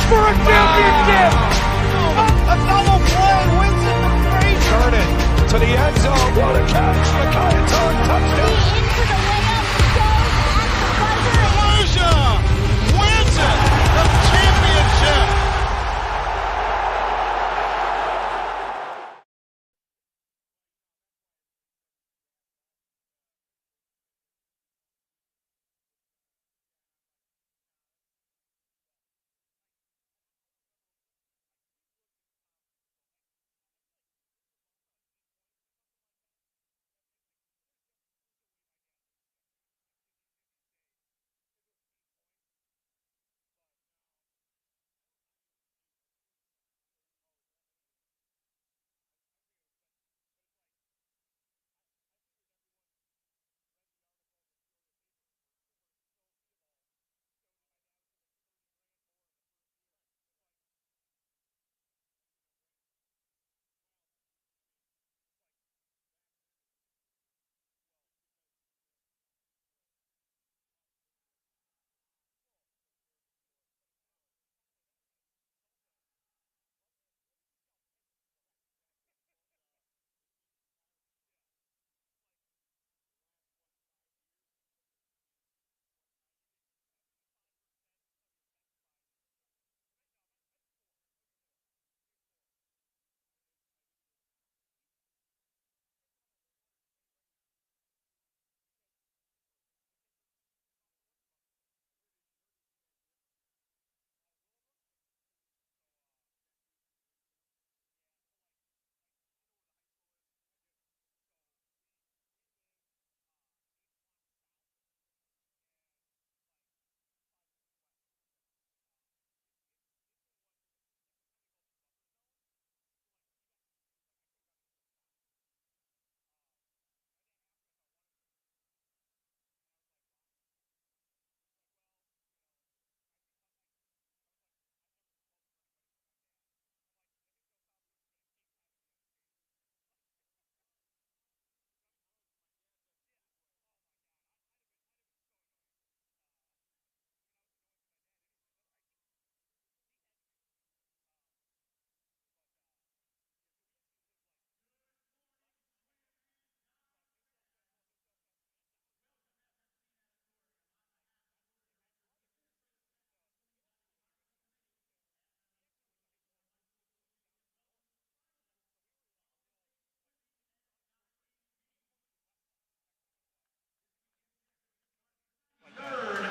for a championship! A double play wins it for Frazier. Turn it to the end zone. What a catch! Micaiah touchdown! Into the layup, goes at the buzzer. Frazier wins it, the championship.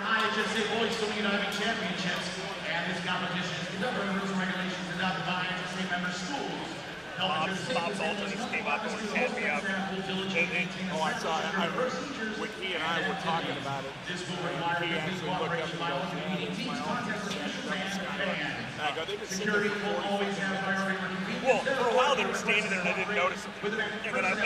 IHSA Boys Swimming and Diving Championships, and this competition is conducted under rules and regulations adopted by IHSA member schools. Bob's alternate came up and chat me up. Oh, I saw it. When he and I were talking about it, he actually looked up and goes, yeah, it's my own. I go, they've been sitting there for 45 minutes. Well, for a while they were standing there and I didn't notice them. And then I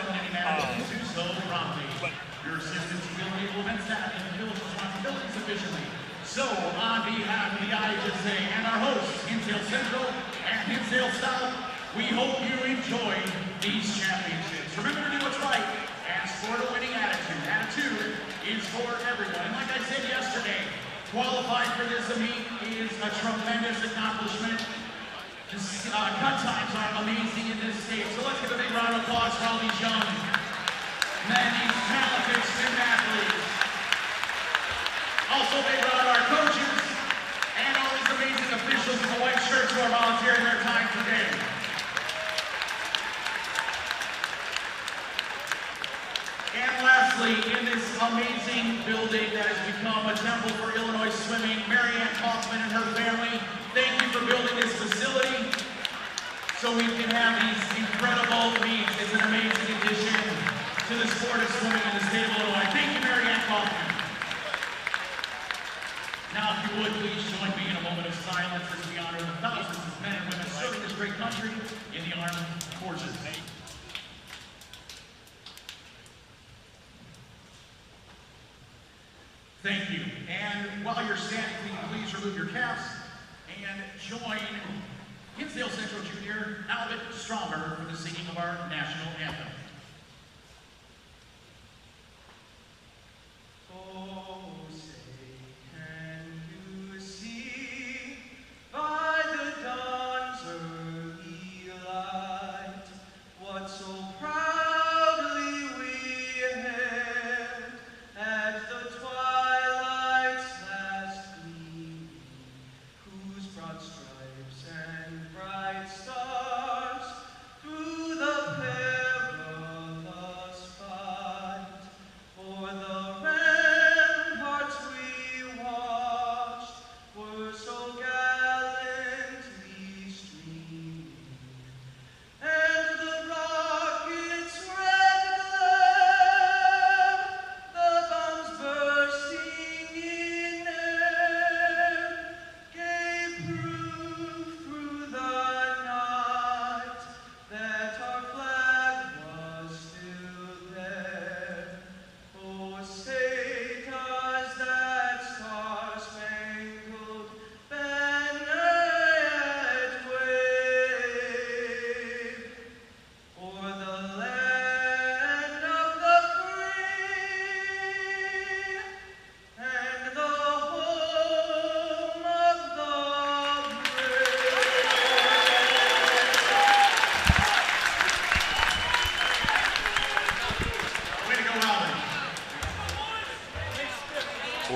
but your assistance will enable event staff and fulfill its responsibilities efficiently. So, on behalf of the IHSA and our hosts, Hinsdale Central and Hinsdale South, we hope you enjoy these championships. Remember to do what's right and sport a winning attitude. Attitude is for everyone. And like I said yesterday, qualifying for this meet is a tremendous accomplishment. Cut times are amazing in this state. So let's give a big round of applause for all these young men, these talented student athletes. Also, big round of our coaches and all these amazing officials in the white shirts who are volunteering their time today. And lastly, in this amazing building that has become a temple for Illinois swimming, Mary Ann Kaufman and her family, thank you for building this facility so we can have these incredible meets. It's an amazing addition to the sport of swimming in the state of Illinois. Thank you, Mary Ann Kaufman. Now, if you would, please join me in a moment of silence as we honor the thousands of men and women serving this great country in the armed forces. Thank you. And while you're standing, please remove your caps and join Hinsdale Central Junior Albert Stronger for the singing of our national anthem. Oh, say, can you see by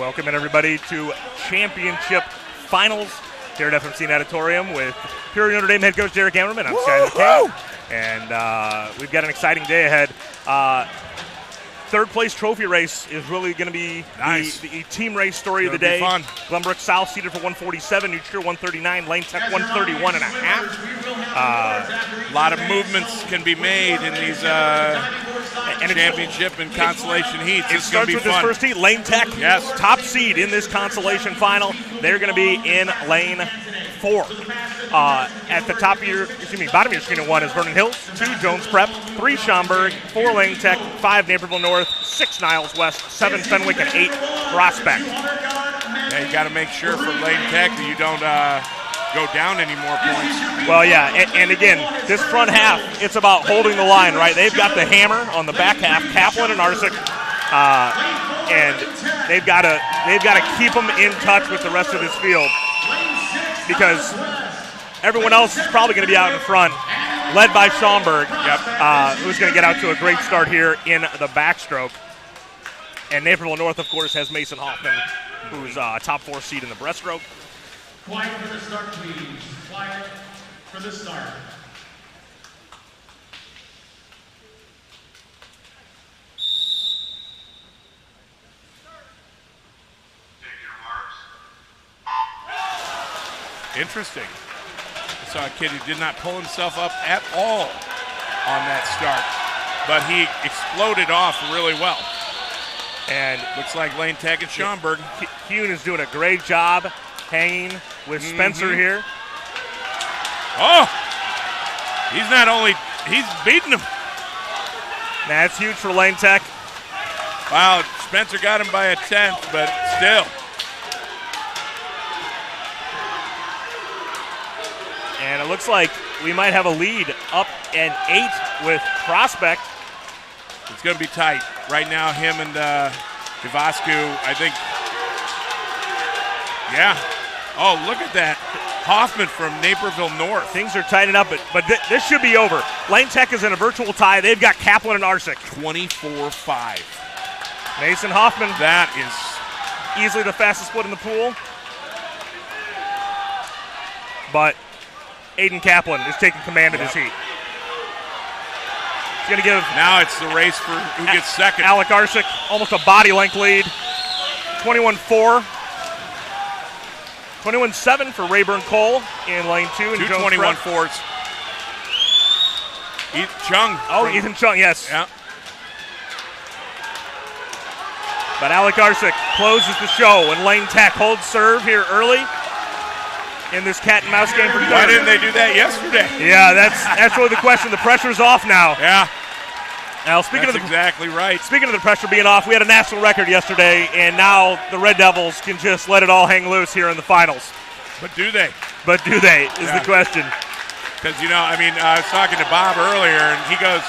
Welcome everybody to championship finals here at FMC Natatorium with Pure Notre Dame head coach Derek Ammerman. I'm Skyler King, and we've got an exciting day ahead. Third place trophy race is really going to be nice. the team race story of the day. Fun. Glenbrook South seated for 147, New Trier 139, Lane Tech 131 and a half. A lot of movements can be made in these championship and consolation heats. It starts with this first heat. Lane Tech, yes, top seed in this consolation final. They're going to be in lane 4. At the top of your, bottom of your screen at 1 is Vernon Hills, 2 Jones Prep, 3 Schaumburg, 4 Lane Tech, 5 Naperville North, 6 Niles West, 7 Fenwick, and 8 Prospect. Yeah, you got to make sure for Lane Tech that you don't go down any more points. Well, yeah, and again, this front half, it's about holding the line, right? They've got the hammer on the back half, Kaplan and Arsic, and they've got to keep them in touch with the rest of this field because everyone else is probably going to be out in front, led by Schaumburg, who's going to get out to a great start here in the backstroke. And Naperville North, of course, has Mason Hoffman, who's top 4 seed in the breaststroke. Quiet for the start, please. Quiet for the start. Interesting. I saw a kid who did not pull himself up at all on that start, but he exploded off really well. And looks like Lane Tech and Schaumburg. Hune is doing a great job hanging with Spencer here. Oh, he's beating him. That's huge for Lane Tech. Wow, Spencer got him by a 10th, but still. And it looks like we might have a lead up and 8 with Prospect. It's going to be tight. Right now, him and Devascu, I think. Yeah. Oh, look at that. Hoffman from Naperville North. Things are tightening up, but this should be over. Lane Tech is in a virtual tie. They've got Kaplan and Arsic. 24-5. Mason Hoffman. That is easily the fastest foot in the pool. But Aiden Kaplan is taking command of this heat. He's going to give. Now it's the race for who gets second. Alec Arsic, almost a body length lead. 21-4. 21-7 for Rayburn Cole in lane 2. And 2 21-4s. Chung. Oh, Ethan Chung, yes. Yeah. But Alec Arsic closes the show, and Lane Tech holds serve here early in this cat and mouse game for third. Why didn't they do that yesterday? Yeah, that's really the question. The pressure's off now. Yeah. Now, exactly right. Speaking of the pressure being off, we had a national record yesterday, and now the Red Devils can just let it all hang loose here in the finals. But do they? Is the question. Because, I was talking to Bob earlier, and he goes,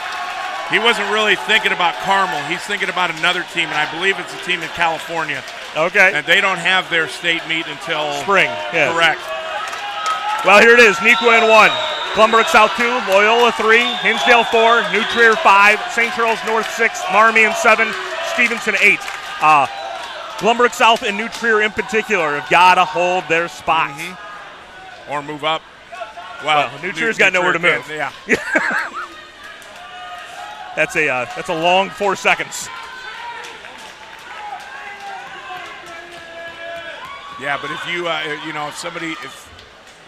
he wasn't really thinking about Carmel. He's thinking about another team, and I believe it's a team in California. Okay. And they don't have their state meet until spring. Yeah. Correct. Well, here it is. Nequa in 1. Glenbrook South 2, Loyola 3, Hinsdale 4, New Trier 5, St. Charles North 6, Marmion 7, Stevenson 8. Glenbrook South and New Trier in particular have got to hold their spots. Mm-hmm. Or move up. Well, New Trier's got nowhere to move. Yeah. That's a long 4 seconds. Yeah, but if you, if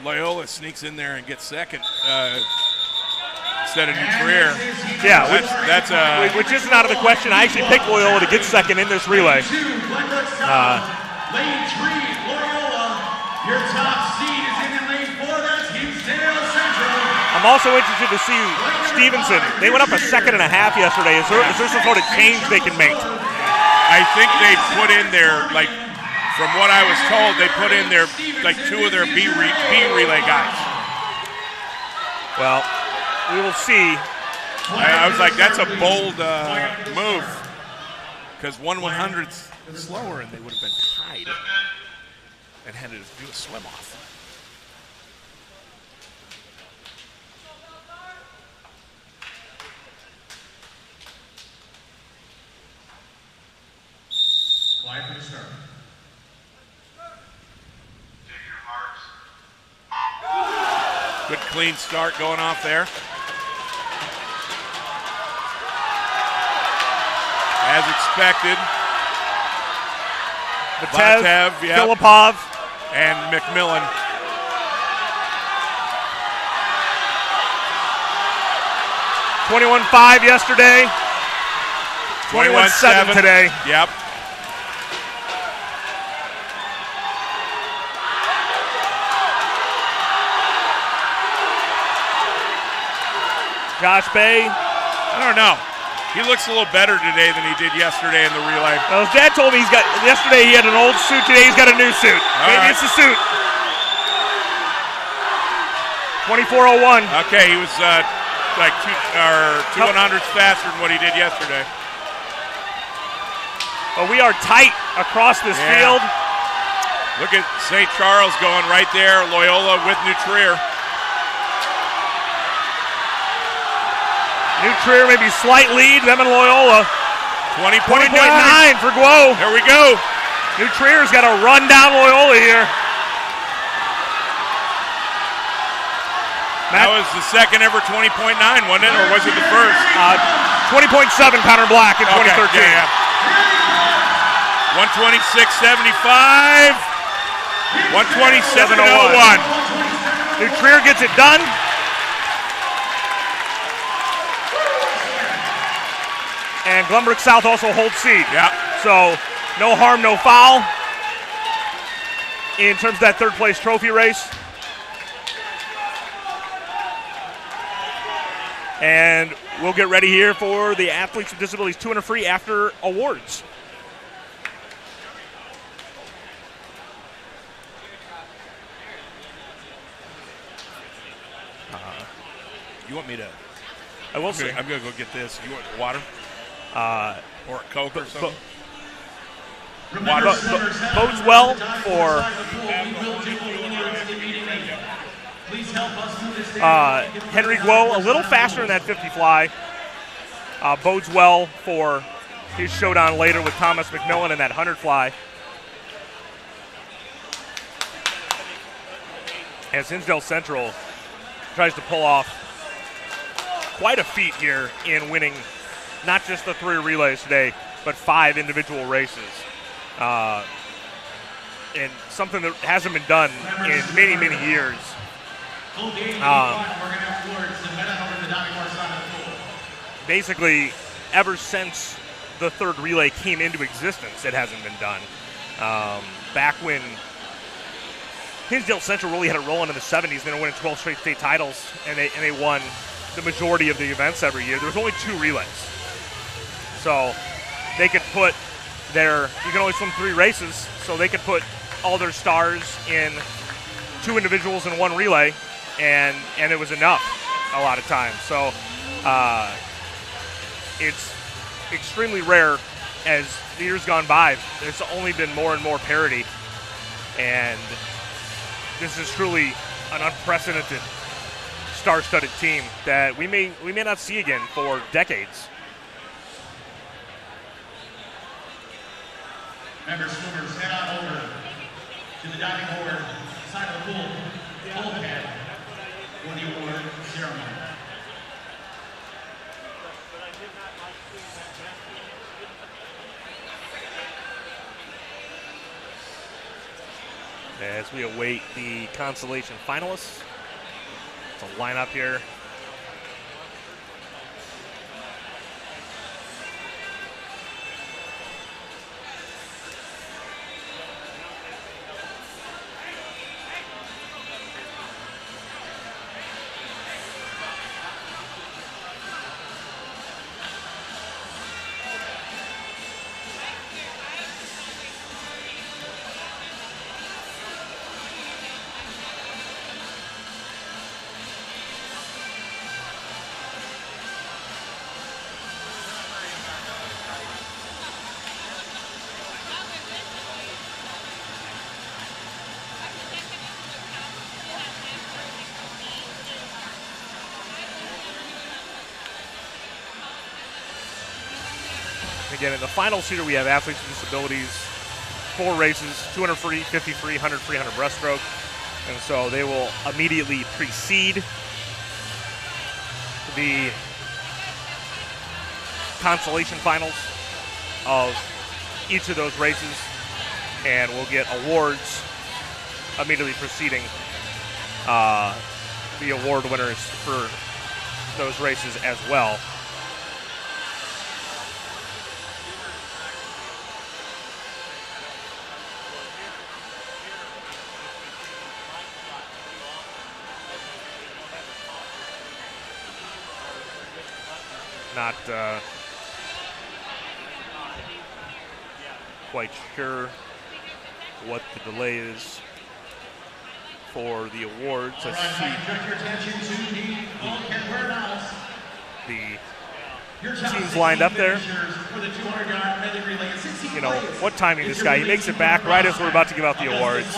Loyola sneaks in there and gets second instead of New Trier. Yeah, which isn't out of the question. I actually picked Loyola to get second in this relay. Lane 3, Loyola. Your top seed is in lane 4. That's Hinsdale Central. I'm also interested to see Stevenson. They went up a second and a half yesterday. Is there some sort of change they can make? I think they put in their, from what I was told, they put in their 2 of their B relay guys. Well, we will see. I was like, that's a bold move, because 1/100's slower, and they would have been tied and had to do a swim off. Quiet for the start. Good clean start going off there. As expected. Matev, yep, Filipov, and McMillan. $21-5 yesterday. 21-7 today. Yep. Josh Bay. I don't know. He looks a little better today than he did yesterday in the relay. Well, his dad told me yesterday he had an old suit, today he's got a new suit. Maybe it's the suit. 24:01. Okay, he was like 200s faster than what he did yesterday. But we are tight across this field. Look at St. Charles going right there. Loyola with New Trier. New Trier maybe slight lead, them and Loyola. 20.9 for Guo. There we go. New Trier's got to run down Loyola here. That was the second ever 20.9, wasn't it? Or was it the first? 20.7 Connor Black in 2013. Yeah. 126.75. 127.01. New Trier gets it done. And Glenbrook South also holds seed. Yeah. So no harm, no foul in terms of that third place trophy race. And we'll get ready here for the Athletes with Disabilities 200 free after awards. You want me to? I will say. I'm going to go get this. You want water? Or a Coke or something? Bodes well for Henry Guo, a little faster in that 50 fly. Bodes well for his showdown later with Thomas McMillan in that 100 fly. As Hinsdale Central tries to pull off quite a feat here in winning not just the 3 relays today, but 5 individual races. And something that hasn't been done in many, many years. Basically, ever since the 3rd relay came into existence, it hasn't been done. Back when Hinsdale Central really had it rolling in the 70s, they were winning 12 straight state titles, and they won the majority of the events every year. There was only 2 relays. So they could put you can only swim 3 races, so they could put all their stars in 2 individuals in 1 relay, and it was enough a lot of times. So it's extremely rare as the years gone by. There's only been more and more parity, and this is truly an unprecedented star-studded team that we may not see again for decades. Member swimmers, head on over to the diving board side of the pool, bulkhead for the award ceremony. As we await the consolation finalists, it's a lineup here. Again, in the finals here, we have athletes with disabilities, 4 races, 200 free, 50 free, 100 free, 100 breaststroke. And so they will immediately precede the consolation finals of each of those races, and we'll get awards immediately preceding the award winners for those races as well. Not quite sure what the delay is for the awards. Let's see the teams lined up there. You know, what timing this guy? He makes it back right as we're about to give out the awards.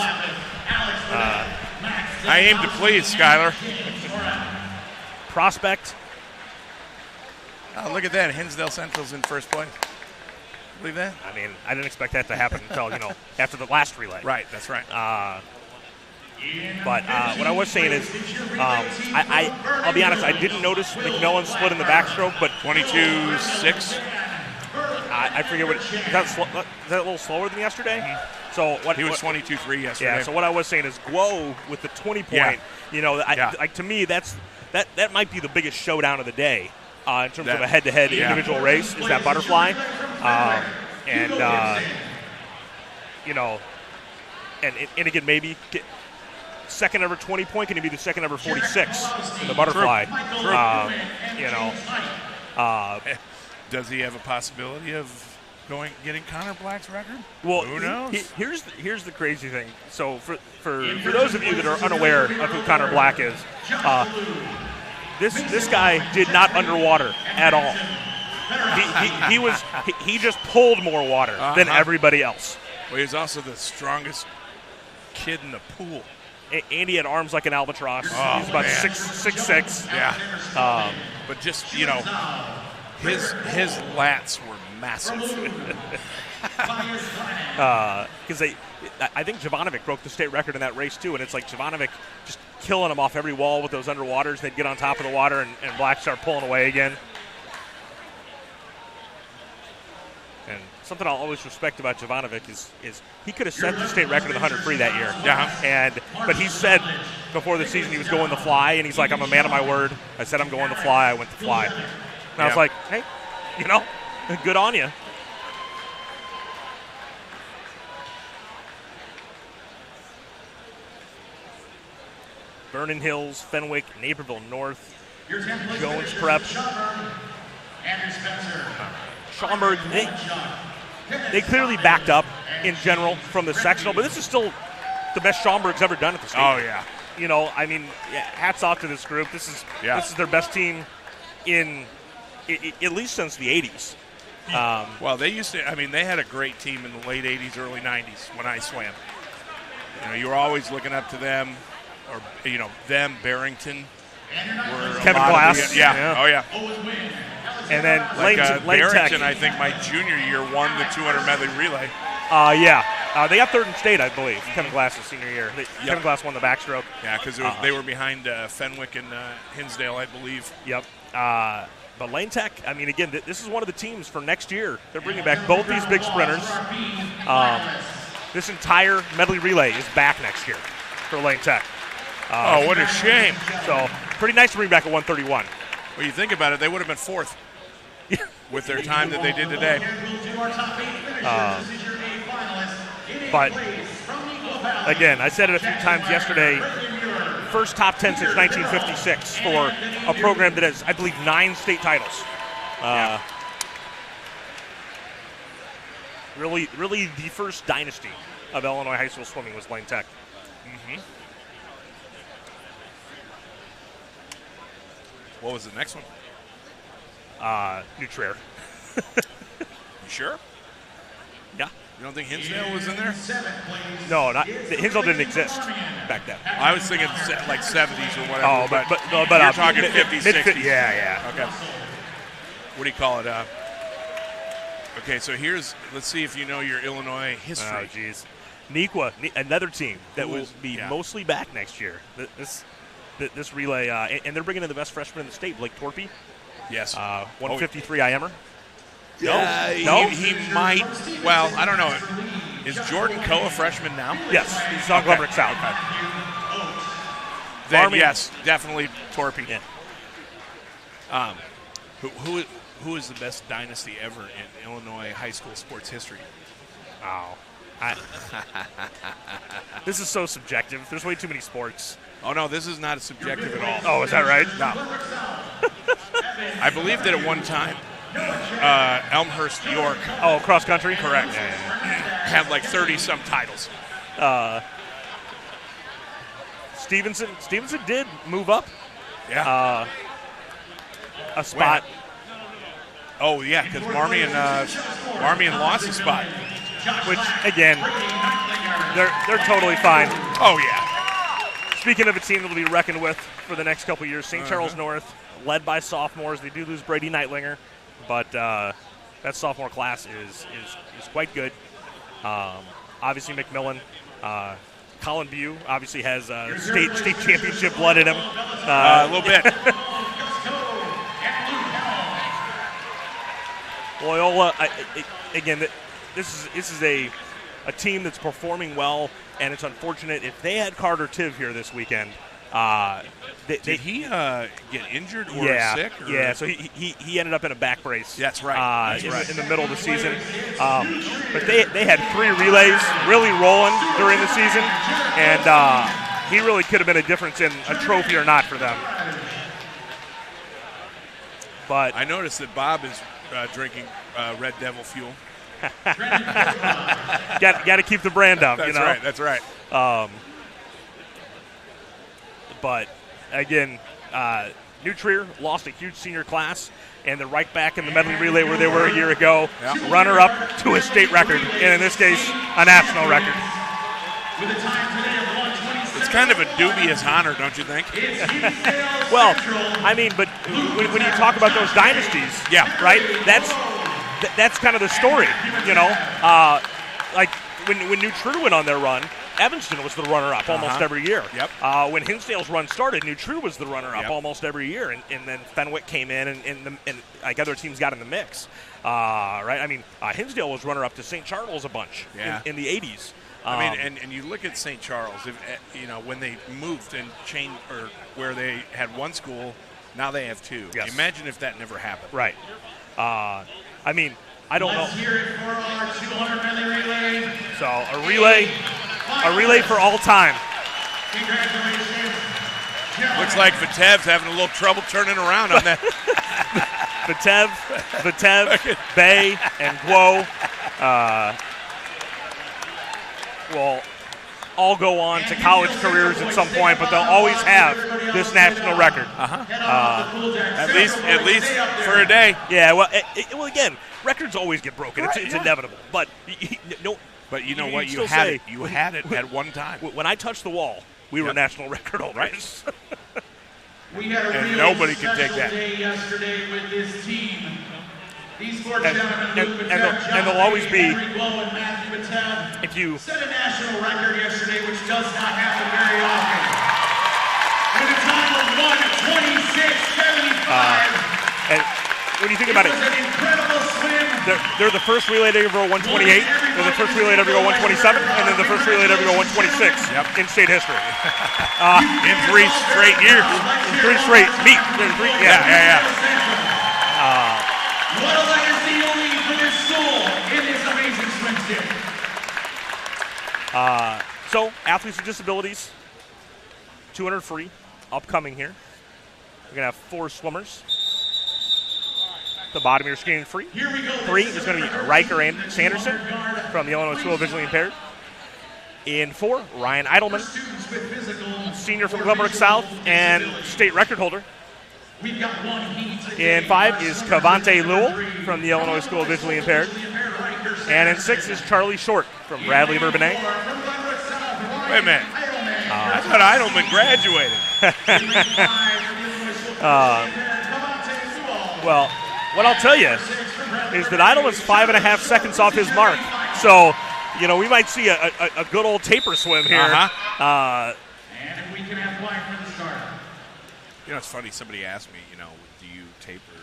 I aim to please, Skyler. Prospect. Oh, look at that. Hinsdale Central's in first place. Believe that? I mean, I didn't expect that to happen until, after the last relay. Right, that's right. But what I was saying is, I'll be honest, I didn't notice McMillan split in the backstroke, but 22.6. I forget what is that a little slower than yesterday? Mm-hmm. So what he was 22.3 yesterday. Yeah. So what I was saying is, Guo with the 20 point. Yeah. To me, that might be the biggest showdown of the day in terms of a head-to-head individual race. Is that butterfly, and again maybe. Second ever 20 point, can he be the second ever 46 in the butterfly? Does he have a possibility of getting Connor Black's record? Well, who knows? Here's the crazy thing. So for those of you that are unaware of who Connor Black is, this guy did not underwater at all. He just pulled more water than everybody else. Well, he's also the strongest kid in the pool. And he had arms like an albatross. Oh, he's about man. 6'6". Yeah. But just, his lats were massive. Because I think Jovanovic broke the state record in that race too, and it's like Jovanovic just killing him off every wall with those underwaters. They'd get on top of the water, and Black start pulling away again. And something I'll always respect about Jovanovic is he could have set the state record of the 100 free that year. Yeah. But he said before the season he was going the fly, and he's like, I'm a man of my word. I said I'm going the fly. I went the fly. And I was like, hey, good on you. Vernon Hills, Fenwick, Naperville North, Jones Prep, Schaumburg. They clearly backed up in general from the sectional, but this is still the best Schaumburg's ever done at the state. Oh, yeah. Hats off to this group. This is their best team in at least since the 80s. Well, they used to. They had a great team in the late 80s, early 90s when I swam. You were always looking up to them, or them, Barrington. Kevin Glass. Oh, yeah. And then Lane Barrington, Tech. I think my junior year won the 200 medley relay. They got third in state, I believe. Kevin Glass's senior year. Kevin Glass won the backstroke. Yeah, because they were behind Fenwick and Hinsdale, I believe. Yep. But Lane Tech, again, this is one of the teams for next year. They're bringing back both these big sprinters. This entire medley relay is back next year for Lane Tech. What a shame. So pretty nice to bring back a 131. Well, you think about it, they would have been fourth with their time that they did today. But, again, I said it a few times yesterday, first top 10 since 1956 for a program that has, I believe, 9 state titles. Really the first dynasty of Illinois high school swimming was Lane Tech. Mm-hmm. What was the next one? New Trier. You sure? Yeah. You don't think Hinsdale was in there? No, Hinsdale didn't exist back then. I was thinking like 70s or whatever. Oh, but you're talking 50s, 60s. Yeah. Okay. What do you call it? Okay, so let's see if you know your Illinois history. Oh, geez. Nequa, another team that will be yeah. mostly back next year. This relay, and they're bringing in the best freshman in the state, Blake Torpy. Yes. 153 IMer. No, he might. Well, I don't know. Is Jordan Coe a freshman now? Yes, he's on Glenbrook South. Then Farming. yes, definitely Torpy. Yeah. Who is the best dynasty ever in Illinois high school sports history? Oh. This is so subjective. There's way too many sports. Oh no, this is not subjective at all. Oh, is that right? No. I believe that at one time, Elmhurst, York. Oh, cross country? Correct. Had like 30-some titles. Stevenson did move up Yeah. a spot. Oh yeah, because Marmion lost a spot. Which, again, they're totally fine. Oh yeah. Speaking of a team that will be reckoned with for the next couple years, St. Charles North, led by sophomores. They do lose Brady Neitlinger, but that sophomore class is quite good. Obviously, McMillan. Colin Bew obviously has state championship blood in him. A little bit. Loyola, again, this is a team that's performing well, and it's unfortunate. If they had Carter Tiv here this weekend, Did he get injured or sick? Or? Yeah, so he ended up in a back brace. That's right. In the middle of the season. But they had 3 relays really rolling during the season, and he really could have been a difference in a trophy or not for them. But I noticed that Bob is drinking Red Devil Fuel. got to keep the brand up. That's you know? right. That's right. But again, New Trier lost a huge senior class, and they're right back in the medley relay where they were a year ago. Yeah. Runner-up to a state record, and in this case, a national record. It's kind of a dubious honor, don't you think? Well, I mean, but when you talk about those dynasties, Yeah. right? That's kind of the story, you know. Like when New Trier went on their run, Evanston was the runner-up almost every year. Yep. When Hinsdale's run started, New Trier was the runner-up Yep. almost every year, and then Fenwick came in, and like other teams got in the mix, right? I mean, Hinsdale was runner-up to St. Charles a bunch in the 80s. I mean, and you look at St. Charles, when they moved and changed, or where they had one school, now they have 2. Yes. Imagine if that never happened. Right. I mean, I don't know. Let's hear it for our 200 medley relay. So a relay for all time. Congratulations. Looks like Vitev's having a little trouble turning around on that. Vitev, Bay, and Guo will all go on to college careers at some point, but they'll always have this national record. At least for a day. Yeah, well, again, records always get broken. It's inevitable. But But you know you what? still You had say- it. You had it at one time. when I touched the wall, we were Yep. national record holders. We had a And really nobody can take special that. day yesterday with this team. These four And- gentlemen, and- Luke and Vitev, they'll- John and they'll always Lee, be- Henry Glow, and Matthew Vitev, If you set a national record yesterday, which does not happen very often. With a time of 1:26.75. and when you think about It it, was an incredible swim. they're the first relay to ever go 128, they're the first relay to ever go 127, and then the first relay to ever go 126 in state history. In 3 straight years. 3 straight meet. Yeah. What a legacy you'll leave for this school in this amazing swim team. So, athletes with disabilities, 200 free, upcoming here. We're going to have 4 swimmers. The bottom of your screen free. Here we go. 3 is going to be Riker and Sanderson from the Illinois School of Visually Impaired. In 4, Ryan Eidelman, Students with physical. senior from Glenbrook South and state record holder. We've got one heat today. In 5 is Cavante Lewell from the Illinois School of Visually Impaired. And in 6 is Charlie Short from Bradley Bourbonnais. Wait a minute. I thought Eidelman graduated. Well, what I'll tell you is that Eidelman's 5.5 seconds off his mark. So You know, we might see a good old taper swim here. And if we can have flag for the start. You know, it's funny. Somebody asked me, you know, do you taper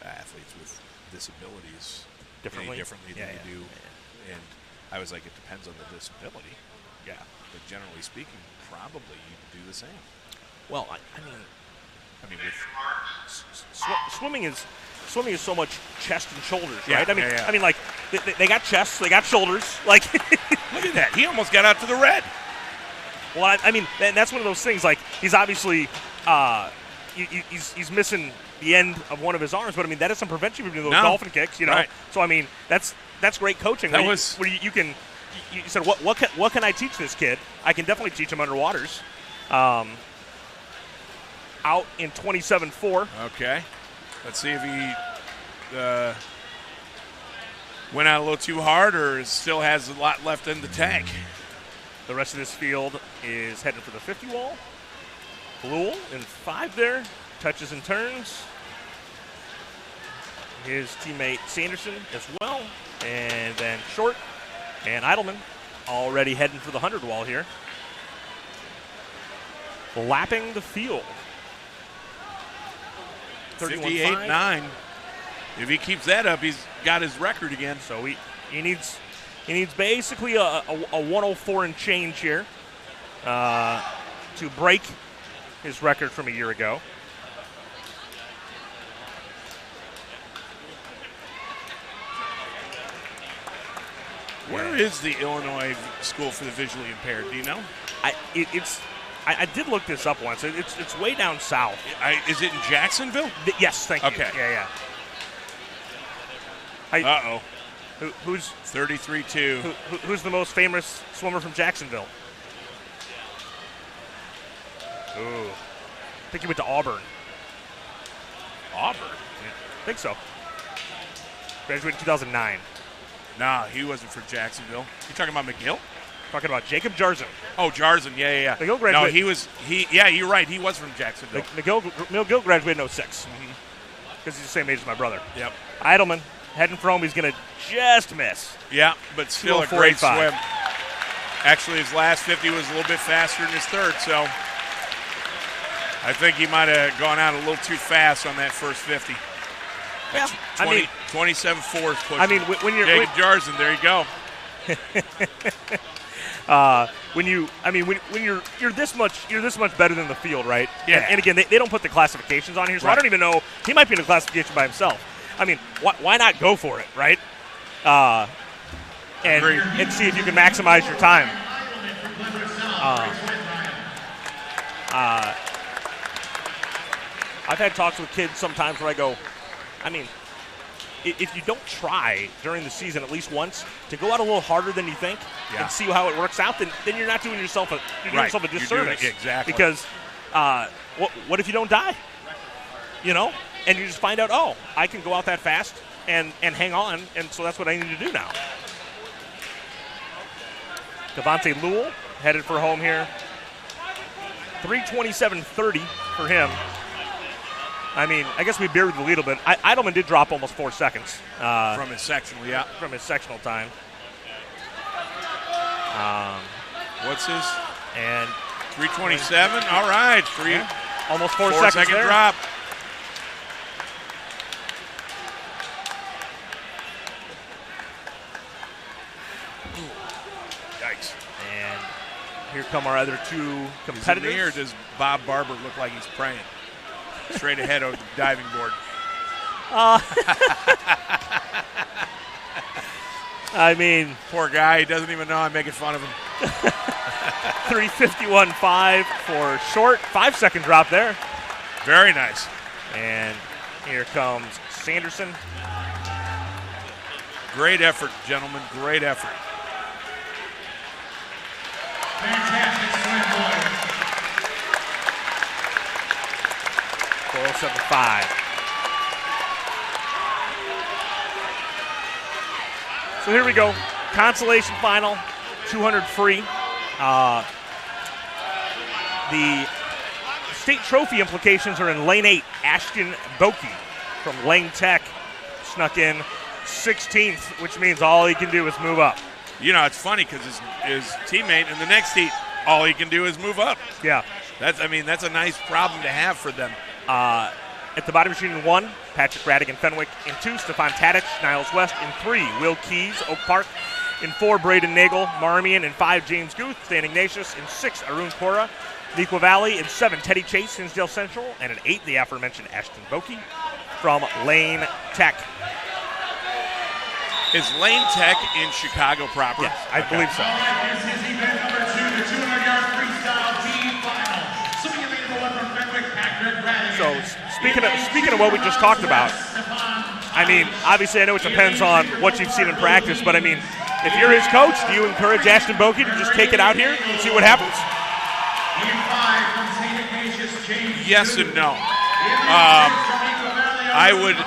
athletes with disabilities Differently? any differently than you do? And I was like, it depends on the disability. Yeah. But generally speaking, probably you do the same. Well, I mean, with swimming is so much chest and shoulders, right? Yeah, I mean, like they got chests, they got shoulders. Like, look at that. He almost got out to the red. Well, I mean, and that's one of those things. Like, he's obviously he's missing the end of one of his arms, but I mean, that doesn't prevent you from doing those dolphin kicks, you know. Right. So I mean, that's great coaching. That You said what can I teach this kid? I can definitely teach him underwaters. Out in 27-4. Okay. Let's see if he went out a little too hard or still has a lot left in the tank. The rest of this field is headed for the 50 wall. Blewell in 5 there. Touches and turns. His teammate Sanderson as well. And then Short and Eidelman already heading for the 100 wall here. Lapping the field. 58-9. If he keeps that up, he's got his record again. So he needs basically a 104 and change here to break his record from a year ago. Where is the Illinois School for the Visually Impaired? Do you know? I did look this up once. It's way down south. Is it in Jacksonville? Yes, thank you. Okay. Yeah. Uh-oh. Who's 33-2. Who's the most famous swimmer from Jacksonville? Ooh. I think he went to Auburn. Auburn? I think so. Graduated in 2009. Nah, he wasn't for Jacksonville. You talking about McGill? Talking about Jacob Jarzen. Oh, Jarzen, yeah. McGill graduated. No, yeah, you're right. He was from Jacksonville. McGill graduated in 06. Because he's the same age as my brother. Yep. Eidelman heading for home. He's going to just miss. Yeah, but still a great swim. Actually, his last 50 was a little bit faster than his third, so I think he might have gone out a little too fast on that first 50. Yeah, 27-4 is pushing. I mean, when you're Jacob Jarzen, there you go. when you're this much better than the field, right? Yeah. And again, they don't put the classifications on here, so right. I don't even know. He might be in a classification by himself. I mean, why not go for it, right? And see if you can maximize your time. I've had talks with kids sometimes where I go, I mean, if you don't try during the season at least once to go out a little harder than you think and see how it works out, then you're not doing yourself a disservice. Exactly. Because what if you don't die? You know, and you just find out, oh, I can go out that fast and hang on, and so that's what I need to do now. Devontae Lewell headed for home here. 3:27.30 for him. I mean, I guess we buried the lead a little bit. Eidelman did drop almost 4 seconds. From his sectional, yeah. From his sectional time. What's his? And 3:27. All right. Almost 4 seconds second there. drop. Yikes. And here come our other two competitors. Here does Bob Barber look like he's praying? Straight ahead of the diving board. I mean, poor guy. He doesn't even know I'm making fun of him. 3:51.5 for Short. 5-second drop there. Very nice. And here comes Sanderson. Great effort, gentlemen. Great effort. Fantastic swim, boys. 4:07.5. So here we go. Consolation final, 200 free. The state trophy implications are in lane 8. Ashton Boki from Lane Tech snuck in 16th, which means all he can do is move up. you know, it's funny because his teammate in the next heat, all he can do is move up. Yeah. That's a nice problem to have for them. At the bottom machine in 1, Patrick Raddick and Fenwick. In 2, Stefan Tadic, Niles West. In 3, Will Keys, Oak Park. In 4, Braden Nagel, Marmion. In 5, James Guth, Stan Ignatius. In 6, Arun Cora, Nequa Valley. In 7, Teddy Chase, Hinsdale Central. And in 8, the aforementioned Ashton Boki from Lane Tech. Is Lane Tech in Chicago proper? Yes, I believe so. This is event number 2, the 200-yard freestyle team final. Swimming in lane number 1 from Fenwick, Patrick Raddick. So speaking of what we just talked about, I mean, obviously I know it depends on what you've seen in practice, but I mean, if you're his coach, do you encourage Ashton Boki to just take it out here and see what happens? Yes and no. I would,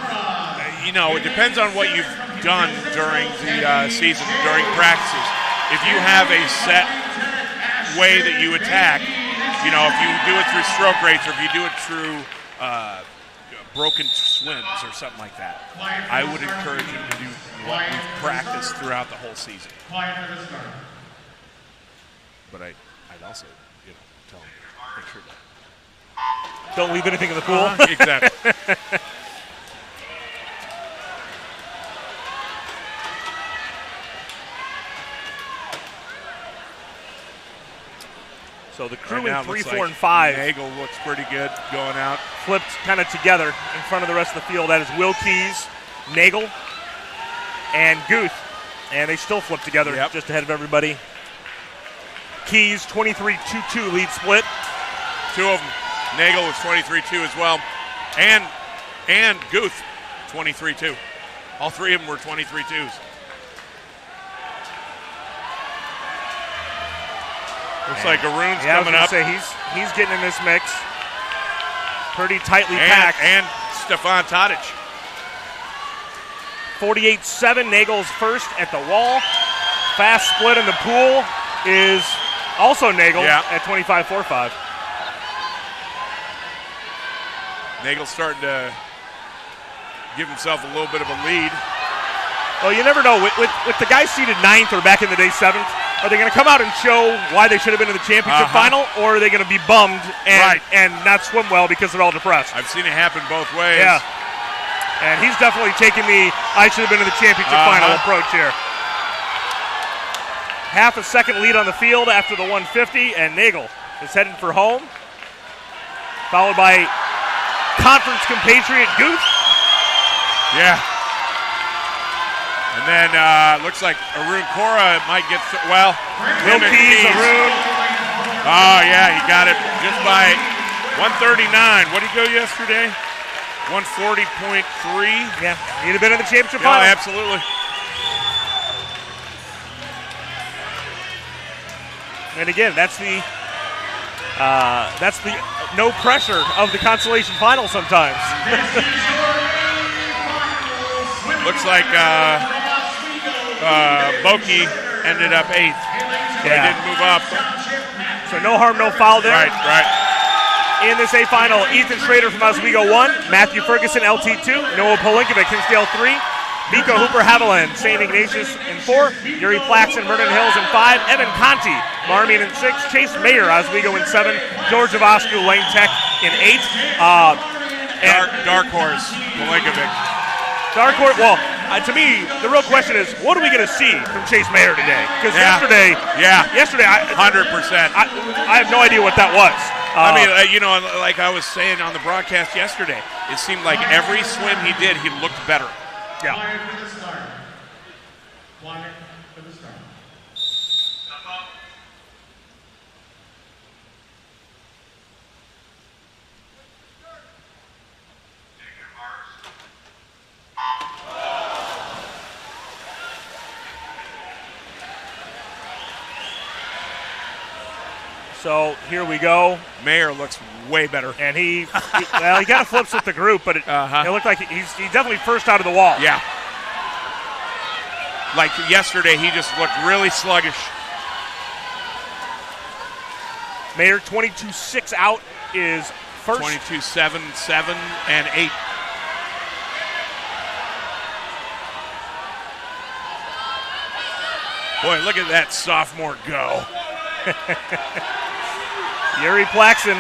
you know, it depends on what you've done during the season, during practices. If you have a set way that you attack, you know, if you do it through stroke rates or if you do it through broken swims or something like that, I would encourage him to do what we've practiced throughout the whole season. But I'd also, you know, tell him, make sure that. Don't leave anything in the pool. Exactly. So the crew Right in 3, 4, and 5 Nagel looks pretty good going out. flipped kind of together in front of the rest of the field. That is Will Keys, Nagel, and Guth. And they still flip together just ahead of everybody. Keys, 23-2-2 lead split. 2 of them. Nagel was 23-2 as well. And Guth, 23-2. All 3 of them were 23-2s. Looks like Arun's coming up. Say he's getting in this mix. Pretty tightly packed. And Stefan Tadic. 48-7, Nagel's first at the wall. Fast split in the pool is also Nagel at 25-4-5. Nagel's starting to give himself a little bit of a lead. Well, you never know. With the guys seated 9th or back in the day 7th, are they going to come out and show why they should have been in the championship final, or are they going to be bummed and not swim well because they're all depressed? I've seen it happen both ways. Yeah. And he's definitely taking the I should have been in the championship final approach here. Half a second lead on the field after the 150, and Nagel is heading for home, followed by conference compatriot Guth. Yeah. And then looks like Arun Cora might get, Will Keys, Arun. Oh, yeah, he got it just by 139. What did he go yesterday? 140.3. Yeah, he'd have been in the championship final. final. Absolutely. And again, that's the no pressure of the consolation final sometimes. Looks like Boki ended up 8th. He didn't move up. So no harm, no foul there. Right. In this A final, Ethan Schrader from Oswego 1, Matthew Ferguson, LT 2, Noah Polinkovic, Hinsdale 3, Miko Hooper Haviland, St. Ignatius in 4, Yuri Plaxton, Vernon Hills in 5, Evan Conti, Marmion in 6, Chase Mayer, Oswego in 7, George Avoscu, Lane Tech in 8. Dark horse, Polinkovic. Dark horse, well, to me, the real question is, what are we going to see from Chase Mayer today? Because yesterday, 100%. I have no idea what that was. I mean, you know, like I was saying on the broadcast yesterday, it seemed like every swim he did, he looked better. Yeah. Quiet for the start. Quiet for the start. So here we go. Mayer looks way better. And he kind of flips with the group, but it looked like he's definitely first out of the wall. Yeah. Like yesterday, he just looked really sluggish. Mayer 22-6 out is first. 22-7, 7, and 8. Boy, look at that sophomore go. Yuri Plaxton.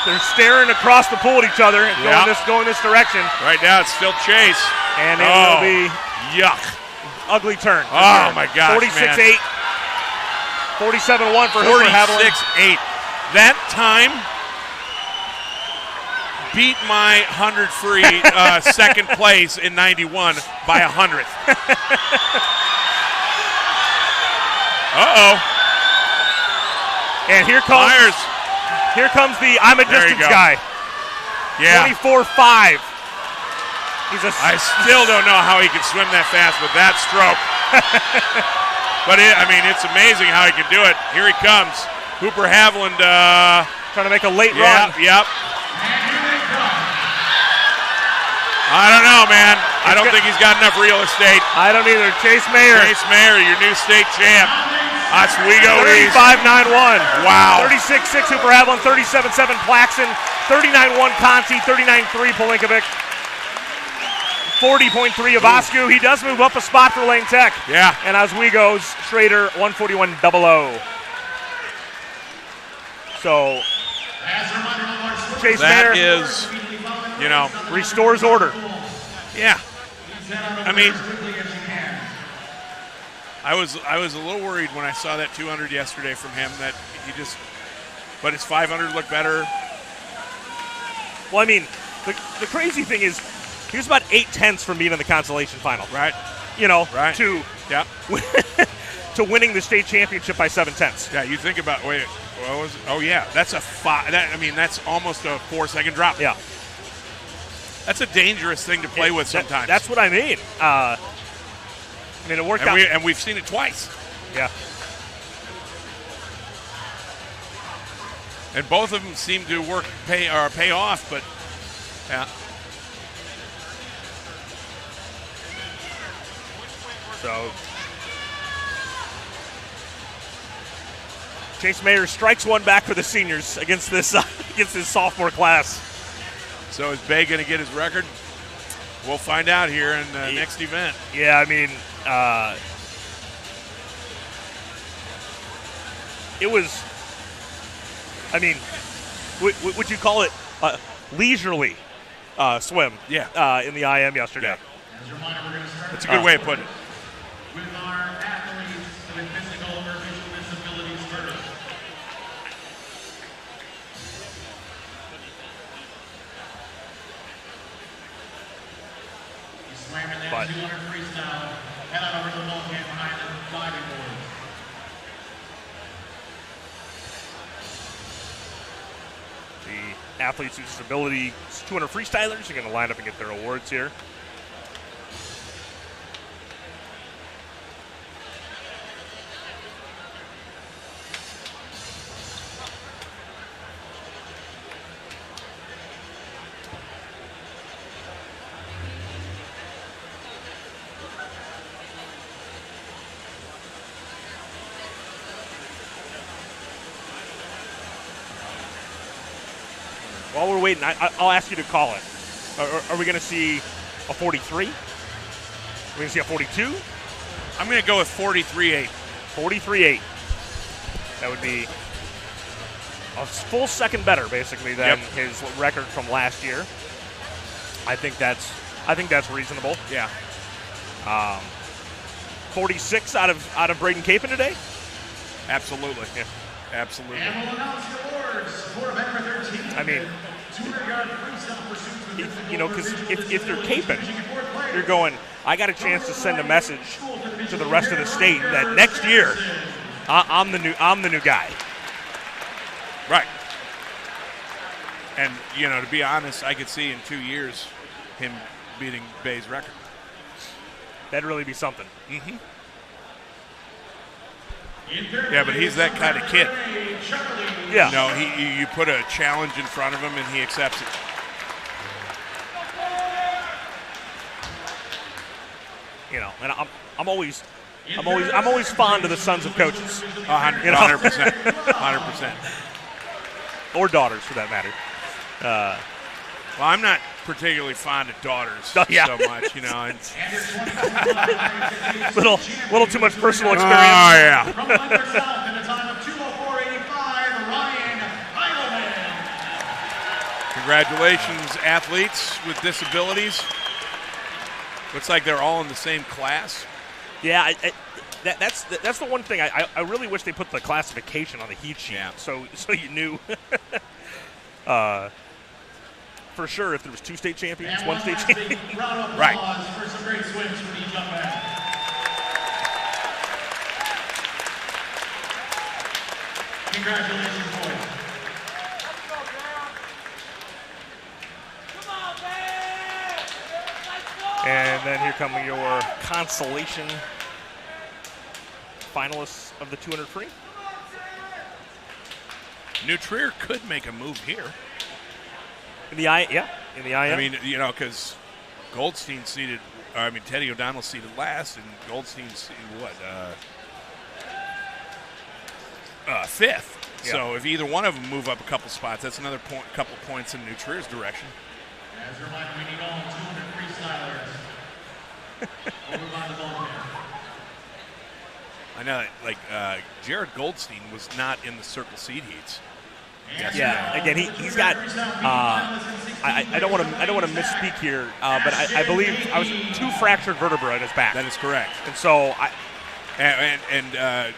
They're staring across the pool at each other and going this direction. Right now it's still Chase. And it will be yuck. Ugly turn. Oh, my gosh, 46-8. 47-1 for Hooper Haviland. 46-8. That time beat my 100 free second place in 91 by 100th. Uh-oh. And here comes Myers. Here comes the I'm a distance guy. Yeah. 24-5. I still don't know how he can swim that fast with that stroke. But, it's amazing how he can do it. Here he comes. Hooper Haviland. Trying to make a late run. Yep. I don't know, man. I don't think he's got enough real estate. I don't either. Chase Mayer. Chase Mayer, your new state champ. Oswego 35-9-1. Wow. 36-6 Hooper Haviland. 37-7 Plaxton. 39-1 Conti. 39-3 Polinkovic. 40.3 Avascu. He does move up a spot for Lane Tech. Yeah. And Oswego's Schrader 141-00. So Chase that Mayer is, restores order. Yeah. I was a little worried when I saw that 200 yesterday from him that but his 500 looked better. Well, the crazy thing is he was about 8/10 from being in the consolation final. Right. Right. To Yep. to winning the state championship by 7/10. Yeah, you think about what was it? Oh yeah, that's a that's almost a 4-second drop. Yeah. That's a dangerous thing to play with sometimes. That's what I mean. It worked out. And we've seen it twice. Yeah. And both of them seem to pay off, but yeah. So Chase Mayer strikes one back for the seniors against this sophomore class. So is Bay going to get his record? We'll find out here in the next event. Yeah, it was. Would you call it leisurely swim? Yeah. In the IM yesterday. Yeah. That's a good way of putting it. With our athletes with physical or visual disabilities first. He swam in that 200 freestyle, head on over the bulkhead behind the diving board. The athletes with disability 200 freestylers are going to line up and get their awards here. While we're waiting, I'll ask you to call it. Are we going to see a 43? Are we going to see a 42? I'm going to go with 43-8. 43-8. That would be a full second better, basically, than his record from last year. I think that's reasonable. Yeah. 46 out of Braden Capon today. Absolutely. Yeah. Absolutely. And we'll announce the awards for event number 13. 200-yard freestyle pursuit. Because if you're Capon, you're going, I got a chance to send a message to the rest of the state that next year I'm the new guy. Right. And to be honest, I could see in 2 years him beating Bay's record. That'd really be something. Mm-hmm. Yeah, but he's that kind of kid. Yeah. You put a challenge in front of him and he accepts it. And I'm always fond of the sons of coaches. 100%. 100%. Or daughters, for that matter. Well, I'm not particularly fond of daughters Oh, yeah. so much, you know. And, little too much personal oh, experience. yeah. From Leonard South in a time of 2:04.85, Ryan Heidelman. Congratulations, athletes with disabilities. Looks like they're all in the same class. Yeah, that's the one thing I really wish they put the classification on the heat sheet, Yeah. so you knew for sure if there was 2 state champions, And 1 state last champion. big round of Right. applause for some great swims from these young men. Congratulations, boys. And then here come your consolation finalists of the 200 free. New Trier could make a move here. In the IM. I mean, you know, because Goldstein seated, Teddy O'Donnell seated last, and Goldstein seated what? 5th. Yeah. So if either one of them move up a couple spots, that's another couple points in New Trier's direction. As a reminder, we need all 200 freestylers. Over by the bullpen. I know, like Jared Goldstein was not in the circle seed heats. Yeah, again, he's got. I don't want to misspeak here, but I believe I was 2 fractured vertebrae in his back. That is correct. And so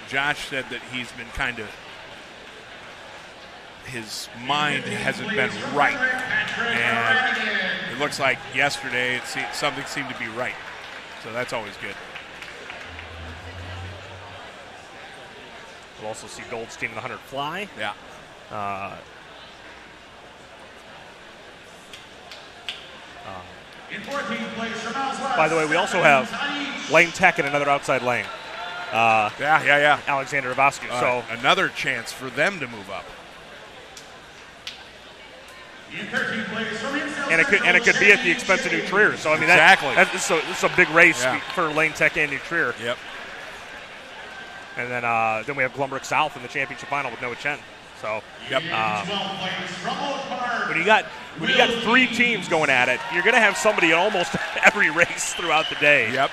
Josh said that he's been kind of, his mind hasn't been right, and it looks like yesterday something seemed to be right. So that's always good. we'll also see Goldstein in the 100 fly. Yeah. In 14th place from Elsewhere. By the way, we also have Lane Tech in another outside lane. Yeah. Alexander Ivascu. So another chance for them to move up. In 13th place from and it could be at the expense of New Trier. So I mean, Exactly. this is a big race Yeah. for Lane Tech and New Trier. Yep. And then we have Glumbrick South in the championship final with Noah Chen. So Yep. In 12th place from Oak Park. when you got 3 teams going at it, you're going to have somebody in almost every race throughout the day. Yep.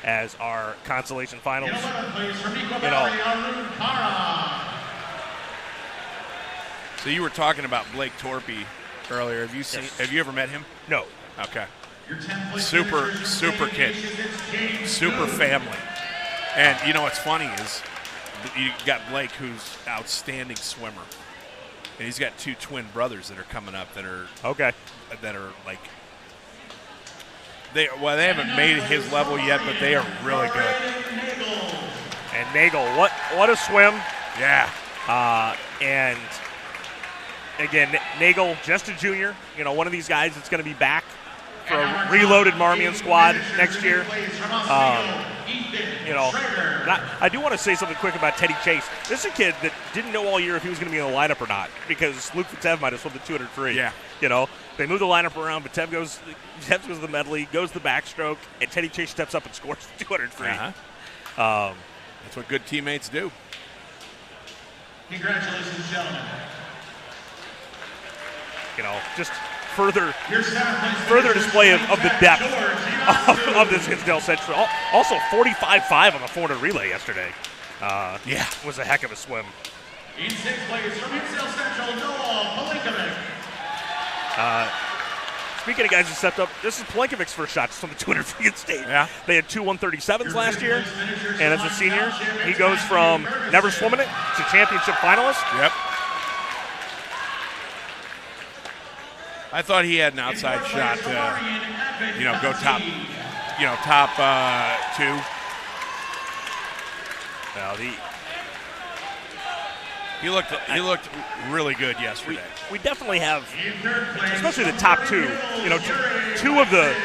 As our consolation finals. In 11th place from Eco You know. Valley, Arun Kara. So you were talking about Blake Torpy earlier. Have you seen? Yes. Have you ever met him? No. Okay. Your 10th place Super kid. Super family. And you know what's funny is you got Blake, who's outstanding swimmer, and he's got 2 twin brothers that are coming up that are Okay. like they haven't made his level yet, but they are really good. And Nagel, what a swim. Yeah. And again, Nagel, just a junior. You know, one of these guys that's going to be back for a reloaded Marmion squad next year. You know, I do want to say something quick about Teddy Chase. This is a kid that didn't know all year if he was going to be in the lineup or not because Luke Vitev might have swum the 200 free. Yeah. You know, they move the lineup around. Vitev goes to the medley, goes to the backstroke, and Teddy Chase steps up and scores the 200 free. Uh-huh. That's what good teammates do. Congratulations, gentlemen. You know, just further Your 7th place display of the depth George of this Hinsdale Central. Also 45.5 on the 400 relay yesterday. Yeah. Was a heck of a swim. In 6th place from Hinsdale Central, Noah Palinkovic. Speaking of guys who stepped up, this is Palinkovic's first shot from the 200 free in state. Yeah. They had 2 137s last year, and as a senior, he goes from never swimming it to championship finalist. Yep. I thought he had an outside shot to, go top 2. Now He looked really good yesterday. we definitely have, especially the top 2. You know, two of the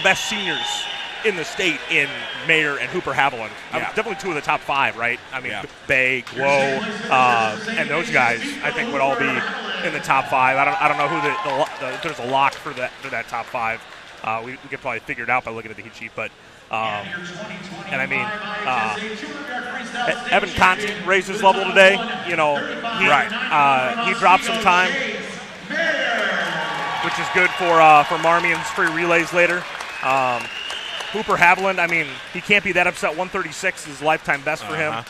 best seniors in the state in Mayer and Hooper Haviland. Yeah. Definitely 2 of the top 5, right? I mean, Yeah. Bay, Glow, and those guys I think would all be in the top 5. I don't know who if there's a lock for that top 5. We could probably figure it out by looking at the heat sheet, but And I mean, Evan Conti raised his level today. You know, he dropped some time, which is good for Marmion's free relays later. Hooper Haviland, I mean, he can't be that upset. 136 is lifetime best for him.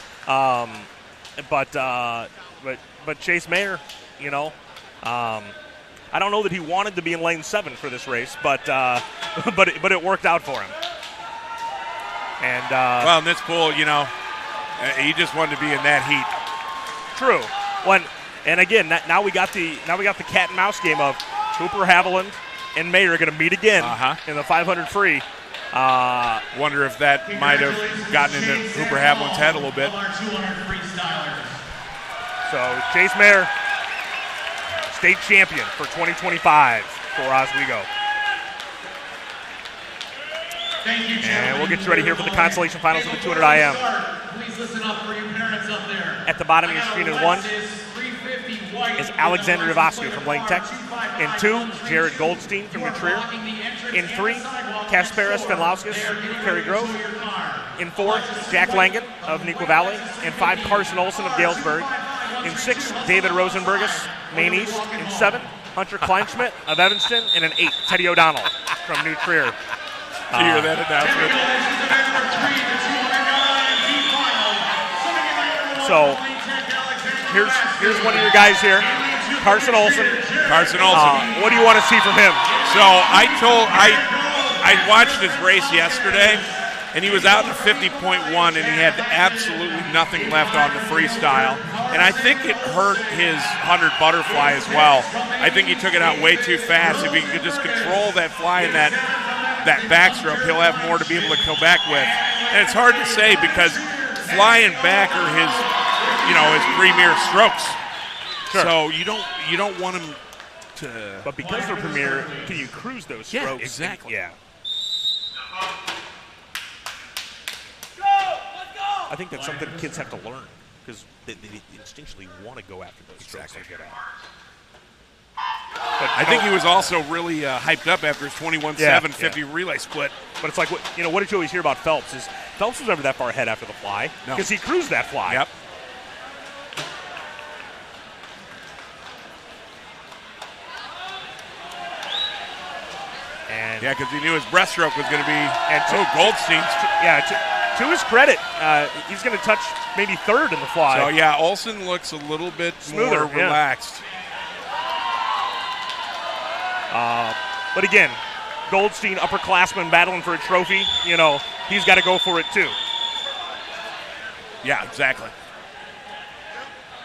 But Chase Mayer, you know, I don't know that he wanted to be in lane 7 for this race, but it worked out for him. And well, in this pool, you know, he just wanted to be in that heat. True. And again, now we got the cat and mouse game of Hooper Haviland and Mayer are going to meet again in the 500 free. Wonder if that might have gotten into Hooper Haviland's head a little bit. So Chase Mayer, state champion for 2025 for Oswego. And we'll get you ready here for the consolation finals of the 200 IM. At the bottom of your screen in 1 is Alexander Ivascu from Lane Tech. In 2, Jared Goldstein from New Trier. In 3, Kasparis Fenlauskas, Cary Grove. In 4, Jack Langen of Neuqua Valley. In 5, Carson Olson of Galesburg. In 6, David Rosenbergus, Maine East. In 7, Hunter Kleinschmidt of Evanston. And in 8, Teddy O'Donnell from New Trier. Did you hear that announcement? So here's one of your guys here, Carson Olson. What do you want to see from him? So I watched his race yesterday, and he was out in a 50.1, and he had absolutely nothing left on the freestyle. And I think it hurt his 100 butterfly as well. I think he took it out way too fast. If he could just control that fly in that backstroke, he'll have more to be able to go back with. And it's hard to say because flying back are his premier strokes. Sure. So you don't want him to. But because they're premier, can you cruise those strokes? Yeah, exactly. Yeah. I think that's something kids have to learn because they instinctually want to go after those strokes they get at. But, I think he was also really hyped up after his 21-7 50 relay split. But it's like, what did you always hear about Phelps is Phelps was never that far ahead after the fly because he cruised that fly. Yep. And because he knew his breaststroke was going to be. And Goldstein's. To his credit, he's going to touch maybe 3rd in the fly. So Olson looks a little bit smoother, more relaxed. But again, Goldstein, upperclassman battling for a trophy, he's got to go for it too. Yeah, exactly.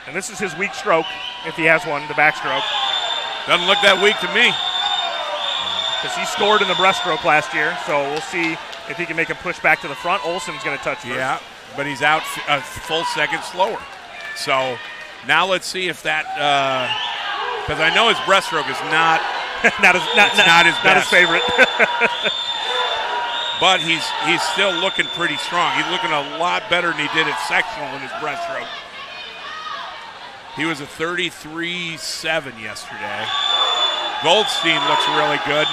And this is his weak stroke, if he has one, the backstroke. Doesn't look that weak to me. Because he scored in the breaststroke last year, so we'll see if he can make a push back to the front. Olson's going to touch first. Yeah, but he's out a full second slower. So now let's see if that because I know his breaststroke is not not his best. Not his favorite. But he's still looking pretty strong. He's looking a lot better than he did at sectional in his breaststroke. He was a 33.7 yesterday. Goldstein looks really good.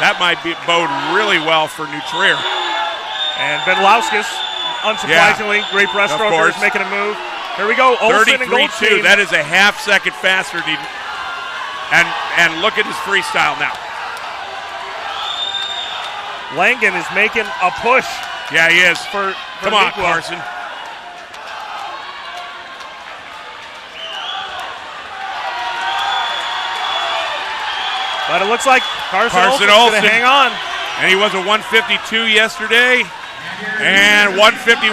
That might bode really well for New Trier. And Benlauskas, unsurprisingly, great breaststroke, making a move. Here we go, Olson and Goldstein. That is a half second faster. And look at his freestyle now. Langen is making a push. Yeah, he is. For Come on, Carson. But it looks like Carson Olson's going to hang on. And he was a 152 yesterday. And 151.9.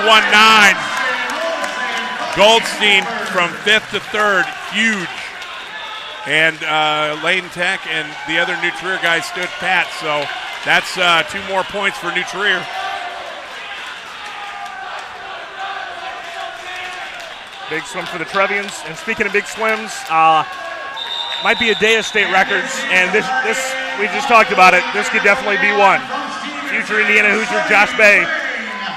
Goldstein from 5th to 3rd. Huge. And Lane Tech and the other New Trier guys stood pat. So that's 2 more points for New Trier. Big swim for the Trevians. And speaking of big swims, might be a day of state records, and this we just talked about it. This could definitely be one. Future Indiana Hoosier Josh Bay.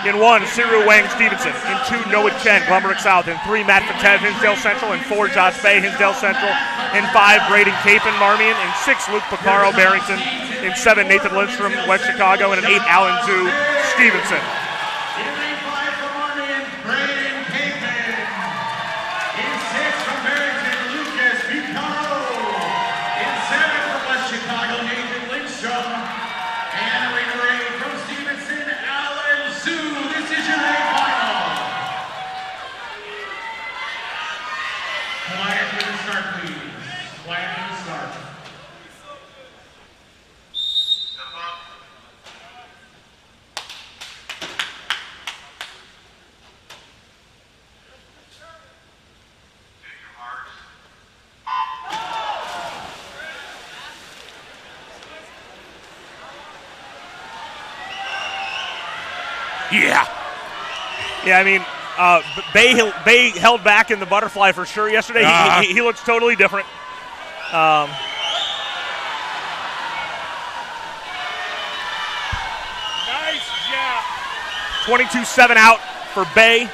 In 1, Siru Wang Stevenson. In 2, Noah Chen, Glenbrook South. In 3, Matt Patev, Hinsdale Central. In 4, Josh Bay, Hinsdale Central. In 5, Braden Capon, Marmion. In 6, Luke Picaro, Barrington. In 7, Nathan Lindstrom, West Chicago. And in 8, Alan Zhu, Stevenson. In lane 5 from Armin, Braden Capen. In 6 from Barrington, Lucas Bucaro. In 7 from West Chicago, Nathan Lindstrom. And arena 8 from Stevenson, Alan Sue. This is your lane final. Quiet for the start, please. Quiet for the start. Yeah. Yeah, I mean, Bay held back in the butterfly for sure yesterday. He looks totally different. Nice job. 22-7 out for Bay.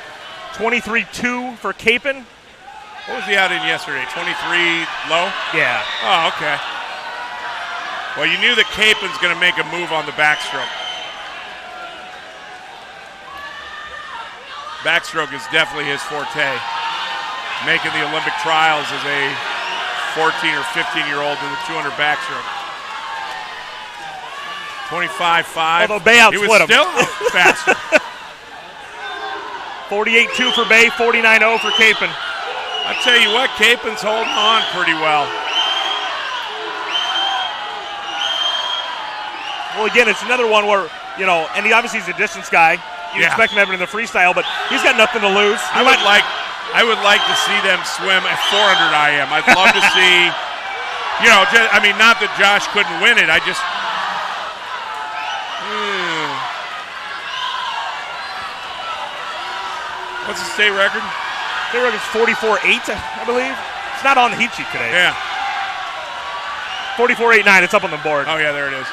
23-2 for Capen. What was he out in yesterday? 23 low? Yeah. Oh, okay. Well, you knew that Capen's going to make a move on the backstroke. Backstroke is definitely his forte. Making the Olympic trials as a 14 or 15-year-old in the 200 backstroke. 25-5. Although Bay he was outsplit him. still faster. 48-2 for Bay, 49-0 for Capen. I tell you what, Capen's holding on pretty well. Well, again, it's another one where, and he obviously is a distance guy. You expect him to have it in the freestyle, but he's got nothing to lose. I would like to see them swim at 400 IM. I'd love to see, not that Josh couldn't win it. I just, what's the state record? State record's 44-8, I believe. It's not on the heat sheet today. Yeah. 44-8-9. It's up on the board. Oh yeah, there it is.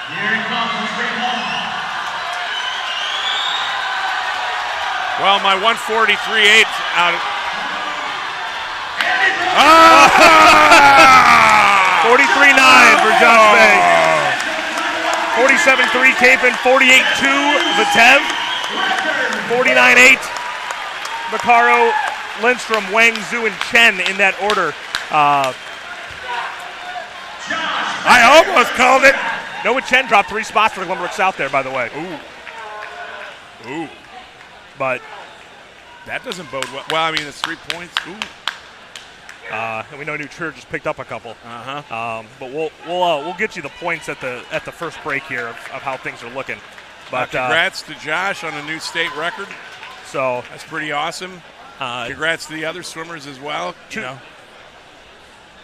Here it comes, the straight home. Well, my 143.8 out of 43-9 for Josh Bay. 47-3 Capen, 48-2 Vitev, 49-8 Macaro, Lindstrom, Wang, Zhu, and Chen in that order. I almost called it. Noah Chen dropped 3 spots for the Glenbrook South there, by the way. Ooh. But that doesn't bode well. Well, I mean, it's 3 points. Ooh. and we know New Trier just picked up a couple. Uh-huh. But we'll get you the points at the first break here of how things are looking. But congrats to Josh on a new state record. So that's pretty awesome. Congrats to the other swimmers as well.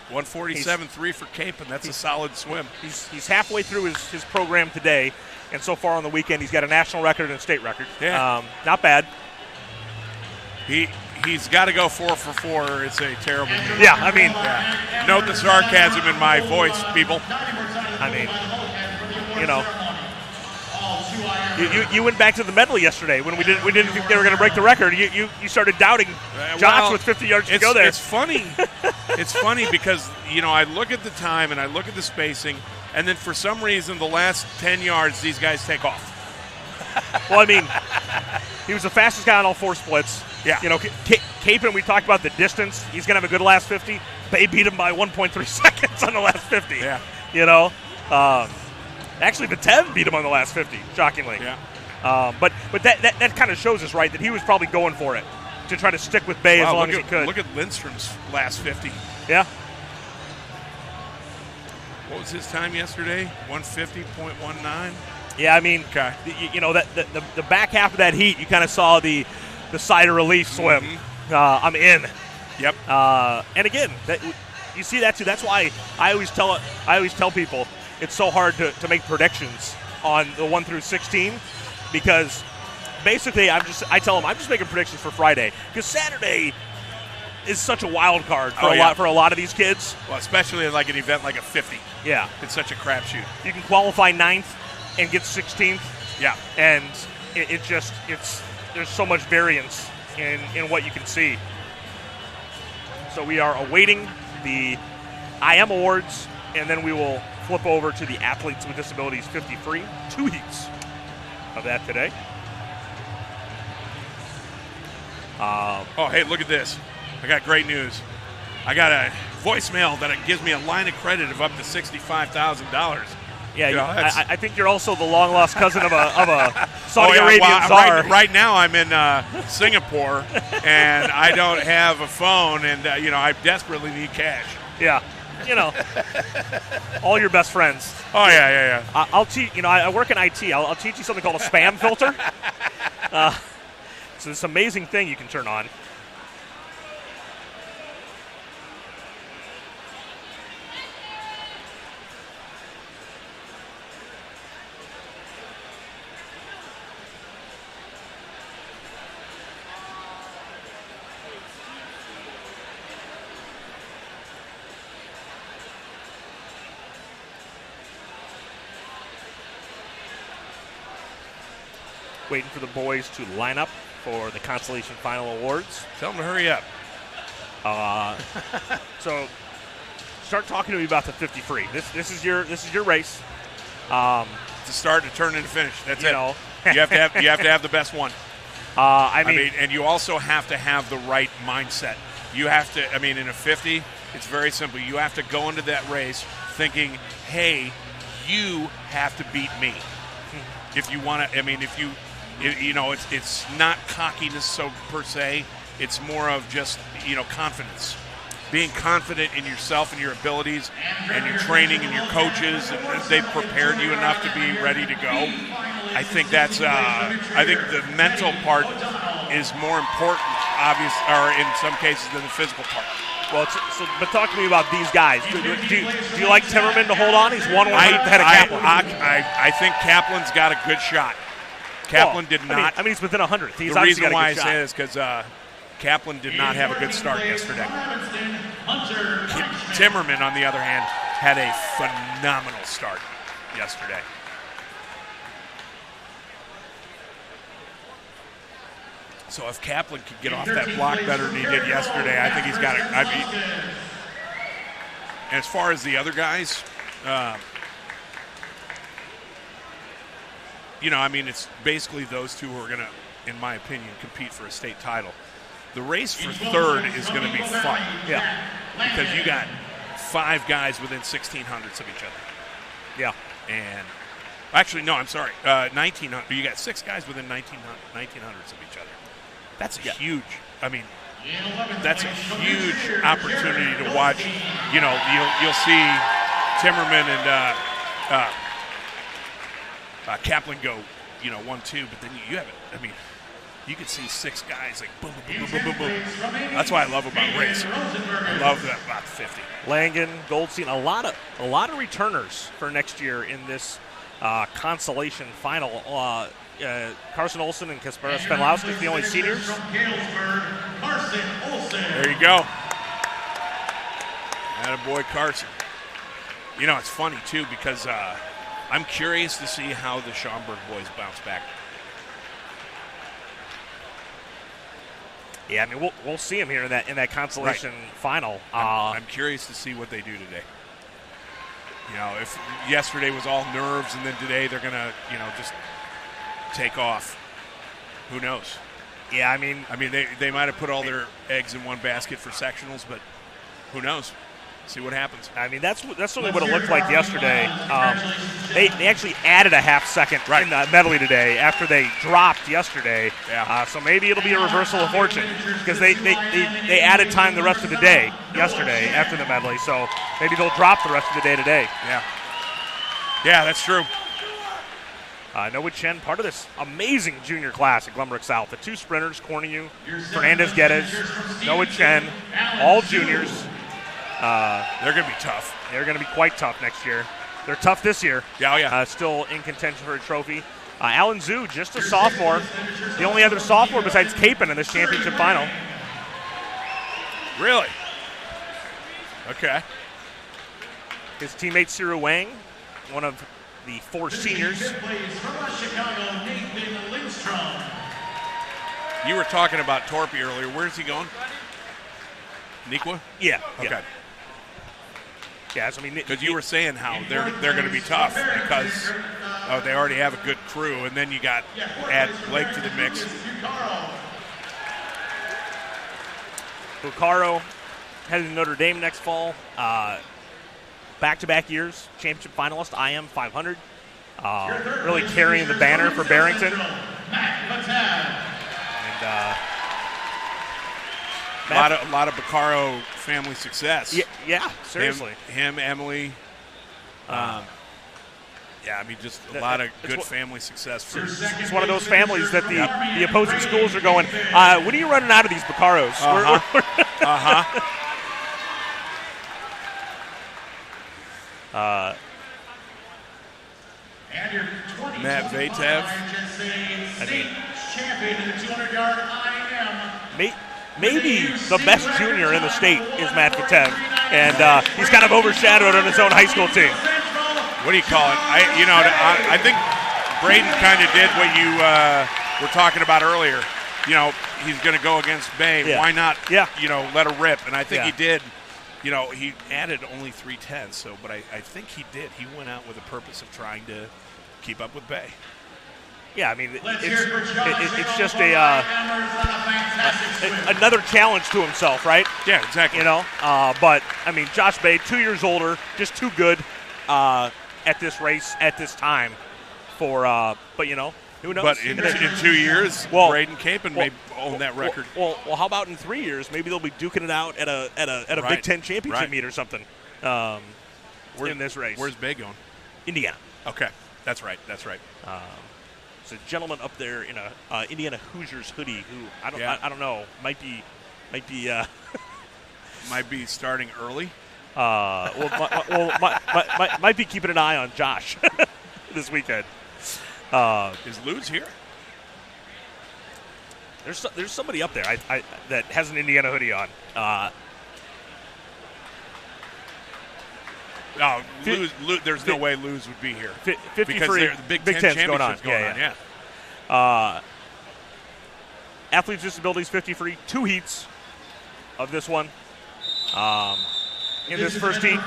147.3 for Capen. That's a solid swim. He's halfway through his program today, and so far on the weekend he's got a national record and a state record. Yeah. Not bad. He's got to go 4 for 4 or it's a terrible meeting. Yeah, I mean. Yeah. Note the sarcasm in my voice, people. I mean, you went back to the medley yesterday when we didn't think they were going to break the record. You started doubting Josh with 50 yards to go there. It's funny. It's funny because, I look at the time and I look at the spacing, and then for some reason the last 10 yards these guys take off. Well, I mean, he was the fastest guy on all 4 splits. Yeah. Capen, we talked about the distance. He's going to have a good last 50. They beat him by 1.3 seconds on the last 50. Yeah. Actually, Vitev beat him on the last 50, shockingly. Yeah. But that kind of shows us, right, that he was probably going for it to try to stick with Bay as long as he could. Look at Lindstrom's last 50. Yeah. What was his time yesterday? 150.19. Yeah, I mean, okay. The back half of that heat, you kind of saw the sigh of relief swim. Mm-hmm. I'm in. Yep. And again, you see that too. That's why I always tell people it's so hard to make predictions on the 1 through 16 because basically I tell them I'm just making predictions for Friday because Saturday is such a wild card for a lot of these kids. Well, especially in like an event like a 50. Yeah. It's such a crapshoot. You can qualify 9th and get 16th. Yeah. And there's so much variance in what you can see. So we are awaiting the IM awards, and then we will flip over to the Athletes with Disabilities 50 free. 2 heats. of that today. Oh, hey, look at this. I got great news. I got a voicemail that gives me a line of credit of up to $65,000. Yeah, You know, I think you're also the long-lost cousin of a Saudi Arabian well, czar. right now I'm in Singapore, and I don't have a phone, and, I desperately need cash. Yeah, all your best friends. Oh, yeah. I'll teach. I work in IT. I'll teach you something called a spam filter. It's this amazing thing you can turn on. Waiting for the boys to line up for the Consolation Final Awards. Tell them to hurry up. So, start talking to me about the 50 free. This is your race. To start, to turn, and to finish. That's it. You have to have the best one. I mean, and you also have to have the right mindset. You have to. In a 50, it's very simple. You have to go into that race thinking, "Hey, you have to beat me." If you want to, it's not cockiness per se. It's more of just, confidence. Being confident in yourself and your abilities and your training and your coaches, and they've prepared you enough to be ready to go. I think that's, I think the mental part is more important, or in some cases, than the physical part. well, but talk to me about these guys. Do you like Timmerman to hold on? He's 1-1 ahead of Kaplan. I think Kaplan's got a good shot. Kaplan did not. He's within 100th. He's the reason got a why I good say shot. this is because Kaplan did not have a good start yesterday. Timmerman, on the other hand, had a phenomenal start yesterday. So if Kaplan could get off that block better than he did yesterday, I think he's got it. As far as the other guys, it's basically those two who are going to, in my opinion, compete for a state title. The race for third is going to be fun. Yeah. Because you got 5 guys within 1,600ths of each other. Yeah. And actually, no, I'm sorry. 1,900. You got 6 guys within 1,900ths of each other. That's a huge. That's a huge opportunity to watch. You'll see Timmerman and Kaplan go, 1-2, but then you have it. You can see 6 guys like boom, boom, boom, boom, boom, boom. That's what I love about racing. I love that about 50. Langen, Goldstein, a lot of returners for next year in this consolation final. Carson Olsen and Kaspera Spenlowski, the only seniors. There you go. Attaboy Carson. It's funny, too, because I'm curious to see how the Schaumburg boys bounce back. Yeah, we'll see him here in that consolation final. I'm curious to see what they do today. If yesterday was all nerves and then today they're going to, just take off. Who knows? Yeah, they might have put all their eggs in one basket for sectionals, but who knows? See what happens. That's certainly what it looked like yesterday. They actually added a half second in the medley today after they dropped yesterday. Yeah. So maybe it'll be a reversal of fortune because they added time the rest of the day yesterday after the medley. So maybe they'll drop the rest of the day today. Yeah, that's true. Noah Chen, part of this amazing junior class at Glenbrook South. The 2 sprinters, Corneau, Fernandez Geddes, Noah Chen, all juniors. They're going to be tough. They're going to be quite tough next year. They're tough this year. Yeah. Still in contention for a trophy. Alan Zhu, just a sophomore. The only other sophomore besides Capon in this championship final. Really? Okay. His teammate, Siru Wang, one of the 4 seniors. You were talking about Torpy earlier. Where's he going? Nequa? Yeah. Okay. Yeah, because you were saying how they're going to be tough because Oh, they already have a good crew, and then you got add Blake to the mix. Buccaro heading to Notre Dame next fall. Back-to-back years, championship finalist, IM 500. Really carrying the banner for Barrington. And a lot of Buccaro family success. Yeah, seriously. Him, Emily. I mean, just a lot of good family success. It's one of those families that the opposing schools are going, when are you running out of these Buccaros? And your Matt Vatev. champion in the 200-yard IM. Maybe the best junior in the state is Matt Vatev, and he's kind of overshadowed on his own high school team. What do you call it? I think Braden kind of did what you were talking about earlier. You know, he's going to go against Bay. Yeah. Why not? Yeah. Let her rip. And I think he did. You know, he added only 3/10. So, but I think he did. He went out with a purpose of trying to keep up with Bay. Yeah, I mean, it's just another challenge to himself, right? Yeah, exactly. You know, but I mean, Josh Bay, 2 years older, just too good at this race at this time for. But you know, who knows? But in 2 years, Braden Capon may own that record. Well, how about in 3 years? Maybe they'll be duking it out at a Big Ten championship meet or something. In this race, where's Bay going? Indiana. Okay, that's right. There's a gentleman up there in a Indiana Hoosiers hoodie who I don't know might be might be starting early. Might be keeping an eye on Josh this weekend. Is Luz here? There's somebody up there that has an Indiana hoodie on. No, Luz, there's no way Luz would be here. 53 because the Big Ten Championship's going on. Yeah. Athletes with Disabilities 50 free, 2 heats of this one. In this first heat,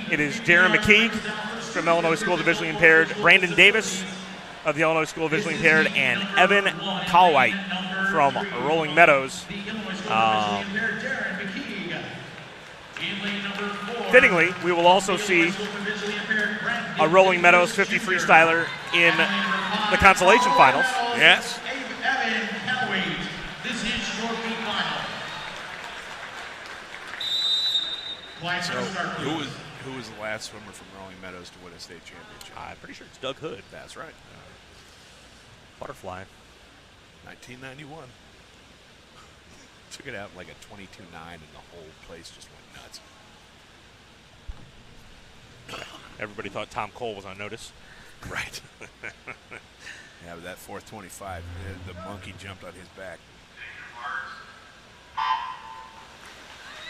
it is Darren McKeague from Illinois School of Visually Impaired, Brandon Davis of the Illinois School of Visually Impaired, and Evan Colwhite from Rolling Meadows. Fittingly, we will also see a Rolling Meadows 50 freestyler in the consolation finals. Yes. Evan Colwhite, this is your big final. So who was the last swimmer from Rolling Meadows to win a state championship? I'm pretty sure it's Doug Hood. That's right. Butterfly. 1991. Took it out like a 22.9, and the whole place just went nuts. Everybody thought Tom Cole was on notice. Right. Yeah, but that 425, the monkey jumped on his back.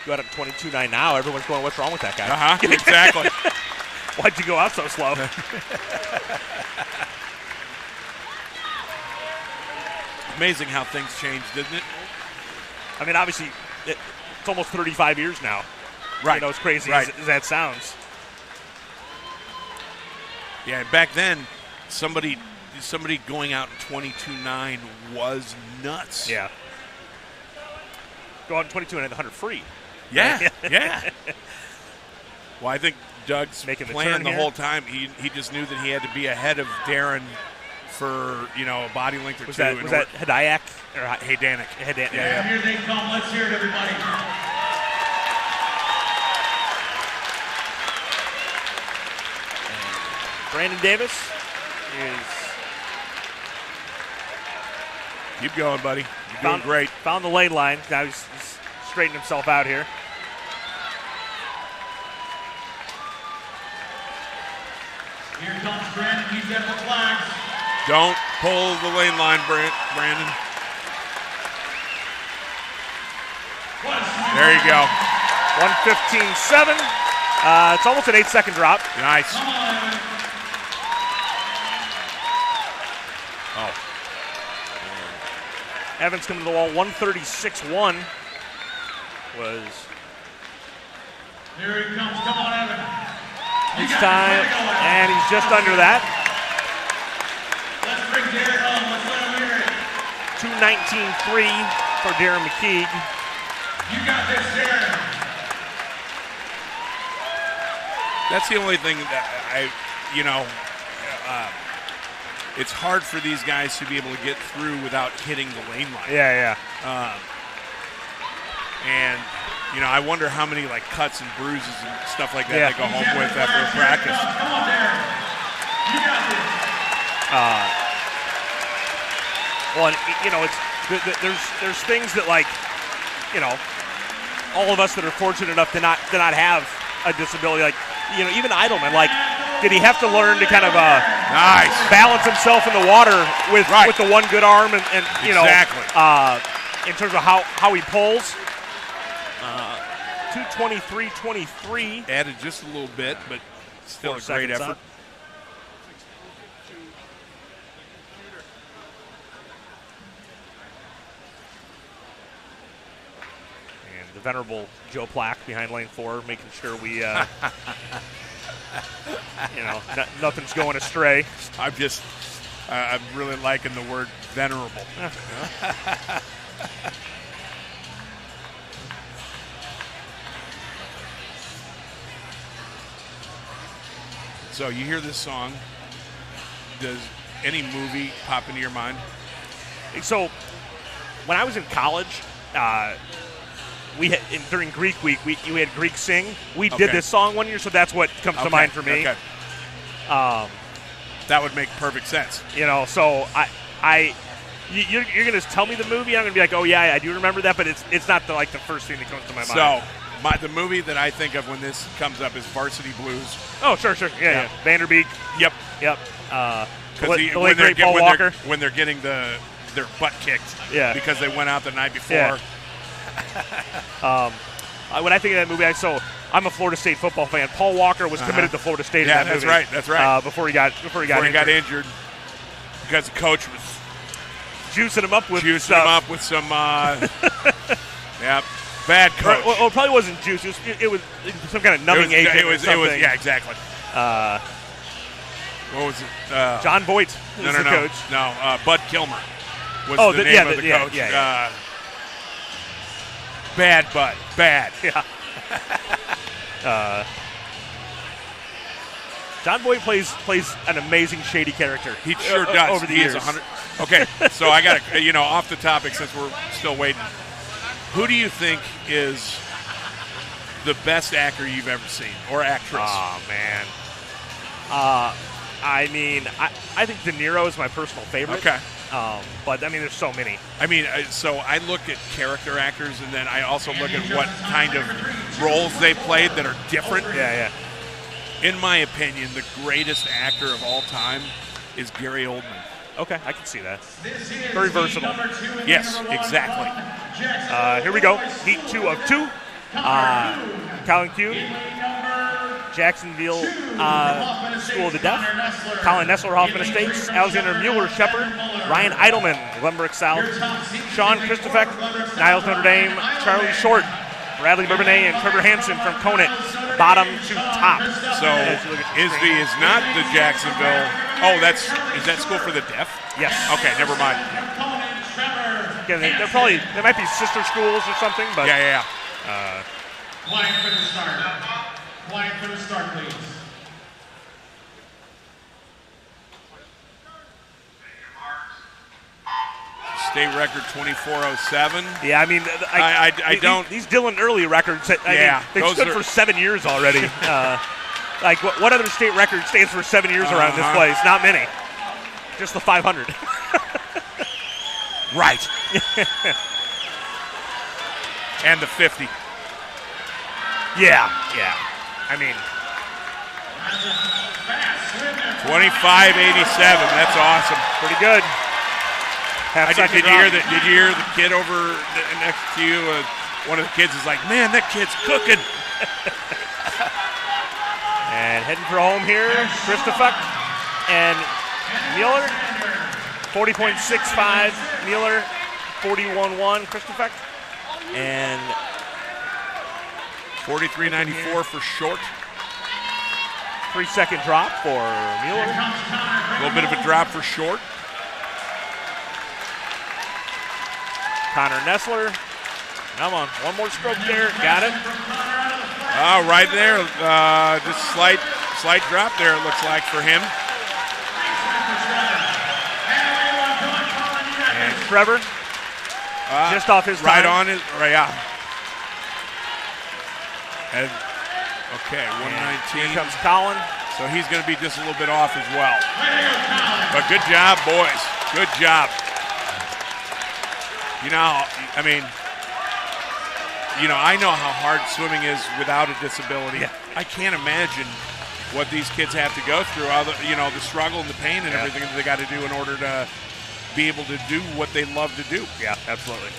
Go out at 22.9 now. Everyone's going, what's wrong with that guy? Exactly. Why'd you go out so slow? Amazing how things changed, isn't it? I mean, obviously, it's almost 35 years now. Right. You know, as crazy Right. as that sounds. Yeah, back then, somebody going out in 22.9 was nuts. Yeah. Go out in 22 and 100 free. Yeah. Well, I think Doug's Making the plan turn the here. whole time. He just knew that he had to be ahead of Darren for a body length or Was two. that Hadayak? Or Haydanek? Yeah. Here they come. Let's hear it, everybody. Brandon Davis is Keep going, buddy. You're doing great. Found the lane line. Now he's straightened himself out here. Here comes Brandon. He's at the flags. Don't pull the lane line, Brandon. There you go. 1:15.7. It's almost an 8-second drop. Nice. Oh. Evans coming to the wall. 1:36.1 was Here he comes. Come on, Evan. his time, and he's just under that. 19-3 for Darren McKeague. You got this, Darren. That's the only thing that it's hard for these guys to be able to get through without hitting the lane line. Yeah. And, I wonder how many, like, cuts and bruises and stuff like that they go home with after a practice. Come on, Darren. You got this. Well, and, there's things that, like, all of us that are fortunate enough to not have a disability, like, even Idleman, like, did he have to learn to kind of balance himself in the water with the one good arm and exactly. In terms of how he pulls? 2:23:23. Added just a little bit, but still a great effort. And the venerable Joe Plack behind lane 4, making sure we, nothing's going astray. I'm really liking the word venerable. So you hear this song. Does any movie pop into your mind? So when I was in college, we had during Greek week, we had Greek sing. We did this song one year, so that's what comes to mind for me. Okay. That would make perfect sense. So you're going to tell me the movie, I'm going to be like, oh yeah, I do remember that, but it's not the first thing that comes to my mind. So the movie that I think of when this comes up is Varsity Blues. Oh, sure. Yeah. Vanderbeek. Yep. The late great Paul Walker. When they're getting their butt kicked because they went out the night before. Yeah. When I think of that movie, I'm a Florida State football fan. Paul Walker was committed to Florida State in that movie. That's right. Before he got injured because the coach was juicing him up with some bad coach. Well, it probably wasn't juice. It was some kind of numbing agent. It was exactly. What was it? John Voight is the coach. No, Bud Kilmer was the name of the coach. Yeah. Bad Bud. Bad. Yeah. John Voight plays an amazing shady character. He sure does. Over the years. Okay, so I got to, off the topic since we're still waiting. Who do you think is the best actor you've ever seen or actress? Oh, man. I think De Niro is my personal favorite. Okay. But, there's so many. So I look at character actors, and then I also look at what kind of roles they played that are different. Yeah. In my opinion, the greatest actor of all time is Gary Oldman. Okay, I can see that. Very versatile. Yes, exactly. Here we go. Heat 2 of 2. Colin Kuhn, Jacksonville School of the Deaf, Colin Nessler, Hoffman Estates, Alexander Mueller, Shepherd, Ryan Eidelman, Glenbrook South, Sean Christofek, Niles Notre Dame, Charlie Short, Bradley Bourbonnais, and Trevor Hansen from Conant, bottom to top. So is not the Jacksonville? Oh, is that School for the Deaf? Yes. Okay, never mind. Again, they might be sister schools or something, but yeah. Flag for the start. Flag for the start, please. State record 24:07. Yeah, I don't. These Dylan Early records. They've stood for 7 years already. What other state record stands for 7 years around this place? Not many. Just the 500. Right. And the 50. Yeah. 25:87. That's awesome. Pretty good. Did you hear the kid over next to you? One of the kids is like, man, that kid's cooking. And heading for home here, Christofek and Mueller. 40.65 Mueller, 41.1 Christofek. And 43.94 for Short. 3-second drop for Mueller. A little bit of a drop for Short. Connor Nessler. Come on, one more stroke there. Got it. Oh, right there. Just slight drop there, it looks like, for him. And Trevor, just off his right time. on his, right, yeah. And, okay, 119. Here comes Colin. So he's going to be just a little bit off as well. But good job, boys. Good job. I know how hard swimming is without a disability. Yeah. I can't imagine what these kids have to go through, the struggle and the pain and everything that they got to do in order to be able to do what they love to do. Yeah, absolutely.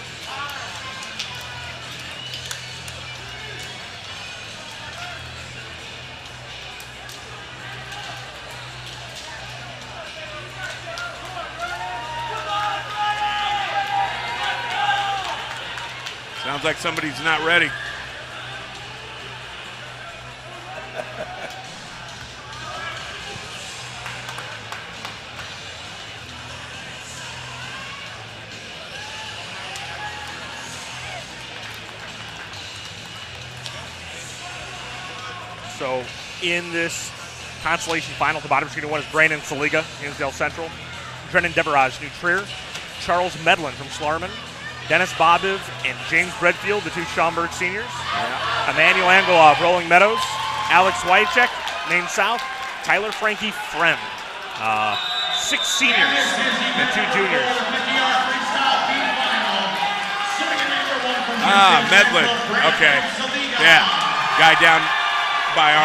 Sounds like somebody's not ready. So in this consolation final, the bottom screen one is Brandon Saliga, Hinsdale Central, Drennan Deverage, New Trier, Charles Medlin from Schlarman, Dennis Bobiv and James Bredfield, the two Schaumburg seniors, Emmanuel Angelov, Rolling Meadows, Alex Wychek, Maine South, Tyler Frankie Frem, 6 seniors and 2 juniors. Medlin, okay, yeah, guy down by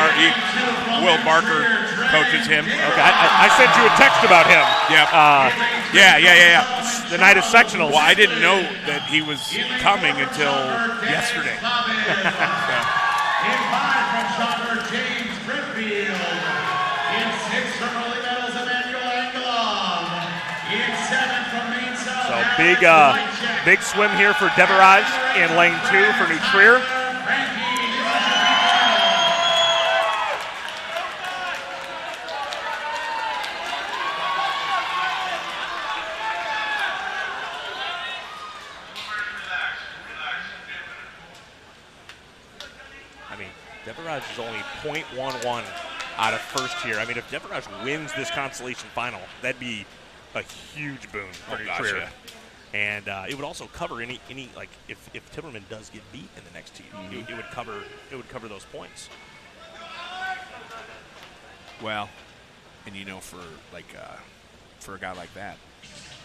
Will Barker coaches him. Okay, I sent you a text about him. Yep. Yeah. The night of sectionals. Well, I didn't know that he was coming until yesterday. In 5 from Schomburg, James Britfield. In 6 from Rolling Meadows, Emmanuel Angelov. In 7 from Maine South. So big swim here for Deverage in lane 2 for New Trier. Deverage is only .11 out of first here. I mean, if Deverage wins this consolation final, that'd be a huge boon for New Trier. Yeah. And it would also cover any like if Timmerman does get beat in the next team, it would cover those points. Well, and for a guy like that,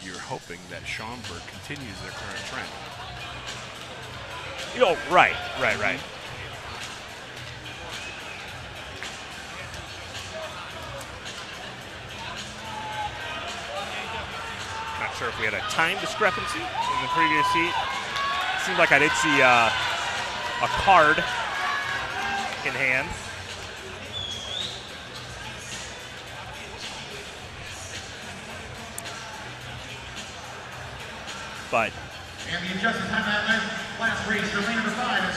you're hoping that Schaumburg continues their current trend. Right. Not sure if we had a time discrepancy in the previous heat. Seemed like I did see a card in hand. But and the adjusted time of that last race for lane number 5 is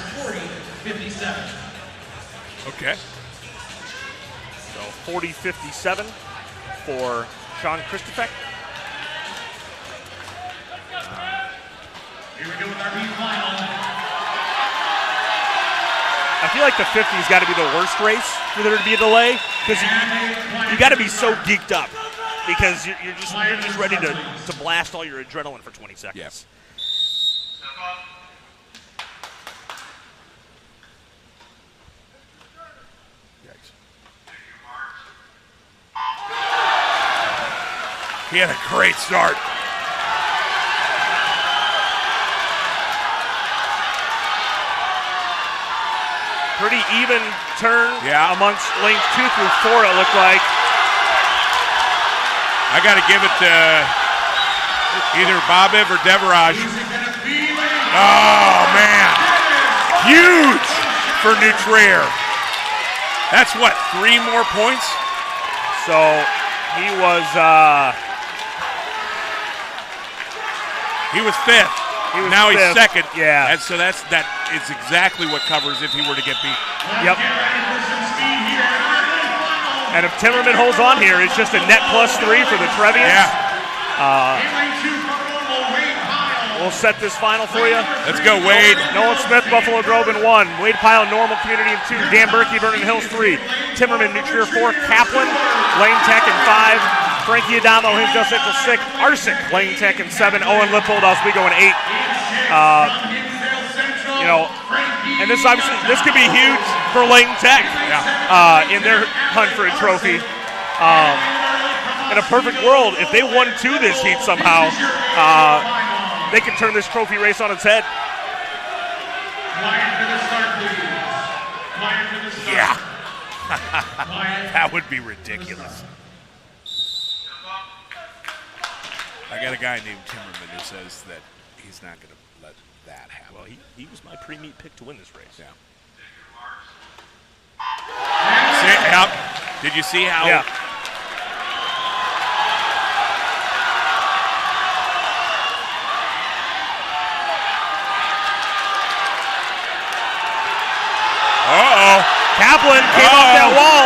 40:57. Okay. So 40:57 for Sean Christopek. Here we go with our heat final. I feel like the 50's got to be the worst race for there to be a delay because you got to be so geeked up because you're just ready to blast all your adrenaline for 20 seconds. Yes. He had a great start. Pretty even turn amongst lanes 2 through 4, it looked like. I got to give it to either Bobiv or Deverage. Oh, man. Huge for New Trier. That's what, 3 more points? So he was 5th. Now he's 5th. 2nd. Yeah. And so that is exactly what covers if he were to get beat. Yep. And if Timmerman holds on here, it's just a net +3 for the Trevians. Yeah. will set this final for you. Let's go, Wade. Nolan Smith, Buffalo Grove in 1. Wade Pyle, Normal Community in 2. Dan Berkey, Vernon Hills 3. Timmerman, New Trier 4. Kaplan, Lane Tech in 5. Frankie Adamo, Hinsdale Central 6. Arsic, Lane Tech in 7. Owen Lippold, Oswego in 8. And this obviously could be huge for Lane Tech in their hunt for a trophy. In a perfect world, if they won 2 this heat somehow, they could turn this trophy race on its head. Yeah. That would be ridiculous. I got a guy named Timmerman who says that he's not going to let that happen. Well, he was my pre-meet pick to win this race. Yeah. Did you see how? Yeah. Uh-oh. Kaplan came off that wall.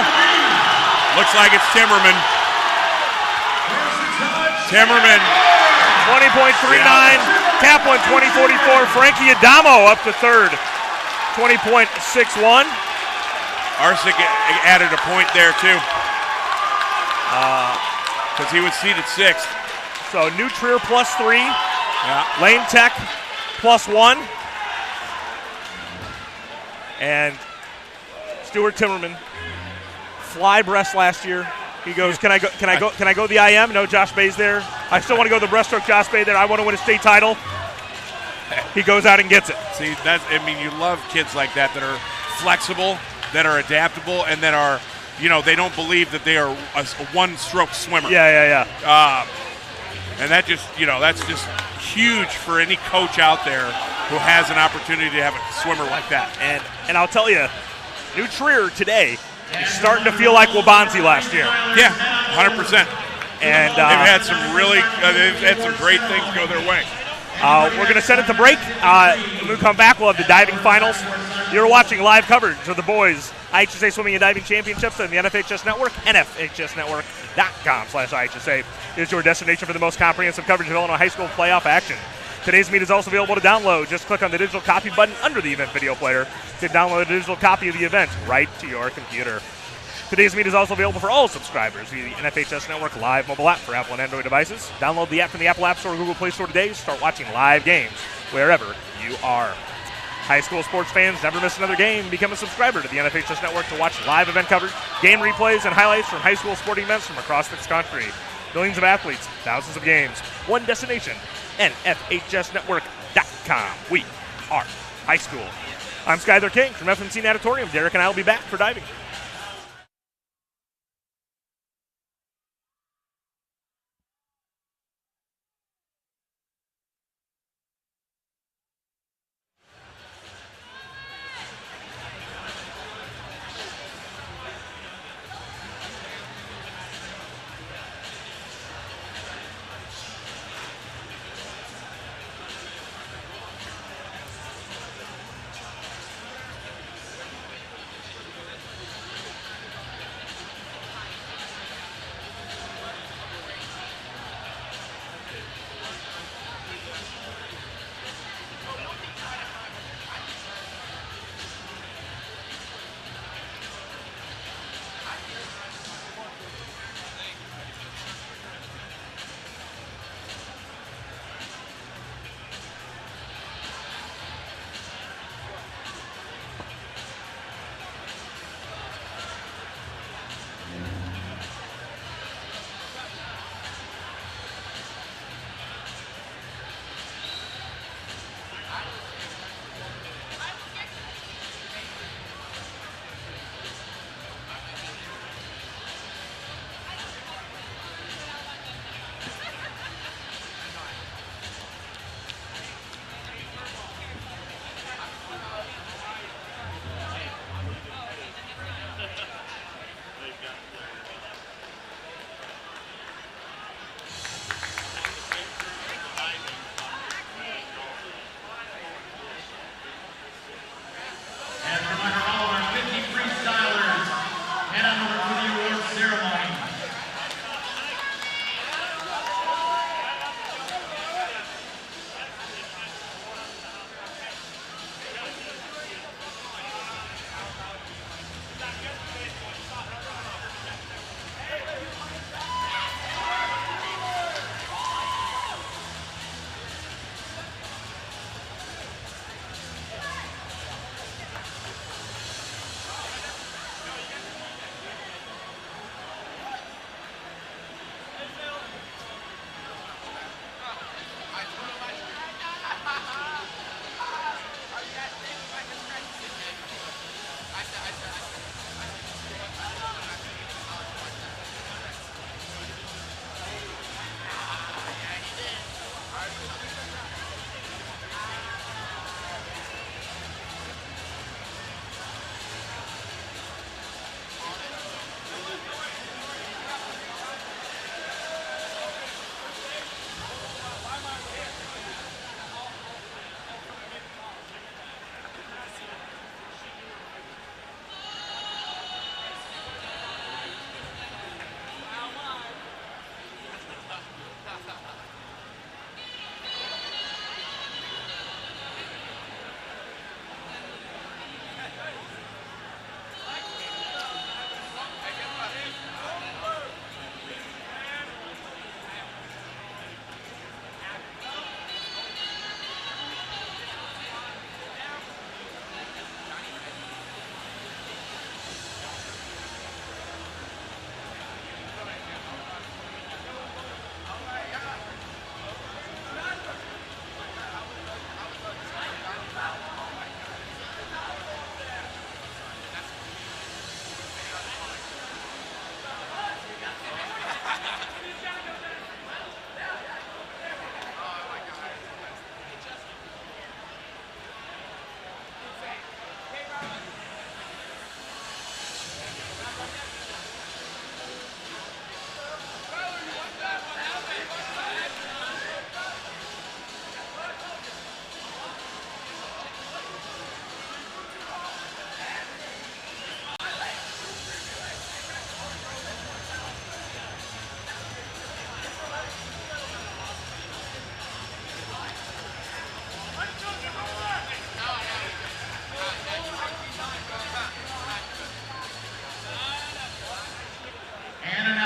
Looks like it's Timmerman. Timmerman. 20.39. Kaplan 20.44. Frankie Adamo up to third. 20.61. Arsic added a point there too. Because he was seated 6th. So New Trier plus 3. Yeah. Lane Tech plus 1. And Stuart Timmerman, fly breast last year. He goes, can I go the IM? No, Josh Bay's there. I still want to go the breaststroke. Josh Bay there. I want to win a state title. He goes out and gets it. See, you love kids like that are flexible, that are adaptable, and that are, they don't believe that they are a one-stroke swimmer. Yeah. And that just, that's just huge for any coach out there who has an opportunity to have a swimmer like that. And I'll tell you, New Trier today is starting to feel like Wabanzi last year. Yeah, 100%. And they've had some great things go their way. We're going to send it to break. When we come back, we'll have the diving finals. You're watching live coverage of the boys' IHSA Swimming and Diving Championships on the NFHS Network. NFHSnetwork.com/IHSA is your destination for the most comprehensive coverage of Illinois high school playoff action. Today's meet is also available to download. Just click on the digital copy button under the event video player to download a digital copy of the event right to your computer. Today's meet is also available for all subscribers via the NFHS Network live mobile app for Apple and Android devices. Download the app from the Apple App Store or Google Play Store today to start watching live games wherever you are. High school sports fans, never miss another game. Become a subscriber to the NFHS Network to watch live event coverage, game replays, and highlights from high school sporting events from across this country. Millions of athletes, thousands of games, one destination, NFHSnetwork.com. We are high school. I'm Skyler King from FMC Natatorium. Derek and I will be back for diving.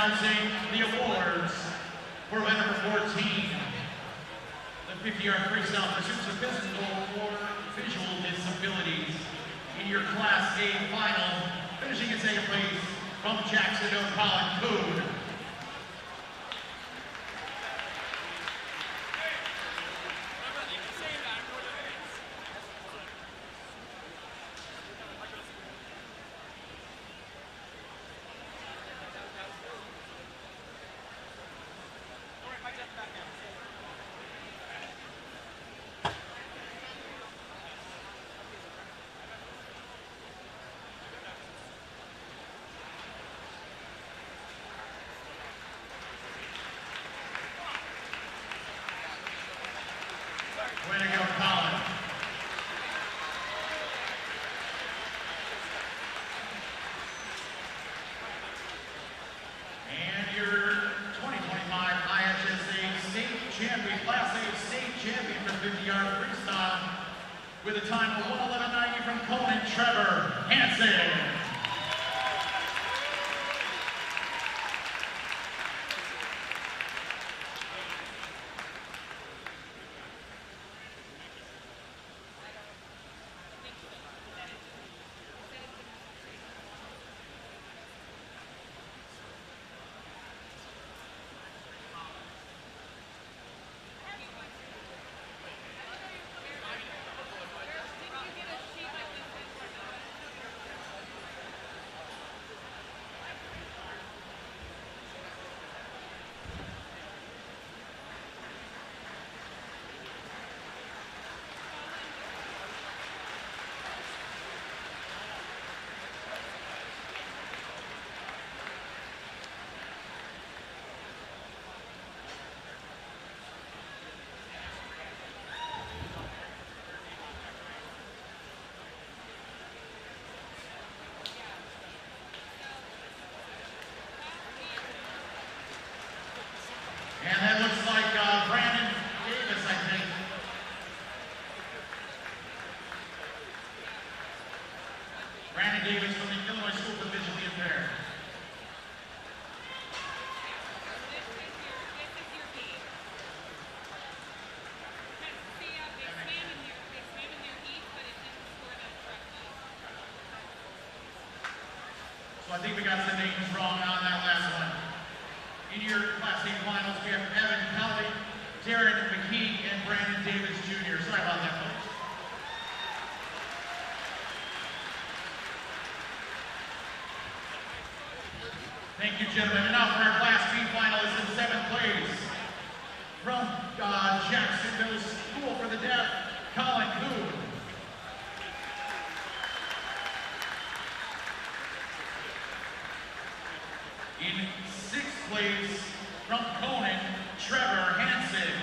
announcing the awards for event number 14. The 50-yard freestyle pursuits of physical or visual disabilities. In your Class A final, finishing in second place from Jacksonville, Colin Coon. Way to go, Colin. And your 2025 IHSA state champion, Class A state champion for 50-yard freestyle with a time of 1:11.90 from Conan Trevor Hansen. And that looks like Brandon Davis, I think. Brandon Davis from the Illinois School for Visually Impaired. So I think we got some names wrong on that last one. In your Class A finals, we have Evan Kelly, Darren McKee, and Brandon Davis Jr. Sorry about that, folks. Thank you, gentlemen. And now for our Class B finalists in 7th place. From Jacksonville School for the Deaf, Colin Coon. In 6th place, from Conan, Trevor Hansen.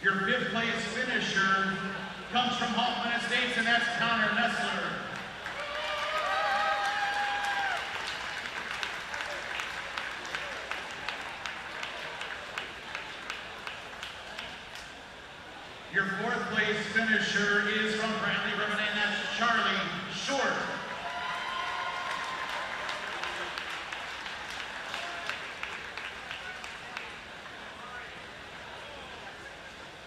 Your 5th place finisher comes from Hoffman Estates, and that's Connor Nessler. Your 4th place finisher is from Bradley Ribbon, and that's Charlie Short.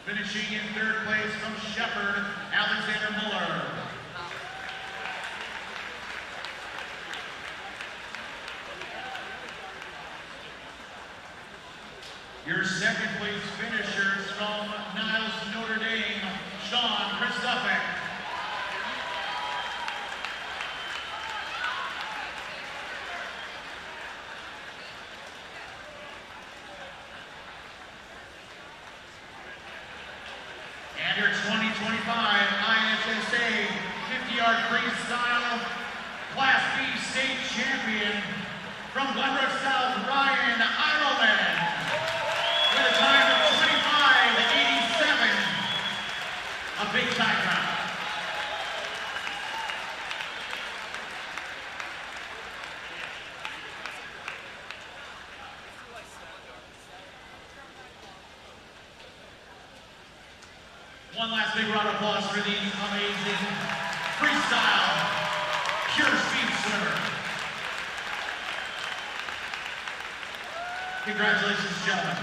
Finishing in 3rd place from Shepherd, Alexander Muller. Your 2nd place finishers from Niles, Notre Dame, Sean Christophic. And your 2025 IHSA 50-yard freestyle Class B state champion from Glenbrook South, Ryan Eierleman. With a time of 25:87, a big time round. One last big round of applause for the amazing freestyle pure speed swimmer. Congratulations, gentlemen.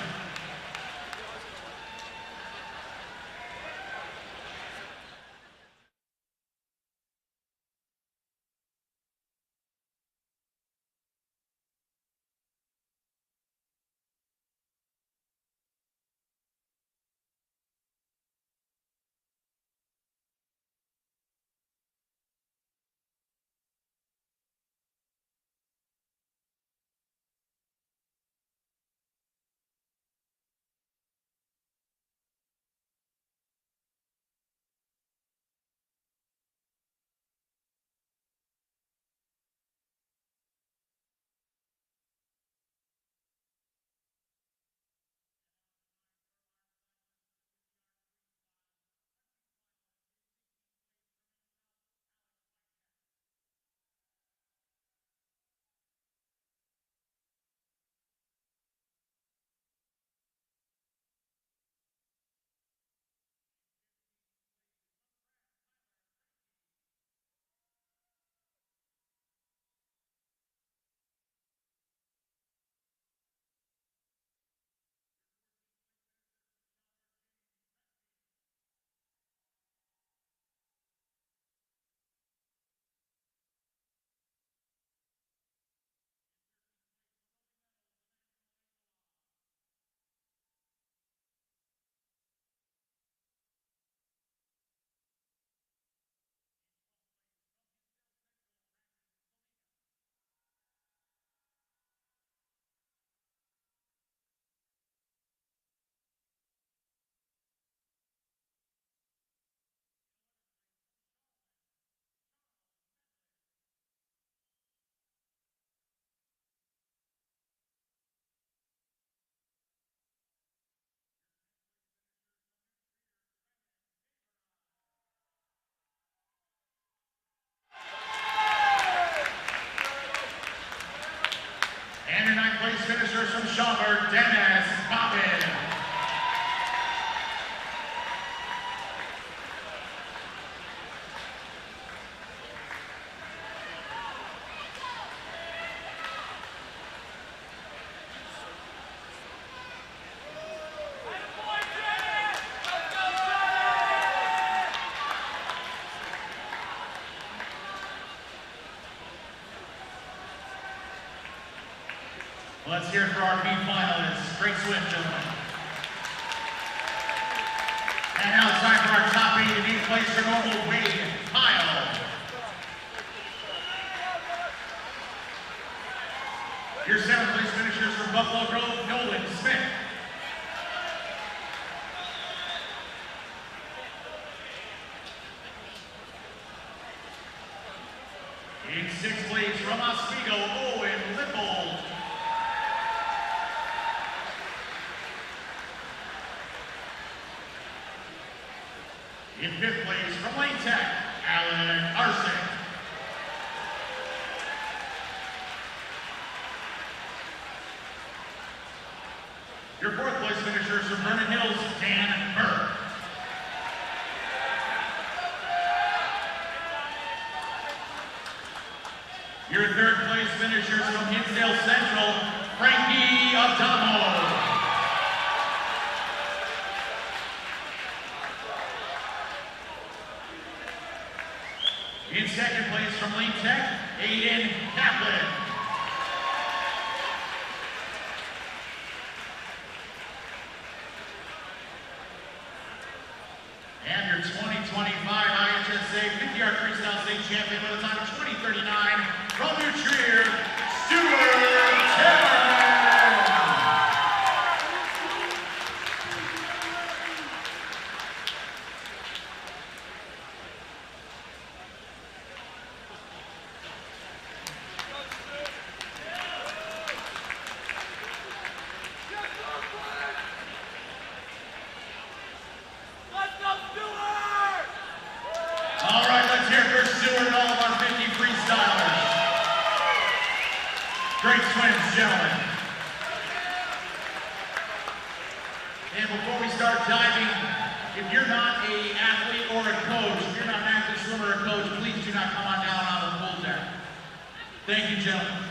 And your ninth place finishers from Schaumburg, Dennis Bobbin. Let's hear it for our team finalists. Great swim, gentlemen. And now it's time for our top 8 in 8th place for normal Wade Kyle. Your 7th place finishers from Buffalo Grove, Nolan Smith. In 6th place from Oswego, Owen Lippold. In 5th place from Lane Tech, Alan Arsick. Your 4th place finishers from Vernon Hills, Dan Burke. Your 3rd place finishers from Hinsdale Central, Frankie Adamo. In 2nd place from Lane Tech, Aiden Kaplan. And your 2025 IHSA 50-yard freestyle state champion with a time of 20:39 from New Trier, Stuart Timmerman. Great swims, gentlemen. And before we start diving if you're not an athlete or a coach, if you're not an active swimmer or a coach, please do not come on down on the pool deck. Thank you, gentlemen.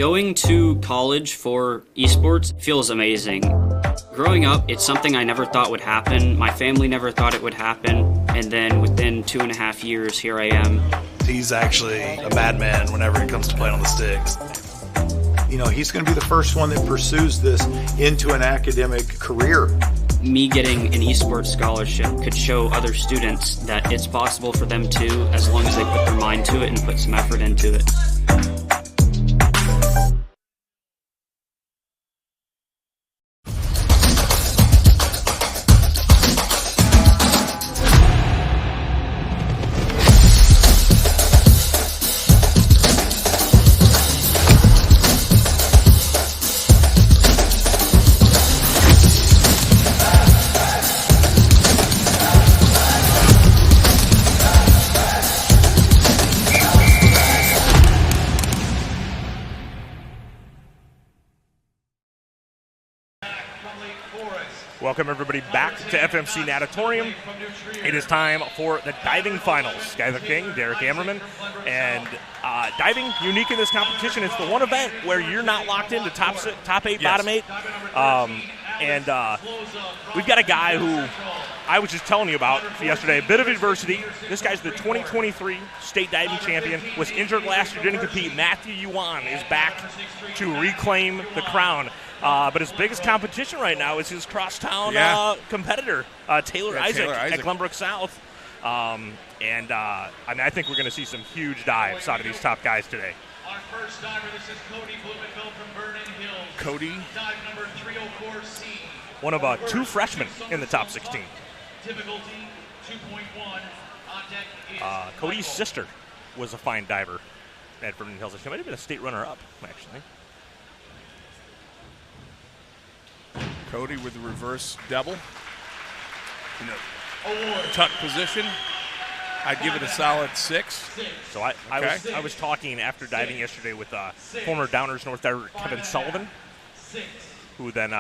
Going to college for esports feels amazing. Growing up, it's something I never thought would happen. My family never thought it would happen. And then within 2.5 years, here I am. He's actually a madman whenever it comes to playing on the sticks. You know, he's going to be the first one that pursues this into an academic career. Me getting an esports scholarship could show other students that it's possible for them too, as long as they put their mind to it and put some effort into it. Welcome everybody back to FMC Natatorium. It is time for the diving finals. Skylar King, Derek Ammerman, and diving unique in this competition. It's the one event where you're not locked into top 8, bottom 8. We've got a guy who I was just telling you about yesterday, a bit of adversity. This guy's the 2023 state diving champion, was injured last year, didn't compete. Matthew Yuan is back to reclaim the crown. But his biggest competition right now is his crosstown competitor, Taylor Isaac at Glenbrook South. I think we're going to see some huge dives out of these top guys today. Our first diver, this is Cody Blumenfeld from Vernon Hills. Cody. Dive number 304C. One of 2 freshmen in the top 16. Difficulty 2.1. On deck is Cody's sister was a fine diver at Vernon Hills. She might have been a state runner-up, actually. Cody with the reverse double. In a tuck position. I'd give it a solid 6. So I was talking after diving yesterday with former Downers North diver Kevin Sullivan, who then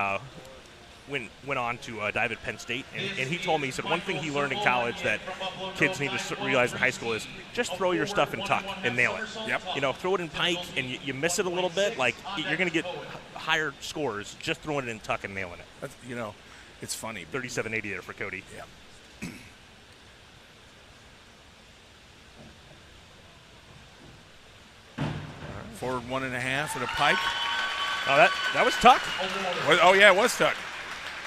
went on to dive at Penn State, and he told me, he said one thing he learned in college that kids need to realize in high school is just throw your stuff in tuck and nail it. Yep. You know, throw it in pike and you miss it a little bit, like you're going to get higher scores just throwing it in tuck and nailing it. That's, you know, it's funny. 37.80 there for Cody. Yeah. Forward 1.5 and a pike. Oh, that was tuck. Oh yeah, it was tuck.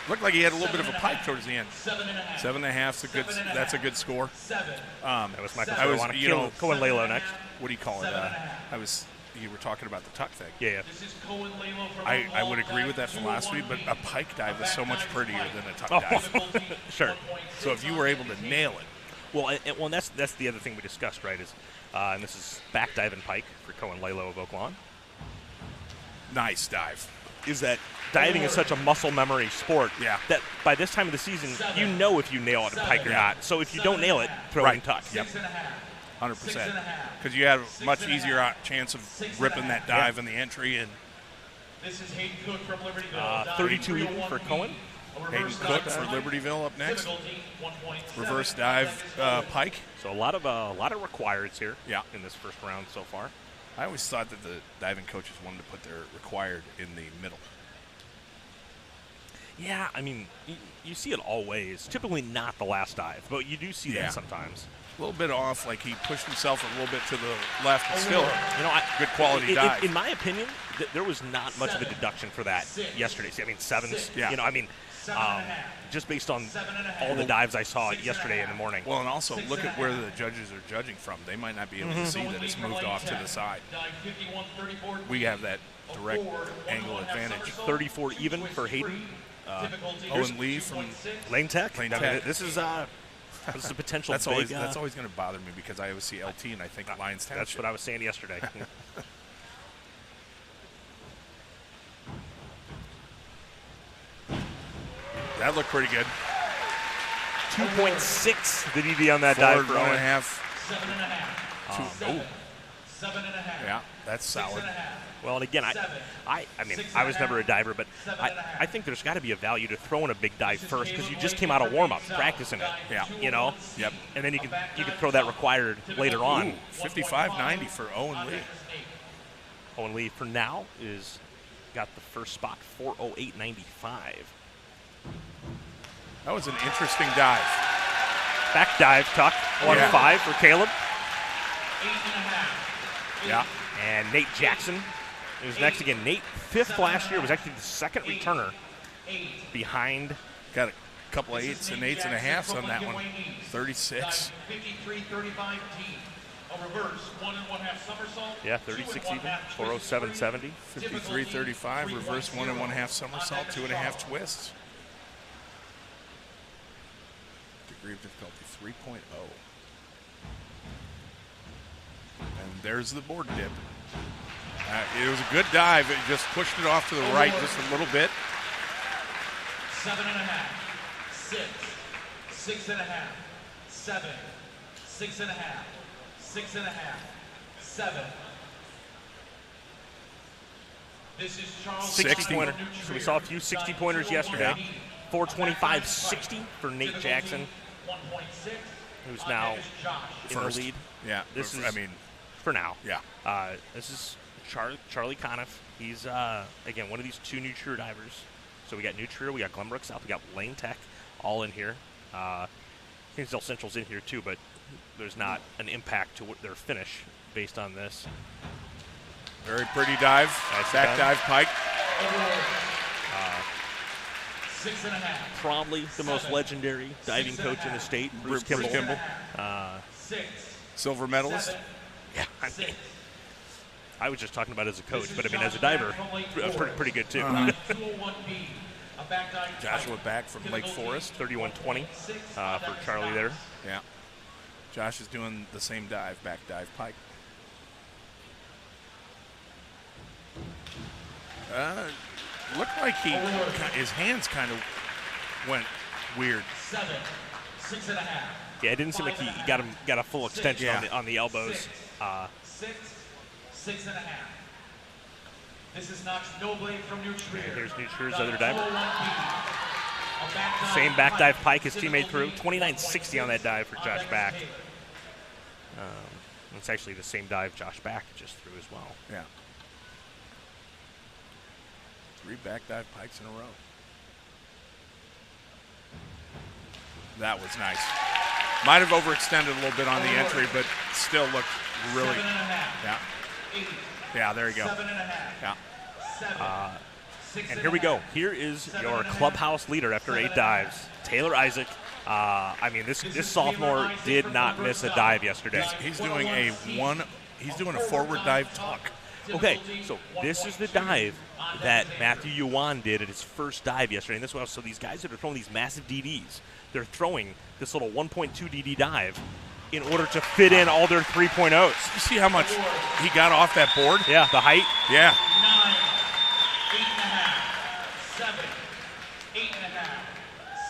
Looked like he had a little bit of a pike towards the end. 7.5's a good. That's a good score. That was my concern. I want Cohen Lalo next. What do you call it? You were talking about the tuck thing. Yeah. I would agree with that philosophy, but a pike dive is so much prettier than a tuck dive. Sure. So if you were able to nail it. Well, and that's the other thing we discussed, right? Is and this is back dive and pike for Cohen Lalo of Oak Lawn. Nice dive. Is that diving is such a muscle memory sport that by this time of the season, you know if you nail it at pike or not. So if you don't nail it, throw it in tuck. Yep. 100%. Because you have a much easier chance of ripping that dive in the entry. And this is Hayden Cook from Libertyville. 32 even for Cohen. Hayden Cook for Libertyville up next. Reverse dive pike. So a lot of requireds here in this first round so far. I always thought that the diving coaches wanted to put their required in the middle. Yeah, I mean, you see it always. Typically not the last dive, but you do see that sometimes. A little bit off, like he pushed himself a little bit to the left, but still, good quality dive. In my opinion, there was not much of a deduction for that yesterday. See, I mean, 7s. Yeah. You know, I mean, just based on all the dives I saw yesterday in the morning. Well, and also look at where the judges are judging from. They might not be able to see that it's moved off to the side. We have that direct angle advantage. 34 even for Hayden. Owen Lee from Lane Tech. Lane Tech. This is a potential. That's always going to bother me because I always see LT and I think Lions Township. That's what I was saying yesterday. That looked pretty good. 2.6 the DD on that dive for 1.5. 7.5. 7.5. Yeah, that's solid. Well, and again, I mean, I was never a diver, but I think there's got to be a value to throwing a big dive first because you just came out of warm-up practicing it. Yeah. You know? Yep. And then you can throw that required later on. 55.90 for Owen Lee. Owen Lee, for now, is got the first spot, 4:08.95. That was an interesting dive. Back dive, Tuck, 1-5 for Caleb. 8.5. Yeah. And Nate Jackson is next again. Nate, 5th last year, was actually the second returner behind. Got a couple of 8s and 8s and a halves on that one. 36. 53-35 team. A reverse 1 1/2 somersault. Yeah, 36 even, 407.70. 53-35, reverse 1 1/2 somersault, 2.5 twists. Degree of difficulty 3.0. And there's the board dip. It was a good dive. It just pushed it off to the right just a little bit. 7.5. 6. 6.5. 7. 6.5. 6.5. 7. This is Charles 60-pointer. So we saw a few 60-pointers yesterday. 425.60 for Nate Jackson, 1.6. who's now in the lead. Yeah, This is, I mean, for now. yeah. This is Charlie Conniff. He's, again, one of these 2 new Trier divers. So we got New Trier, we got Glenbrook South, we got Lane Tech all in here. Hinsdale Central's in here too, but there's not an impact to their finish based on this. Very pretty dive. Nice Back dive pike. 6.5. Probably the most legendary diving coach in the state, Bruce Kimball. 6. Silver medalist. Yeah, I was just talking about as a coach, but I mean as a diver, pretty good too. 201B. A back dive. Joshua back from Lake Forest. 31.20 for Charlie there. Yeah. Josh is doing the same dive, back dive pike. Looked like his hands kind of went weird. 7. 6.5. Yeah, it didn't seem like he got a full extension on the elbows. 6. 6.5. This is Knox Noble from New Trier. And here's New Trier's other diver. 401B. A back dive Same back dive pike his teammate threw. 29.60 on that dive for Josh Back. It's actually the same dive Josh Back just threw as well. Yeah. 3 back dive pikes in a row. That was nice. Might have overextended a little bit on the entry, but still looked really. 7.5. Yeah. 8. Yeah, there you go. 7.5. Yeah. 7. And here we go. Here is your clubhouse leader after 8 dives, Taylor Isaac. I mean, this sophomore did not miss a dive yesterday. He's doing a forward dive tuck. Okay, so this is the dive that Matthew Yuan did at his first dive yesterday. And this was so these guys that are throwing these massive DDs, they're throwing this little 1.2 DD dive in order to fit in all their 3.0s. You see how much he got off that board? Yeah, the height. Yeah. 9. 8.5. 7. 8.5.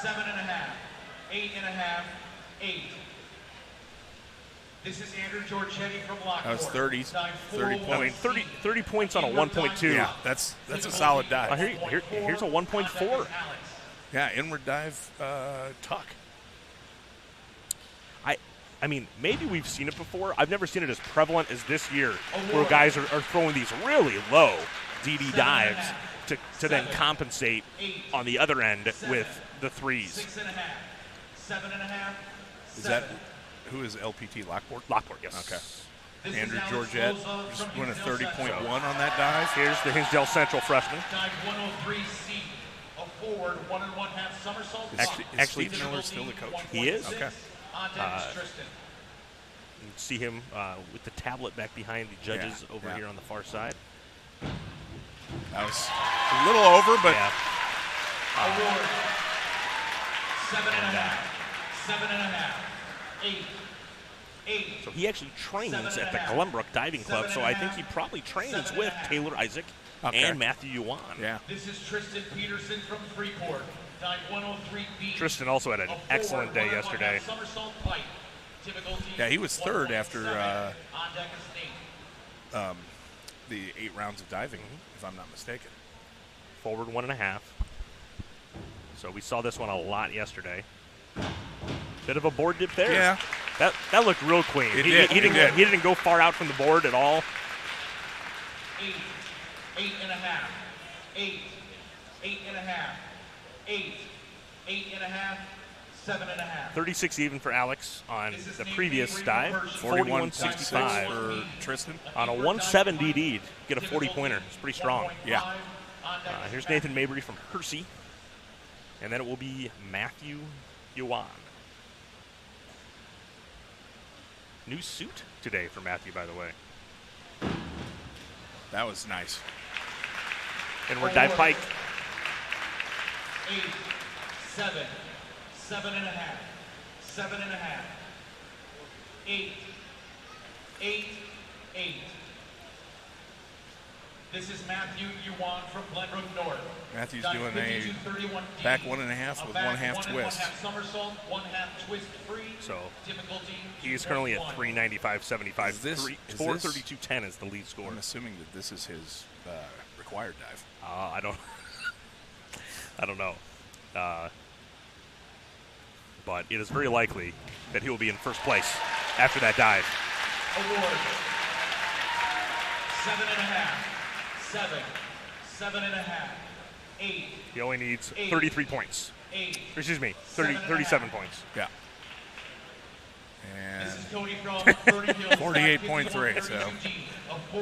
7.5. 8.5. 8. This is Andrew Giorgetti from Lockport. That was 30 points. I mean, 30 points on a 1.2. Yeah, that's a solid dive. Here's a 1.4. Yeah, inward dive tuck. I mean, maybe we've seen it before. I've never seen it as prevalent as this year, where guys are throwing these really low DD dives to then compensate on the other end with the 3s. 6.5. 7.5. Is that who is LPT Lockport? Lockport, yes. Okay. Andrew Georgette just went a 30.1 on that dive. Here's the Hinsdale Central freshman. Dive 103C. A forward 1 1/2 somersault. Is Steve Miller still the coach? He is. Okay. On deck is Tristan. You can see him with the tablet back behind the judges over here on the far side. That was a little over, but Award. 7.5. 7.5. 8. 8. So he actually trains at the Glenbrook Diving Club, so I think he probably trains with Taylor Isaac and Matthew Yuan. Yeah. This is Tristan Peterson from Freeport. Dive 103B. Tristan also had an excellent day yesterday. Somersault pipe. Typical team. Yeah, he was third after on deck is Nate. the 8 rounds of diving, if I'm not mistaken. Forward 1.5. So we saw this one a lot yesterday. Bit of a board dip there. Yeah. That looked real clean. He didn't go far out from the board at all. 8, 8.5, 8, 8.5, 8, 8.5, 7.5. 36 even for Alex on the previous dive. 41-65 for Tristan. On a 1-7 DD, get a 40-pointer. It's pretty strong. Yeah. Here's Nathan Mabry from Hersey. And then it will be Matthew Yuan. New suit today for Matthew, by the way. That was nice. And we're dive pike. 8, 7, 7.5, 7.5, 8, 8, 8. This is Matthew Yuan from Glenbrook North. Matthew's doing a back 1.5 with 1/2 twist. 1/2 somersault, 1/2 twist free. So difficulty. he's currently at 395.75. Is this 432.10 is the lead score. I'm assuming that this is his required dive. I don't know. But it is very likely that he will be in first place after that dive. Award. 7.5. 7. 7.5. 8. He only needs 33 points. 8. Excuse me, 37 points. Yeah. And This is Cody from 48.3. So,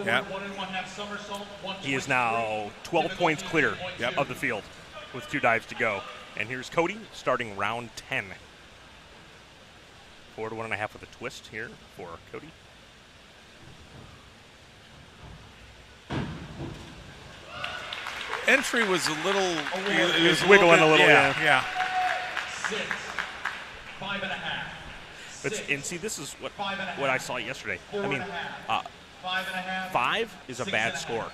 yeah. He is now 12 points clear of the field with 2 dives to go. And here's Cody starting round 10. Forward 1.5 with a twist here for Cody. Entry was a little. He was wiggling a little, yeah. 6. 5.5. But, and see, this is what I saw yesterday. I mean, 5.5. 5 is a bad score,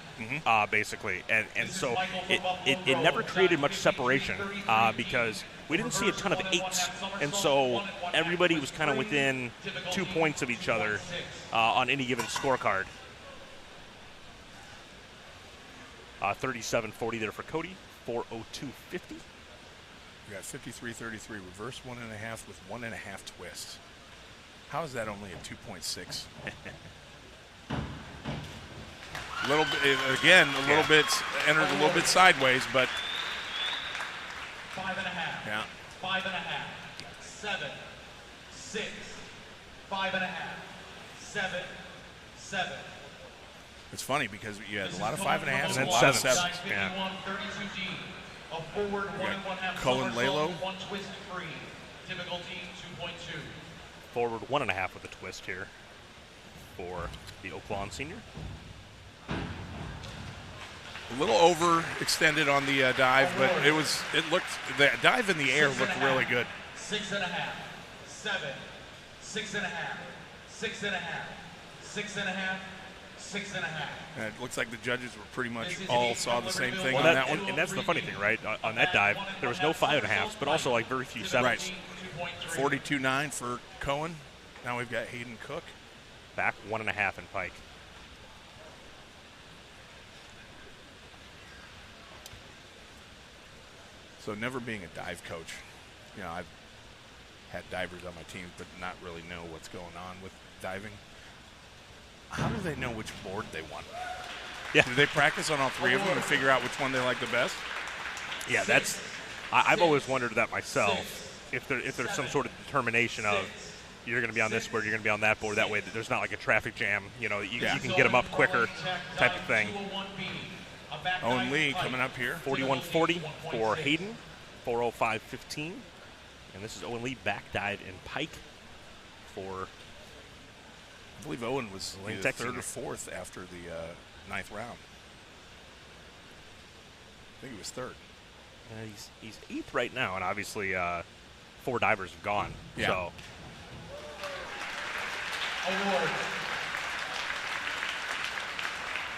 basically. And so it never created much separation because we didn't see a ton of 8s. And so everybody was kind of within 2 points of each other on any given scorecard. 37.40 there for Cody, 4:02.50. We got 53.33 reverse 1.5 with 1.5 twist. How is that only a 2.6? A little bit again, a little bit entered a little bit sideways, but 5.5. yeah. 5.5. 7. 6. 5.5. 7. 7. It's funny because you had a lot of 5.5s and then a lot of 7s. 7s. Yeah. A forward 1.5 Cohen Lalo. 1 twist free. Difficulty 2.2. Forward 1.5 with a twist here for the Oaklawn senior. A little overextended on the dive, but it looked the dive in the air looked really good. 6.5. 7. 6.5. 6.5. 6.5. 6.5. And it looks like the judges were pretty much all saw the same thing Well, on that one. And that's the funny thing, right? On that dive, there was no 5.5s, but also like very few 7s. Right. 42.9 for Cohen. Now we've got Hayden Cook. Back 1.5 in Pike. So never being a dive coach, you know, I've had divers on my team, but not really know what's going on with diving. How do they know which board they want? Yeah. Do they practice on all 3 of them and figure out which one they like the best? Yeah, that's. I've always wondered that myself. If there's some sort of determination of you're going to be on this board, you're going to be on that board. That way, there's not like a traffic jam. You know, you can get them up quicker, type of thing. Owen Lee coming up here. 41.40 for Hayden, 4:05.15, and this is Owen Lee back dive in Pike for. I believe Owen was Lane either Texan. 3rd or 4th after the 9th round. I think he was 3rd. He's 8th right now, and obviously 4 divers have gone. Yeah. So. Award.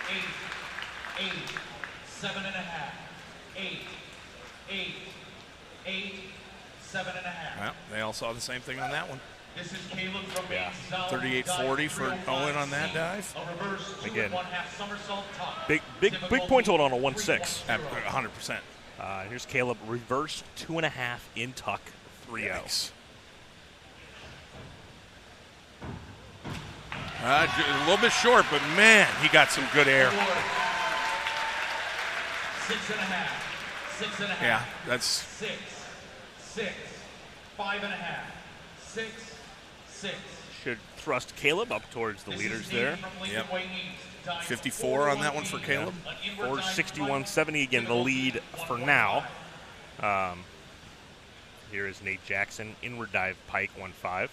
8. 8. 7.5. 8. 8. 8. 7.5. Well, they all saw the same thing on that one. This is Caleb from 38.40 for Owen on that dive. A reverse 2 Again, 1/2 somersault top. Big point total on a 1.6. 100%. Here's Caleb, reverse 2.5 in tuck, 3-0. Yikes. A little bit short, but man, he got some good air. 6.5. 6.5. Yeah, that's 6. 6. 5.5. 6. 6. Should thrust Caleb up towards the leaders there. Yep. 54 on that one for Caleb. 461.70 again, the lead for now. Here is Nate Jackson, inward dive pike 1.5.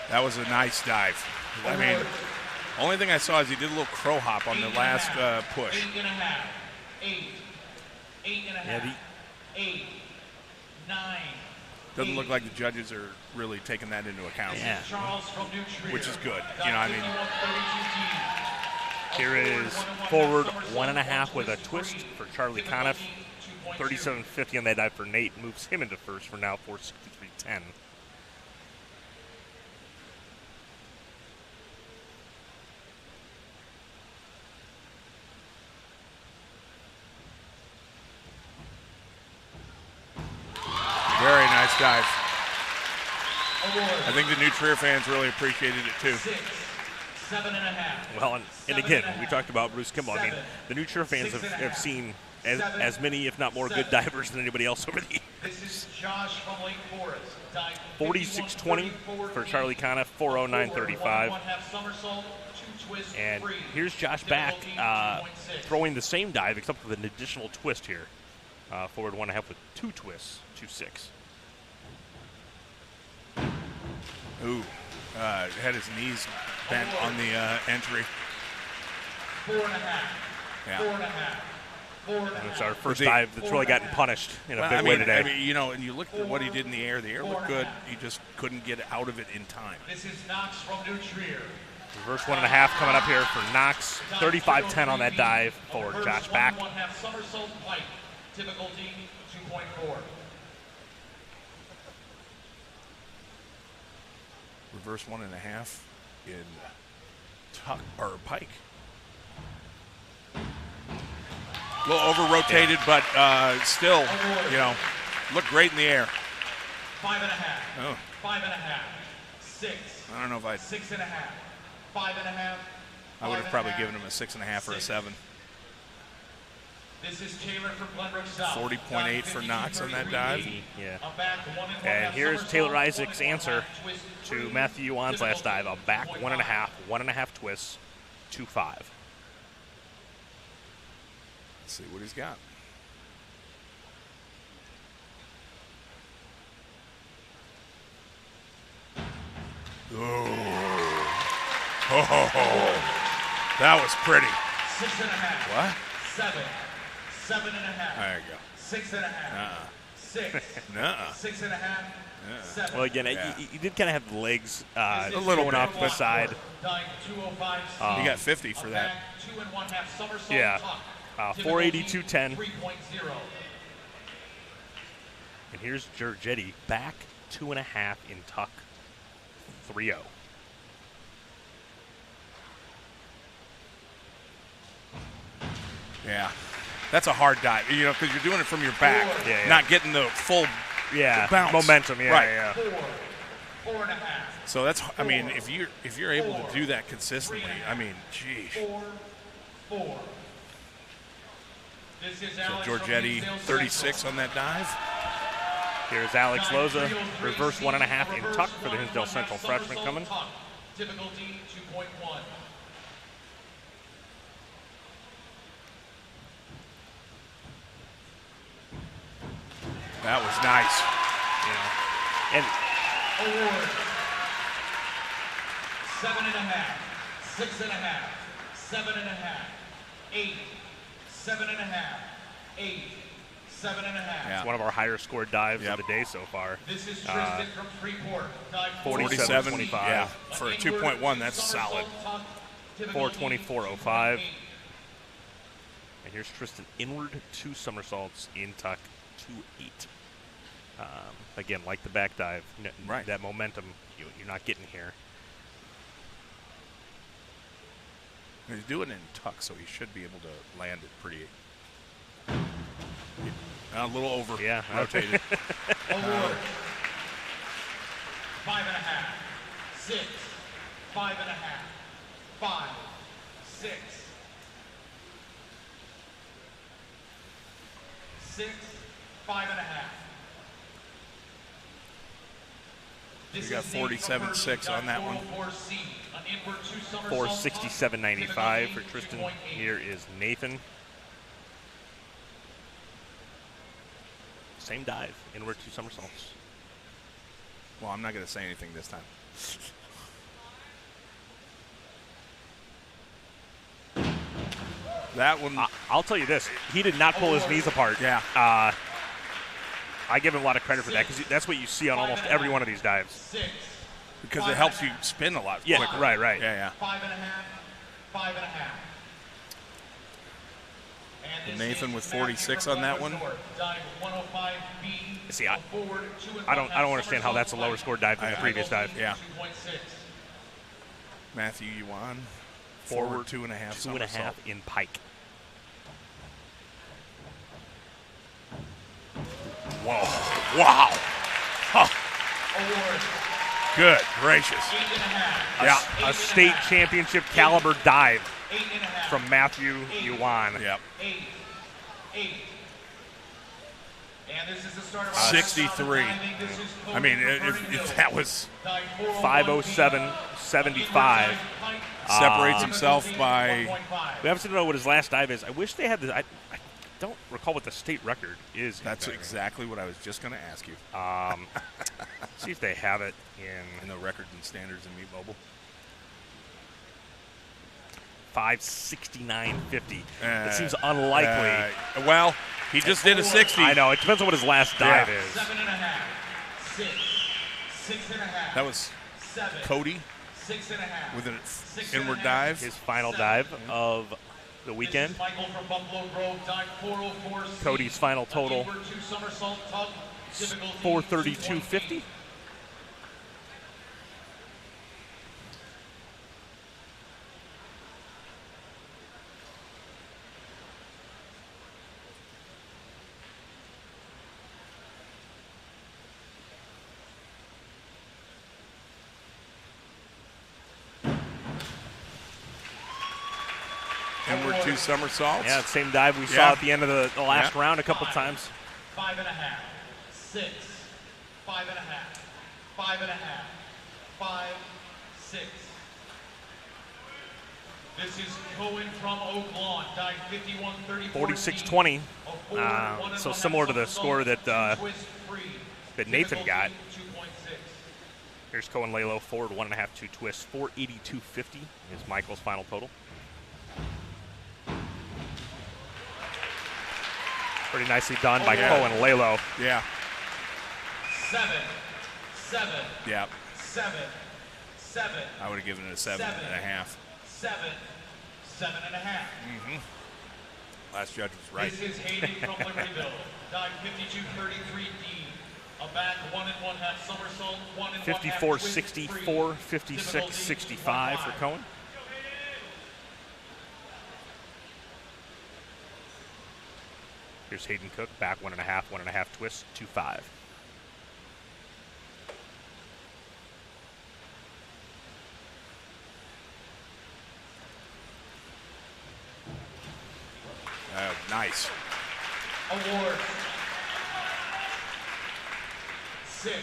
That was a nice dive. I mean, only thing I saw is he did a little crow hop on the last push. 8.5. 8. 8.5. Yeah, 8. 9. Doesn't look like the judges are really taking that into account. Yeah. Which is good. You know, I mean, here is forward 1.5 with a twist for Charlie Conniff. 37.50 on that dive for Nate. Moves him into first for now, 463.10. very nice dive. I think the new Trier fans really appreciated it too. 7.5. Well, and again, we talked about Bruce Kimball. I mean, the new Trier fans have seen as many, if not more, good divers than anybody else over the years. This is Josh from Lake Forest. 46.20 for Charlie Conniff, 409.35. And here's Josh back throwing the same dive except with an additional twist here. Forward 1.5 with 2 twists, 2.6. Ooh, had his knees bent on the entry. 4.5. Yeah. 4.5. And it's our first dive that's really gotten punished in a big way today. I mean, you know, and you look at what he did in the air looked good. He just couldn't get out of it in time. This is Knox from New Trier. Reverse 1.5 coming up here for Knox. 35.10 on that dive for Josh back. 1.5 somersault pike. Difficulty 2.4. Reverse 1.5 in tuck or pike. A little over rotated, but still, you know, looked great in the air. 5.5. Oh. 5.5. 6. I don't know if I'd. 6.5. 5.5. I would have probably given him a 6.5 or a 7. This is Taylor from Glenbrook South. 40.8 for Knox on that dive. Yeah. And here's Taylor Isaac's answer to Matthew Yuan's last dive. A back 1.5, 1.5 twists, 2.5. Let's see what he's got. Oh, that was pretty. 6.5. What? 7. 7.5. There you go. 6.5. 6. Nuh-uh. 6.5. 7. Well, again, Yeah. he did kind of have the legs a little going bit. off to the side. He got 50 for that. Yeah. 482.10. 3.0. And here's Giorgetti back 2.5 in tuck 3.0. Yeah, that's a hard dive, you know, because you're doing it from your back, not getting the full bounce. Momentum, right. Yeah. 4.5. So that's, I mean, if you're able to do that consistently, I mean, geez. 4. This is So Alex Giorgetti, from 36 on that dive. Here's Alex Loza, reverse 1.5 in tuck for the Hinsdale Central freshman coming. Difficulty 2.1. That was nice. And Award. 7.5. 6.5. 7.5. 8. 7.5. 8. 7.5. it's one of our higher scored dives of the day so far. This is Tristan from Freeport. 47.25. Yeah, for a 2.1, that's solid. 424.05. And here's Tristan inward 2 somersaults in tuck 2.8. Again, like the back dive, right. That momentum you're not getting here. He's doing it in tuck, so he should be able to land it pretty. A little over. Yeah. Rotated. Award. 5.5. 6. 5.5. 5. 6. 6. 5.5. We got 47.6 on that one. 467.95 for Tristan. Here is Nathan. Same dive, inward 2 somersaults. Well, I'm not going to say anything this time. That one. I'll tell you this. He did not pull his knees apart. Yeah. I give him a lot of credit for that because that's what you see on almost every one of these dives. Because it helps you spin a lot quicker. Right. Yeah. 5.5. 5.5. Nathan with 46 on that one. See, I don't understand how that's a lower score dive than the previous dive. Yeah. Matthew Yuan, forward 2.5. 2.5 in pike. Whoa. Wow. Huh. Good gracious. A state championship caliber dive from Matthew Yuan. Yep. And this is the start of 63. I mean, if that was 5:07.75. Separates himself by. We have to know what his last dive is. I wish they had the. I don't recall what the state record is. That's exactly what I was just going to ask you. See if they have it in. I know records and standards in Meat Mobile. 5:69.50. It seems unlikely. Well, he just did a 60. I know. It depends on what his last dive is. 7.5. 6. 6.5. That was 7. Cody 6.5. with an inward dive. His final dive of the weekend. Michael from Buffalo Grove, dive 404C. Cody's final total, 432.50. Inward 2 somersaults. Yeah, same dive we saw at the end of the last round a couple times. 5.5. 6. 5.5. 5.5. 5. 6. This is Cohen from Oak Lawn, dive 51.34. 46.20. So similar to the score that Nathan got. Here's Cohen Lalo, forward 1.5, 2 twists, 482.50 is Michael's final total. Pretty nicely done by Cohen Lalo. Yeah. 7. 7. Yeah. 7. 7. I would have given it a 7.5. 7. 7.5. Last judge was right. This is Hayden from Libertyville. Dive 52.33D. A back 1.5 somersault, 1.5 54.64, 56.65 for Cohen. Here's Hayden Cook, back 1.5 twists, 2.5. Nice. Award. 6.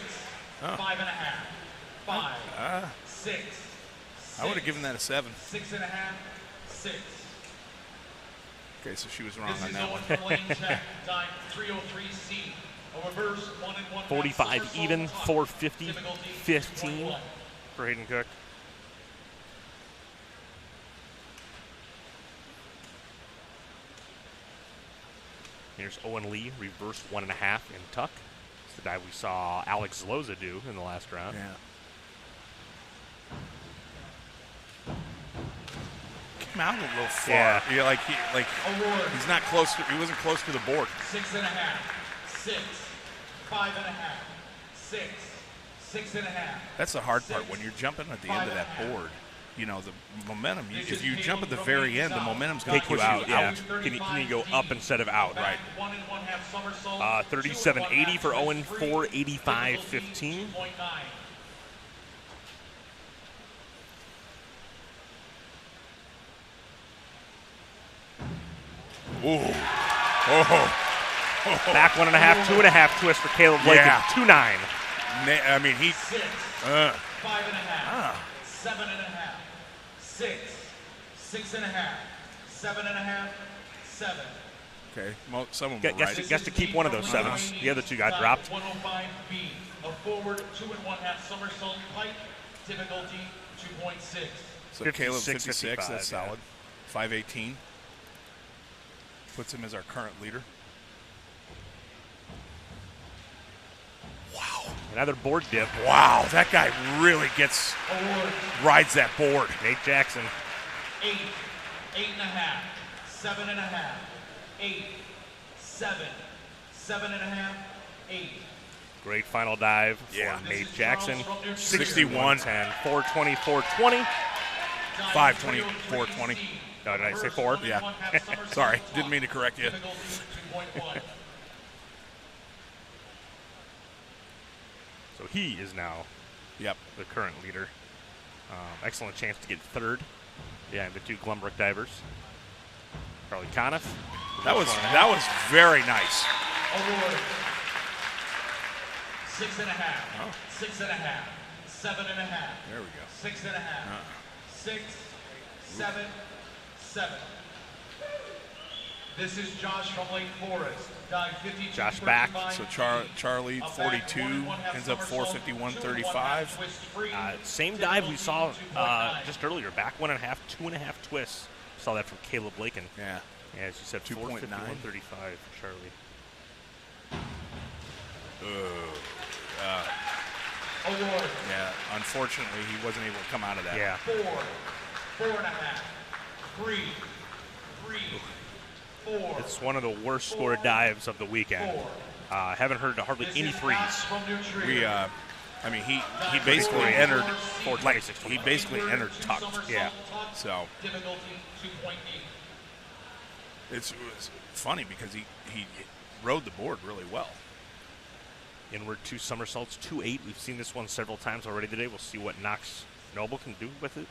5.5. 5. 6. I would have given that a 7. 6.5. 6. Okay, so she was wrong This on is that Owen one. from Lane Check, dive 303C. A reverse 1.5 45 somersault even, tuck. 450, Difficulty 15 2.1. for Hayden Cook. Here's Owen Lee, reverse 1.5 in tuck. It's the dive we saw Alex Zloza do in the last round. Yeah. Came out a little far. Yeah. He's not close to. He wasn't close to the board. 6.5. 6. 5.5. 6. 6.5. That's the hard part when you're jumping at the end of that board. the momentum. If you jump at the very end, the momentum's going to Take you push out. you Yeah. out. Can you go up instead of out? Right. 37.80 for Owen, 485.15. Ooh. Oh. Back 1.5, 2.5 twist for Caleb Blake. Yeah. 2.9. I mean, he. 5.5, 7.5, 6, 6.5, 7.5, 7. Okay, some of them are right. Gets to keep one of those sevens. The other two got dropped. 105B, a forward 2.5 somersault pipe, difficulty 2.6. So 56, Caleb 56, 55, that's yeah. solid. 518. Puts him as our current leader. Wow. Another board dip. Wow, that guy really rides that board. Nate Jackson. 8, 8.5, 7.5, 8, 7, 7.5, 8. Great final dive Yeah. for Nate Jackson. 61. 10, 420, 420. 520, 420. No, did I say 4? Yeah. Sorry, didn't mean to correct you. So he is now the current leader. Excellent chance to get third. Yeah, the two Glenbrook divers. Charlie Conniff. That was very nice. Award 6.5, 6.5, 7.5. There we go. 6.5, 6, 7, 7. This is Josh from Lake Forest. Dive 52. Josh back. So Charlie 42 ends up 451.35. Same dive we saw just earlier. Back 1.5, 2.5 twists. Saw that from Caleb Lakin. Yeah. Yeah, as you said, 451.35 for Charlie. Award. Yeah, unfortunately, he wasn't able to come out of that. Yeah. 4, 4.5, 3, 4. It's one of the worst scored dives of the weekend. Haven't heard hardly any threes. We, I mean, he basically entered 426. he basically entered tucked. Yeah. So Difficulty 2.8. it was funny because he rode the board really well. Inward 2 somersaults, 2.8. We've seen this one several times already today. We'll see what Knox Noble can do with it.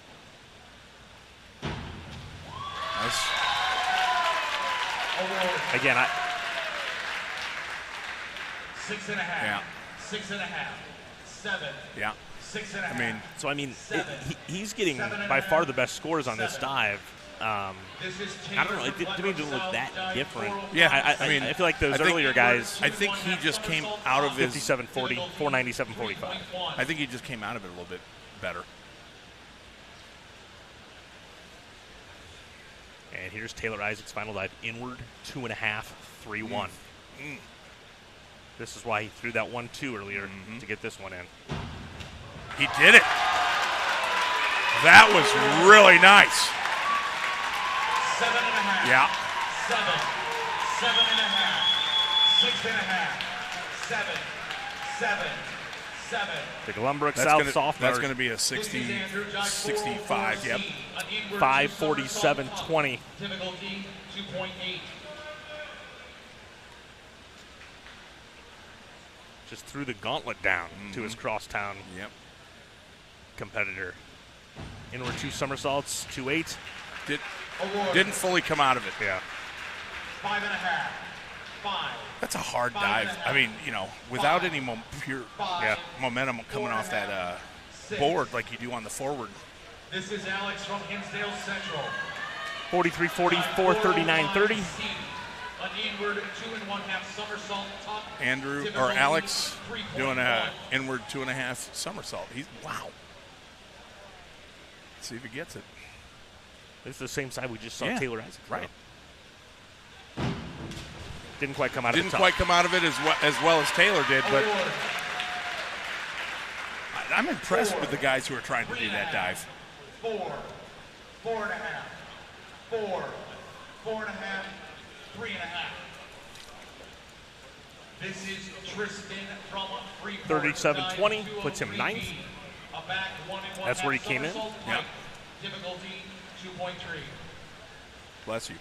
Nice. Award. Again, 6.5. Yeah. 6.5. 7. Yeah. 6.5. I mean, he's getting by far the best scores on this dive. I don't know. It to me didn't look that different. Yeah, I mean, I feel like those earlier guys. I think he just came out of his 57.40, 497.45. I think he just came out of it a little bit better. And here's Taylor Isaac's final dive, inward 2.5, 3-1. This is why he threw that 1-2 earlier to get this one in. He did it. That was really nice. 7.5. Yeah. 7. 7.5. 6.5. 7. 7. 7. The Glenbrook South sophomore. That's going to be a 60, 65, yep. 5:47.20. Difficulty 2.8. Just threw the gauntlet down to his crosstown competitor. Inward 2 somersaults, 2.8. Didn't fully come out of it. Yeah. 5.5. 5. That's a hard dive. I mean, without any pure momentum coming off that board like you do on the forward. This is Alex from Hinsdale Central. 43.40, 439.30. An inward 2.5 somersault top. Alex doing a inward 2.5 somersault. Wow. Let's see if he gets it. This is the same side we just saw Taylor Isaac. Right. Didn't quite come out of it. Didn't quite come out of it as well as Taylor did, but I'm impressed with the guys who are trying to do that dive. 4. 4.5. 4. 4.5. 3.5. This is Tristan from Freeport. 37.20 puts him ninth. That's where he came in. Yeah. difficulty 2.3. Bless you.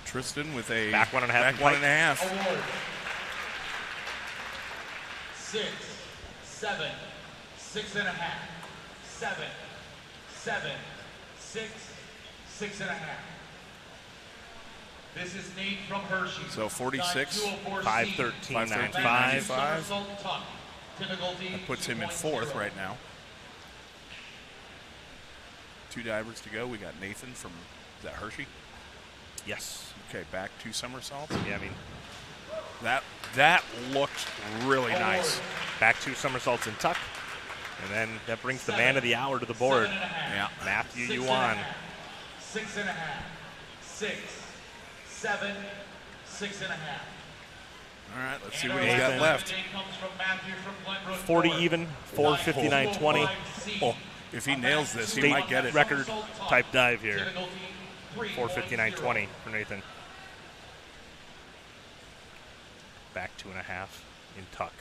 Tristan with a back 1.5. Back 1.5. Award. 6, 7, 6.5, 7, 7, 6, 6.5. This is Nate from Hershey. So 46, 5:13, 5:13.95. Difficulty. That puts him in 4th right now. 2 divers to go. We got Nathan from, is that Hershey? Yes. Okay, back 2 somersaults. Yeah, I mean, that looked really nice. back 2 somersaults in tuck. And then that brings the man of the hour to the board. Yeah. Matthew Yuan. 6.5, 6, 7, 6.5. All right, let's see what he's got left. 40 even, 4:59.20. Oh, if he nails this, he State might get it. record type dive here. 4:59.20 for Nathan. Back 2.5 in tuck.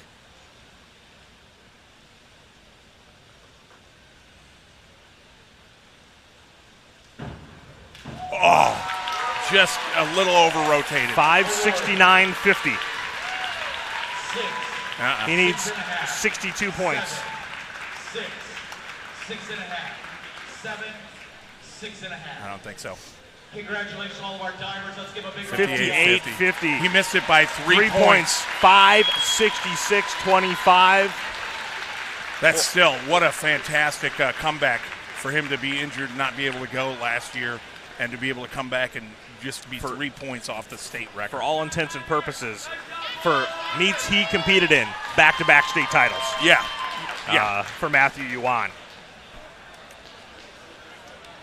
Oh, just a little over-rotated. 5:69.50. He needs 62 points. 6, 6.5, 7, 6.5. I don't think so. Congratulations to all of our divers. Let's give a big 58.50. He missed it by 3 points. 5:66.25. That's still, what a fantastic comeback for him to be injured and not be able to go last year and to be able to come back and just be 3 points off the state record. For all intents and purposes, for meets he competed in, back-to-back state titles. Yeah. For Matthew Yuan.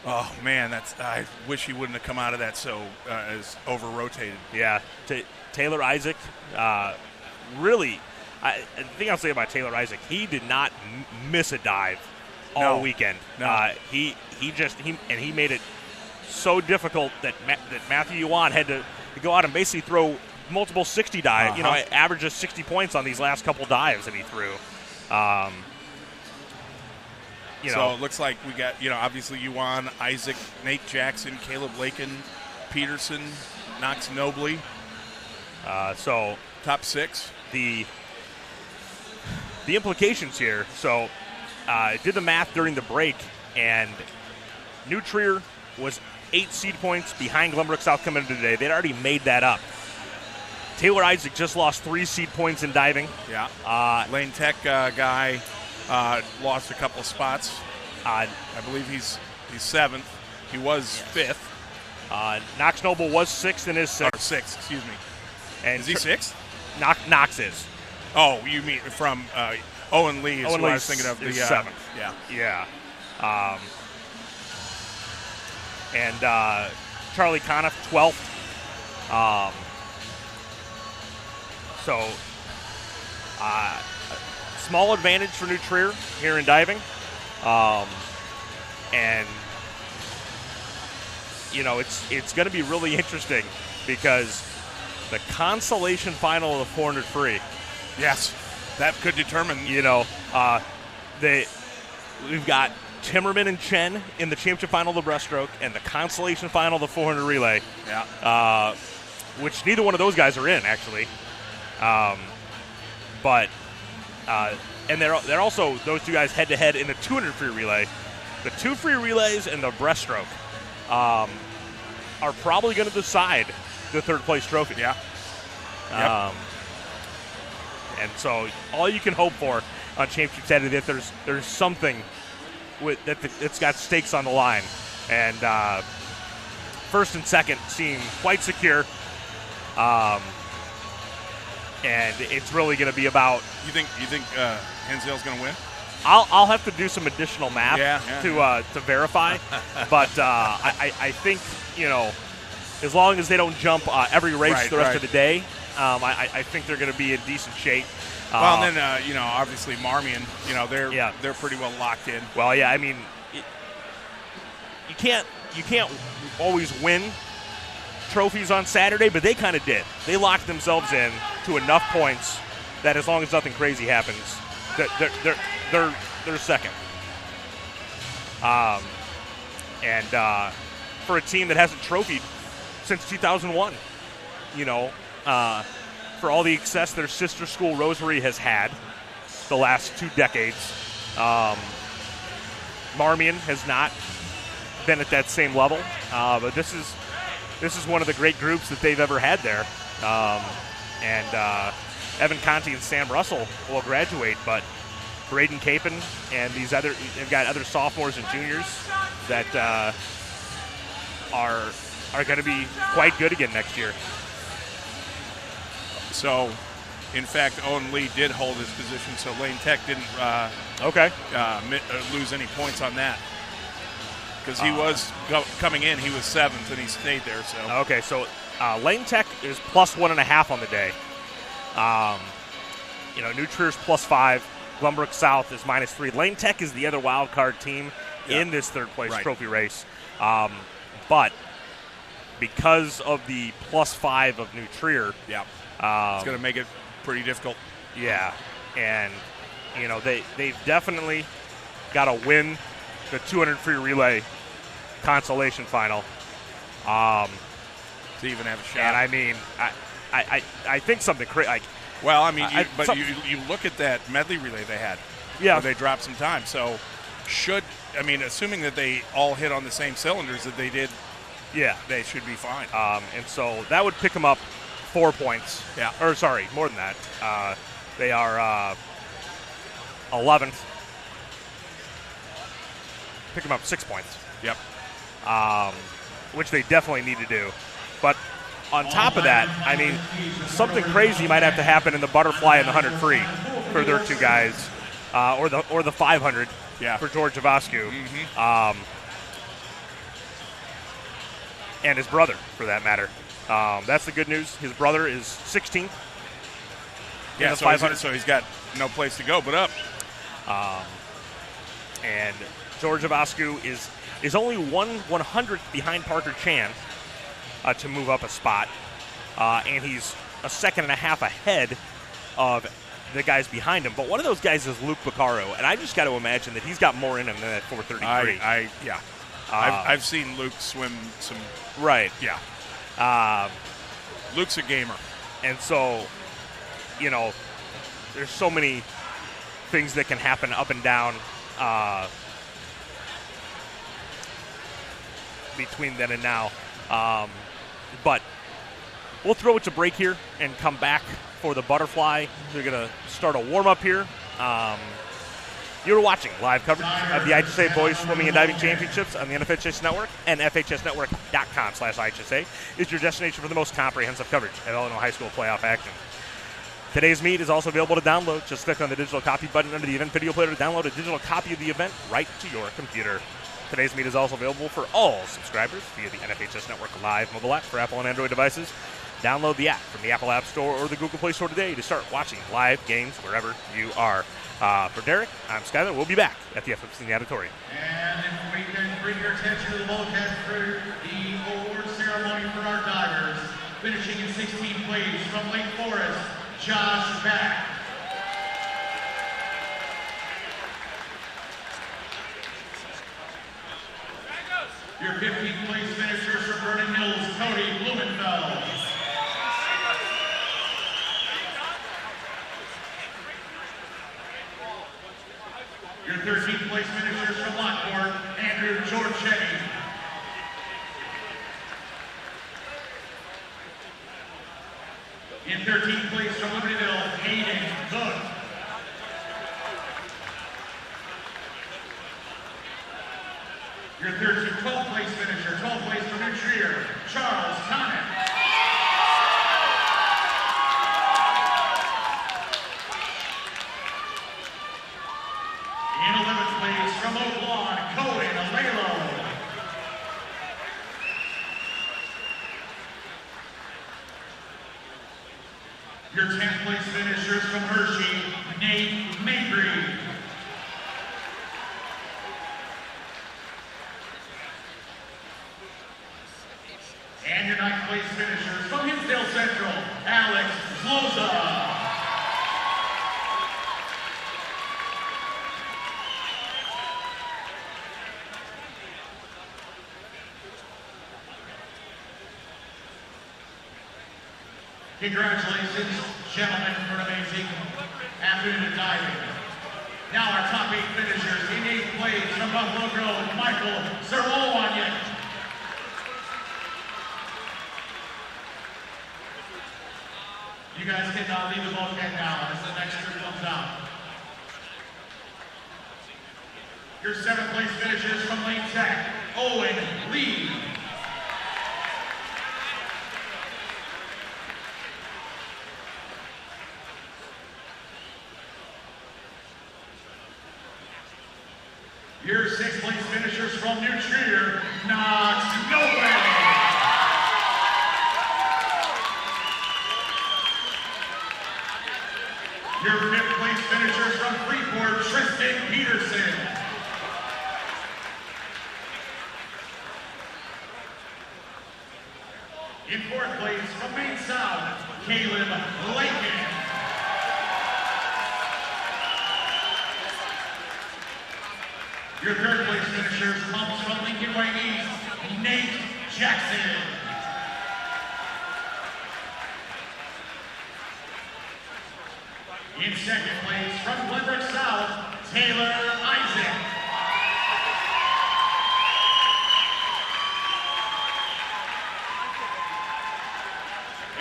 Oh, man, I wish he wouldn't have come out of that so as over-rotated. Yeah. Taylor Isaac, really, I think I'll say about Taylor Isaac, he did not miss a dive all weekend. No. He made it so difficult that Matthew Yuan had to go out and basically throw multiple 60 dives. You know, averages 60 points on these last couple dives that he threw. So it looks like we got, obviously Yuan, Isaac, Nate Jackson, Caleb Lakin, Peterson, Knox Nobley. So top 6. The implications here. So I did the math during the break, and New Trier was 8 seed points behind Glenbrook South coming into today. They'd already made that up. Taylor Isaac just lost 3 seed points in diving. Yeah. Lane Tech guy lost a couple of spots. I believe he's 7th. He was 5th. Knox Noble was 6th in his 6th. Or 6th, excuse me. And is he 6th? Knox is. Oh, you mean from Owen Lee is who I was thinking of. The 7th. Yeah. And Charlie Conniff, 12th. Small advantage for New Trier here in diving. And, it's going to be really interesting because the consolation final of the 400 free. Yes, that could determine. We've got Timmerman and Chen in the championship final of the breaststroke and the consolation final of the 400 relay. Yeah. Which neither one of those guys are in, actually. And they're also those 2 guys head-to-head in the 200 free relay. The 2 free relays and the breaststroke are probably going to decide the third-place trophy. Yeah. And so all you can hope for on Championship Saturday that there's something that's got stakes on the line. And first and second seem quite secure. And it's really going to be about. You think Hensdale's going to win? I'll have to do some additional math to verify, but I think as long as they don't jump every race the rest of the day, I think they're going to be in decent shape. Well, and then obviously Marmion, they're pretty well locked in. Well, yeah, I mean, you can't you can't always win trophies on Saturday, but they kind of did. They locked themselves in to enough points that as long as nothing crazy happens, they're second. And for a team that hasn't trophied since 2001, for all the success their sister school Rosary has had the last 2 decades, Marmion has not been at that same level. But this is one of the great groups that they've ever had there. And Evan Conti and Sam Russell will graduate, but Braden Capon and they've got other sophomores and juniors that are going to be quite good again next year. So, in fact, Owen Lee did hold his position, so Lane Tech didn't lose any points on that. Because he was coming in, he was 7th, and he stayed there. So okay, so Lane Tech is plus 1.5 on the day. New Trier's plus 5. Glenbrook South is minus 3. Lane Tech is the other wild card team in this third place trophy race. But because of the plus 5 of New Trier, it's going to make it pretty difficult. Yeah, and they've definitely got to win the 200 free relay consolation final to even have a shot. And I mean, I think something crazy. Well, I mean, you look at that medley relay they had. Yeah, where they dropped some time. So assuming that they all hit on the same cylinders that they did, they should be fine. And so that would pick them up 4 points. Yeah, or sorry, more than that. They are 11th. Pick them up 6 points. Yep. Which they definitely need to do. But on top of that, I mean, something crazy might have to happen in the butterfly and the 100 free for their 2 guys, or the 500 for George Javascu, and his brother, for that matter. That's the good news. His brother is 16th. Yeah, so 500. So he's got no place to go but up. And George Javascu is only 1/100th behind Parker Chan to move up a spot, and he's a 1.5 seconds ahead of the guys behind him. But one of those guys is Luke Beccaro, and I just got to imagine that he's got more in him than that 433. I've seen Luke swim some. Right. Yeah. Luke's a gamer, and so there's so many things that can happen up and down between then and now. But we'll throw it to break here and come back for the butterfly. They're going to start a warm-up here. You're watching live coverage of the IHSA Boys Swimming and Diving Championships on the NFHS Network, and FHSnetwork.com/IHSA is your destination for the most comprehensive coverage of Illinois high school playoff action. Today's meet is also available to download. Just click on the digital copy button under the event video player to download a digital copy of the event right to your computer. Today's meet is also available for all subscribers via the NFHS Network Live mobile app for Apple and Android devices. Download the app from the Apple App Store or the Google Play Store today to start watching live games wherever you are. For Derek, I'm Skyler. We'll be back at the FFC Auditorium. And if we can bring your attention to the bulkhead for the award ceremony for our divers, finishing in 16th place from Lake Forest, Josh Back. Your 15th place finishers from Vernon Hills, Cody Blumenfeld. Your 13th place finishers from Lockport, Andrew Georgetti. In 13th place from Libertyville, Hayden Cook. Your 12th place finisher, 12th place from New Trier, Charles Conant. In 11th place from Oak Lawn, Cohen Alelo. Your 10th place finishers from Hershey, Nate Mabry. your ninth place finishers from Hinsdale Central, Alex Zloza. Congratulations, gentlemen, for an amazing afternoon of diving. Now our top 8 finishers in 8th place from Buffalo Grove, Michael Zerwoniak. You guys can leave the bulkhead now as the next group comes out. Your 7th place finishers from Lane Tech, Owen Lee. Your 6th place finishers from New Trier, Knox Nolan. Your 5th place finishers from Freeport, Tristan Peterson. In 4th place from Maine South, Caleb Lakin. Your 3rd place finishers comes from Lincoln Way East, Nate Jackson. In 2nd place from Glenbrook South, Taylor Isaac.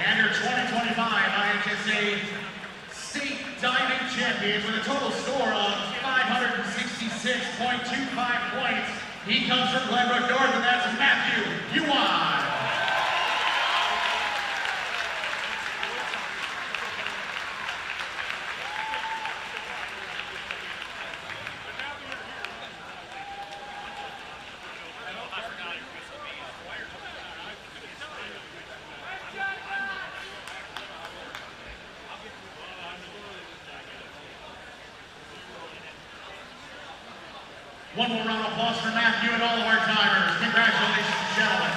And your 2025 IHSA State Diving Champion with a total score of 566.25 points. He comes from Glenbrook North, and that's Matthew Yuan. One more round of applause for Matthew and all of our divers. Congratulations, gentlemen.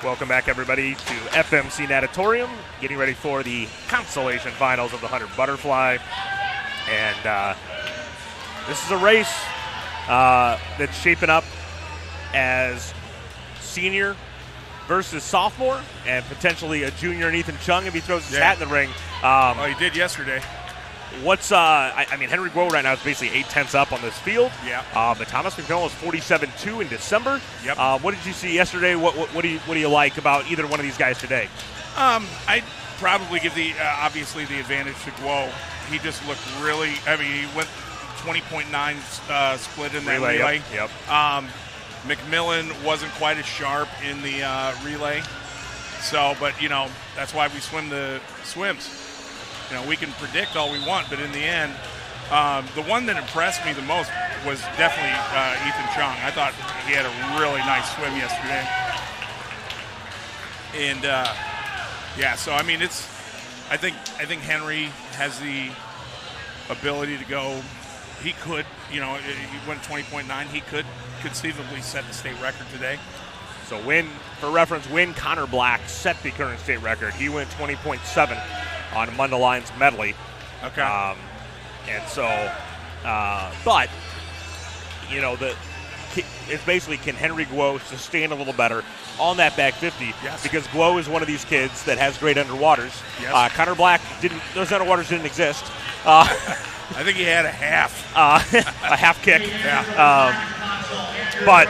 Welcome back, everybody, to FMC Natatorium, getting ready for the consolation finals of the 100 Butterfly. And this is a race that's shaping up as senior versus sophomore, and potentially a junior in Ethan Chung if he throws his hat in the ring. He did yesterday. What's I mean, Henry Guo right now is basically 8/10 up on this field. Yeah. But Thomas McMillan was 47-2 in December. Yep. What did you see yesterday? What do you like about either one of these guys today? I'd probably give the obviously the advantage to Guo. He just looked really. I mean, he went 20.9 split in that relay. Yep. McMillan wasn't quite as sharp in the relay. So, but that's why we swim the swims. We can predict all we want, but in the end, the one that impressed me the most was definitely Ethan Chung. I thought he had a really nice swim yesterday. And so I mean, I think Henry has the ability to go. He could, he went 20.9. He could conceivably set the state record today. So for reference, Connor Black set the current state record. He went 20.7 on Mundeleins medley. Okay. And so, but, it's basically, can Henry Guo sustain a little better on that back 50? Yes. Because Guo is one of these kids that has great underwaters. Yes. Connor Black those underwaters didn't exist. I think he had a half. A half kick. Yeah. But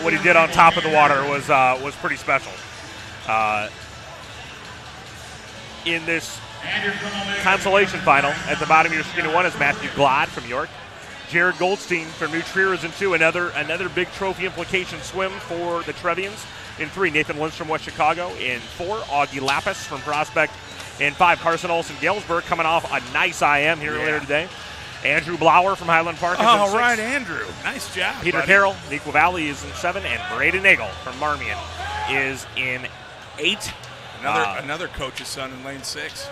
what he did on top of the water was pretty special. In this consolation final, at the bottom of your screen one is Matthew Glad from York. Jared Goldstein from New Trier is in 2. Another big trophy implication swim for the Trevians. In 3, Nathan Lindstrom, West Chicago. In 4, Augie Lapis from Prospect. In 5, Carson Olsen, Galesburg, coming off a nice IM here earlier today. Andrew Blauer from Highland Park is in 6. All right, Andrew. Nice job, Peter buddy. Carroll, Nequa Valley is in 7. And Braden Nagel from Marmion is in 8. Another coach's son in lane 6. His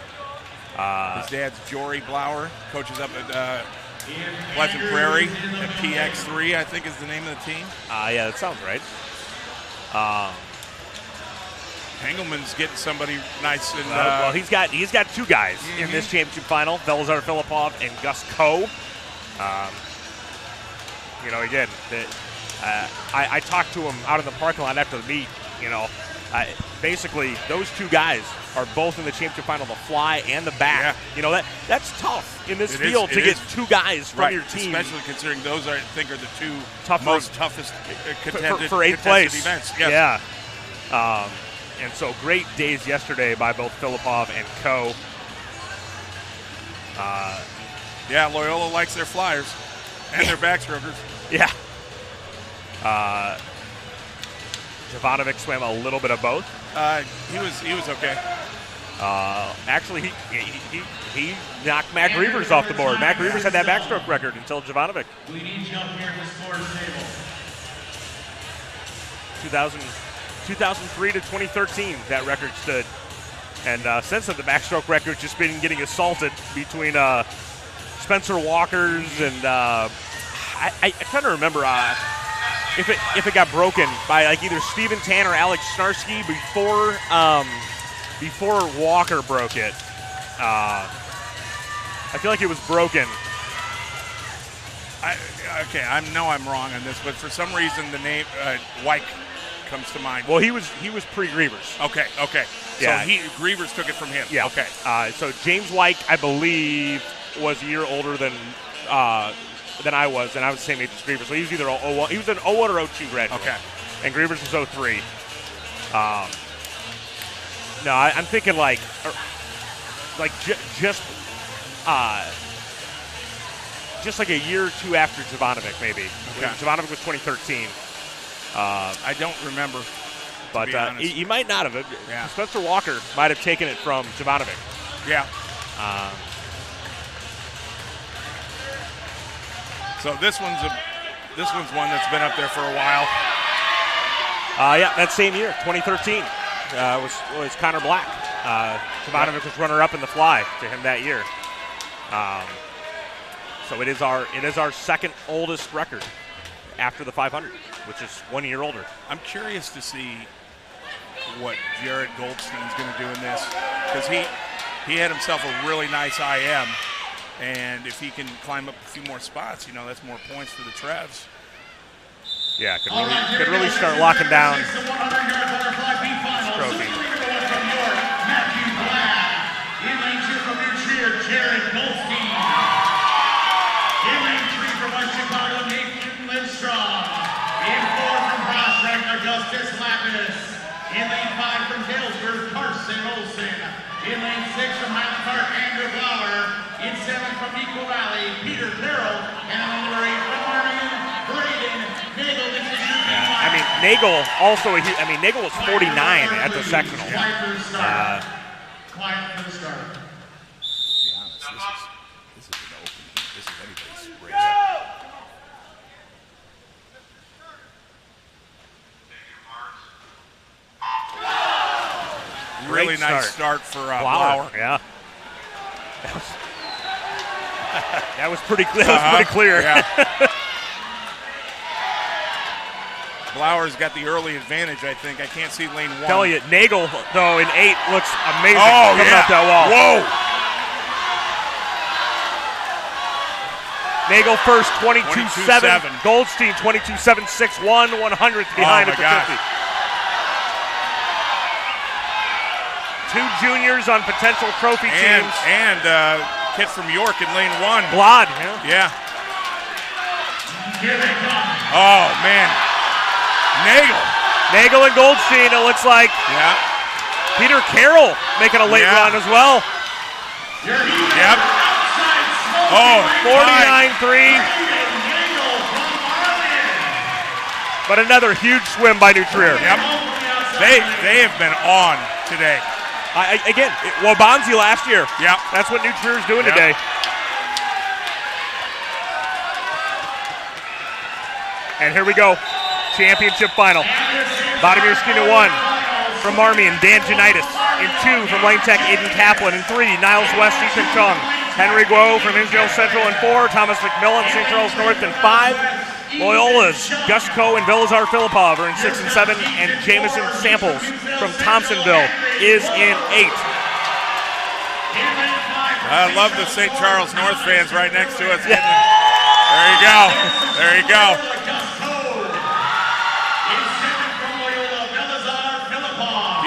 dad's Jory Blauer, coaches up at Pleasant Prairie at PX3, I think is the name of the team. Yeah, that sounds right. Engelman's getting somebody nice. And, well, he's got 2 guys in this championship final, Velazar Filipov and Gus Coe. Again, I talked to him out in the parking lot after the meet. Basically, those 2 guys are both in the championship final, the fly and the back. Yeah. That's tough in this field to get 2 guys from your team. Especially considering those I think are the 2 toughest contended for 8th place events. Yes. Yeah. And so great days yesterday by both Filipov and Coe. Loyola likes their flyers and their backstrokers. Yeah. Jovanovic swam a little bit of both. He was okay. Actually, he knocked Matt Grievers off the board. Matt Grievers had that backstroke record until Jovanovic. We need you up here at the scores table. 2003 to 2013, that record stood. And since then, the backstroke record's just been getting assaulted between Spencer Walker's and I trying to remember if it got broken by like either Steven Tan or Alex Snarsky before Walker broke it. I feel like it was broken. I know I'm wrong on this, but for some reason the name Wyke comes to mind. Well, he was pre-Grievers. Okay. Yeah. So Grievers took it from him. Yeah. Okay. So James Wyke, I believe, was a year older than I was, and I was the same age as Grievers. So he was either 01, he was an 01 or 02 graduate. Okay. And Grievers was 03. No, I'm thinking just like a year or 2 after Jovanovic, maybe. Okay. Jovanovic was 2013. I don't remember. But he might not have. Yeah. Spencer Walker might have taken it from Jovanovic. Yeah. So this one's one that's been up there for a while. Yeah, that same year, 2013, was Connor Black. Jovanovic was runner-up in the fly to him that year. So it is our second oldest record. after the 500, which is 1 year older. I'm curious to see what Jared Goldstein's going to do in this, because he had himself a really nice IM, and if he can climb up a few more spots, that's more points for the Trevs. Yeah, could really start locking down this trophy. In lane 2 from New Trier, Jared Goldstein. In lane 3 from West Chicago, Nathan Lindstrom. In 4 from Prospect, Augustus Lapis. In lane 5 from Galesburg, Carson Olsen. In lane 6 from Highland Park, Andrew Flower. In 7 from Equal Valley, Peter Carroll. And on number 8 from Marion, Braden Nagel. This is your I mean, Nagel also, Nagel was 49 at the sectional. Quiet for the start. To be honest, this is an open heat. This is anybody's race. Really nice start for Blower. Yeah. That was pretty clear. That was pretty clear. Yeah. Blower's got the early advantage, I think. I can't see lane 1. Tell you, Nagel, though, in 8 looks amazing coming up that wall. Whoa. Nagel first, 22.7. Goldstein, 22.761, 100th behind at the 50. 2 juniors on potential trophy teams. And kid from York in lane 1. Blod, yeah. Oh, man. Nagel and Goldstein, it looks like. Yeah. Peter Carroll making a late run as well. Yep. Oh, 49.3. But another huge swim by New Trier. Yep. They have been on today. Again, Wabanzi last year. Yep. That's what New Trier's doing today. And here we go. Championship final. Vladimir Skina 1 from Marmion, Dan Janitis. In 2 from Lane Tech, Aiden Kaplan. In 3, Niles West, Ethan Chung. Henry Guo from Hinsdale Central in 4. Thomas McMillan, St. Charles North in 5. Loyola's Gus Coe and Vilazar Filipov are in 6 and 7. And Jamison Samples from Thompsonville is in 8. I love the St. Charles North fans right next to us. There you go. There you go.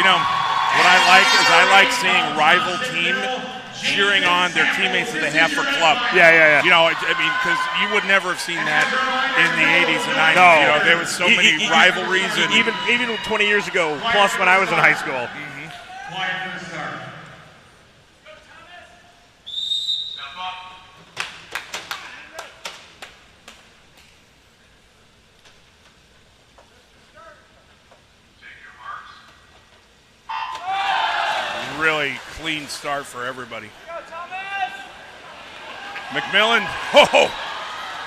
What I like is I like seeing rival team cheering on their teammates that they have for club. Yeah. Because you would never have seen that in the 80s and 90s. No. There was so many rivalries. Even 20 years ago, plus when I was in high school. Quiet for the start. Really clean start for everybody. McMillan,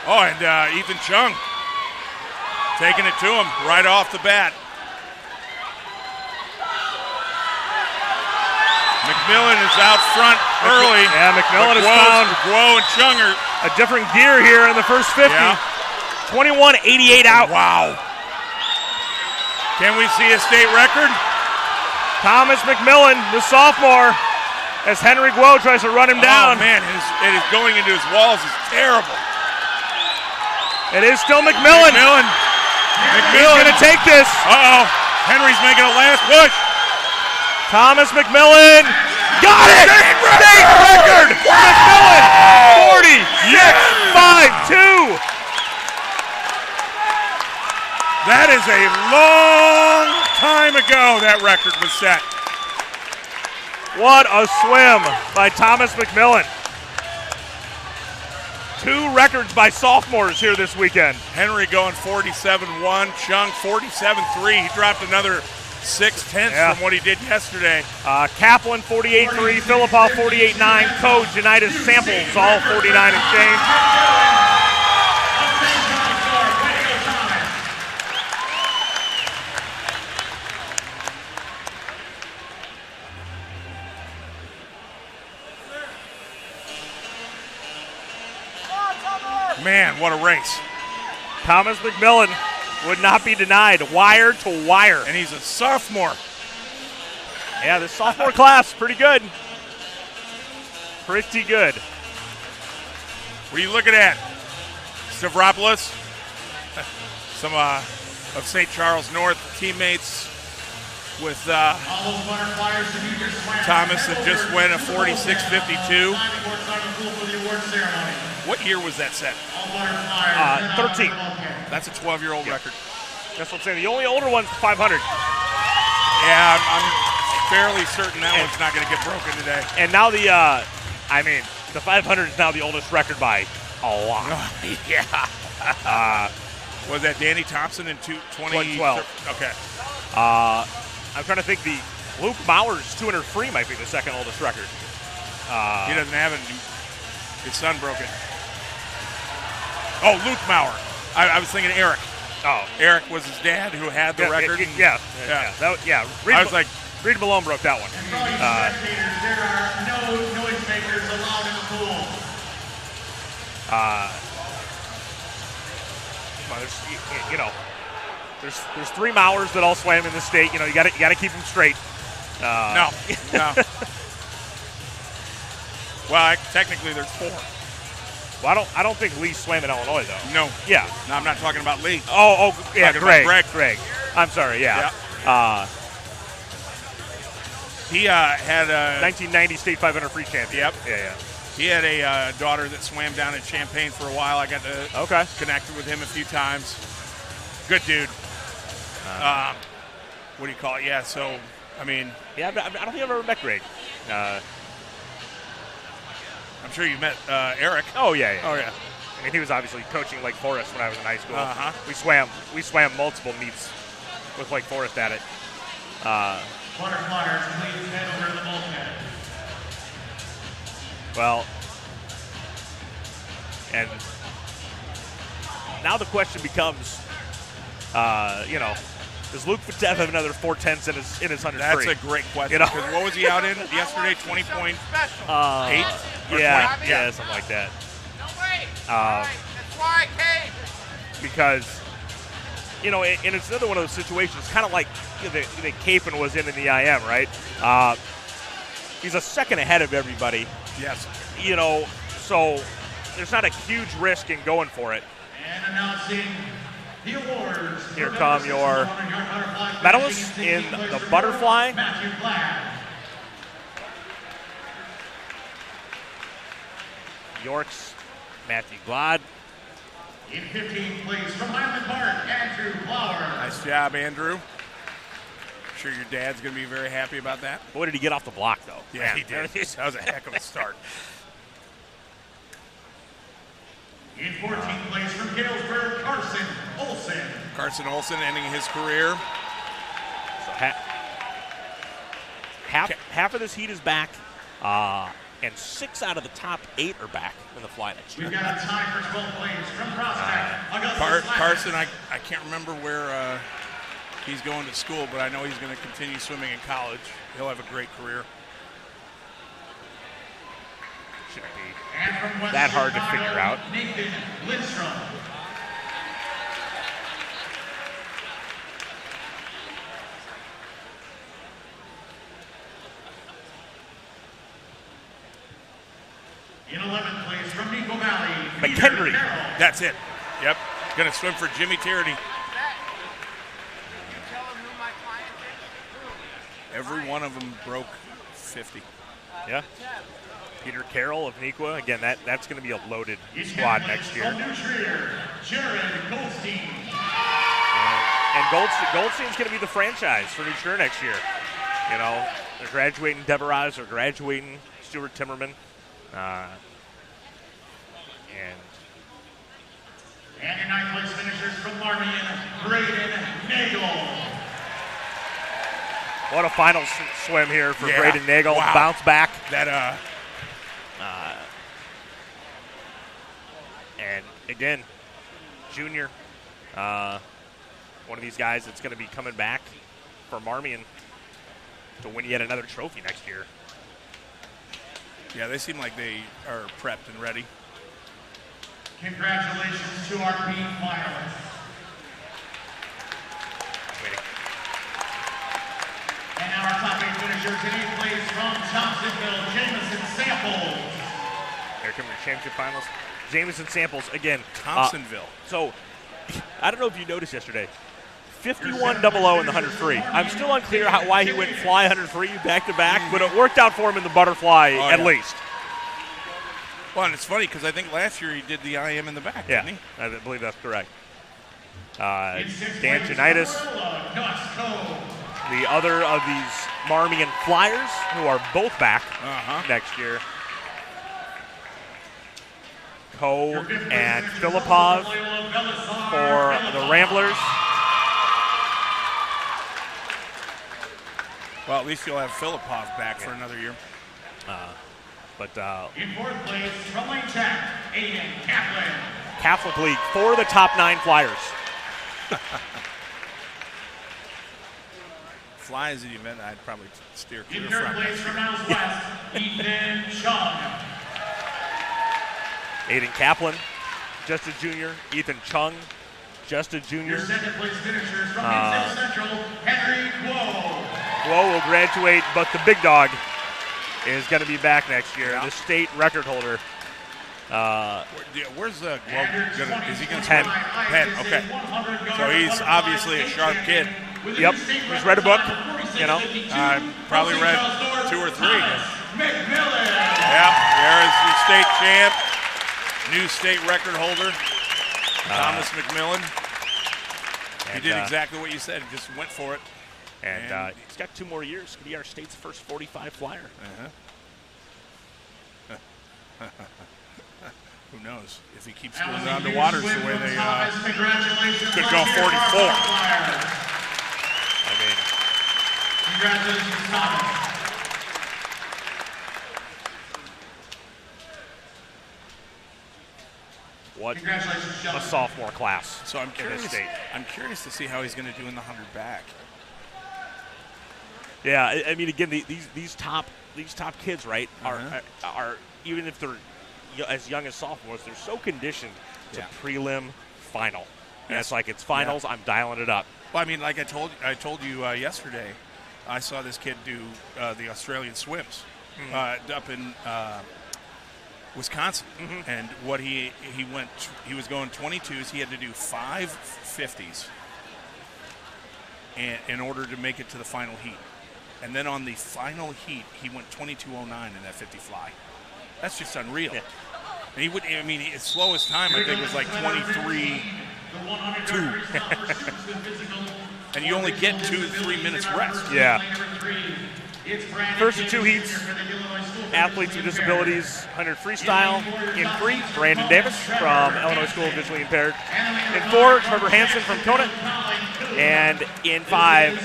and Ethan Chung taking it to him right off the bat. McMillan is out front early. Yeah, McMillan has found Guo and Chung are a different gear here in the first 50. Yeah. 21.88 out. Wow. Can we see a state record? Thomas McMillan, the sophomore, as Henry Guo tries to run him down. Oh, man, it is going into his walls. It's terrible. It is still McMillan. He's going to take this. Henry's making a last push. Thomas McMillan. Got it! State record! McMillan, 46.52. That is a long time ago that record was set. What a swim by Thomas McMillan. 2 records by sophomores here this weekend. Henry going 47.1, Chung 47.3. He dropped another 0.6 from what he did yesterday. Kaplan 48.3, Filipov 48.9, Coe, Janitas, Samples all 49 and change. Man, what a race. Thomas McMillan would not be denied, wire to wire. And he's a sophomore. Yeah, this sophomore class, pretty good. Pretty good. What are you looking at? Stavropoulos? Some of St. Charles North teammates with Thomas that just went a 46-52. What year was that set? 13. That's a 12-year-old record. That's what I'm saying. The only older one's 500. Yeah, I'm fairly certain that one's not going to get broken today. And now the 500 is now the oldest record by a lot. Yeah. Was that Danny Thompson in 2012? Okay. I'm trying to think. The Luke Mauer's 200 free might be the second oldest record. He doesn't have it. His son broke it. Oh, Luke Mauer. I was thinking Eric. Oh, Eric was his dad who had the record. Yeah. I was like, Reed Malone broke that one. There are no noisemakers allowed in the pool. Well, there's 3 Mauers that all swam in the state. You got to keep them straight. No. Well, technically there's 4. Well, I don't think Lee swam in Illinois though. No. Yeah. No, I'm not talking about Lee. Oh, yeah, Greg. I'm sorry. Yeah. He had a 1990 state 500 free champion. Yep. Yeah. He had a daughter that swam down in Champaign for a while. I got to connect with him a few times. Good dude. What do you call it? Yeah, so, I mean. Yeah, I don't think I've ever met Greg. I'm sure you met Eric. Oh, yeah. Oh, yeah. I mean, he was obviously coaching Lake Forest when I was in high school. Uh-huh. We swam multiple meets with Lake Forest at it. Butterflyers, please head over to the bulkhead. Well, and now the question becomes, does Luke Fatev have another 410s in his 100 That's free? a great question. Because what was he out in yesterday? 20.8? Yeah, something like that. That's why I came. Because, and it's another one of those situations, kind of like the Capen was in the IM, right? He's a second ahead of everybody. Yes. So there's not a huge risk in going for it. And announcing the awards. Here come your medalists in the butterfly. Matthew Glad. York's Matthew Glad. In 15th place from Highland Park, Andrew Flower. Nice job, Andrew. I'm sure your dad's going to be very happy about that. Boy, did he get off the block, though. Yeah, he did. That was a heck of a start. In 14th place from Galesburg, Carson Olsen. Carson Olsen ending his career. So half of this heat is back, and 6 out of the top 8 are back in the fly next year. We've got a tie for 12th place from Prospect. Carson, I can't remember where he's going to school, but I know he's going to continue swimming in college. He'll have a great career. Shouldn't be that hard to figure out. Nathan Lindstrom. In 11th place from Nico Valley, McHenry. That's it. Yep. Going to swim for Jimmy Tierney. Every one of them broke 50. Yeah. Peter Carroll of Nequa. Again, that's going to be a loaded squad next year. Jared Goldstein. And Goldstein's going to be the franchise for New Trier next year. They're graduating Deveraz, they're graduating Stuart Timmerman. And your 9th place finishers from Marmion, Braden Nagel. What a final swim here for Braden Nagel. Wow. Bounce back. And again, junior, one of these guys that's going to be coming back for Marmion to win yet another trophy next year. Yeah, they seem like they are prepped and ready. Congratulations to our beam finalists. And now our top 8 finisher today plays from Thompsonville, Jamison Samples. Here come your championship finals. Jamison Samples again. Thompsonville. So, I don't know if you noticed yesterday. 51-0 in the 100 free. I'm still unclear why he went fly 100 free back to back, but it worked out for him in the butterfly at least. Well, and it's funny because I think last year he did the IM in the back, didn't he? I believe that's correct. Dan Janitis, the other of these Marmion Flyers, who are both back next year. Ko and Filipov for the Ramblers. Well, at least you'll have Filipov back for another year. In fourth place, from Lane Tech, Aiden Kaplan. Catholic League for the top 9 Flyers. Fly is the event I'd probably steer clear In third from. place from Mounds West, Ethan Chung. Aiden Kaplan, just a junior. Ethan Chung, just a junior. Your second place finishers from Hinsdale Central, Henry Guo. Guo will graduate, but the big dog is going to be back next year. The state record holder. Where's Guo gonna? Is he going to Penn. Penn. Okay. So he's obviously a sharp kid. Yep. He's read a book. You know. Probably read 2 or 3. Yeah. There's the state champ, new state record holder, Thomas McMillan. He did exactly what you said. He just went for it. And he's got 2 more years to be our state's first 45 Flyer. Who knows? If he keeps going down to Waters the way they could go 44. I mean, congratulations, Thomas. what Congratulations, a sophomore class. So I'm in curious. this state. I'm curious to see how he's going to do in the 100 back. Yeah, I mean, again, these top kids, right, are even if they're as young as sophomores, they're so conditioned to prelim, final. And it's like it's finals. I'm dialing it up. Well, I mean, like I told you yesterday, I saw this kid do the Australian swims up in Wisconsin, and what he was going 22s. He had to do 5 50s in order to make it to the final heat. And then on the final heat, he went 22:09 in that 50 fly. That's just unreal. Yeah. And he would, I mean, his slowest time, I think, was like 23:2. And you only get 2 to 3 minutes rest. Yeah. First of 2 heats, athletes with disabilities, 100 freestyle. In 3, Brandon Davis from Illinois School of Visually Impaired. In 4, Trevor Hansen from Conant. And in 5,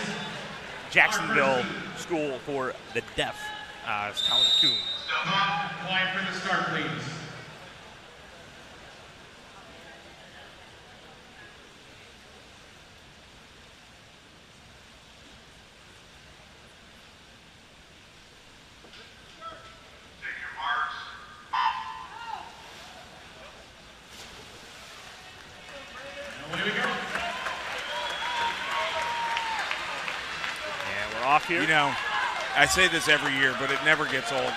Jacksonville School for the Deaf, Colin Kuhn. Quiet for the start, please. Off here. You know, I say this every year, but it never gets old.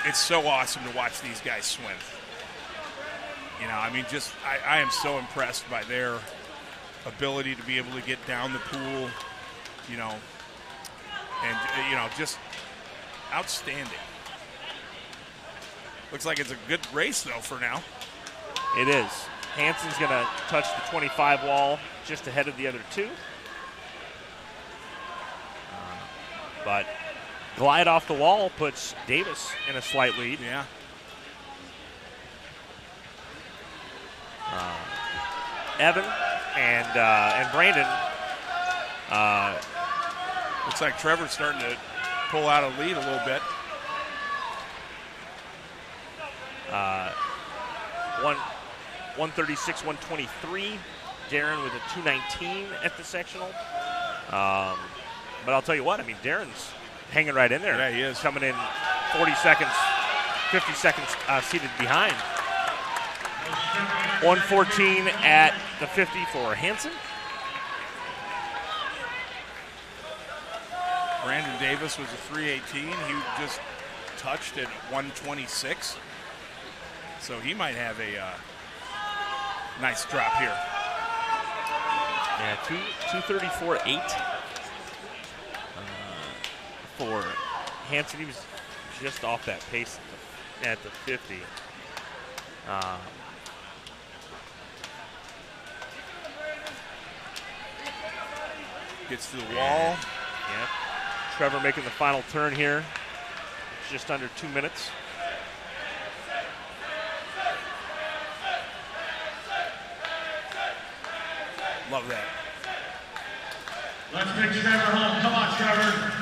It's so awesome to watch these guys swim. You know, I mean, just I am so impressed by their ability to be able to get down the pool, you know, and, just outstanding. Looks like it's a good race, though, for now. It is. Hansen's going to touch the 25 wall just ahead of the other 2. But glide off the wall puts Davis in a slight lead. Yeah. Evan and Brandon. Looks like Trevor's starting to pull out a lead a little bit. 136, 123. Darren with a 219 at the sectional. But I'll tell you what, I mean, Darren's hanging right in there. Yeah, he is. Coming in 40 seconds 50 seconds seated behind. 1:14 at the 50 for Hansen. Brandon Davis was a 318. He just touched at 126. So he might have a nice drop here. Yeah, 2:34.8 for Hansen. He was just off that pace at the 50. Gets to the wall. Yeah. Trevor making the final turn here. Just under 2 minutes. Love that. Let's bring Trevor home. Come on, Trevor.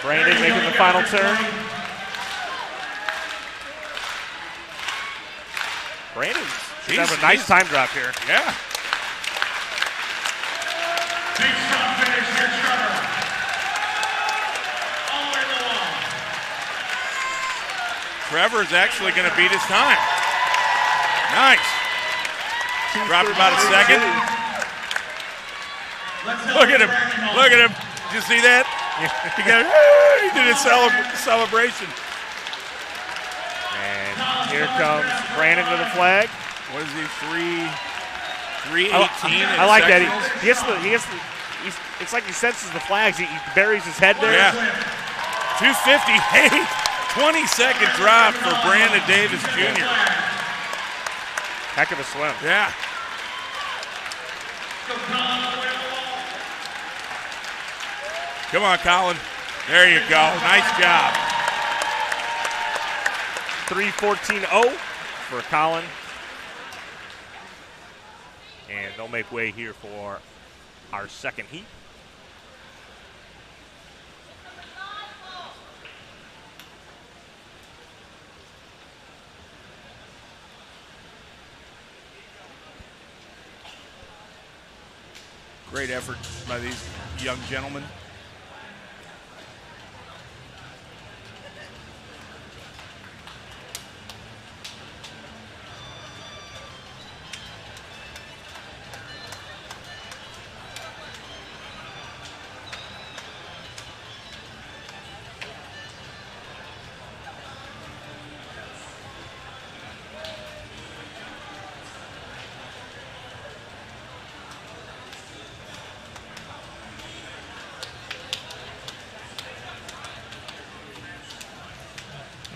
Brandon making the final turn. Brandon's have a nice time drop here. Yeah. Big strong finish here, Trevor. All the way to the wall. Trevor's actually going to beat his time. Nice. Dropped about a second. Look at him. Look at him. Did you see that? He did a celebration. And here comes Brandon to the flag. What is he, 318? I like that. It's like he senses the flags. He buries his head there. Yeah. 258. 20-second drop for Brandon Davis Jr. Heck of a swim. Yeah. Come on, Colin. There you go. Nice job. 3:14.0 for Colin. And they'll make way here for our second heat. Great effort by these young gentlemen.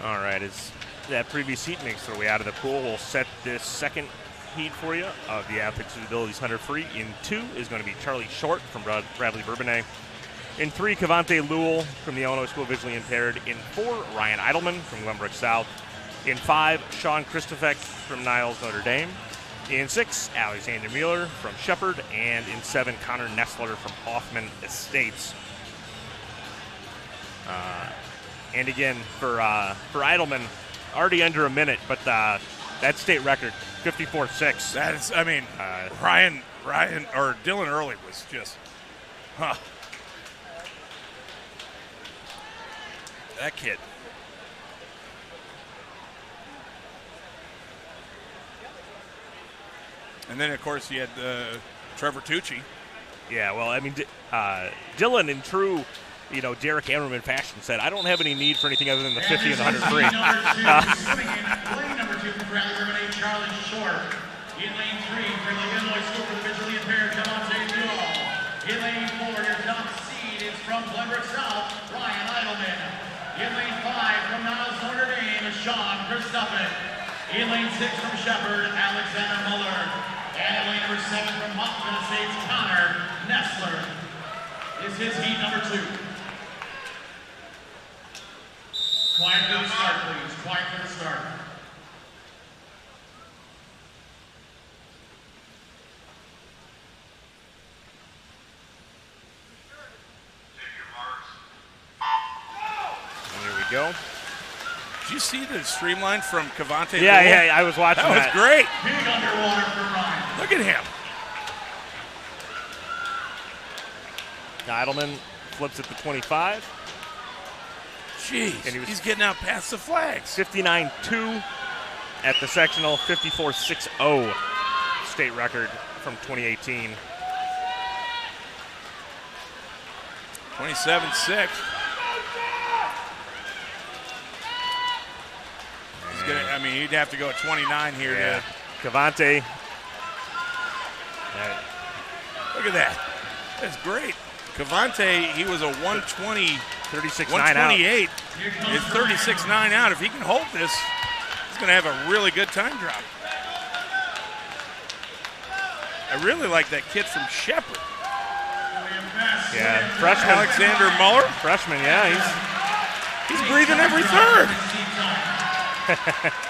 All right, as that previous heat makes their way out of the pool, we'll set this second heat for you of the Athletic Abilities 100 free. In 2 is going to be Charlie Short from Bradley Bourbonnais. In 3, Cavante Lewell from the Illinois School of Visually Impaired. In 4, Ryan Eidelman from Glenbrook South. In 5, Sean Christofek from Niles Notre Dame. In 6, Alexander Mueller from Shepherd. And in 7, Connor Nestler from Hoffman Estates. And again, for Eidelman, already under a minute, but that state record, 54.6. That is, I mean, Ryan, or Dylan Early was just, that kid. And then, of course, you had Trevor Tucci. Yeah, well, I mean, Dylan, in true, Derek Ammerman fashion, said, I don't have any need for anything other than the 50 and the 100 free. Lane number 2 from Bradley Bourbonnais, Charlie Short. In lane 3 from the Illinois School for the Visually Impaired, Cavante Lewell. In lane 4, your top seed is from Glenbrook South, Ryan Eidelman. In lane 5 from Niles Notre Dame, Sean Christofek. In lane 6 from Shepherd, Alexander Mueller. And in lane number 7 from Hoffman Estates, Connor Nestler. This is heat number 2. Quiet for the start, please. Quiet for the start. And here we go. Did you see the streamline from Cavante? Yeah, I was watching that. That was great. Big underwater for Ryan. Look at him. Eidelman flips it to 25. Jeez, And he's getting out past the flags. 59-2 at the sectional, 54-6-0 state record from 2018. 27-6. He'd have to go at 29 here. Yeah. Cavante. Look at that. That's great. Cavante, he was a 120, 36-9 128. It's 36-9 out. If he can hold this, he's going to have a really good time drop. I really like that kid from Shepherd. Yeah, freshman. Alexander Muller. Freshman, yeah. He's breathing every third.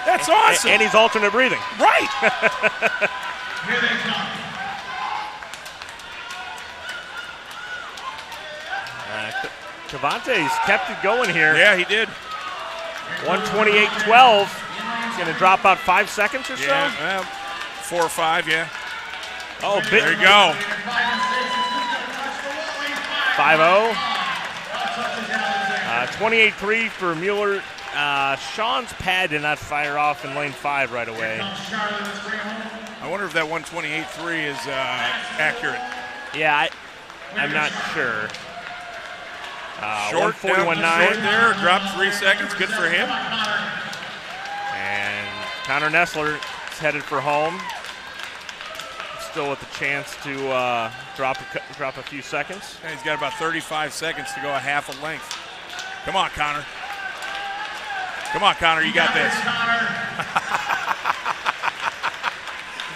That's awesome. And he's alternate breathing. Right. Here they come. Cavante's kept it going here. Yeah, he did. 128-12. He's going to drop out 5 seconds or so. Yeah, 4 or 5, yeah. Oh, there you go. 5-0. 28-3 for Mueller. Sean's pad did not fire off in lane 5 right away. I wonder if that 128.3 is accurate. Yeah, I'm not sure. Short there, dropped 3 seconds. Good for him. And Connor Nessler is headed for home. Still with the chance to drop a few seconds. Yeah, he's got about 35 seconds to go a half a length. Come on, Connor. Come on, Connor, you got this.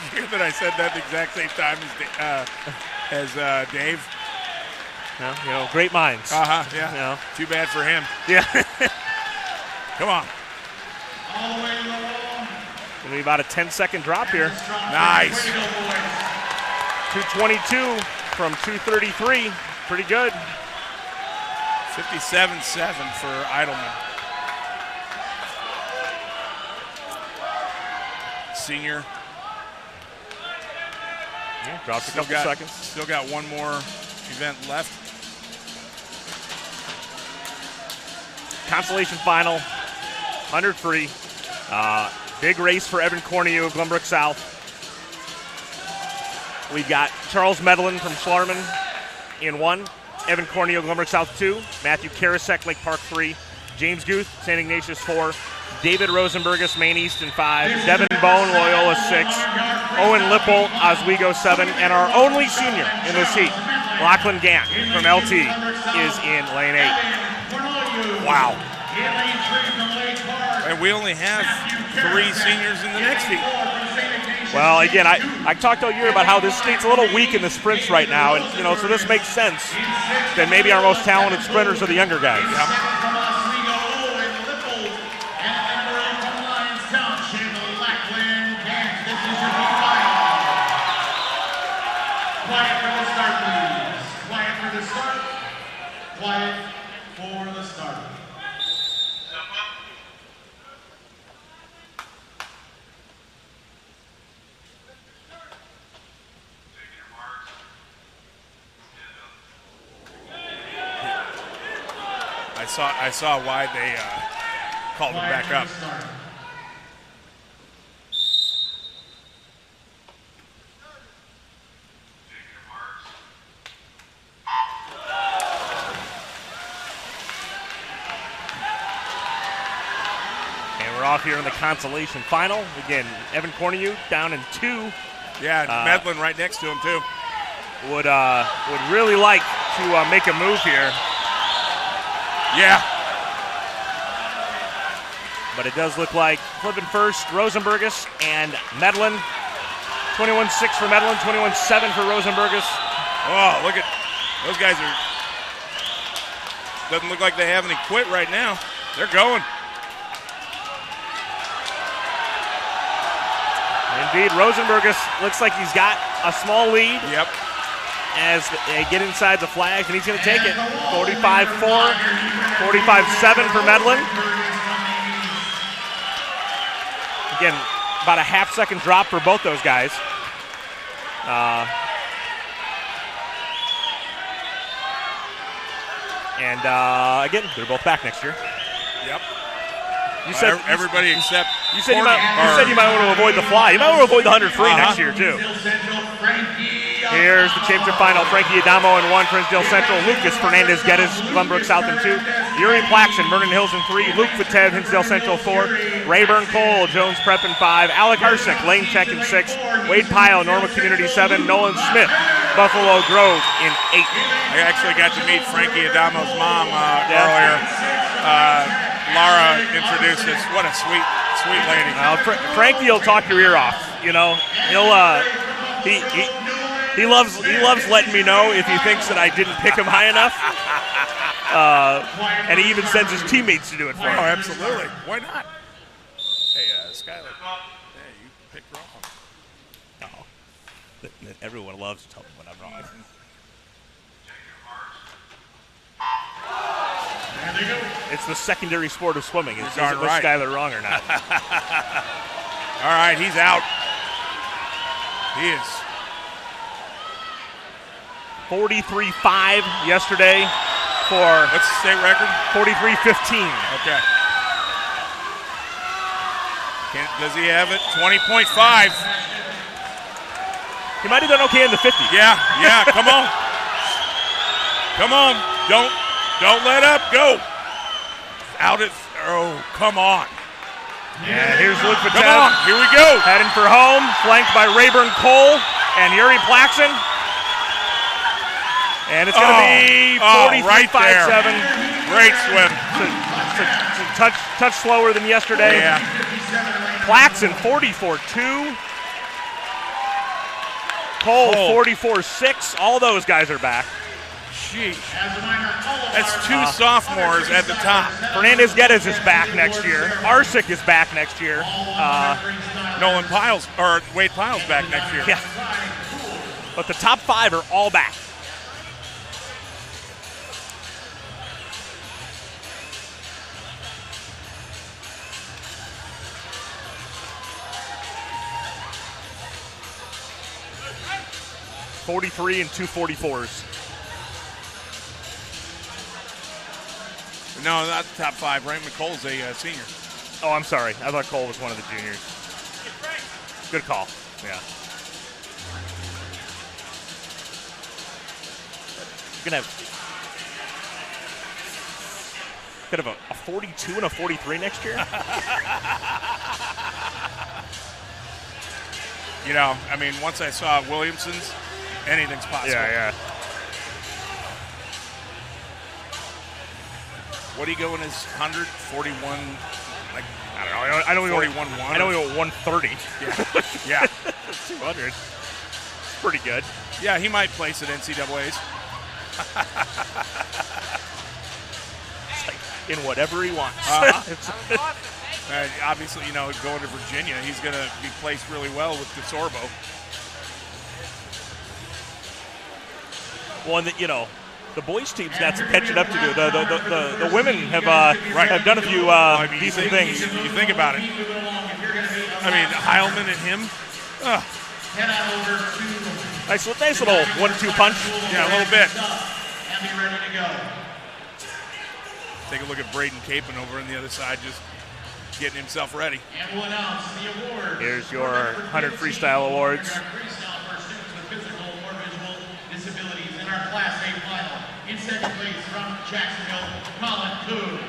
Did you hear that I said that the exact same time as Dave? No, great minds. Yeah. No. Too bad for him. Yeah. Come on. All the way to the wall. Gonna be about a 10-second drop here. Nice. 222 from 233. Pretty good. 57-7 for Eidelman. Senior. Yeah, dropped a couple seconds. Still got one more event left. Consolation final, 100 free. Big race for Evan Corneliu of Glenbrook South. We've got Charles Medlin from Schlarman in 1. Evan Corneliu, Glenbrook South 2. Matthew Karasek, Lake Park 3. James Guth, St. Ignatius 4. David Rosenbergus, Maine East in 5. Devin Bone, Loyola 6. Owen Lipple, Oswego 7. And our only senior in this heat, Lachlan Gant from LT, is in lane 8. Wow. And we only have 3 seniors in the next heat. Well, again, I talked all year about how this state's a little weak in the sprints right now, and so this makes sense. Then maybe our most talented sprinters are the younger guys. Quiet for the start, please. Quiet for the start. Quiet for the start. I saw why they called him back up. And we're off here in the consolation final. Again, Evan Corneliu down in 2. Yeah, Medlin right next to him too. Would really like to make a move here. Yeah. But it does look like flipping first, Rosenbergus and Medlin. 21-6 for Medlin, 21-7 for Rosenbergus. Oh, look at those guys are. Doesn't look like they have any quit right now. They're going. Indeed, Rosenbergus looks like he's got a small lead. Yep. As they get inside the flags, and he's going to take it. 45-4, 45-7 for Medlin. Again, about a half-second drop for both those guys. And again, they're both back next year. Yep. You said everybody except you said you might want to avoid the fly. You might want to avoid the 100 free next year too. Here's the championship final. Frankie Adamo in 1 for Hinsdale Central. Lucas Fernandez Geddes, Glenbrook South in 2. Yuri Plaxton, Vernon Hills in 3. Luke Vitev, Hinsdale Central 4. Rayburn Cole, Jones Prep in 5. Alec Arsick, Lane Check in 6. Wade Pyle, Norma Community 7. Nolan Smith, Buffalo Grove in 8. I actually got to meet Frankie Adamo's mom earlier. Laura introduced us. What a sweet lady. Frankie will talk your ear off. You know, he loves letting me know if he thinks that I didn't pick him high enough. And he even sends his teammates to do it for him. Oh, absolutely. Why not? Hey, Skyler. Hey, you picked wrong. Oh. Everyone loves to tell me when I'm wrong. It's the secondary sport of swimming. Is it was Skyler wrong or not? All right, he's out. He is. 43-5 yesterday for... What's the state record? 43-15. Okay. Does he have it? 20.5. He might have done okay in the 50. Yeah, come on. Come on. Don't let up. Go. Come on. And here's Luke Vitev. Come on. Here we go. Heading for home, flanked by Rayburn Cole and Yuri Plaxton. And it's going to be 43-5-7. Right Great swim. It's a touch slower than yesterday. Yeah. Plaxton 44-2. Cole 44-6. All those guys are back. Sheesh. That's 2 sophomores at the top. Fernandez Geddes is back next year. Arsick is back next year. Wade Piles back next year. Yeah. But the top 5 are all back. .43 and 2:44s. No, not the top 5. Ray McColl's a senior. Oh, I'm sorry. I thought Cole was one of the juniors. Good call. Yeah. You're gonna have a 42 and a 43 next year. You know, I mean, once I saw Williamson's, anything's possible. Yeah. What do you go in his 141? Like, I don't know. I know 41-1. I know he went 130. Yeah. 200. It's pretty good. Yeah, he might place at NCAA's. It's like in whatever he wants. Obviously, you know, going to Virginia, he's going to be placed really well with DeSorbo. One that, you know, the boys' team's got some catching up to do. The women have done a few decent things. You think about it. I mean, Heilman and him. Nice little 1-2 punch. Yeah, a little bit. Take a look at Braden Capon over on the other side, just getting himself ready. Here's your 100 Freestyle Awards. Our Class A final. In second place from Jacksonville, Colin Kuhn.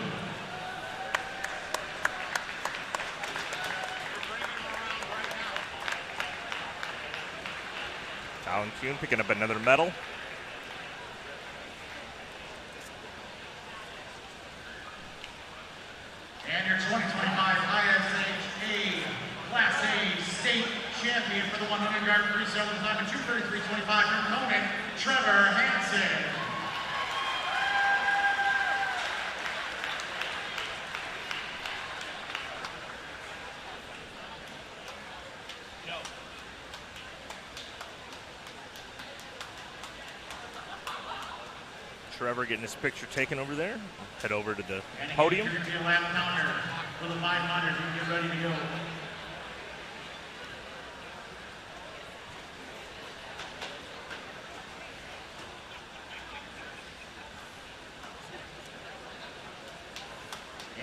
Colin Kuhn picking up another medal. And your 2025 IHSA Class A state champion for the 100-yard freestyle time at 2:33.25 from Conan, Trevor Hansen. Trevor getting his picture taken over there. Head over to the podium. And your lap counter for the 500. You can get ready to go.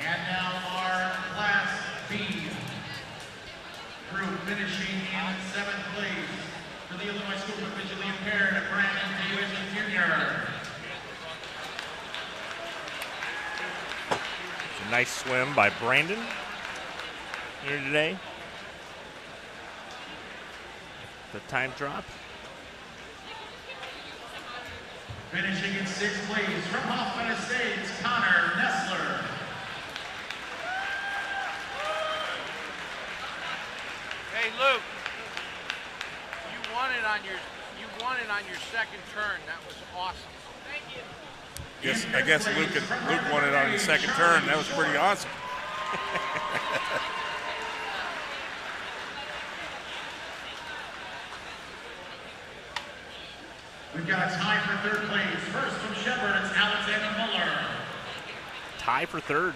And B group, finishing in 7th place for the Illinois School for Visually Impaired, Brandon Davis Jr. It's a nice swim by Brandon here today. The time drop. Finishing in 6th place from Hoffman Estates, Connor Nessler. Hey Luke, you won it on your second turn. That was awesome. Thank you. I guess Luke won it on his second turn. That was pretty awesome. We've got a tie for 3rd place. First from Shepherd, it's Alexander Muller. Tie for 3rd.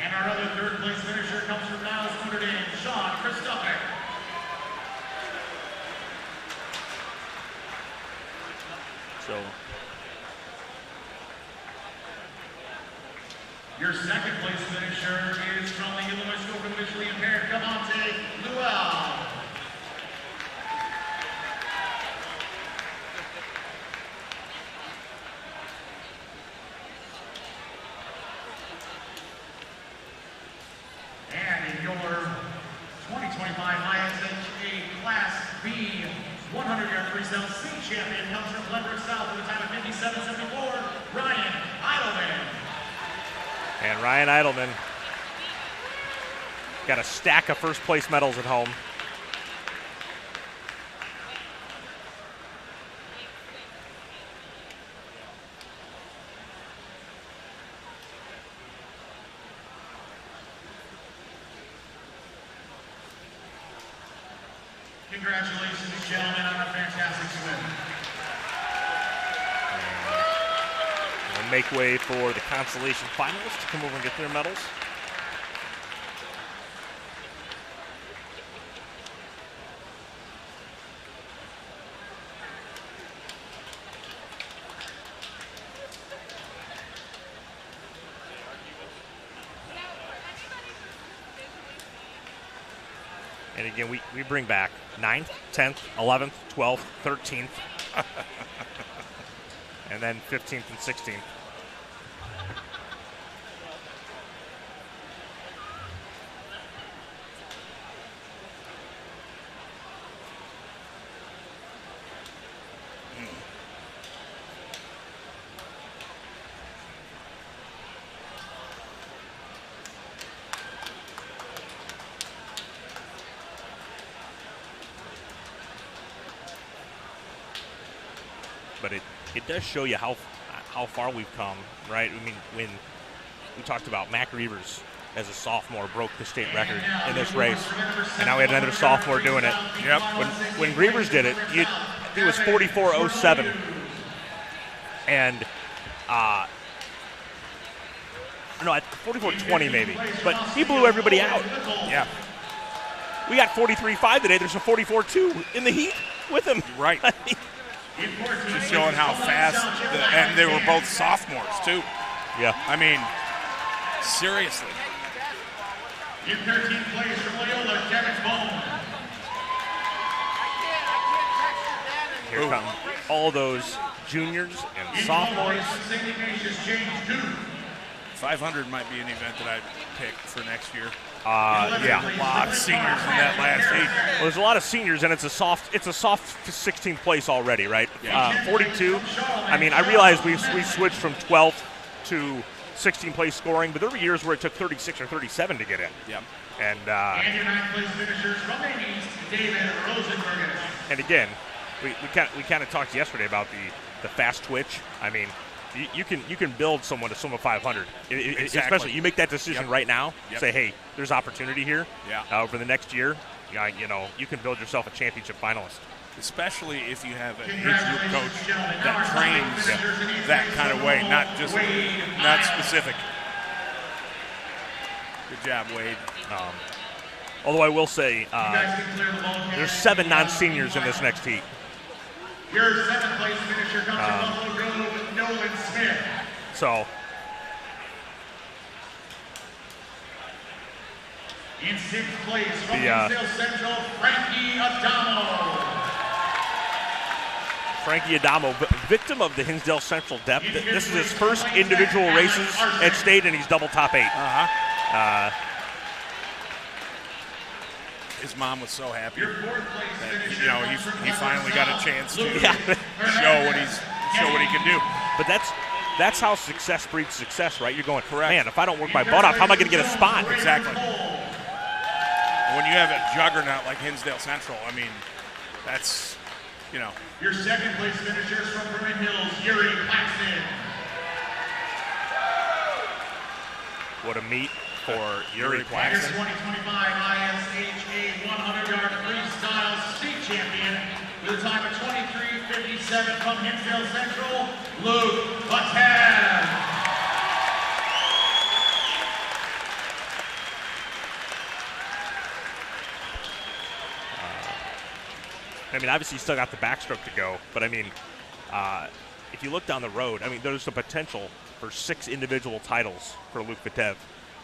And our other 3rd place finisher comes from Niles Notre Dame, Sean Christopher. So your 2nd place finisher is from the Illinois School for the Visually Impaired, Cavante Luell. And in your 2025 IHSA Class B 100-yard freestyle state champion comes from Glenbrook South with a time of 57.74, Ryan Eidelman. And Ryan Eidelman got a stack of first place medals at home. Congratulations, gentlemen, on a fantastic swim. And make way for the consolation finalists to come over and get their medals. And again, we bring back 9th, 10th, 11th, 12th, 13th, and then 15th and 16th. But it does show you how far we've come, right? I mean, when we talked about Mac Reavers as a sophomore broke the state record in this race, and now we had another sophomore doing it. Yep. When Reavers did it, I think it was 44:07, and no, 44:20 maybe, but he blew everybody out. Yeah. We got 43.5 today. There's a 44.2 in the heat with him. Right. Just showing how fast, and they were both sophomores too. Yeah. I mean, seriously. In 13th place from Loyola, Kevin Bone. Here come all those juniors and sophomores. 500 might be an event that I'd pick for next year. Yeah, a lot of seniors in that last heat. Well, there's a lot of seniors, and it's a soft 16th place already, right? Yeah. 42. I mean, I realize we switched from 12th to 16th place scoring, but there were years where it took 36 or 37 to get in. Yep. And your 9th place finishers from the East, David Rosenberger. And again, we kind of talked yesterday about the fast twitch. I mean, you can build someone to swim a 500. Exactly. Especially you make that decision right now. Yep. Say, hey, there's opportunity here. Yeah. Over the next year, you can build yourself a championship finalist. Especially if you have an age group coach that trains that kind of way, not specific. Good job, Wade. Although I will say, there's 7 non-seniors in this next heat. Your 7th place finisher comes from Buffalo Grove, Dylan Smith. So In 6th place from Hinsdale Central, Frankie Adamo. Frankie Adamo, victim of the Hinsdale Central depth. This is his first individual races at state, and he's double top 8. His mom was so happy that he finally got a chance to show what he can do. But that's how success breeds success, right? You're going, man, if I don't work my butt off, how am I going to get a spot? Exactly. When you have a juggernaut like Hinsdale Central, I mean, that's, Your 2nd place finishers from Vernon Hills, Yuri Paxton. What a meet for Yuri Paxton. 2025 IHSA 100-yard freestyle state champion with a time of 23:57 from Hinsdale Central, Luke Patel. I mean, obviously, he's still got the backstroke to go, but I mean, if you look down the road, I mean, there's the potential for 6 individual titles for Luke Patev.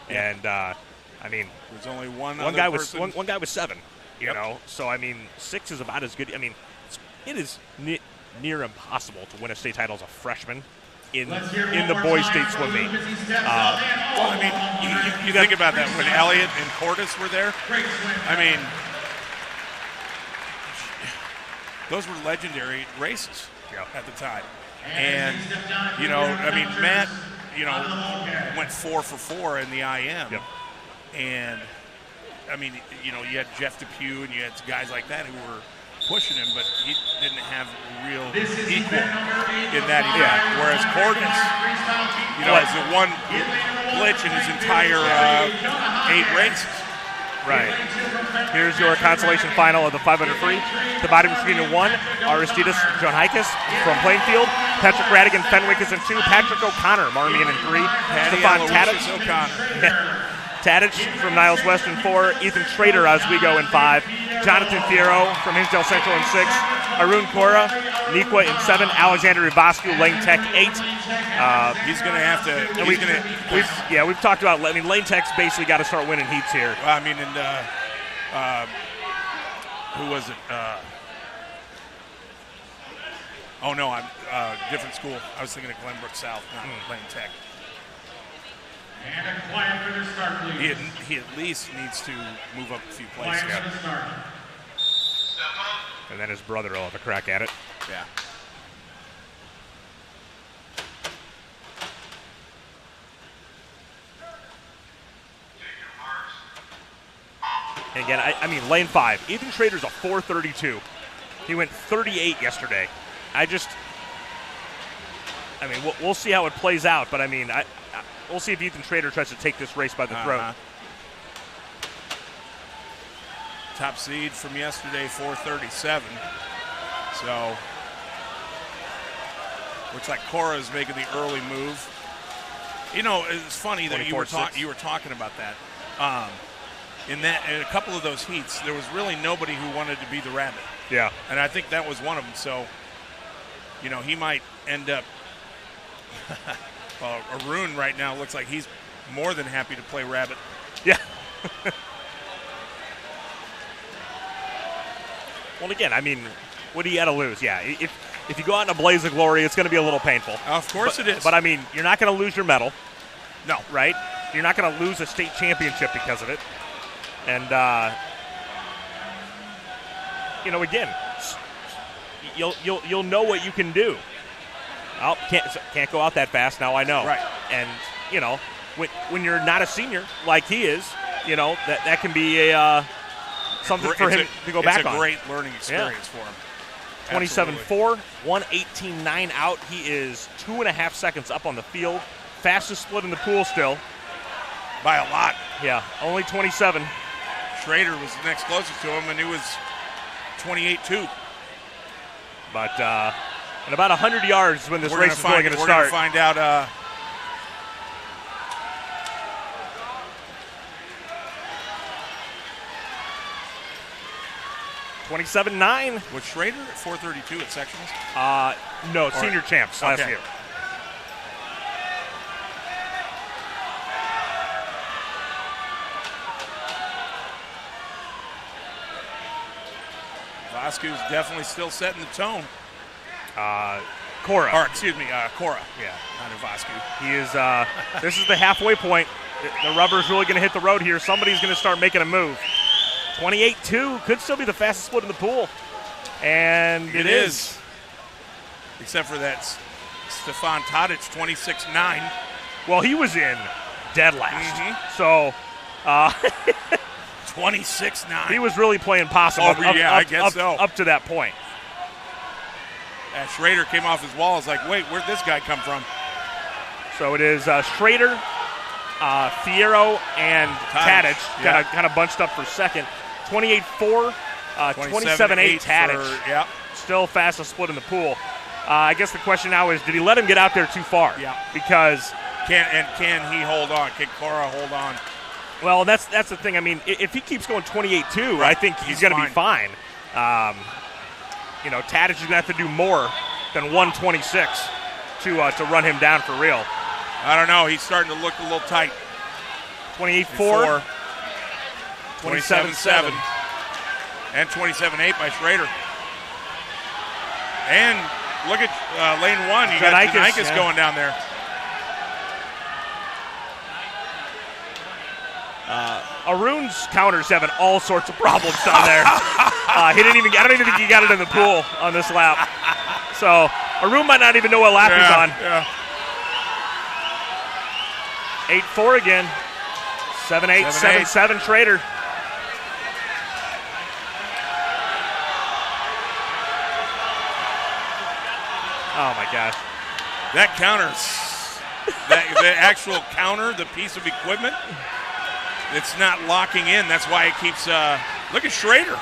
Yeah. And, I mean, there's only one guy person. was one guy was 7, you know? So, I mean, 6 is about as good. I mean, it is near impossible to win a state title as a freshman in the boys' state swim meet. Well, I mean, you think about that. When Elliott and Cordes were there, I mean, those were legendary races at the time. And, I mean, Matt, went 4 for 4 in the IM. Yep. And, I mean, you had Jeff Depew and you had guys like that who were pushing him, but he didn't have real equal in that event. Whereas Cordes, is the one glitch in his entire 8 races. Right. Here's your consolation final of the 500 free. Divided between 1, Aristides John Hikes from Plainfield. Patrick Radigan Fenwick is in 2. Patrick O'Connor, Marmion in 3. Stefan Tadich. Tadich from Niles West in 4. Ethan Schrader Oswego in 5. Jonathan Fierro from Hinsdale Central in 6. Arun Kora, Nikwa in 7. Alexander Ivascu, Lane Tech 8. He's going to have to. We've talked about. I mean, Lane Tech's basically got to start winning heats here. I mean, and who was it? Oh no, I'm different school. I was thinking of Glenbrook South, not Lane Tech. And a quiet for the start, please. He at least needs to move up a few places. And then his brother will have a crack at it. Yeah. And again, I mean, lane 5. Ethan Schrader's a 4:32. He went 38 yesterday. We'll see how it plays out, but I mean, we'll see if Ethan Schrader tries to take this race by the throat. Top seed from yesterday, 4:37. So, looks like Cora's making the early move. It's funny that you were talking about that. In a couple of those heats, there was really nobody who wanted to be the rabbit. Yeah. And I think that was one of them. So, he might end up. Arun right now looks like he's more than happy to play rabbit. Yeah. Well, again, I mean, what do you got to lose? Yeah, if you go out in a blaze of glory, it's going to be a little painful. Of course it is. But, I mean, you're not going to lose your medal. No. Right? You're not going to lose a state championship because of it. And, again, you'll know what you can do. Oh, can't go out that fast. Now I know. Right. And, when you're not a senior like he is, that can be a something for him to go back on. It's a great learning experience for him. 27.4, 1:18.9 out. He is 2.5 seconds up on the field. Fastest split in the pool still. By a lot. Yeah, only 27. Schrader was the next closest to him, and he was 28.2. But in about 100 yards when this race is going to start. We're going to find out. 27.9. Was Schrader at 4:32 at sectionals? No, senior champs last year. Vasquez's definitely still setting the tone. Cora. Or, excuse me, Cora. Yeah. Not Vasquez. He is, this is the halfway point. The rubber's really going to hit the road here. Somebody's going to start making a move. 28-2 could still be the fastest split in the pool. And it is. Except for that Stefan Tadic, 26-9. Well, he was in dead last. Mm-hmm. So 26-9. he was really playing possum I guess so. Up to that point. Schrader came off his wall. It's like, wait, where'd this guy come from? So it is Schrader, Fierro, and Tadic kind of bunched up for second. 28-4, 27-8 Tadic. Yep. Still fastest split in the pool. I guess the question now is, did he let him get out there too far? Yeah. Because can he hold on? Can Cora hold on? Well, that's the thing. I mean, if he keeps going 28-2, I think he's going to be fine. Tadic is going to have to do more than 126 to run him down for real. I don't know. He's starting to look a little tight. 28-4. 27-7. And 27-8 by Schrader. And look at lane one. You got Janaitis going down there. Arun's counters having all sorts of problems down there. I don't even think he got it in the pool on this lap. So Arun might not even know what lap he's on. Yeah. 8-4 again. 7-8, 7-7 Schrader. Oh my gosh. That counters, the actual counter, the piece of equipment, it's not locking in. That's why it keeps, look at Schrader.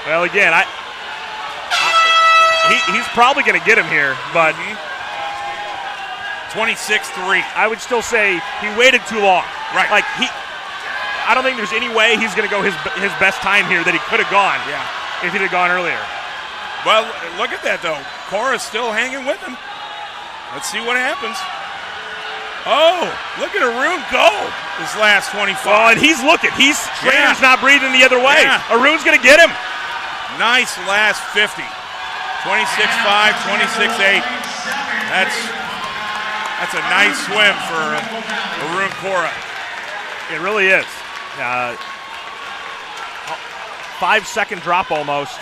Well, again, he's probably going to get him here, but 26-3. I would still say he waited too long. Right. Like I don't think there's any way he's going to go his best time here that he could have gone. Yeah. If he'd have gone earlier. Well, look at that though. Cora's still hanging with him. Let's see what happens. Oh, look at Arun go this last 25. Oh, and he's looking. Schrader's not breathing the other way. Yeah. Arun's going to get him. Nice last 50. 26-5, 26-8. That's a nice swim for Arun Cora. It really is. 5-second drop almost.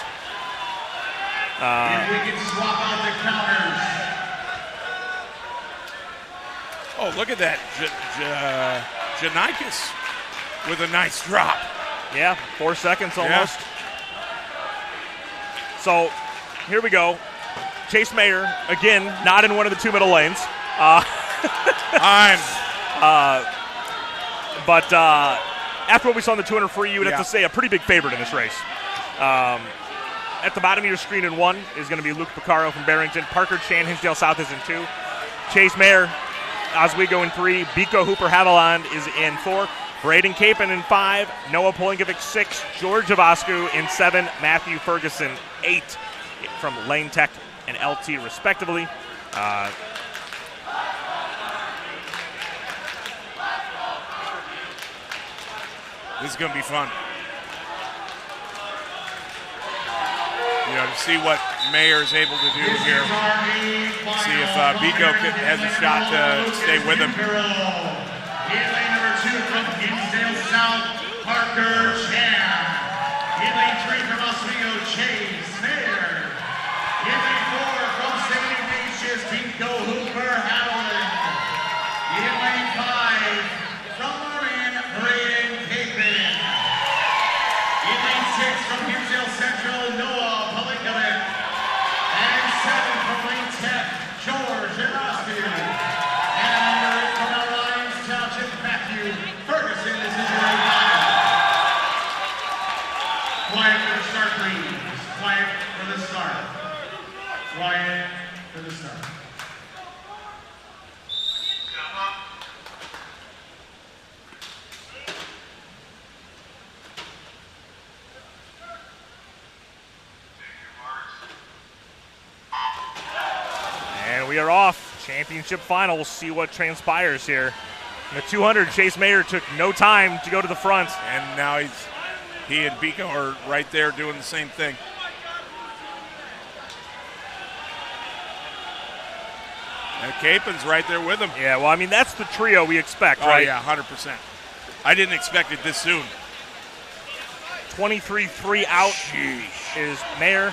If we can swap out the counters. Oh, look at that. Janaitis with a nice drop. Yeah, 4 seconds almost. Yeah. So here we go. Chase Mayer, again, not in one of the two middle lanes. But after what we saw in the 200 free, you would have to say a pretty big favorite in this race. At the bottom of your screen in 1 is going to be Luke Piccaro from Barrington. Parker Chan, Hinsdale South is in 2. Chase Mayer, Oswego in 3. Biko Hooper Haviland is in 4. Braden Capon in 5. Noah Polinkovic 6. George Javascu in 7. Matthew Ferguson 8 from Lane Tech and LT respectively. This is going to be fun. To see what Mayer is able to do here. See if Biko has a shot to stay with him. In lane number 2 from Hinsdale South, Parker Chan. In lane 3 from Oswego, Chase Mayer. In lane 4 from St. Ignatius, Biko Hooper Haviland. In lane 5 from Marin, Braden Capon. In lane 6 from Hinsdale Central, Noah Polinkovic. And 7 from Lane 10, George Javascu. And from our Lions Township, Matthew Ferguson. This is your lane 5. Quiet for the start, please. Quiet for the start. Quiet for the start. And we are off. Championship final. We'll see what transpires here. In the 200, Chase Mayer took no time to go to the front. And now He and Biko are right there doing the same thing. And Capin's right there with him. Yeah, well, I mean, that's the trio we expect, right? Oh, yeah, 100%. I didn't expect it this soon. 23-3 out is Mayer.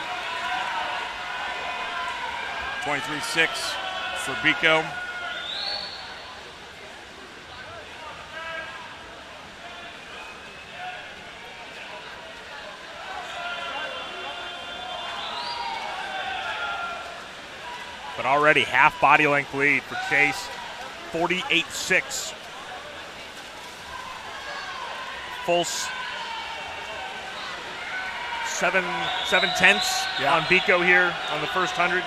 23-6 for Biko. But already half body length lead for Chase, 48-6. Full 7/10 on Biko here on the first 100.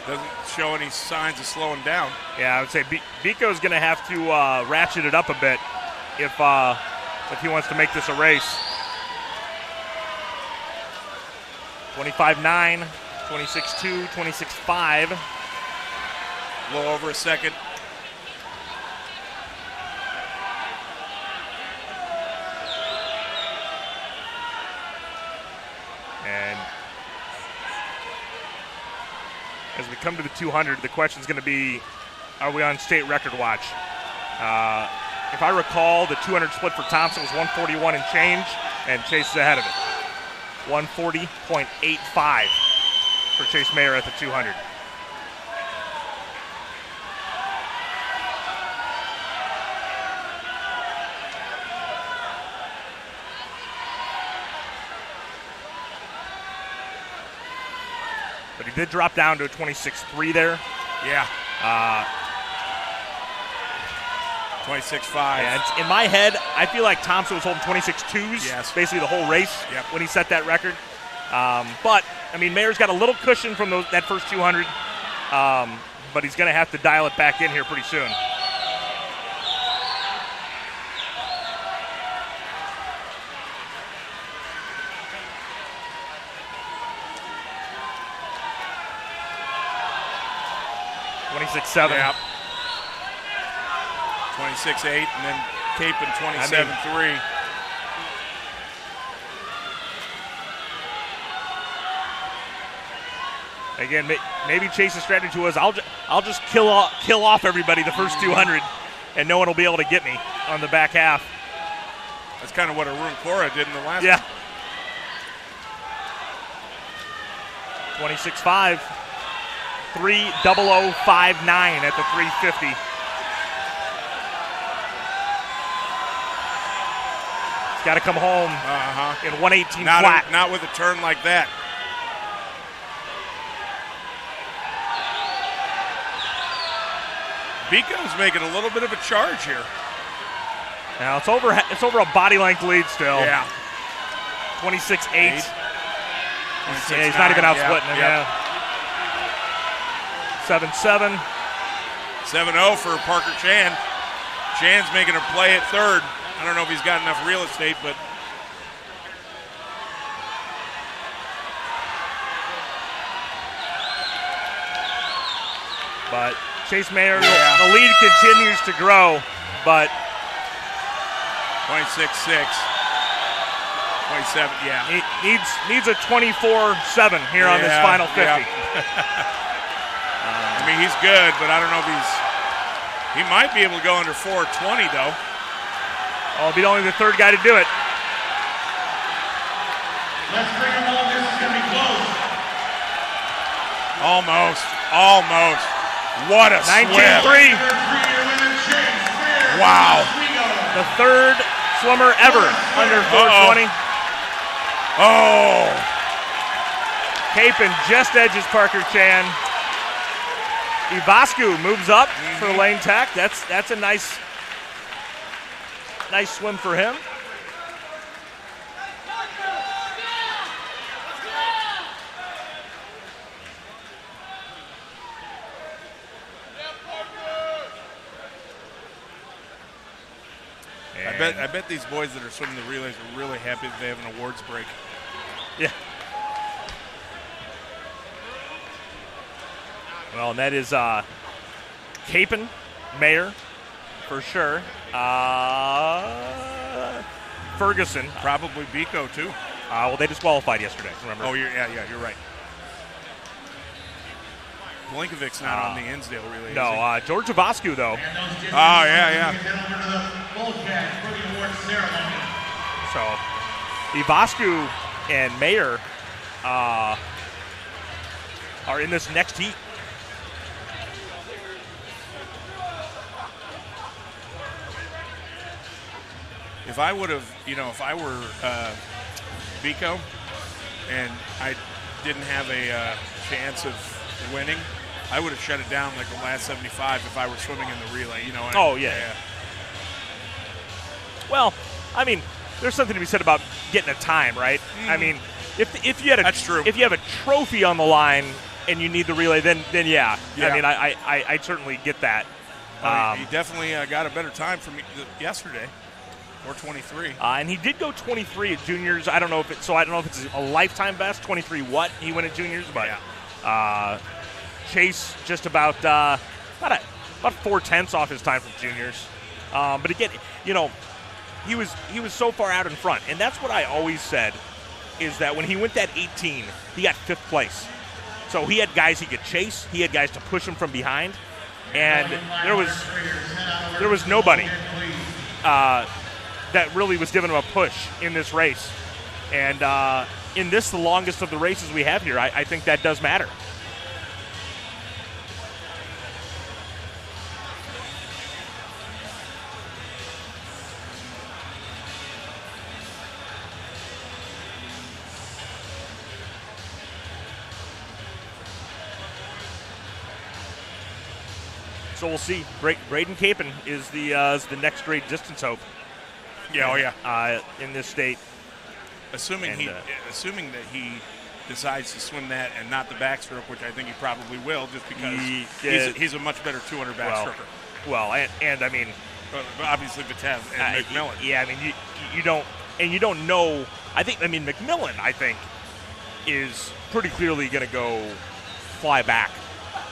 Doesn't show any signs of slowing down. Yeah, I would say Biko's going to have to ratchet it up a bit if he wants to make this a race. 25-9, 26-2, 26-5. A little over a second. And as we come to the 200, the question is going to be, are we on state record watch? If I recall, the 200 split for Thompson was 141 and change, and Chase is ahead of it. 140.85 for Chase Mayer at the 200. But he did drop down to a 26-3 there. Yeah. 26-5. And in my head, I feel like Thompson was holding 26-2s basically the whole race when he set that record. But, I mean, Mayer's got a little cushion from that first 200, but he's going to have to dial it back in here pretty soon. Yep. 26-8, and then Capin 27-3. Again, maybe Chase's strategy was I'll just kill off everybody the first 200, and no one will be able to get me on the back half. That's kind of what Arun Kora did in the last one. 26-5. 3:00:59 at the 350. It's got to come home in 118 flat. Not with a turn like that. Biko's making a little bit of a charge here. Now it's over a body length lead still. Yeah. 26-8. Yeah, he's not even out splitting him. Yeah. 7-7. 7-0 for Parker Chan. Chan's making a play at third. I don't know if he's got enough real estate, but Chase Mayer, the lead continues to grow, but 26-6. 27, yeah. He needs a 24-7 here on this final 50. Yeah. I mean, he's good, but I don't know if he might be able to go under 4:20 though. Oh, he'll be only the third guy to do it. Let's bring them all. This is going to be close. Almost. What a 19-3. Wow. The third swimmer ever under 420. Oh. Capin just edges Parker Chan. Ivascu moves up for Lane Tech. That's a nice swim for him. I bet these boys that are swimming the relays are really happy that they have an awards break. Yeah. Well, and that is Capin, Mayer, for sure. Ferguson. Probably Biko, too. Well, they disqualified yesterday, remember? Oh, you're right. Blinkovic's not on the Insdale relay. No, George Ivascu, though. Oh, yeah. So, Ivascu and Mayer are in this next heat. If I would have, if I were Biko and I didn't have a chance of winning, I would have shut it down like the last 75 if I were swimming in the relay. Yeah. Well, I mean, there's something to be said about getting a time, right? I mean, if you had that's true. If you have a trophy on the line and you need the relay, then yeah. I mean, I certainly get that. He definitely got a better time from yesterday. 4:23. And he did go 23 at juniors. I don't know if it's a lifetime best. 23 what he went at juniors, but Chase just about 4/10 off his time from juniors. But again, he was so far out in front, and that's what I always said is that when he went that 18, he got 5th place. So he had guys he could chase. He had guys to push him from behind, and there was nobody that really was giving him a push in this race. And in this, the longest of the races we have here, I think that does matter. So we'll see. Braden Capon is the next great distance hope. In this state. Assuming that he decides to swim that and not the backstroke, which I think he probably will, just because he's a much better 200 backstroker. Well, and I mean, obviously Vitev and McMillan. Yeah, I mean you don't know. McMillan is pretty clearly going to go fly back.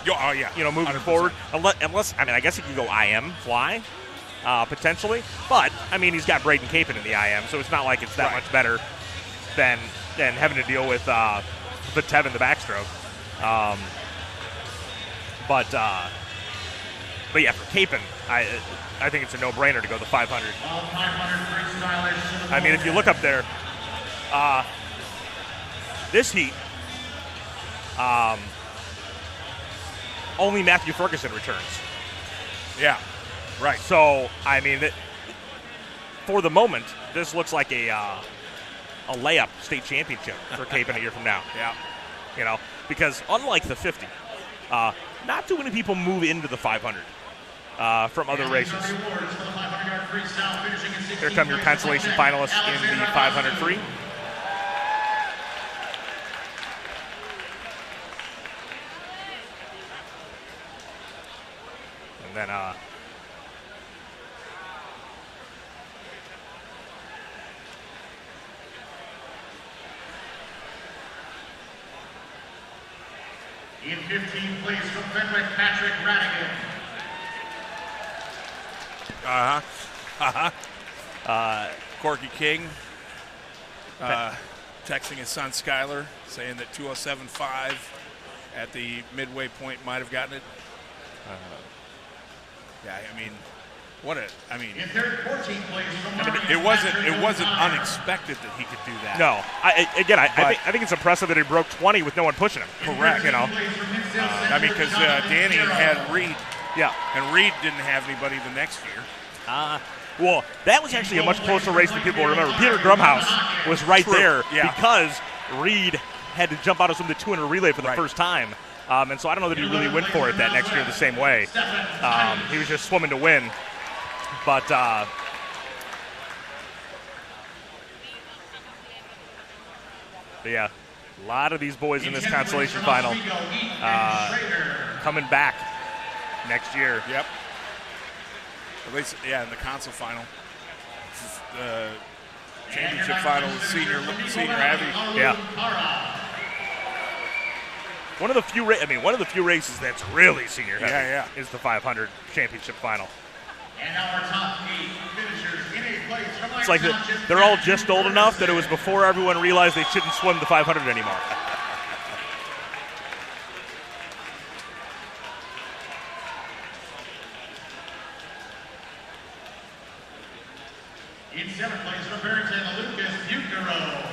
Oh yeah, moving 100%. forward. Unless I guess he could go IM fly. Potentially, but I mean he's got Braden Capon in the IM, so it's not like it's that much better than having to deal with Vitev in the backstroke. But yeah, for Capon, I think it's a no-brainer to go the 500. I mean, if you look up there, this heat, only Matthew Ferguson returns. Yeah. Right. So, I mean, for the moment, this looks like a layup state championship for Capon a year from now. Yeah. Because unlike the 50, not too many people move into the 500 from other races. Here come your consolation finalists in the 500 free. And then, in 15th place from Fenwick, Patrick Radigan. Corky King texting his son Skyler, saying that 207.5 at the midway point might have gotten it. In third, 14th place from it wasn't unexpected that he could do that. No, I think it's impressive that he broke 20 with no one pushing him. Correct. Because Danny had Reed. Yeah. And Reed didn't have anybody the next year. Well, that was actually a much closer race than people remember. Peter Grumhouse was right there because Reed had to jump out of the 200 relay for the first time. And so I don't know that he really went for it that next year the same way. He was just swimming to win. But yeah, a lot of these boys in this consolation final coming back next year. Yep. At least, in the console final. The championship final is senior heavy. Yeah. One of the few races that's really senior heavy is the 500 championship final. And our top 8 finishers in 8th place from It's like they're all just old enough that it was before everyone realized they shouldn't swim the 500 anymore. In 7th place from Barrington, Lucas Bucaro.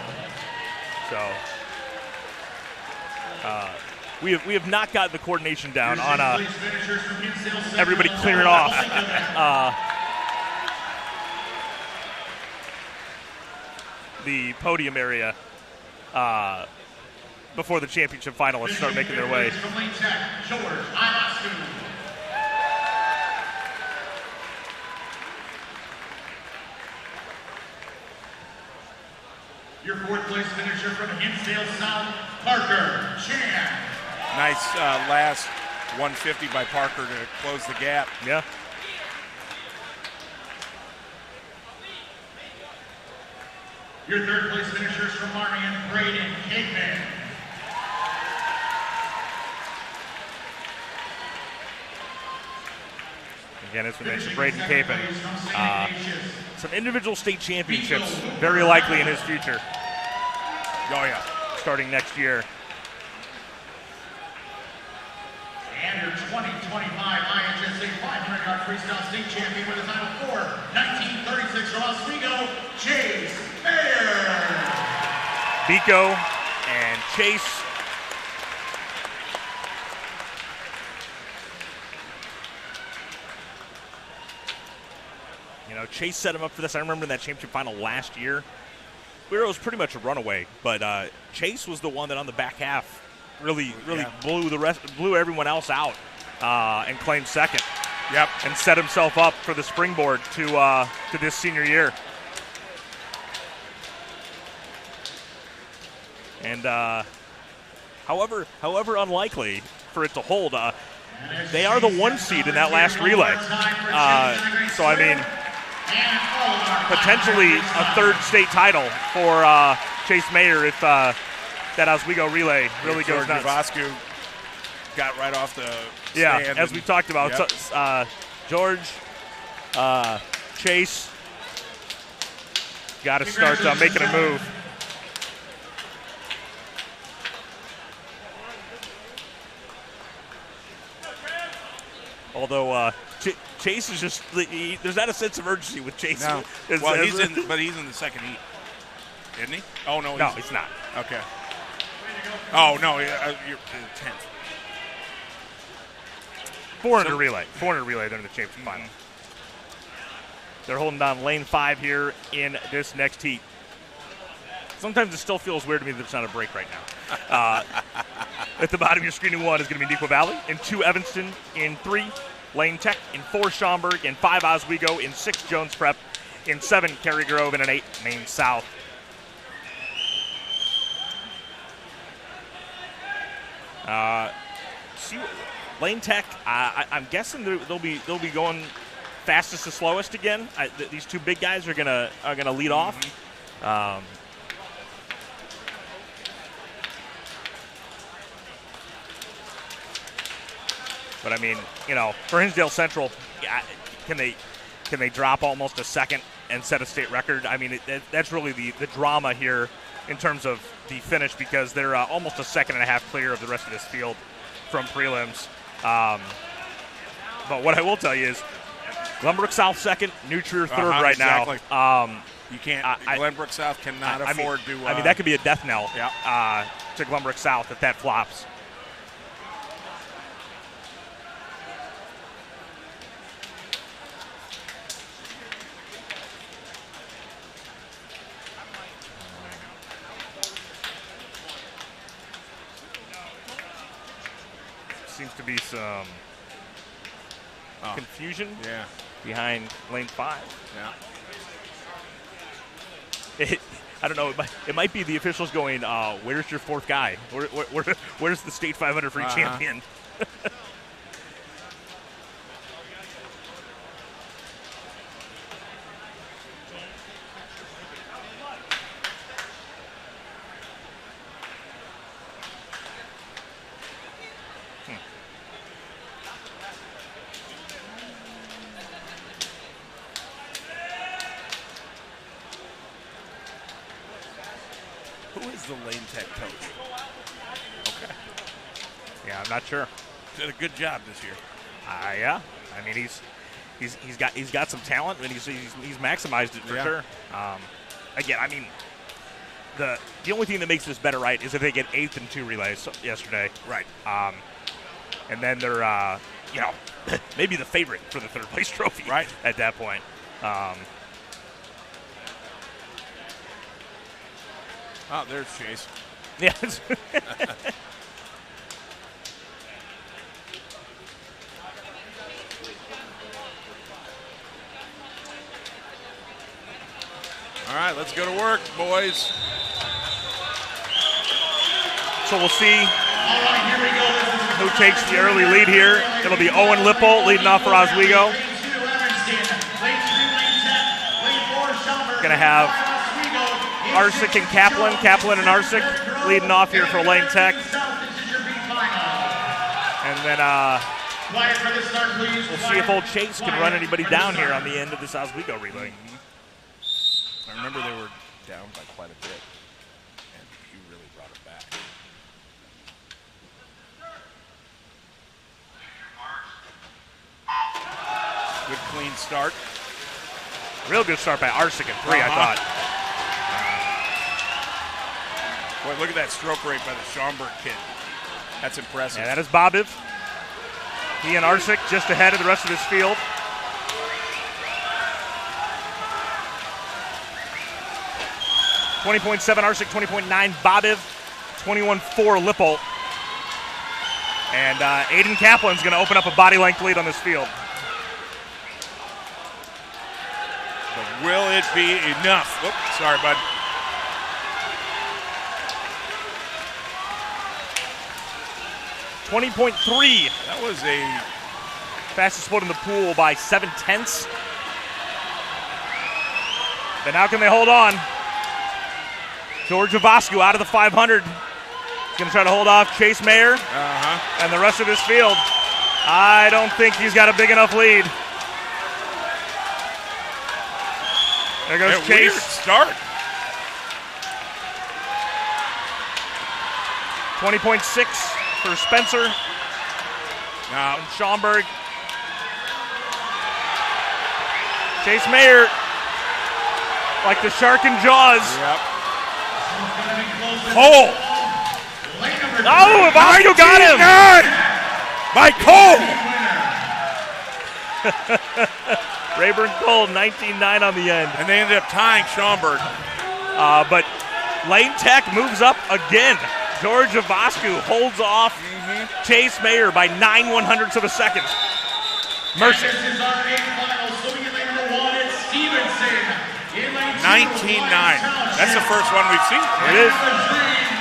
So we have not gotten the coordination down on everybody clearing off. The podium area before the championship finalists start making their way. Your 4th place finisher from Hinsdale South, Parker Chan. Nice last 150 by Parker to close the gap. Yeah. Your 3rd place finishers from Marion, Braden Capeman. Again, as we mentioned, Braden Capen. Some individual state championships, very likely in his future. Oh, yeah. Starting next year. And your 2025 IHSA 500-yard freestyle state champion with a time of 4:19:36 from Oswego, Chase Mayer. Biko and Chase. You know, Chase set him up for this. I remember in that championship final last year. Guerrero was pretty much a runaway, but Chase was the one that on the back half really blew everyone else out and claimed second. Yep. And set himself up for the springboard to this senior year. And however unlikely for it to hold, they are the 1 seed in that last relay. So I mean, potentially a 3rd state title for Chase Mayer if that Oswego relay really goes nuts. Vascu got right off the stand. As we talked about, yep. George, Chase, got to start making a move. Although Chase is just, there's not a sense of urgency with Chase. No. Well, he's in the second heat, isn't he? Oh, no. No, he's not. Okay. Oh, no, you're 10th. 400 relay. 400 relay during the championship final. They're holding down lane 5 here in this next heat. Sometimes it still feels weird to me that it's not a break right now. At the bottom of your screen in 1 is going to be Neuqua Valley. In 2, Evanston. In 3, Lane Tech. In 4, Schaumburg. In 5, Oswego. In 6, Jones Prep. In 7, Cary Grove. And in 8, Maine South. Lane Tech, I'm guessing they'll be going fastest to slowest again. These 2 big guys are gonna lead off. But I mean, you know, for Hinsdale Central, can they drop almost a second and set a state record? I mean, that's really the drama here in terms of the finish, because they're almost a second and a half clear of the rest of this field from prelims. But what I will tell you is Glenbrook South second, New Trier third right exactly. now. You can't. Glenbrook South cannot afford to. I mean, that could be a death knell yeah. To Glenbrook South if that flops. Seems to be some confusion behind lane 5. Yeah. I don't know. It might be the officials going, where's your 4th guy? Where's the state 500 free champion? Who is the Lane Tech coach? Okay. Yeah, I'm not sure. Did a good job this year. Yeah. I mean, he's got some talent, and he's maximized it for sure. Again, I mean, the only thing that makes this better, right, is if they get 8th and 2 relays yesterday. Right. And then they're, maybe the favorite for the third place trophy. Right. At that point. There's Chase. Yeah. All right, let's go to work, boys. So we'll see who takes the early lead here. It'll be Owen Lippold leading off for Oswego. Going to have Arsick and Kaplan and Arsick leading off here for Lane Tech. And then we'll see if old Chase can run anybody down here on the end of this Oswego relay. I remember they were down by quite a bit, and he really brought it back. Good clean start. Real good start by Arsick at 3, I thought. Boy, look at that stroke rate by the Schaumburg kid. That's impressive. Yeah, that is Bobiv. He and Arsick just ahead of the rest of his field. .7 Arsick, 20.9 Bobiv, 21.4 Lippold. And Aiden Kaplan's going to open up a body length lead on this field. But will it be enough? Oops, sorry, bud. .3. That was a fastest foot in the pool by 0.7. Then how can they hold on? George Javascu out of the 500. He's going to try to hold off Chase Mayer and the rest of his field. I don't think he's got a big enough lead. There goes Chase. Weird start. 20.6 for Spencer. Now Schaumburg. Chase Mayer, like the shark in Jaws. Yep. Cole. Oh, Vasco got him. By Cole. Rayburn Cole, 19.9 on the end. And they ended up tying Schaumburg. But Lane Tech moves up again. George Javascu holds off Chase Mayer by 9/100ths of a second. Mercer. 19.9. That's the first one we've seen. It is.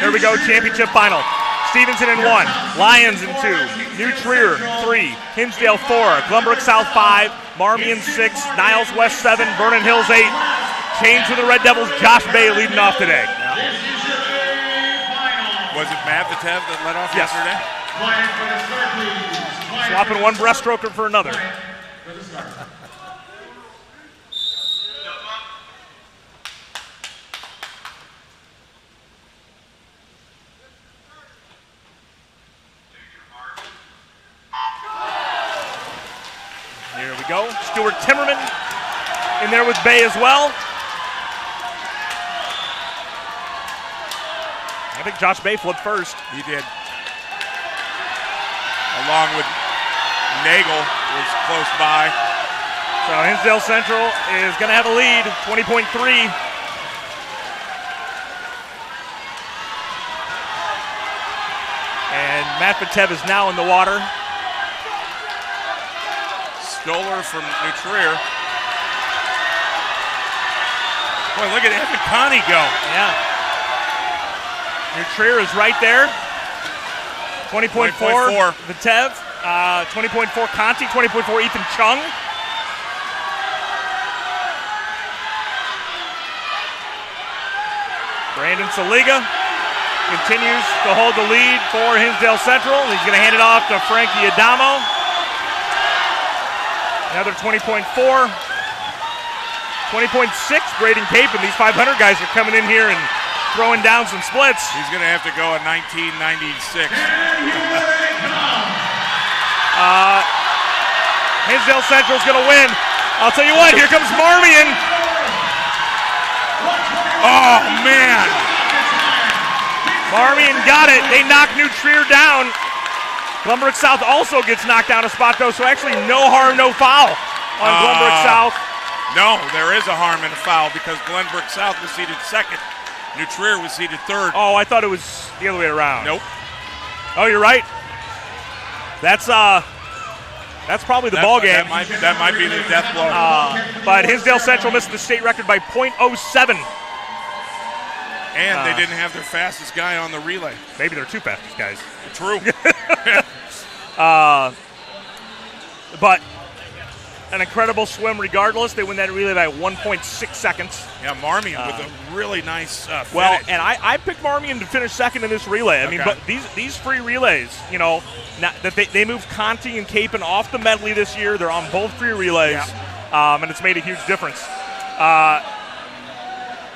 Here we go, championship final. Stevenson in 1, Lyons in 2, New Trier 3, Hinsdale 4, Glenbrook South 5, Marmion 6, Niles West 7, Vernon Hills 8. Change for the Red Devils, Josh Bay leading off today. Was it Mavitev that led off yesterday? Swapping one breaststroker for another. Here we go. Stuart Timmerman in there with Bay as well. I think Josh Bay flipped first. He did. Along with Nagel was close by. So Hinsdale Central is going to have a lead, 20.3. And Matt Patev is now in the water. Stoller from New Trier. Boy, look at Evan Connie go. Yeah. New Trier is right there. 20.4 Patev. 20.4 Conti. 20.4 Ethan Chung. Brandon Saliga continues to hold the lead for Hinsdale Central. He's going to hand it off to Frankie Adamo. Another 20.4. 20.6 Braden Cape, and these 500 guys are coming in here and throwing down some splits. He's going to have to go in 1996. Hinsdale Central's going to win. I'll tell you what, here comes Marmion. Oh, man. Marmion got it. They knock New Trier down. Glenbrook South also gets knocked down a spot, though, so actually no harm, no foul on Glenbrook South. No, there is a harm and a foul because Glenbrook South was seated second. New Trier was seated third. Oh, I thought it was the other way around. Nope. Oh, you're right. That's probably the ball game. That might be the death blow. But Hinsdale Central missed the state record by .07. And they didn't have their fastest guy on the relay. Maybe they're two fastest guys. True. But an incredible swim regardless. They win that relay by 1.6 seconds. Yeah, Marmion with a really nice finish. Well, and I picked Marmion to finish second in this relay. I mean, but these free relays, you know, that they moved Conti and Capen off the medley this year. They're on both free relays, and it's made a huge difference.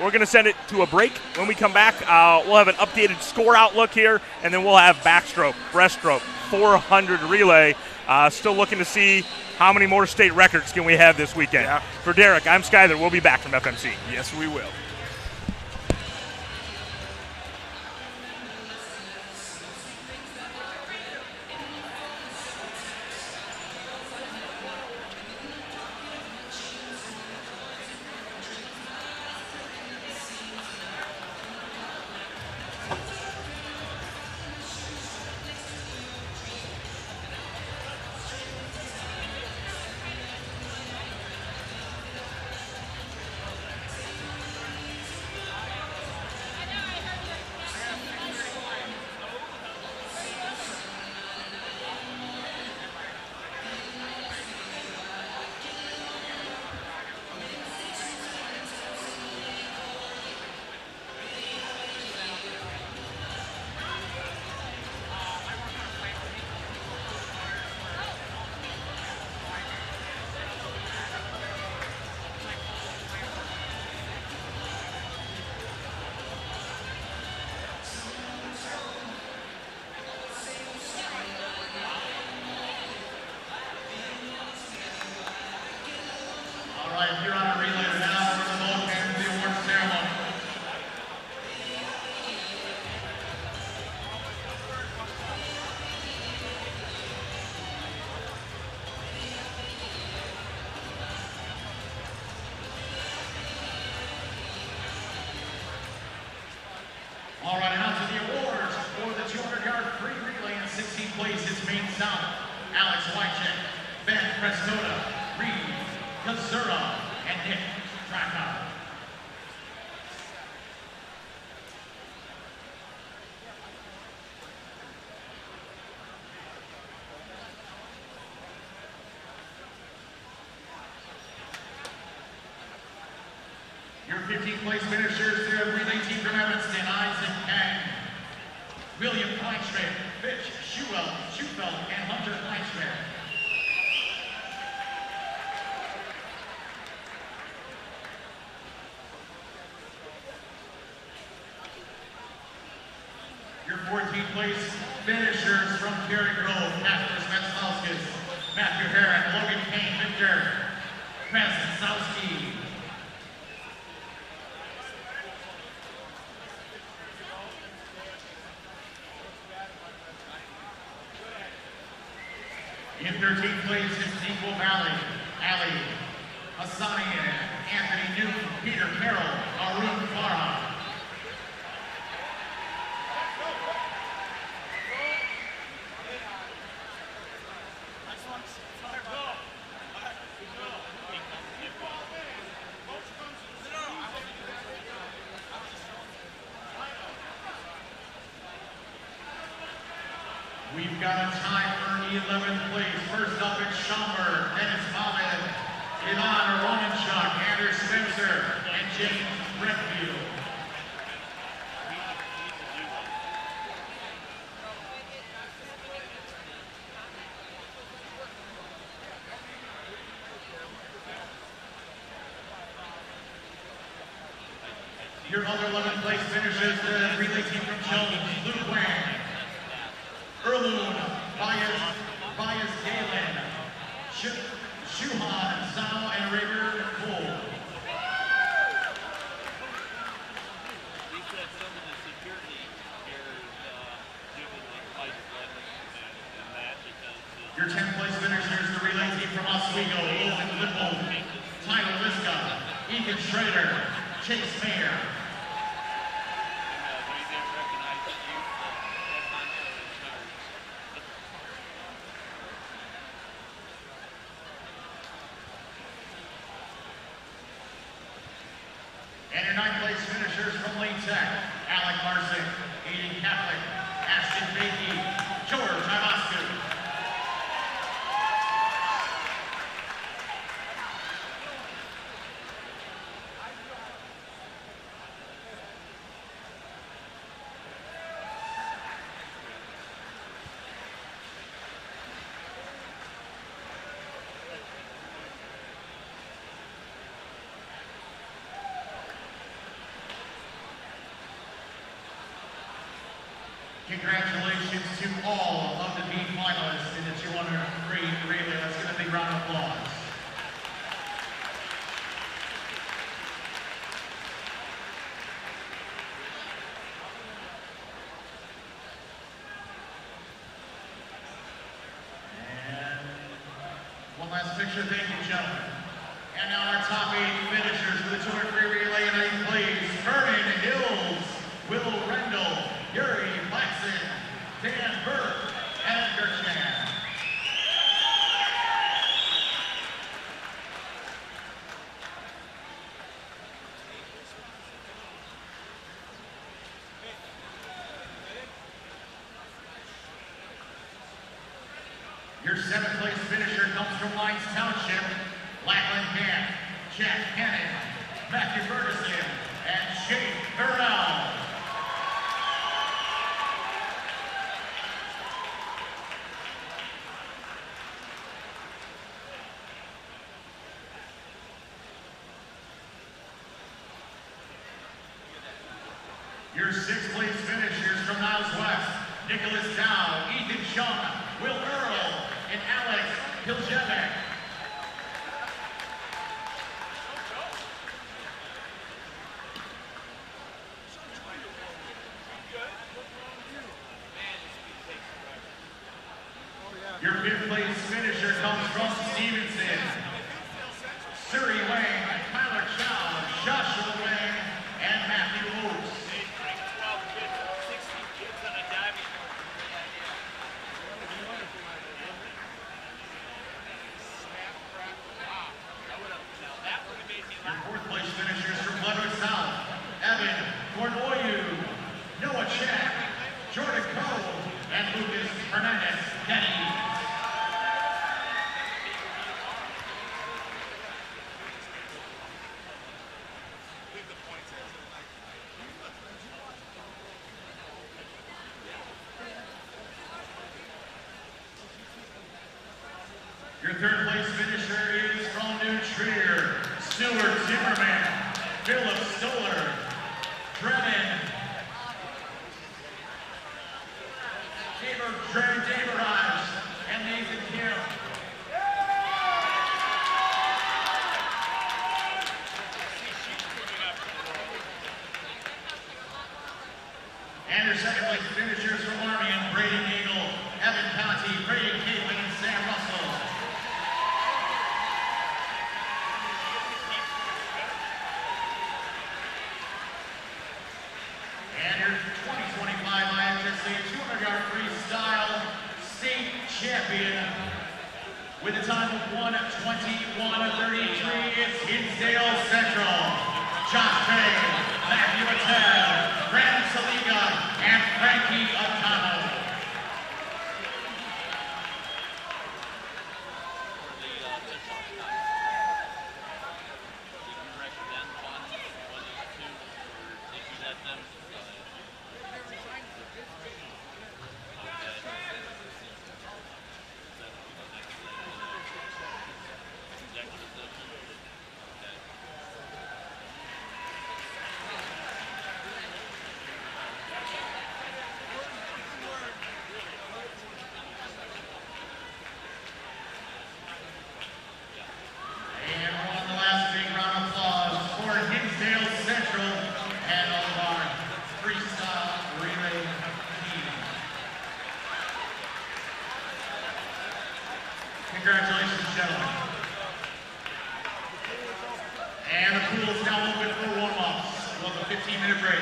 We're going to send it to a break. When we come back, we'll have an updated score outlook here, and then we'll have backstroke, breaststroke, 400 relay. Still looking to see how many more state records can we have this weekend. Yeah. For Derek, I'm Skyler. We'll be back from FMC. Yes, we will. All right, and on to the awards for the 200-yard free relay in 16th place is Maine South. Alex Wycheck, Ben Prestota, Reed Kazura, and Nick Krakow. Your 15th place finishers, the relay team from Evanston, Isaac Kang, William Kleinschmidt, Fitch Schufeld, and Hunter Kleinschmidt. Your 14th place finishers from Cary Grove, Casper Svenslauskas, Matthew Herron, Logan Payne, Victor Krasnowski. In 13th place is Equal Valley, Ali Hassanian, Anthony Newton, Peter Carroll, Arun Farah. We've got a time for the 11th place. First up at Schaumburg, Dennis Mohammed, Ivan Romanchuk, Anders Spencer, and James Redfield. Your other 11th place finishers, the relay team from Jones, Luke Wang, Erloon, Bias Galen, Shuhan, Zhao, and Raver Cole. Your 10th place finishers, the relay team from Oswego, Logan Lippo, Tyler Liska, Ethan Schrader, Chase Mayer. And your 9th place finishers from Lane Tech, Alec Larson, Aiden Catholic, Ashton Bakey, George Ivascu. Congratulations to all of the B finalists in the 200-free relay. Let's give a big round of applause. And one last picture, thank you, gentlemen. And now our top 8 finishers for the 200-free relay in 8th place. Vernon Hills, Will Rendell, Yuri Blackson, Dan Burke, and Gerchan. Your 7th place finisher comes from Lines Township, Lackland Camp, Jack Cannon, Matthew Ferguson, and Shane Burrell. Your 6th place finishers from Niles West, Nicholas Dow, Ethan Chung, Will Earl, and Alex Piljevic. Your 5th place finisher comes from Stevenson, Suri Wang, Tyler Chow, Joshua Wang, and Matthew Oates. Your 4th place finishers from Glenwood South, Evan Cornoyu, Noah Chad, Jordan Cole, and Lucas Hernandez Kenny. Your 3rd place finisher is from New Trier, Stuart Zimmerman, Philip Stoller, Drennan, Dameraj, and Nathan Kim. And your 2nd place finishers from Marmion, Braden Eagle, Evan Conti, Braden Caitlin, and Sam Russell. And your 2025 IHSA 200-yard freestyle state champion with a time of 1:21:33, it's Hinsdale Central. Josh Pay, Matthew Attell, Brandon Saliga, and Frankie O'Connell. Congratulations, gentlemen. And the pool is now open for warm-ups. We'll have a 15-minute break.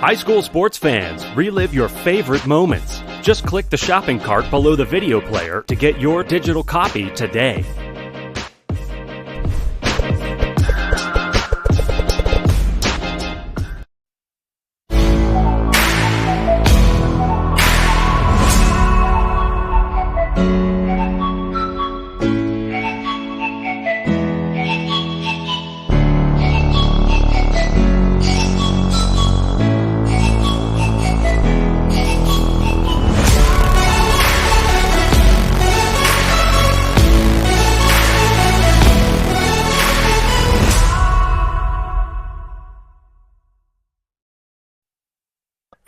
High school sports fans, relive your favorite moments. Just click the shopping cart below the video player to get your digital copy today.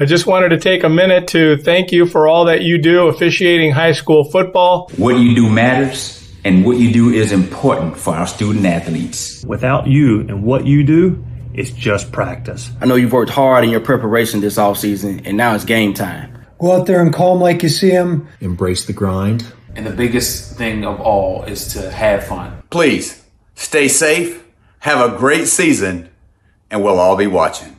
I just wanted to take a minute to thank you for all that you do officiating high school football. What you do matters, and what you do is important for our student athletes. Without you and what you do, it's just practice. I know you've worked hard in your preparation this offseason, and now it's game time. Go out there and call them like you see them. Embrace the grind. And the biggest thing of all is to have fun. Please, stay safe, have a great season, and we'll all be watching.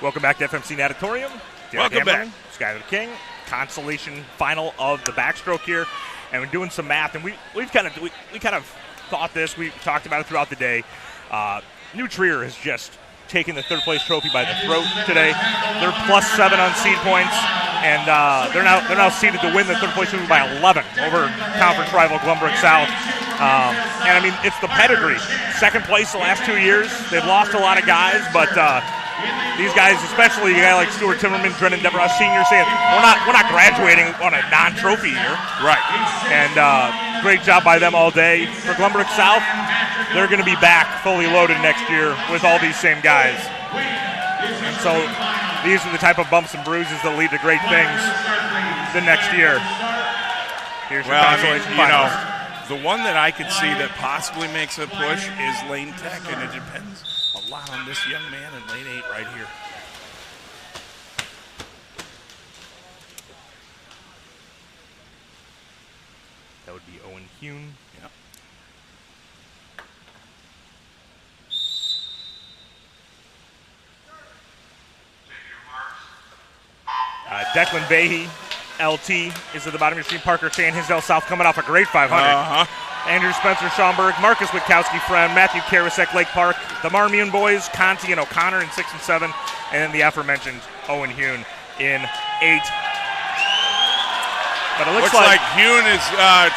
Welcome back to FMC Natatorium. Welcome back. Skyler King, consolation final of the backstroke here, and we're doing some math. And we kind of thought this. We talked about it throughout the day. New Trier has just taken the third place trophy by the throat today. They're +7 on seed points, and they're now seeded to win the third place trophy by 11 over conference rival Glenbrook South. And I mean, it's the pedigree. Second place the last 2 years. They've lost a lot of guys, but these guys, especially a guy like Stuart Timmerman, Drennan Devereaux Sr., saying we're not graduating on a non-trophy year. Right. And great job by them all day. For Glenbrook South, they're going to be back fully loaded next year with all these same guys. And so these are the type of bumps and bruises that lead to great things the next year. Here's your consolation finals. The one that I could see that possibly makes a push is Lane Tech, and it depends a lot on this young man in lane 8 right here. That would be Owen Hune. Yep. Declan Vahey, LT, is at the bottom of your screen. Parker Chan, Hinsdale South, coming off a great 500. Andrew Spencer Schomburg, Marcus Witkowski, Friend, Matthew Karasek, Lake Park, the Marmion boys, Conti and O'Connor in 6 and 7, and then the aforementioned Owen Hune in 8. But it looks like Hune is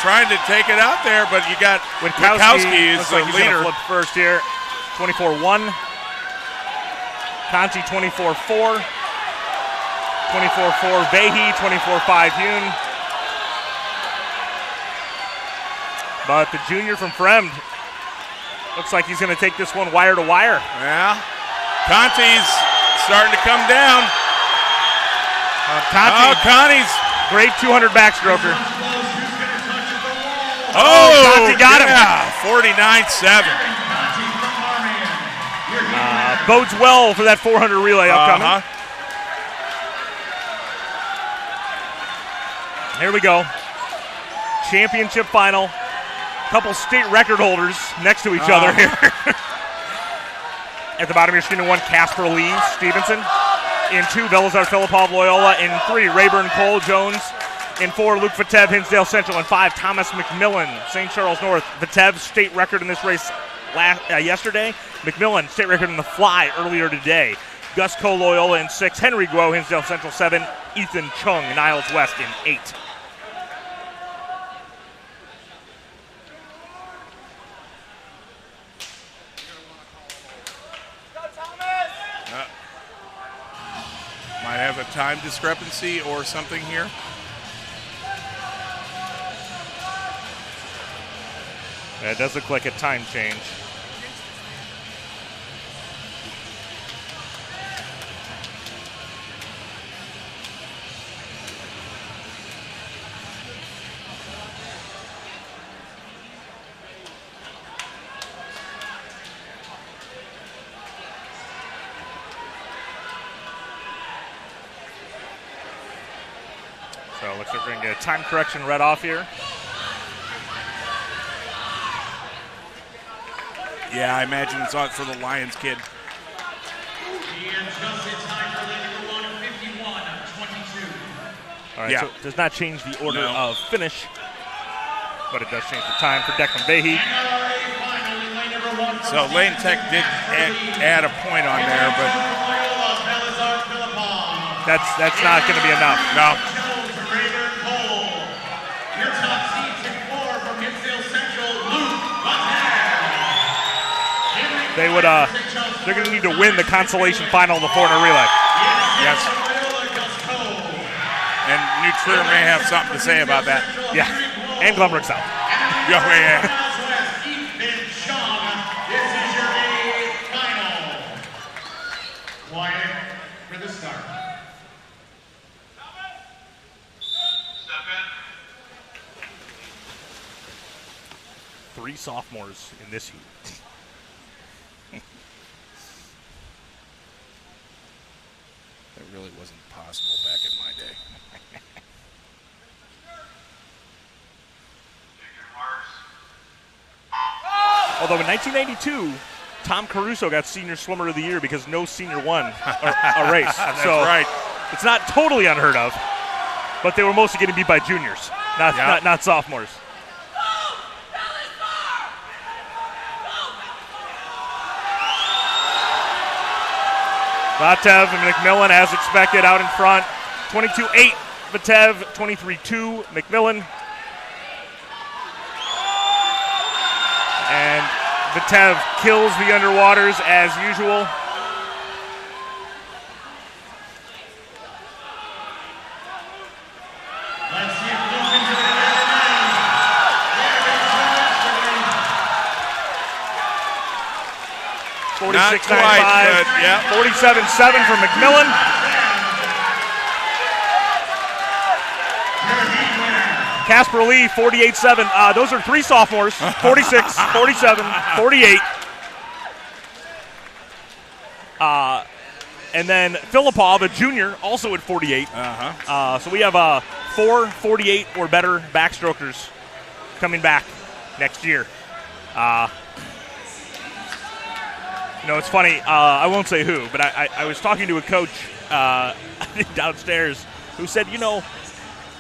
trying to take it out there, but you got Witkowski is the leader. Flip first here, 24-1. Conti 24-4. 24-4 Vahey, 24-5 Hune. But the junior from Fremd looks like he's going to take this one wire to wire. Yeah. Conti's starting to come down. Conti's great 200 backstroker. Conti got him. 49-7. Bodes well for that 400 relay upcoming. Here we go. Championship final. Couple state record holders next to each other here. At the bottom of your screen, in 1, Casper Lee Stevenson. In 2, Velazar Filipov Loyola. In 3, Rayburn Cole Jones. In 4, Luke Vitev, Hinsdale Central. In 5, Thomas McMillan, St. Charles North. Vitev, state record in this race yesterday. McMillan, state record in the fly earlier today. Gus Cole Loyola in 6. Henry Guo, Hinsdale Central 7. Ethan Chung, Niles West in 8. Might have a time discrepancy or something here. It does look like a time change. So it looks like we're going to get a time correction read off here. Yeah, I imagine it's on for the Lions kid. All right, so it does not change the order of finish, but it does change the time for Declan Vahey. So Lane Tech did add a point on there, but that's not going to be enough. No. They're going to need to win the consolation final of the 400 relay. Yes. And New Trier may have something to say about that. Yeah. And Glenbrook South. Yeah. Quiet for the start. Three sophomores in this heat. That really wasn't possible back in my day. Although in 1992, Tom Caruso got Senior Swimmer of the Year because no senior won a race. That's so right. It's not totally unheard of, but they were mostly getting beat by juniors, not sophomores. Vatev and McMillan, as expected, out in front. 22-8, Vatev, 23-2, McMillan. And Vatev kills the underwaters as usual. Not quite, 47-7 for McMillan. Casper Lee, 48-7. Those are three sophomores, 46, 47, 48. And then Filipov, a junior, also at 48. So we have 4 48 or better backstrokers coming back next year. It's funny. I won't say who, but I was talking to a coach downstairs who said,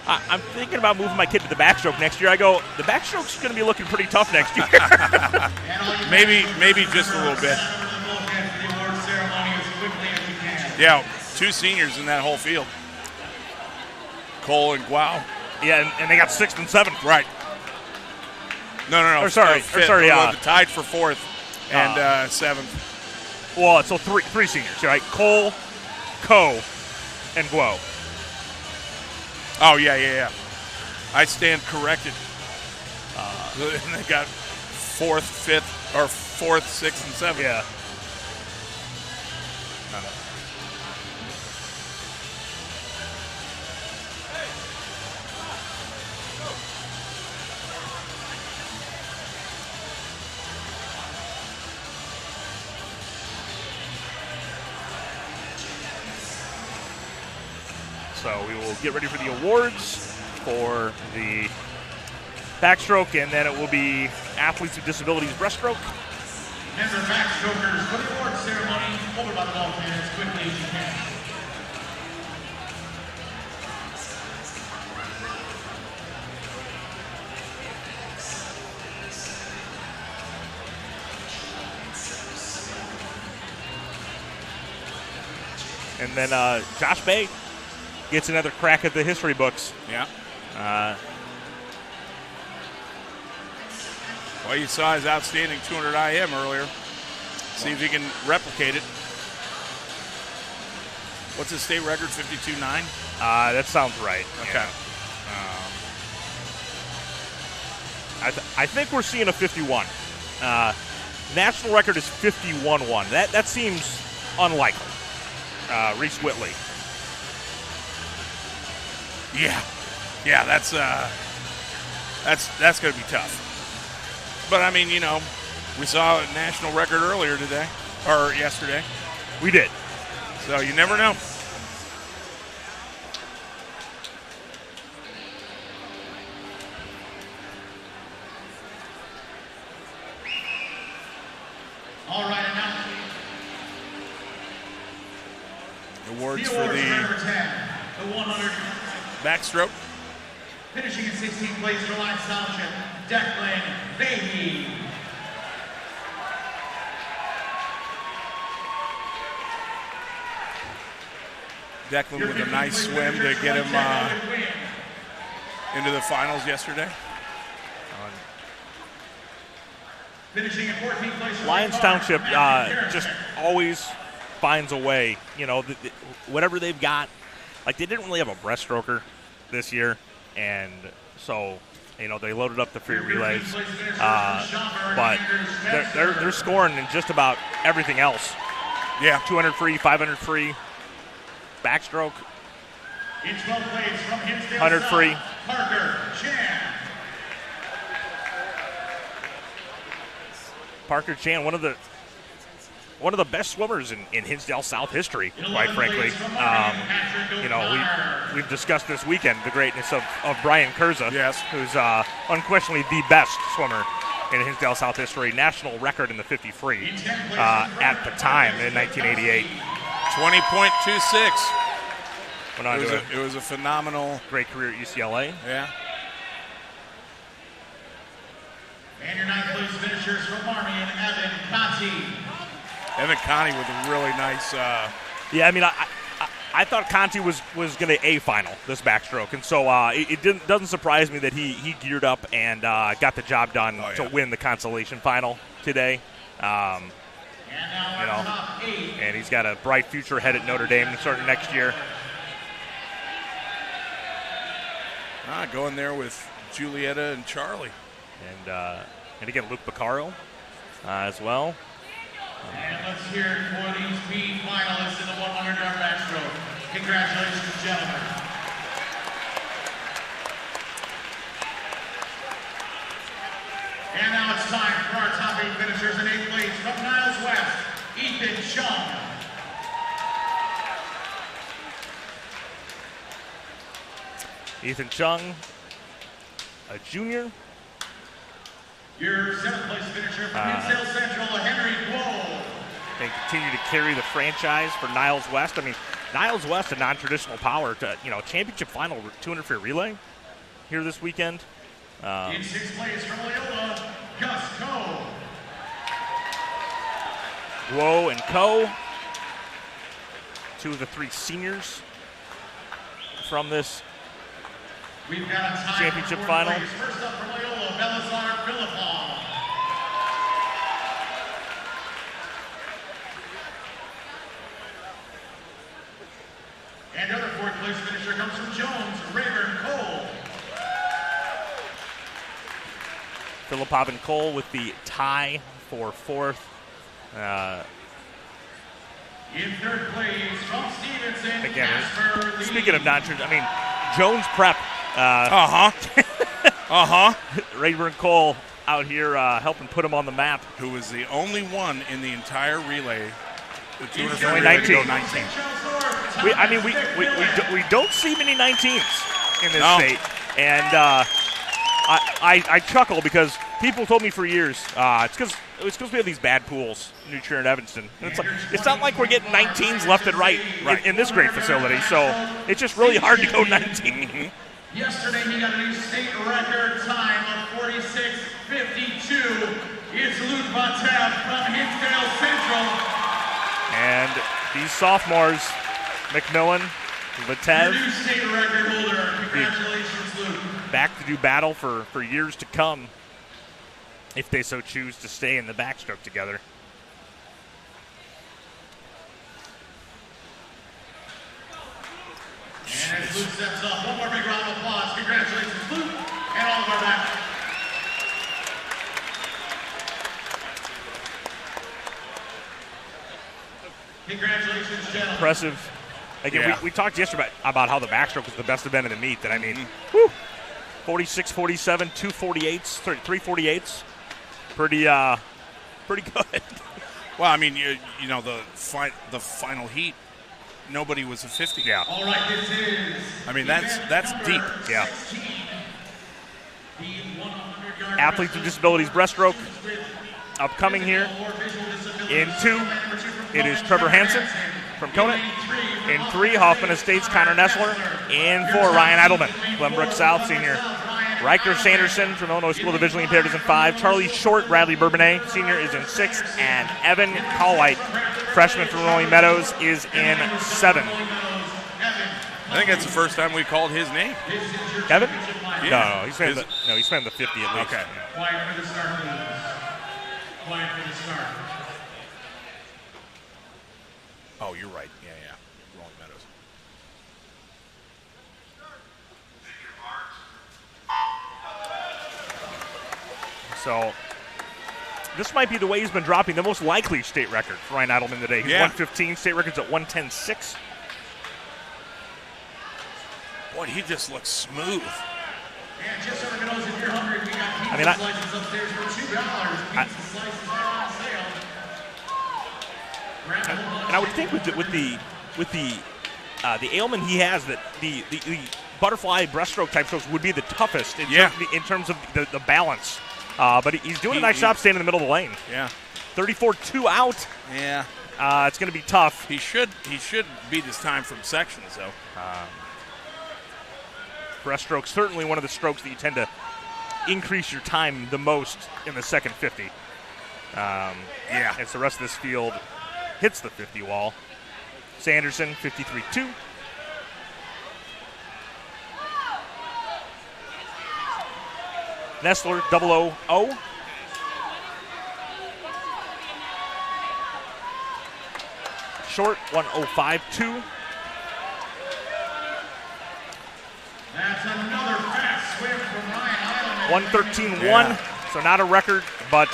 I'm thinking about moving my kid to the backstroke next year. I go, the backstroke's going to be looking pretty tough next year. maybe just a little bit. Yeah, 2 seniors in that whole field. Cole and Guao. Yeah, and they got 6th and 7th. Right. No. Sorry. Tied for 4th and 7th. Well, so three seniors, right? Cole, Ko, and Guo. Oh, yeah. I stand corrected. And they got 4th, 5th, or 4th, 6th, and 7th. Yeah. So we will get ready for the awards for the backstroke, and then it will be Athletes with Disabilities breaststroke. Member backstrokers for the awards ceremony, over by the ball pin as quickly as you can. And then Josh Bay gets another crack at the history books. Yeah. Well, you saw his outstanding 200 IM earlier. See if he can replicate it. What's his state record, 52.9? That sounds right. Okay. Yeah. I think we're seeing a 51. National record is 51-1. That seems unlikely. Reese Whitley. Yeah, that's going to be tough. But I mean, we saw a national record earlier today, or yesterday. We did. So you never know. All right, and now Awards the for awards the number 10, the 100. backstroke. Finishing in 16th place for Alliance Township, Declan Fahey. Declan with a nice swim to get him into the finals yesterday. Finishing in 14th place for Lyons Township just always finds a way. Whatever they've got. Like, they didn't really have a breaststroker this year, and so they loaded up the free relays, but they're scoring in just about everything else. Yeah, 200 free, 500 free, backstroke, in 12th place from Hinsdale 100 South, free. Parker Chan, one of the best swimmers in Hinsdale South history, quite frankly. We've discussed this weekend the greatness of Brian Kurza, yes, who's unquestionably the best swimmer in Hinsdale South history, national record in the 50 free at the time in 1988. 20.26. It was a phenomenal, great career at UCLA. Yeah. And your ninth place finishers from Army and Evan Conti. Evan Conti with a really nice. Yeah, I mean, I thought Conti was going to A final this backstroke, and so it doesn't surprise me that he geared up and got the job done to win the consolation final today. And he's got a bright future ahead at Notre Dame starting next year. Going there with Julietta and Charlie. And again, Luke Beccaro as well. And let's hear it for these B finalists in the 100-yard backstroke. Congratulations, gentlemen. And now it's time for our top 8 finishers in 8th place from Niles West, Ethan Chung. Ethan Chung, a junior. Your 7th place finisher from Hinsdale Central, Henry Guo. They continue to carry the franchise for Niles West. I mean, Niles West, a non-traditional power, to championship final 200 free relay here this weekend. In 6th place from Loyola, Gus Coe. Guo and Coe, 2 of the 3 seniors from this We've got a championship final. First up from Loyola, Belisar Philippon. And the other 4th place finisher comes from Jones, Rayburn Cole. Philippov and Cole with the tie for 4th. In 3rd place from Stevenson, Again, Casper Lee. speaking of non-traditional, I mean, Jones Prep. Rayburn Cole out here helping put him on the map. Who was the only one in the entire relay. The 200 free only relay 19. to go 19. We don't see many 19s in this state, and I chuckle because people told me for years it's because we have these bad pools, New Trier and Evanston. And it's not like we're getting 19s left and right in this great facility, so it's just really hard to go 19. Yesterday he got a new state record time of 46:52. It's Luke Vatev from Hinsdale Central. And these sophomores, McMillan, Vatev, Your new state record holder. Congratulations, Luke. back to do battle for years to come if they so choose to stay in the backstroke together. And as Luke steps up, one more big round of applause. Congratulations, Luke, and all of our back. Congratulations, gentlemen. Impressive. Again, we talked yesterday about how the backstroke was the best event in the meet. And I mean, 46, 47, 248s, 348s. Pretty good. Well, I mean, you know, the final heat, nobody was a 50. Yeah. All right, this is. I mean, that's deep. Yeah. Athletes with Disabilities breaststroke upcoming here. In 2, it is Trevor Hansen from Conant. In 3, Hoffman Estates, Connor Nessler. In 4, Ryan Edelman, Glenbrook South senior. Riker Sanderson from Illinois School of the Visually Impaired is in 5. Charlie Short, Bradley Bourbonnais, senior, is in 6. And Evan Colwhite, freshman from Rolling Meadows, is in 7. I think that's the first time we called his name. Evan? Yeah. No, he swam the 50 at least. Okay. Quiet for the start, please. Quiet for the start. Oh, you're right. Yeah. Rolling Meadows. So this might be the way he's been dropping the most likely state record for Ryan Edelman today. He's 115, state record's at 110.6. Boy, he just looks smooth. And just so everyone knows, if you're hungry, we got pizza I mean, slices upstairs for $2. Pizza slices are on sale. And I would think with the ailment he has, that the butterfly breaststroke type strokes would be the toughest in terms of the balance But he's doing a nice job staying in the middle of the lane. Yeah. 34-2 out. Yeah. It's going to be tough. He should beat his time from sections, though. Breaststroke, certainly one of the strokes that you tend to increase your time the most in the second 50. Yeah. As the rest of this field hits the 50 wall. Sanderson, 53-2. Nestler, 0-0-0. Short, 1:05.2. That's another fast swim from Ryan Eidelman. 1:13.1, so not a record, but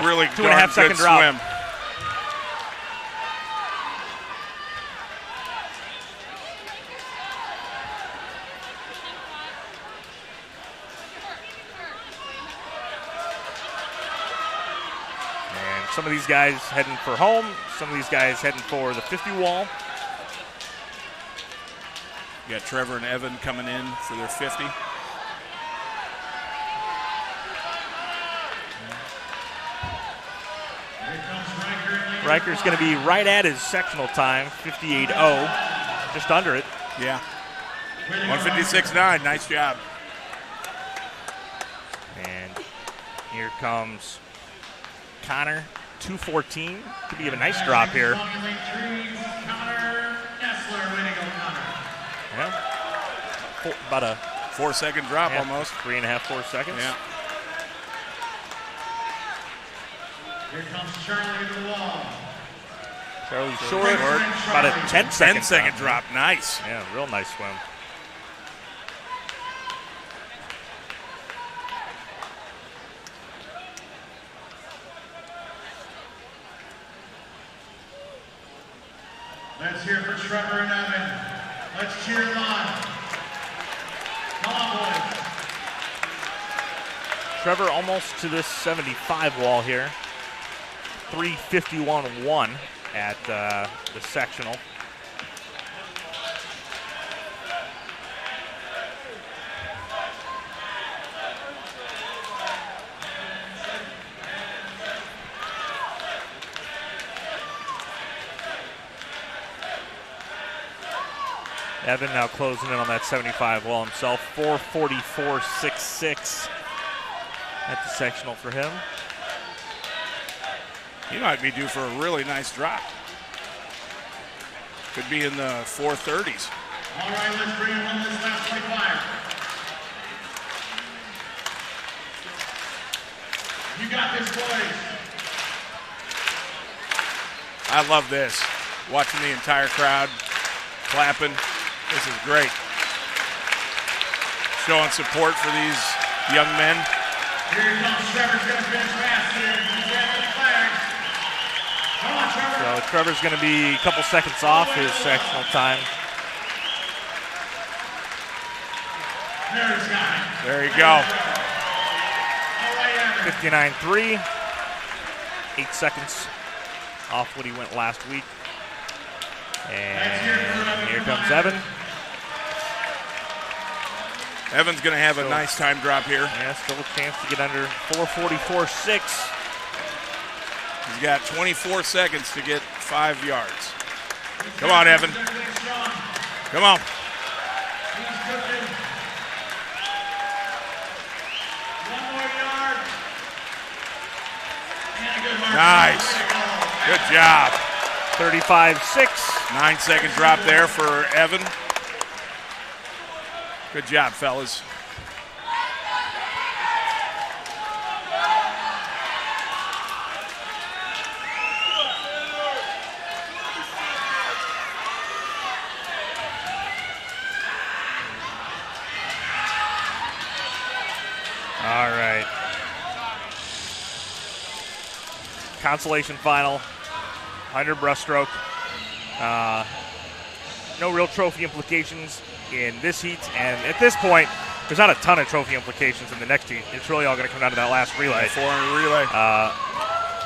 really 2.5 second drop. Swim. And some of these guys heading for home, some of these guys heading for the 50 wall. You got Trevor and Evan coming in for their 50. Riker's going to be right at his sectional time, 58.0, just under it. Yeah. 156.9, nice job. And here comes Connor, 2:14. Could be a nice drop here. Yeah. About a 4 second drop almost. 3.5, 4 seconds. Yeah. Here comes Charlie to the wall. Charlie short, about a 10-second drop. Nice. Yeah, real nice swim. Let's hear for Trevor and Evan. Let's cheer them on. Come on, boys. Trevor almost to this 75 wall here. 3:51.1 at the sectional. Evan now closing in on that 75 wall himself. 4:44.66 at the sectional for him. He might be due for a really nice drop. Could be in the 430s. All right, let's bring him on this last 25. You got this, boys. I love this. Watching the entire crowd clapping. This is great. Showing support for these young men. Here comes Trevor's going to finish fast here. He's at the flag. Come on, Trevor. So Trevor's going to be a couple seconds off his sectional time. There you go. 59.3. 8 seconds off what he went last week. And here comes Evan. Evan's going to have a nice time drop here. Yeah, still a chance to get under 4:44.6. He's got 24 seconds to get 5 yards. Come on, Evan. Come on. Nice. Good job. 35.6. 9 second drop there for Evan. Good job, fellas. All right. Consolation final. 100 breaststroke. No real trophy implications in this heat, and at this point, there's not a ton of trophy implications in the next heat. It's really all going to come down to that last relay. 400 relay.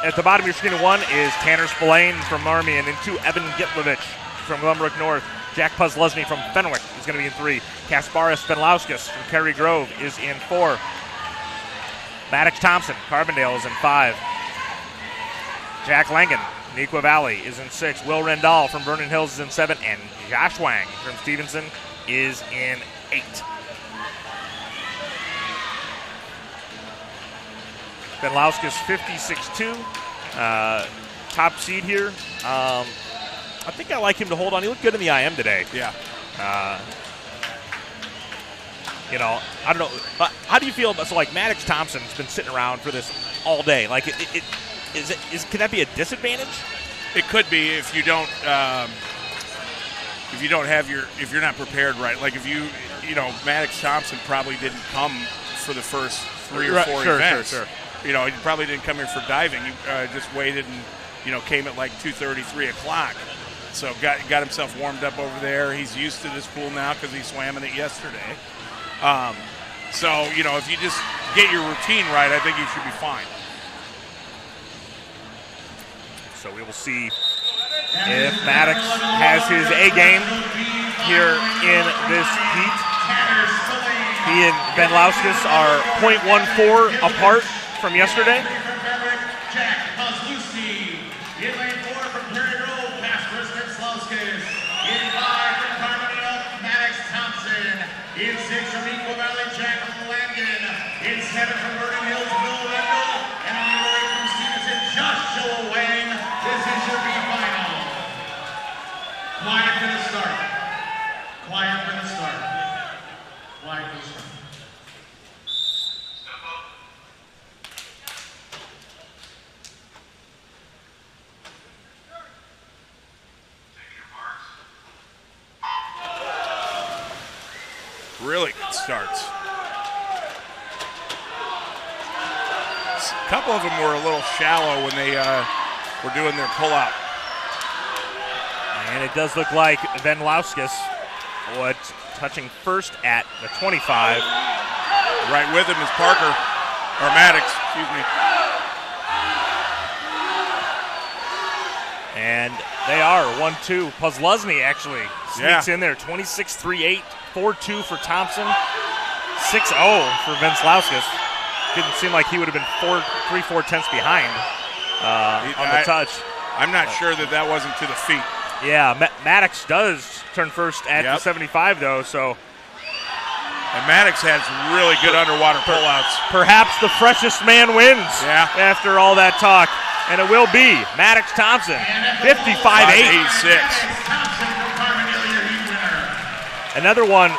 At the bottom of your screen of 1 is Tanner Spillane from Marmion, and 2, Evan Gitlevich from Glenbrook North. Jack Puzzlesny from Fenwick is going to be in 3. Kasparis Benlauskas from Cary Grove is in 4. Maddox Thompson, Carbondale is in 5. Jack Langen, Neuqua Valley is in 6. Will Rendall from Vernon Hills is in 7. And Josh Wang from Stevenson is in 8. Benlauskas 56-2. Top seed here. I think I like him to hold on. He looked good in the IM today. Yeah. You know, I don't know. How do you feel about, so like Maddox Thompson's been sitting around for this all day. Like, can that be a disadvantage? It could be if you don't if you're not prepared right. Like if you know, Maddox Thompson probably didn't come for the first 3 or 4 events. Sure. You know, he probably didn't come here for diving. He just waited and, came at like 2:30, 3 o'clock. So got himself warmed up over there. He's used to this pool now because he swam in it yesterday. So, if you just get your routine right, I think you should be fine. So we will see if Maddox has his A game here in this heat. He and Benlauskas are .14 apart from yesterday. Jack Kozlowski. In lane 4 from Prairie Grove, Casper Spenslowskis. In 5 from Carbondale, Maddox Thompson. In 6 from Neuqua Valley, Jack Langen. In 7 from Vernon Hills, Will Rendall. And on the way from Stevenson, Joshua Wang. This is your B final. Quiet for the start. Quiet for the start. Quiet for the start. Really good starts. A couple of them were a little shallow when they were doing their pull-out. And it does look like Benlauskas touching first at the 25. Right with him is Parker, or Maddox, excuse me. And they are 1-2. Pozluzny actually sneaks in there, 26-3-8. 4-2 for Thompson, 6-0 for Benlauskas. Didn't seem like he would have been 3/4 behind on the touch. I'm not sure that wasn't to the feet. Yeah, Maddox does turn first at the 75, though, so. And Maddox has really good underwater pullouts. Perhaps the freshest man wins after all that talk. And it will be Maddox Thompson, 55-8. Another one,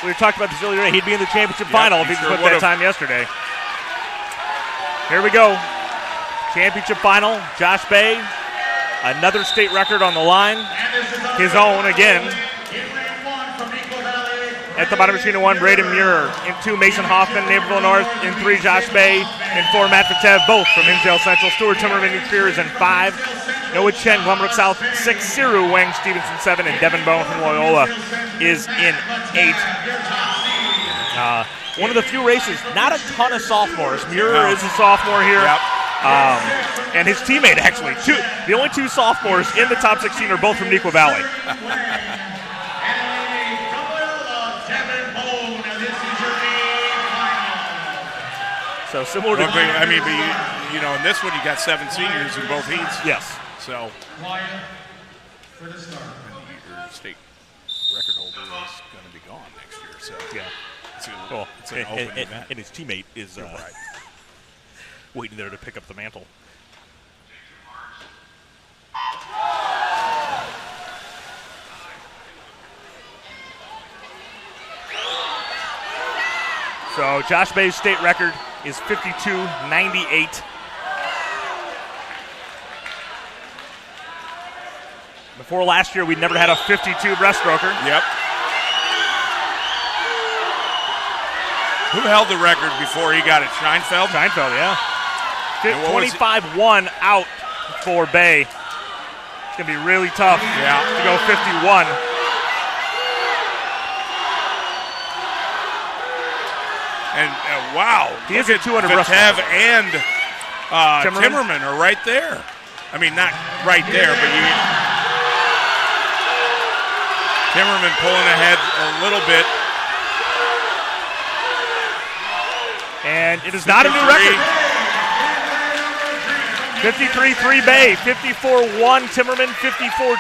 we were talking about this earlier today, he'd be in the championship final if he put that time yesterday. Here we go. Championship final, Josh Bay, another state record on the line. His own again. At the bottom of machine 1, Braden Muir. In 2, Mason Hoffman, Naperville North. In 3, Josh Bay. In 4, Matt Vitev, both from Hinsdale Central. Stuart Timmerman, New Spears in 5. Noah Chen, Glenbrook South, 6. Siru Wang, Stevenson, 7. And Devin Bone from Loyola is in 8. One of the few races, not a ton of sophomores. Muir is a sophomore here. And his teammate, actually. The only 2 sophomores in the top 16 are both from Neuqua Valley. So similar to, I mean, but in this one you got 7 seniors in both heats. Yes. So Quiet for the start. Your state record holder is going to be gone next year. So it's an open event. And his teammate is waiting there to pick up the mantle. So Josh Bay's state record is 52-98. Before last year, we'd never had a 52 breaststroker. Yep. Who held the record before he got it? Scheinfeld? Scheinfeld, yeah. 25-1 out for Bay. It's going to be really tough to go 51. And wow, he is at 200 Vitev and Timmerman are right there. I mean, not right there, but Timmerman pulling ahead a little bit. And it is not a new record. 53-3 Bay, 54-1 Timmerman, 54-2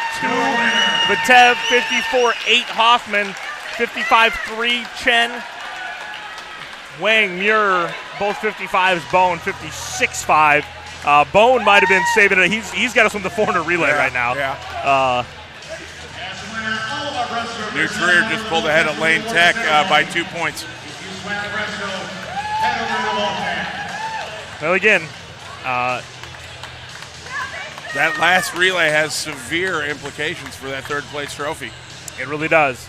Vitev, 54-8 Hoffman, 55-3 Chen, Wang, Muir, both 55s, Bone, 56-5. Bone might have been saving it. He's got us on the 400 relay right now. Yeah. New Trier just pulled ahead at Lane Tech by 2 points. Well, again, that last relay has severe implications for that third place trophy. It really does.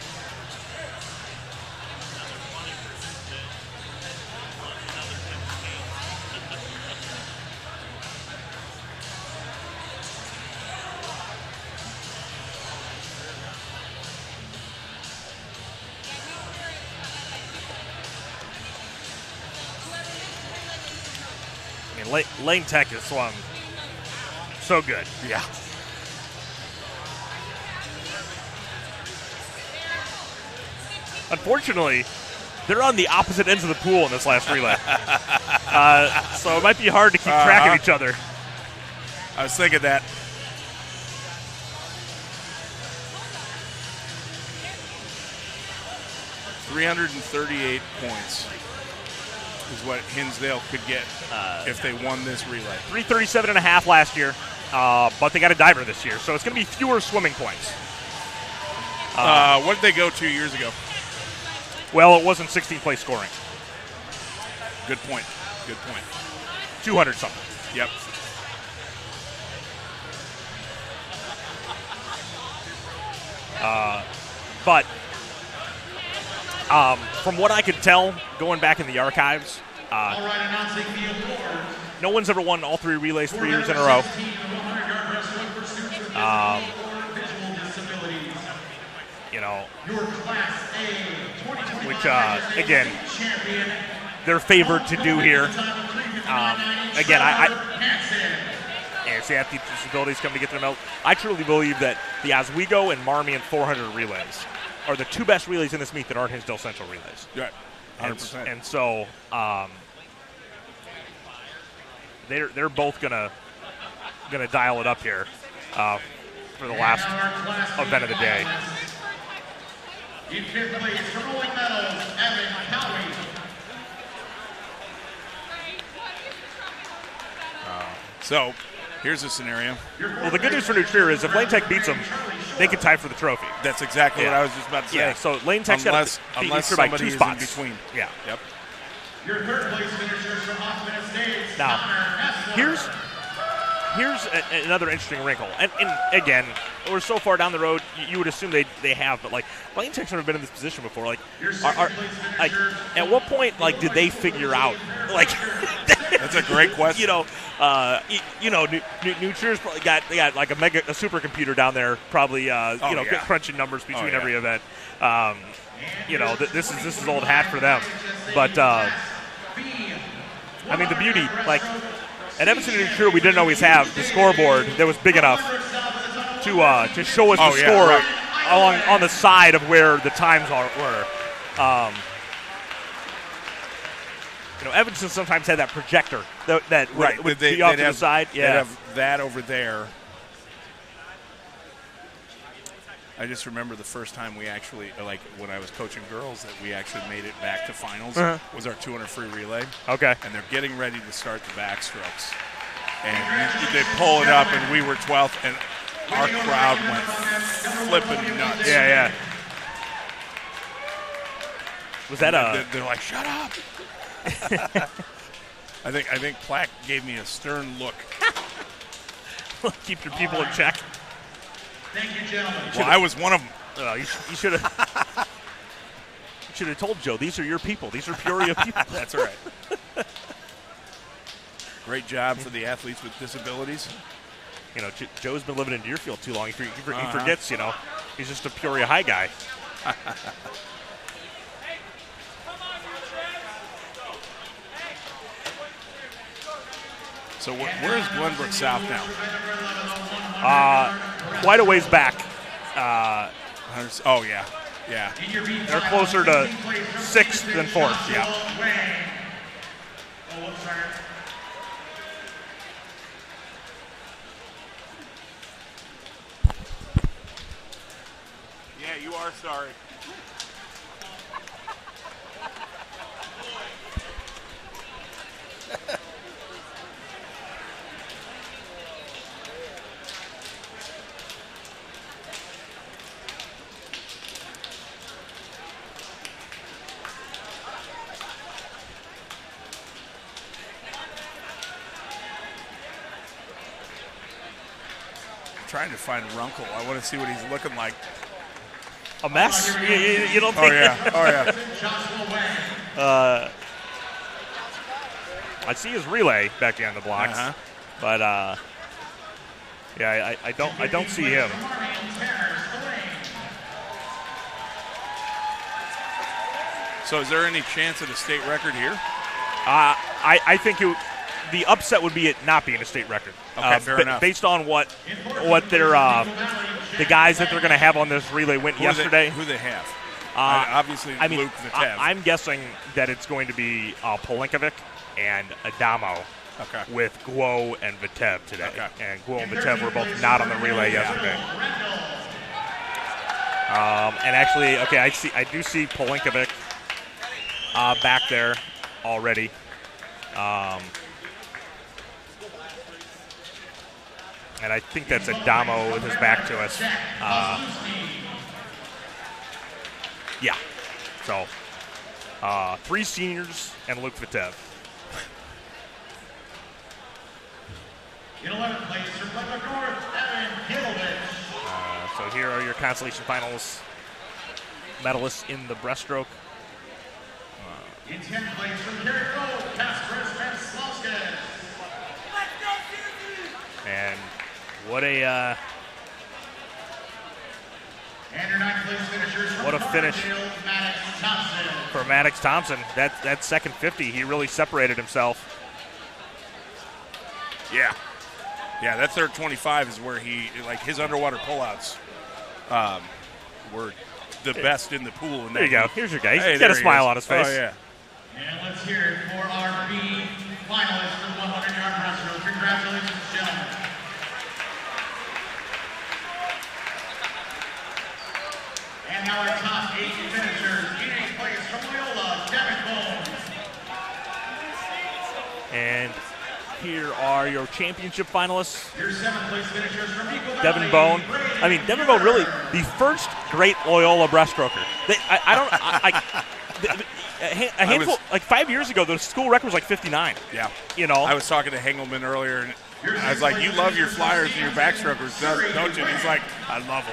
I mean, Lane Tech has swung so good. Yeah. Unfortunately, they're on the opposite ends of the pool in this last relay. So it might be hard to keep track of each other. I was thinking that. $338 points is what Hinsdale could get if they won this relay. 337.5 last year, but they got a diver this year, so it's going to be fewer swimming points. What did they go 2 years ago? Well, it wasn't 16th place scoring. Good point. Good point. 200 something. Yep. But from what I could tell, going back in the archives, no one's ever won all three relays 3 years in a row. You know, which again, they're favored to do here. Again, it's the athlete disabilities come to get their medal. I truly believe that the Oswego and Marmion 400 relays are the two best relays in this meet that aren't Hinsdale Central relays. Right, 100%. And so they're both gonna dial it up here for the last event of the day. In fifth place, for rolling medals, Evan Cowie. So, here's a scenario. Well, the good news for New Trier is if Lane Tech beats them, they can tie for the trophy. That's exactly what I was just about to say. Yeah, so Lane Tech's got to beat New Trier by 2 spots. In between. Yeah. Yep. Your third place finishers from Hoffman Estates. Now, here's another interesting wrinkle. And again, we're so far down the road, you would assume they have, but like Lane Tech's never been in this position before. Like, like at what point did they figure out That's a great question. New Trier's probably got like a supercomputer down there, probably crunching numbers between every event. This is old hat for them, but I mean the beauty at Evanston and New Trier, we didn't always have the scoreboard that was big enough to show us the score on the side of where the times were. Evanston sometimes had that projector that would be off to the side. Yeah, they'd have that over there. I just remember the first time we actually, when I was coaching girls, that we actually made it back to finals was our 200 free relay. Okay. And they're getting ready to start the backstrokes. And they pull it up, and we were 12th, and our crowd went flipping nuts. Yeah. Was that They're like, shut up. I think Plack gave me a stern look. Keep your people in check. Thank you, gentlemen. Well, I was one of them. You should have. Should have told Joe, these are your people. These are Peoria people. That's right. Great job for the athletes with disabilities. Joe's been living in Deerfield too long. He forgets, he's just a Peoria High guy. So where is Glenbrook South now? Quite a ways back. Yeah. They're closer to 6th than 4th. Yeah. Yeah, you are sorry. Trying to find Runkle. I want to see what he's looking like. A mess? You don't think? Oh yeah. Oh yeah. I see his relay back behind the blocks, but yeah, I don't see him. So is there any chance at a state record here? I think the upset would be it not being a state record. Okay, fair enough. Based on what their the guys that they're going to have on this relay went yesterday. Who they have? Obviously, Luke Vitev. I'm guessing that it's going to be Polinkovic and Adamo with Guo and Vitev today. Okay. And Guo and Vitev were both not on the relay yesterday. And actually, I do see Polinkovic back there already. And I think that's Adamo with his back to us. Yeah. So, 3 seniors and Luke Vitev. In 11th place for Plymouth North, Evan Gilovich. So here are your consolation finals medalists in the breaststroke. In 10th place from Jericho, Kaspers Veslauskas. And what a and your 9th place finishers from what a finish Maddox Thompson. for Maddox Thompson. That second 50, he really separated himself. Yeah. Yeah, that third 25 is where his underwater pullouts were the best in the pool. There you go. Here's your guy. He's got a smile on his face. Oh, yeah. And let's hear it for our B finalists for the 100-yard breaststroke. Congratulations, gentlemen. And now our top 8 finishers. In 8th place from Loyola, Devin Bones. And here are your championship finalists. Your 7th place finishers from Eagle Valley. Devin Bone. I mean, Devin Bone really the first great Loyola breaststroker. A handful, like 5 years ago, the school record was like 59. Yeah. You know. I was talking to Hengelman earlier, and I was like, you love your flyers and your backstrokers, don't you? And he's like, I love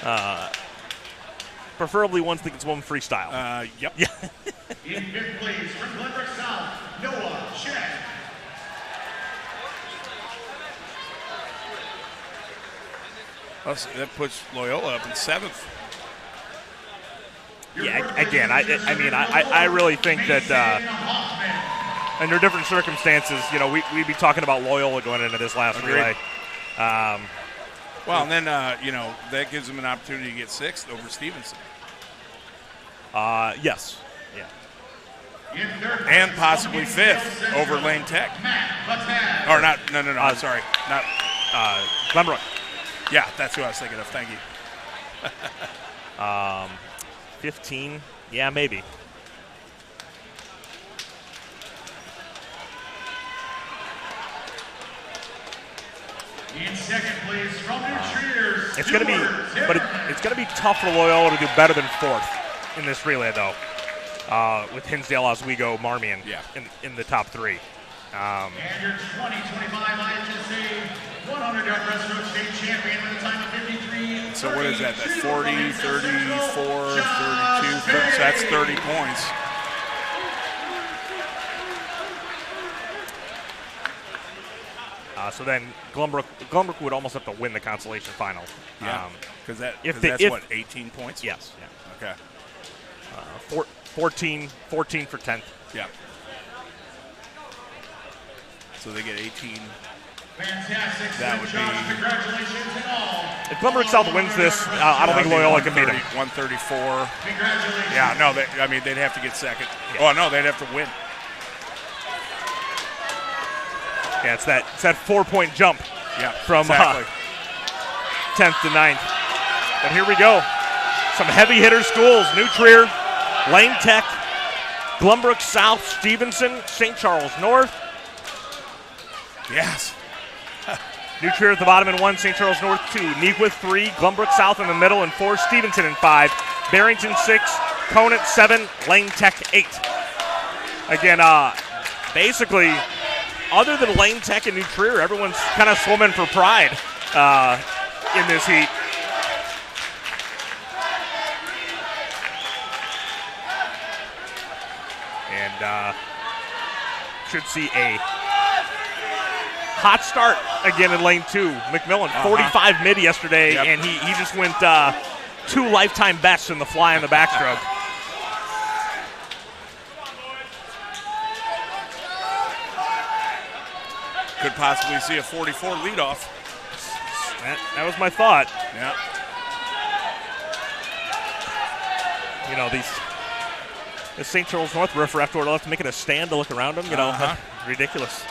them. Preferably ones that can swim freestyle. Yep. Yeah. In 5th place from Glenbrook South, Noah Sheck. That puts Loyola up in 7th. Yeah, again, I really think that under different circumstances, you know, we'd be talking about Loyola going into this last relay. Well, and then, that gives them an opportunity to get 6th over Stevenson. Yes. Yeah. And possibly 5th over Lane Tech. Or not, no, I'm sorry. Not Glenbrook. Yeah, that's who I was thinking of. Thank you. 15. Yeah, maybe. In 2nd place from New Triers. It's going to be, but it's going to be tough for Loyola to do better than 4th in this relay, though. With Hinsdale, Oswego, Marmion in the top 3. And your 2025 IHSA 100-yard breaststroke state champion with a time of 53. So what is that? That's 40, 34, 32. So that's 30 points. So then Glenbrook would almost have to win the consolation final. Yeah, because that's 18 points? Yes. Yeah. Okay. 14 for 10th. Yeah. So they get 18. Fantastic. That would be congratulations and all. If Glenbrook South wins this, I don't think Loyola can beat them. 134. Yeah, no, they'd have to get second. Yeah. Oh, no, they'd have to win. Yeah, it's that 4-point jump from exactly. 10th to 9th. But here we go. Some heavy hitter schools. New Trier, Lane Tech, Glenbrook South, Stevenson, St. Charles North. Yes. New Trier at the bottom in 1, St. Charles North 2, Nequa 3, Glenbrook South in the middle in 4, Stevenson in 5, Barrington 6, Conant 7, Lane Tech 8. Again, basically, other than Lane Tech and New Trier, everyone's kind of swimming for pride in this heat. And should see a hot start again in lane 2. McMillan, 45 mid yesterday, and he just went 2 lifetime bests in the fly and the backstroke. Could possibly see a 44 leadoff. That was my thought. Yeah. You know, the St. Charles North riff after we'll have to make it a stand to look around them. You know, ridiculous.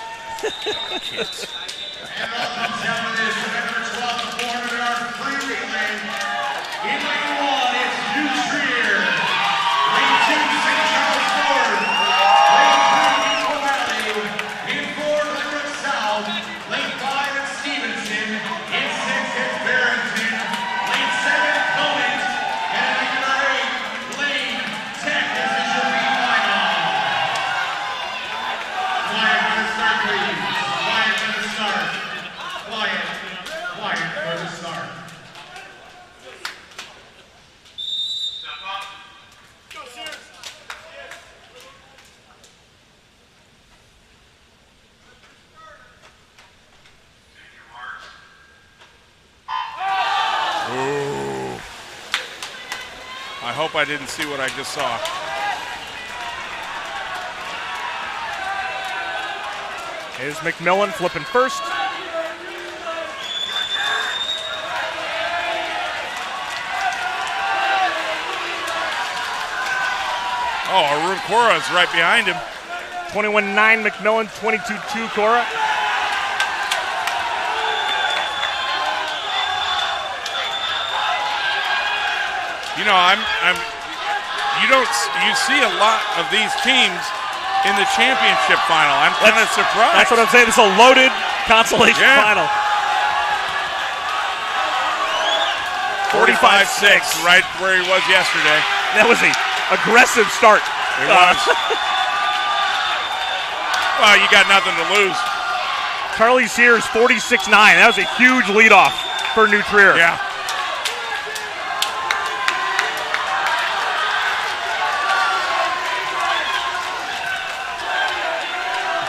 Kids. I hope I didn't see what I just saw. Here's McMillan flipping first. Oh, Arun Cora is right behind him. 21-9 McMillan, 22-2 Cora. You know, you see a lot of these teams in the championship final. I'm kind of surprised. That's what I'm saying. This is a loaded consolation final. 45-6, right where he was yesterday. That was an aggressive start. It was. Well, you got nothing to lose. Charlie Sears, 46-9. That was a huge leadoff for New Trier. Yeah.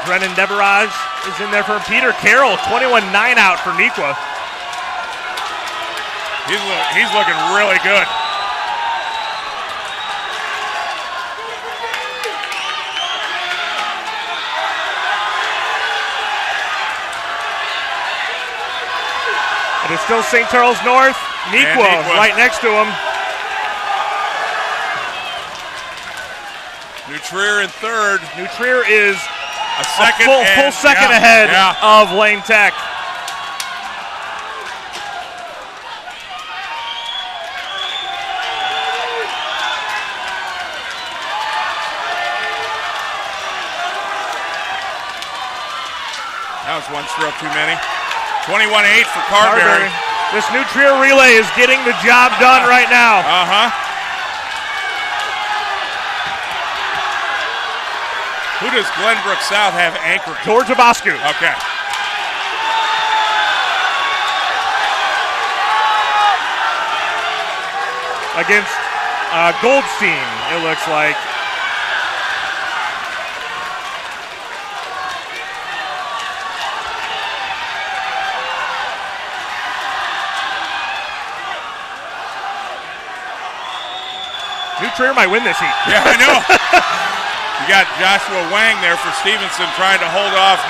Brennan Deverage is in there for Peter Carroll, 21-9 out for Nequa. He's looking really good. It is still St. Charles North. Nequa right next to him. New Trier in third. New Trier is a second full second ahead of Lane Tech. That was one stroke too many. 21-8 for Carberry. This New Trier relay is getting the job done right now. Who does Glenbrook South have anchored? George Abascu. Okay. Against Goldstein, it looks like. New Trier might win this heat. Yeah, I know. You got Joshua Wang there for Stevenson trying to hold off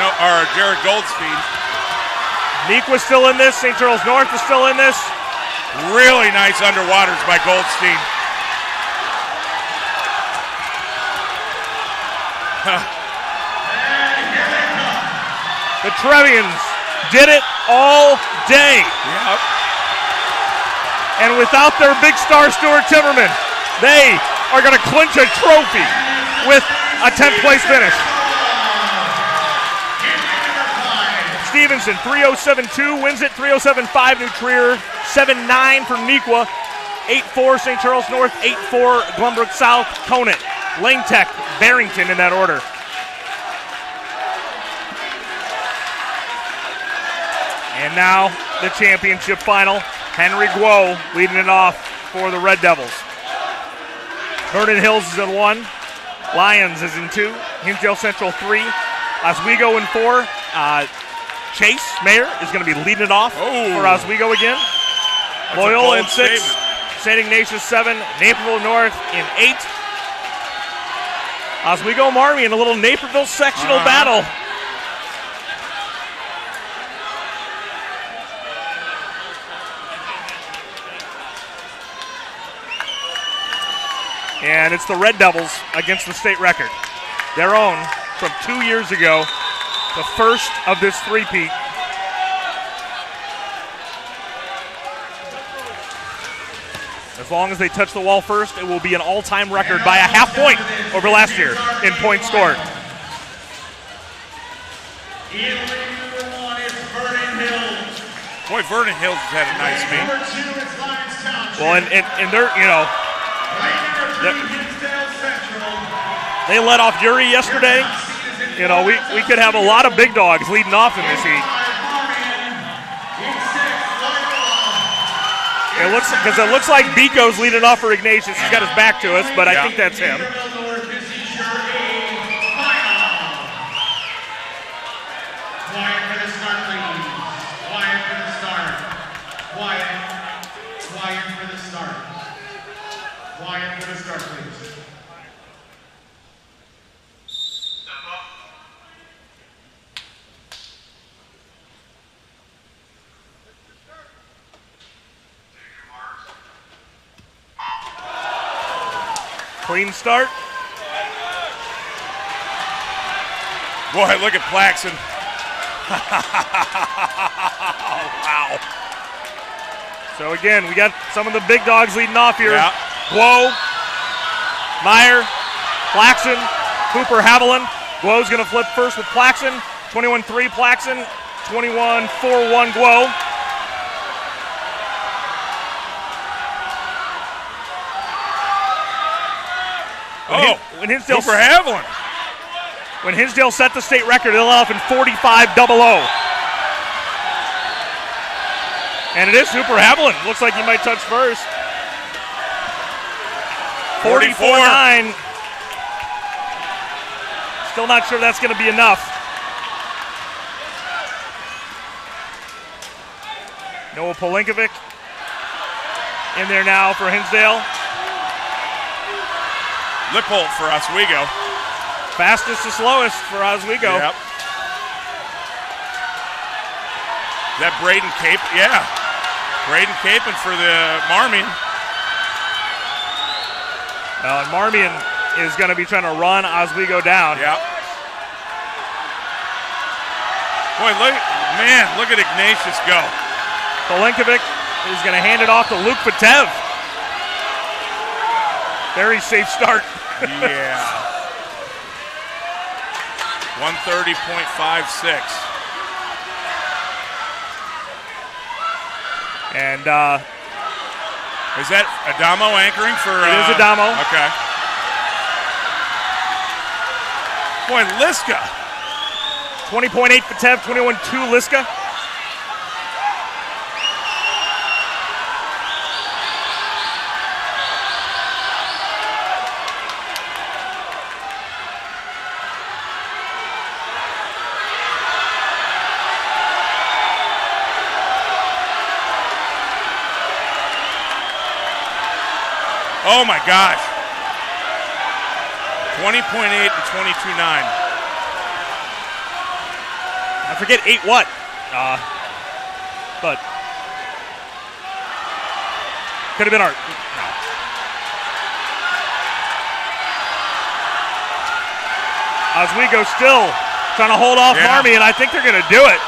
Jared Goldstein. Nequa's still in this. St. Charles North is still in this. Really nice underwaters by Goldstein. The Trevians did it all day. Yep. And without their big star, Stuart Timmerman, they are going to clinch a trophy with a 10th place finish. Stevenson, 3:07.2, wins it. 3:07.5, New Trier. 7:9 for Nequa. 8:4, St. Charles North. 8:4, Glenbrook South. Conant, Lane Tech, Barrington in that order. And now the championship final. Henry Guo leading it off for the Red Devils. Vernon Hills is in 1. Lions is in 2. Hinsdale Central 3. Oswego in 4. Chase Mayer is going to be leading it off for Oswego again. Loyola in 6. St. Ignatius 7. Naperville North in 8. Oswego Marmy in a little Naperville sectional battle. And it's the Red Devils against the state record. Their own from 2 years ago, the first of this three-peat. As long as they touch the wall first, it will be an all-time record by a half point over last year in points scored. Boy, Vernon Hills has had a nice meet. Well, and they're, you know, they let off Uri yesterday. You know, we could have a lot of big dogs leading off in this heat. It looks like Biko's leading off for Ignatius. He's got his back to us, but I think that's him. Clean start. Boy, look at Plaxton. Wow. So again, we got some of the big dogs leading off here. Yeah. Guo, Meyer, Plaxton, Cooper, Haviland. Guo's going to flip first with Plaxton. 21-3 Plaxton, 21-4-1 Guo. When Hinsdale Cooper Haviland. When Hinsdale set the state record, they let off in 45-0. And it is Cooper Haviland. Looks like he might touch first. 44-9. Still not sure that's going to be enough. Noah Polinkovic in there now for Hinsdale. Lippold for Oswego. Fastest to slowest for Oswego. Yep. That Braden Cape? Yeah. Braden Capen for the Marmion. And Marmion is going to be trying to run Oswego down. Yep. Boy, look at Ignatius go. Polinkovic is going to hand it off to Luke Patev. Very safe start. Yeah. 130.56. And is that Adamo anchoring for? It is Adamo. Okay. Boy, Liska. 20.8 Patev, 21-2 Liska. Oh my gosh. 20.8 and 22.9. I forget 8 what. But Could have been Art. Oswego still trying to hold off Marmy, and I think they're going to do it.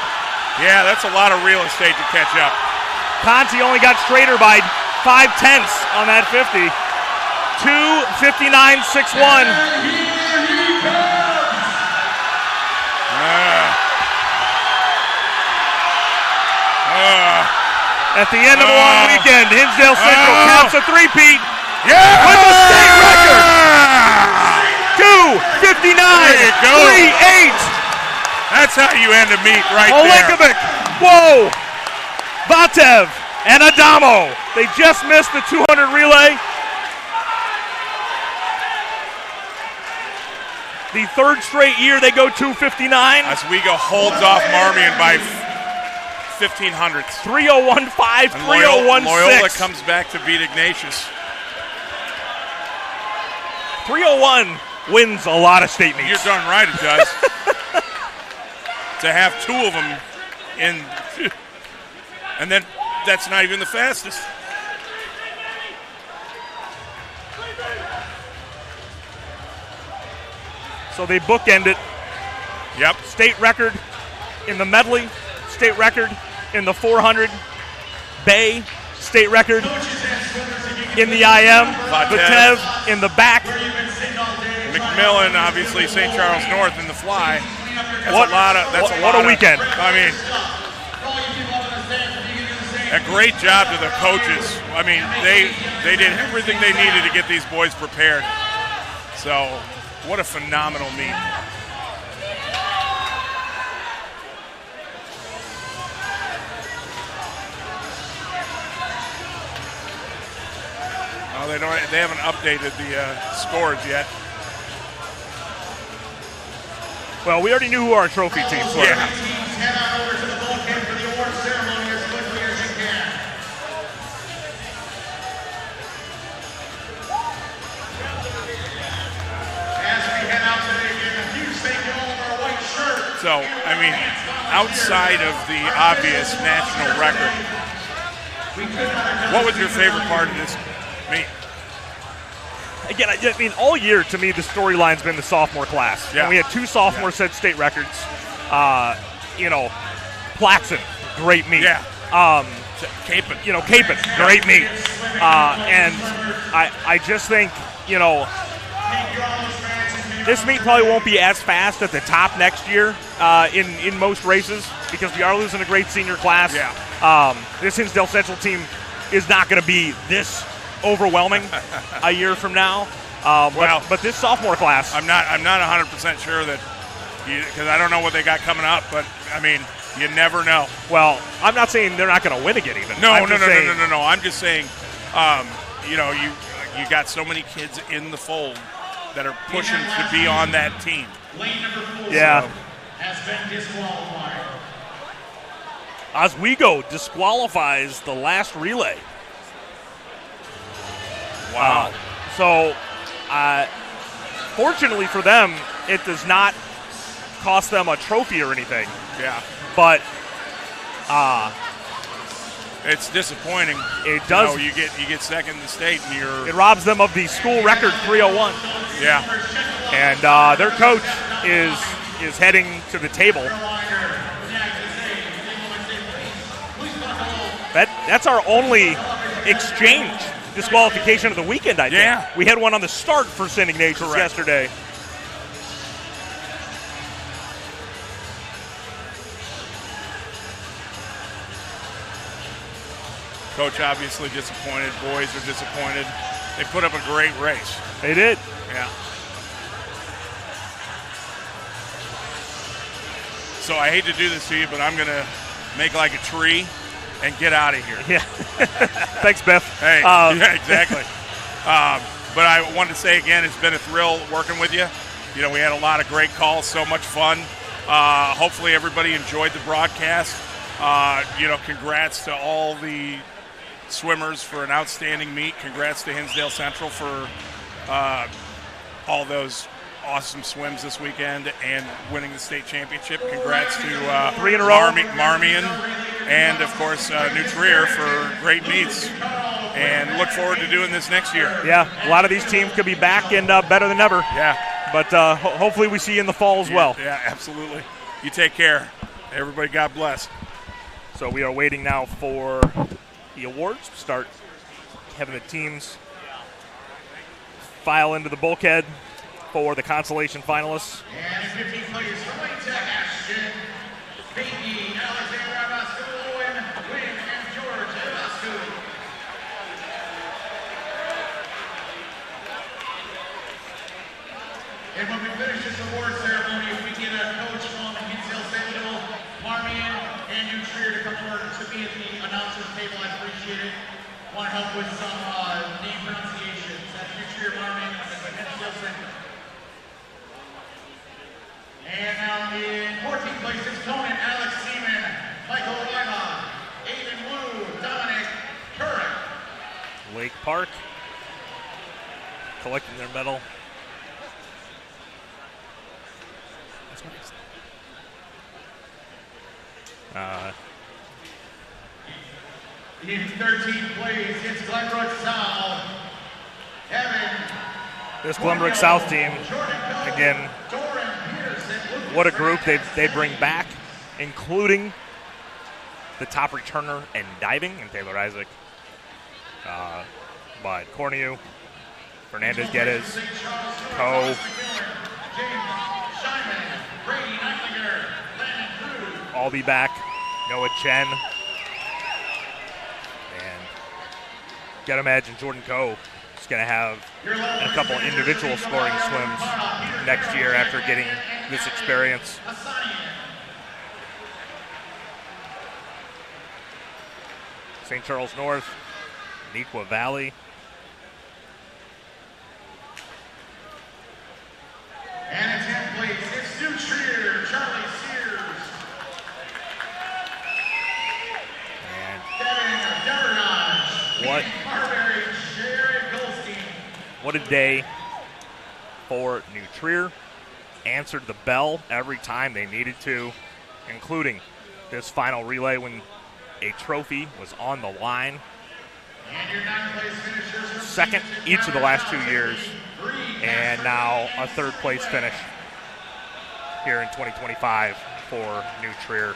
Yeah, that's a lot of real estate to catch up. Conti only got straighter by 0.5 on that 50. 2:59.61. At the end of a long weekend, Hinsdale Central caps a three-peat with the state record. 2:59.38. That's how you end a meet right Olekovic, whoa! Vatev and Adamo. They just missed the 200 relay. The third straight year they go 2:59. Oswego holds off Marmion by 0.15. 3:01.5, 3:01.6. Loyola comes back to beat Ignatius. 3:01 wins a lot of state meets. You're darn right it does. To have two of them in, and then that's not even the fastest. So they bookend it. Yep. State record in the medley, state record in the 400, Bay, state record in the IM, Vatev in the back. McMillan, obviously, St. Charles North in the fly. That's What a weekend. I mean, a great job to the coaches. I mean, they did everything they needed to get these boys prepared. So, what a phenomenal meet. Oh, they haven't updated the scores yet. Well, we already knew who our trophy teams were. Yeah. Head on over to the bulkhead for the award ceremony as quickly as you can. As we head out today, again, a huge thank you all of our white shirts. So, I mean, outside of the obvious national record, what was your favorite part of this meet? Again, I mean, all year to me, the storyline's been the sophomore class. Yeah. And we had two sophomores set state records. Plaxton, great meet. Yeah. Capon, great meet. And I just think, this meet probably won't be as fast at the top next year in most races because we are losing a great senior class. Yeah. This Hinsdale Central team is not going to be this overwhelming a year from now. But this sophomore class, I'm not 100% sure that, because I don't know what they got coming up, but I mean, you never know. Well, I'm not saying they're not going to win again even. No. I'm just saying, you got so many kids in the fold that are pushing to be on that team. Lane number 4 has been disqualified. Oswego disqualifies the last relay. Wow. Fortunately for them, it does not cost them a trophy or anything. Yeah. But it's disappointing. It does. You get second in the state, and it robs them of the school record 3:01. Yeah. And their coach is heading to the table. That's our only exchange disqualification of the weekend, I think. Yeah. We had one on the start for St. Ignatius yesterday. Coach obviously disappointed. Boys are disappointed. They put up a great race. They did. Yeah. So I hate to do this to you, but I'm going to make like a tree and get out of here. Yeah. Thanks, Biff. Hey, yeah, exactly. But I wanted to say again, it's been a thrill working with you. We had a lot of great calls, so much fun. Hopefully everybody enjoyed the broadcast. Congrats to all the swimmers for an outstanding meet. Congrats to Hinsdale Central for all those awesome swims this weekend and winning the state championship. Congrats to 3 in a row. Marmion and, of course, New Trier for great meets. and look forward to doing this next year. Yeah, a lot of these teams could be back and better than ever. Yeah. But hopefully we see you in the fall as well. Yeah, absolutely. You take care. Everybody, God bless. So we are waiting now for the awards to start having the teams file into the bulkhead for the consolation finalists. And 15 players from Wayne Tech, Ashton, Beatty, Alexander Abasco, Owen, Wynn, and George Abasco. And when we finish this award ceremony, if we get a coach from Hinsdale Central, Marmion, and New Trier to come over to be at the announcer's table, I'd appreciate it. Want to help with some name pronunciations. That's New Trier, Marmion, and Hinsdale Central. And now in 14th place is Conan, Alex Seaman, Michael Lima, Aiden Wu, Dominic Turek. Lake Park collecting their medal. In 13th place, it's Glenbrook South. Evan. This Glenbrook South team, again, what a group they bring back, including the top returner and diving, and Taylor Isaac. But Corneu, Fernandez Geddes, Coe, all be back. Noah Chen. And got to imagine Jordan Coe is going to have a couple individual scoring swims next year after getting this experience. St. Charles North, Neuqua Valley. And in 10th place, it's New Trier, Charlie Sears. And Devin Deverage. what? Marbury, Jared Goldstein. What a day for New Trier. Answered the bell every time they needed to, including this final relay when a trophy was on the line. And your 9th place finishers from Second each of the last 2 years, and now a third place finish here in 2025 for New Trier.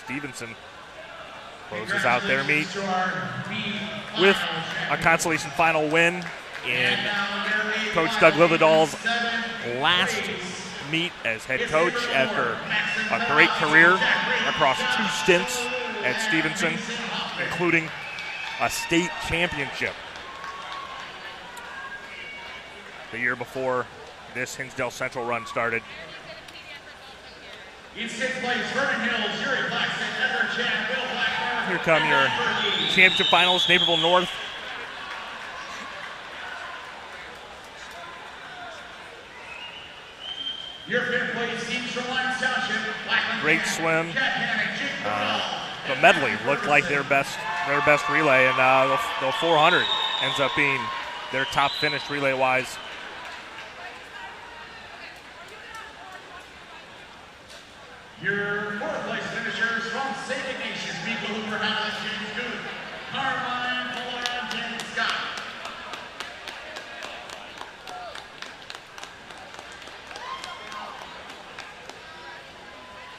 Stevenson closes out their meet with a consolation final win in Coach Doug Livedall's last meet as head coach after a great career across 2 stints at Stevenson, including a state championship the year before this Hinsdale Central run started. In 6th place, Vernon Hills, Yuri Blackson, Edward Chan, Bill Blackburn. Here come your championship finals, Naperville North. Your 5th place teams from Lyons Township, Blackman. Great swim. The medley looked like their best relay, and the 400 ends up being their top finish relay-wise. Your 4th place finishers from St. Ignatius, Miko Hooper, Howland, James Good, Carmine, Pollock, and James Scott.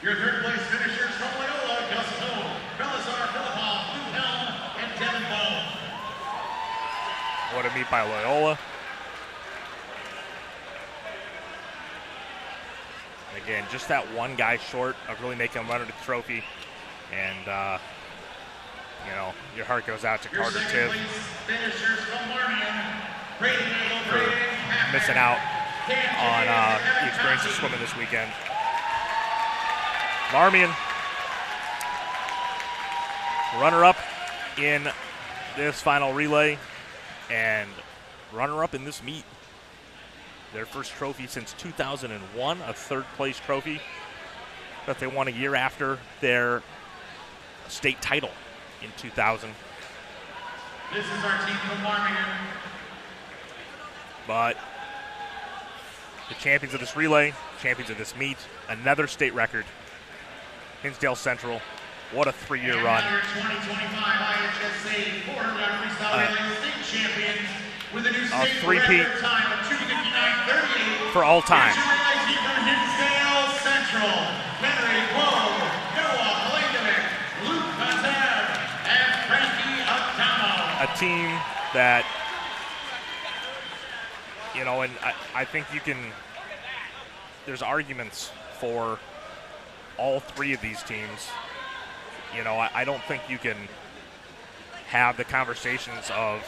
Your 3rd place finishers from Loyola, Gus Cole, Belisar, Philippov, Lou Helm, and Devin Bone. What a meet by Loyola. Again, just that one guy short of really making him run to the trophy. And, your heart goes out to Carter Tiv for missing out on the experience of swimming this weekend. Marmion, runner-up in this final relay and runner-up in this meet. Their first trophy since 2001, a third-place trophy that they won a year after their state title in 2000. This is our team from Marmion. But the champions of this relay, champions of this meet, another state record. Hinsdale Central, what a 3-year run. 2025 IHSA 400 freestyle relay state champion with a new A state three-peat record time of 2:59.38 for all time. Here's your relay team from Hinsdale Central. Henry Quo, Noah Malenkovic, Luke Patel, and Frankie Adamo. A team that, you know, and I think you can, there's arguments for all three of these teams. You know, I don't think you can have the conversations of,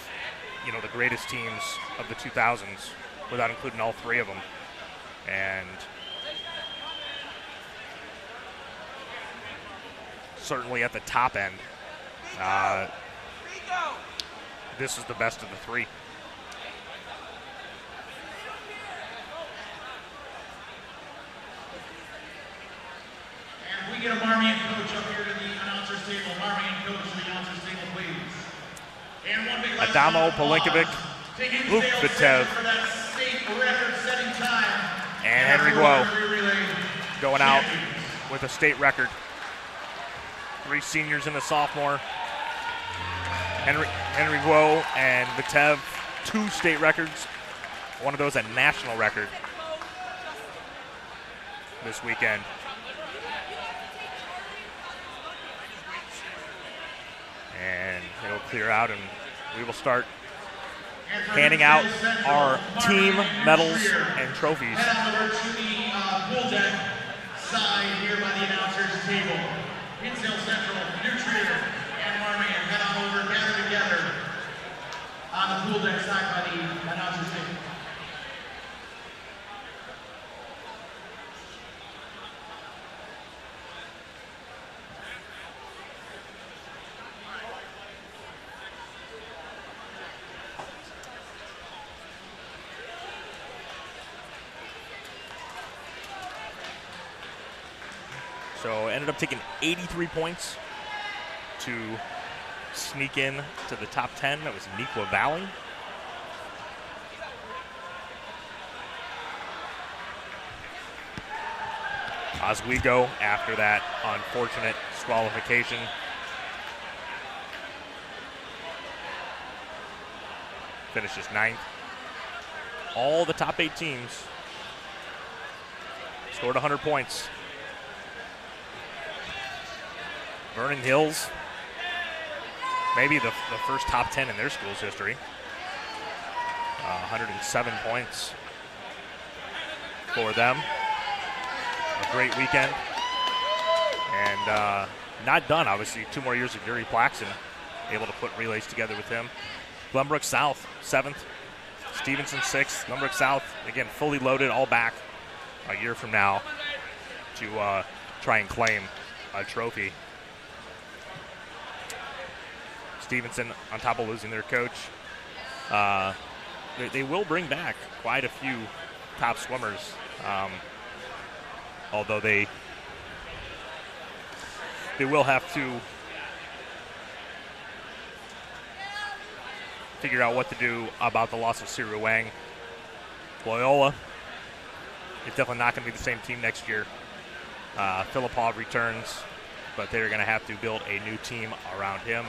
you know, the greatest teams of the 2000s without including all three of them. And certainly at the top end, this is the best of the three. And we get a Marmion coach up here to the announcer's table. Marmion coach to the announcer's table, please. And one big Adamo, Palinkovic, Luke Vitev, for that state record-setting time. and Henry Guo going out with a state record. 3 seniors and a sophomore. Henry Guo and Vitev, 2 state records. One of those a national record this weekend. And it'll clear out, and we will start handing out our team medals and trophies. Head on over to the pool deck side here by the announcer's table. Hinsdale Central, New Trier, and Marmion head on over, gather together on the pool deck side by the announcer's table. So ended up taking 83 points to sneak in to the top 10. That was Neuqua Valley. Oswego, after that unfortunate disqualification, finishes 9th. All the top 8 teams scored 100 points. Vernon Hills, maybe the first top 10 in their school's history. 107 points for them. A great weekend. And not done, obviously. 2 more years of Gary Plaxton, able to put relays together with him. Glenbrook South, 7th. Stevenson, 6th. Glenbrook South, again, fully loaded, all back a year from now to try and claim a trophy. Stevenson, on top of losing their coach, they will bring back quite a few top swimmers, although they will have to figure out what to do about the loss of Siru Wang. Loyola is definitely not going to be the same team next year. Philippov returns, but they're going to have to build a new team around him.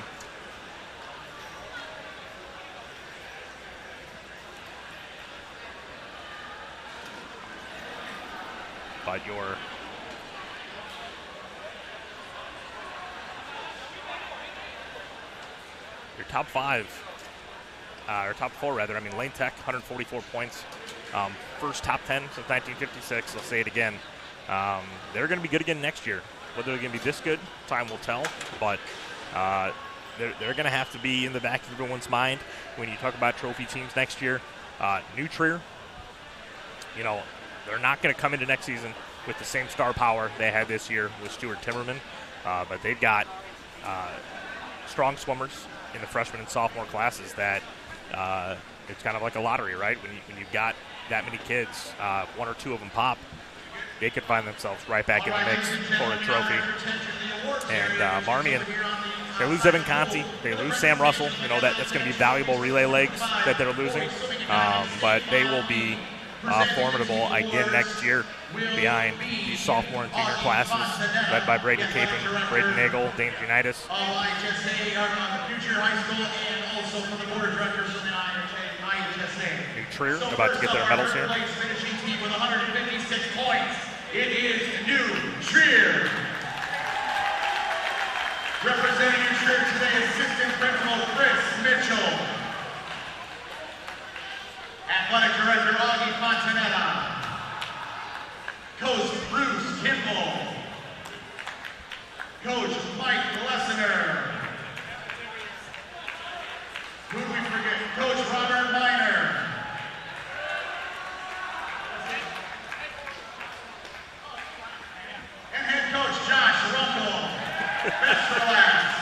But your top 5, or top 4 rather, I mean Lane Tech, 144 points. First top 10 since 1956, I'll say it again. They're going to be good again next year. Whether they're going to be this good, time will tell. But they're going to have to be in the back of everyone's mind when you talk about trophy teams next year. New Trier, you know, they're not going to come into next season with the same star power they had this year with Stuart Timmerman, but they've got strong swimmers in the freshman and sophomore classes that it's kind of like a lottery, right? When you've got that many kids, one or two of them pop, they could find themselves right back in the mix for a trophy. And Marmion, they lose Evan Conti, they lose Sam Russell. You know, that's going to be valuable relay legs that they're losing. But they will be formidable again next year behind these sophomore and junior classes led by Braden Capon, Braden Nagel, Dane Unitas. All IHSA are future high school and also from the board of directors from the IHSA. New Trier about to get their medals here. Finishing team with 156 points. It is New Trier. Representing New Trier today, Assistant Principal Chris Mitchell. Athletic Director Augie Fontanetta. Coach Bruce Kimball. Coach Mike Lessener. Who did we forget? Coach Robert Miner. And head coach Josh Runkle. Best for last.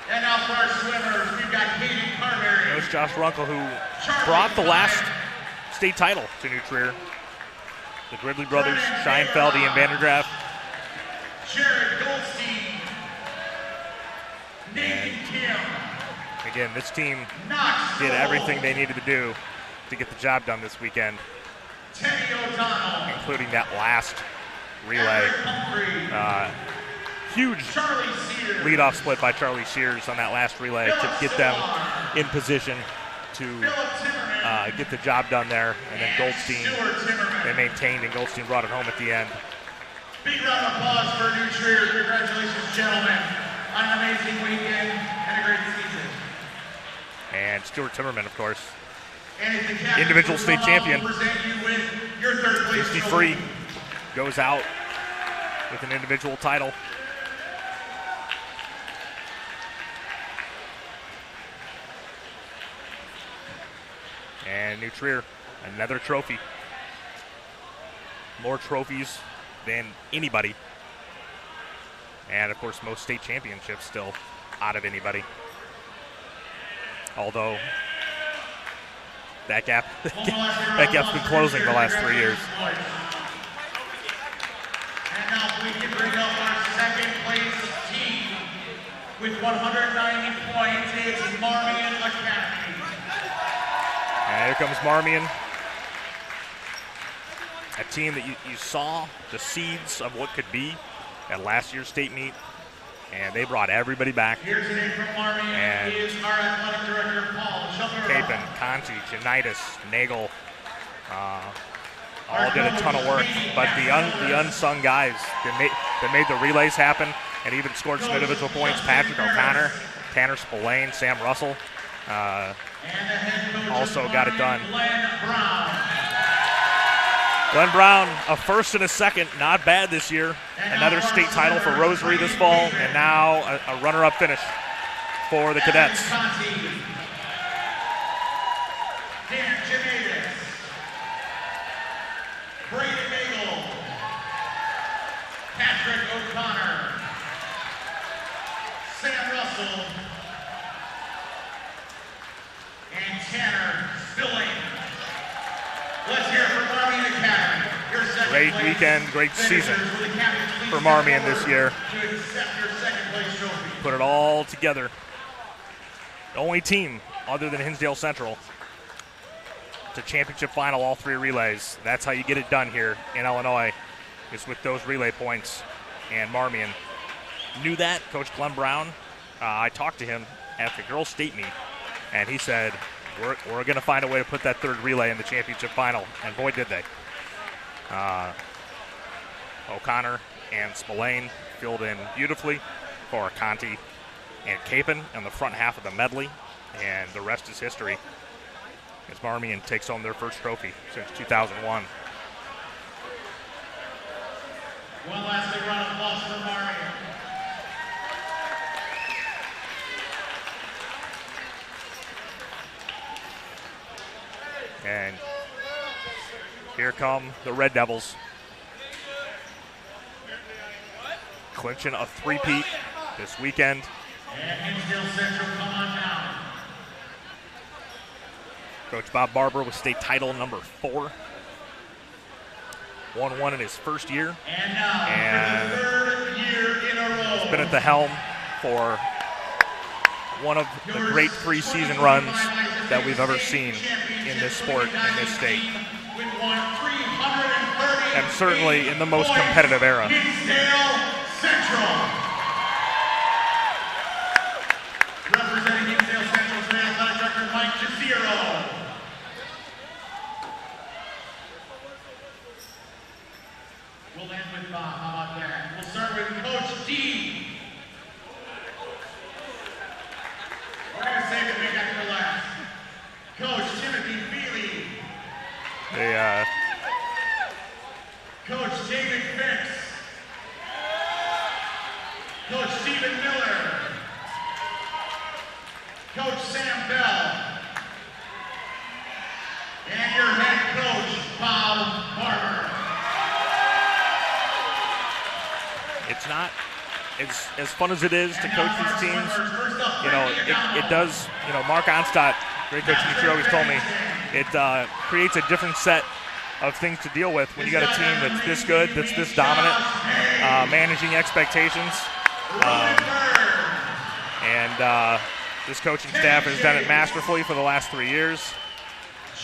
And now for our swimmers, we've got Katie Carberry. Coach Josh Runkle, who brought the last state title to New Trier. The Gridley brothers, Scheinfeld, Ian Vandergraaf. Jared Goldstein. Nathan Kim. Again, this team did everything they needed to do to get the job done this weekend, Teddy O'Donnell. including that last relay. Huge leadoff split by Charlie Sears on that last relay to get them in position to get the job done there. And then Goldstein, they maintained, and Goldstein brought it home at the end. Big round of applause for New Trier. Congratulations, gentlemen, on an amazing weekend and a great season. And Stuart Timmerman, of course, individual state champion. 53 goes out with an individual title. And New Trier, another trophy. More trophies than anybody. And of course, most state championships still out of anybody. Although that gap's been closing the last 3 years. And now we can bring up our second place team with 190 points. It's Marmion Academy. And here comes Marmion. A team that you saw the seeds of what could be at last year's state meet. And they brought everybody back. Here today from Marmion is our athletic director, Paul Capon, Conti, Janitis, Nagel, all did a ton of work. But the unsung guys that made the relays happen and even scored some individual points, Patrick O'Connor, Tanner Spillane, Sam Russell, also got it done. Glenn Brown, a first and a second, not bad this year. Another state title for Rosary this fall, and now a runner-up finish for the cadets. Braden Nagel, Patrick O'Connor, Sam Russell, and Tanner Spillane. Let's hear it for Marmion Academy. Your second Great place weekend, great season for Marmion this year. Put it all together. The only team other than Hinsdale Central to championship final, all three relays. That's how you get it done here in Illinois, is with those relay points. And Marmion knew that. Coach Glenn Brown, I talked to him at the girls' state meet, and he said, we're going to find a way to put that third relay in the championship final, and boy, did they. O'Connor and Spillane filled in beautifully for Conti and Capon on the front half of the medley, and the rest is history as Marmion takes home their first trophy since 2001. One last big round of applause for Marmion. And here come the Red Devils, clinching a three-peat this weekend. And Hinsdale Central, come on down. Coach Bob Barber with state title number 4. 1-1 in his first year. And now, for the third year in a row. He's been at the helm for one of the great preseason runs that we've ever seen in this sport in this state. And certainly in the most competitive era. Hinsdale Central. Representing Hinsdale Central, today, athletic director Mike Jaziro. We'll end with Bob. How about that? We'll start with Coach D. We're going to save the big guy for last. Coach Timothy Feely. Coach David Fix. Coach Stephen Miller. Coach Sam Bell. And your head coach, Bob Barber. It's not as fun as it is to coach these teams. You know, it does, you know, Mark Onstadt, great coach in Detroit, always told me, it creates a different set of things to deal with when you got a team that's this good, that's this dominant, managing expectations. This coaching staff has done it masterfully for the last 3 years.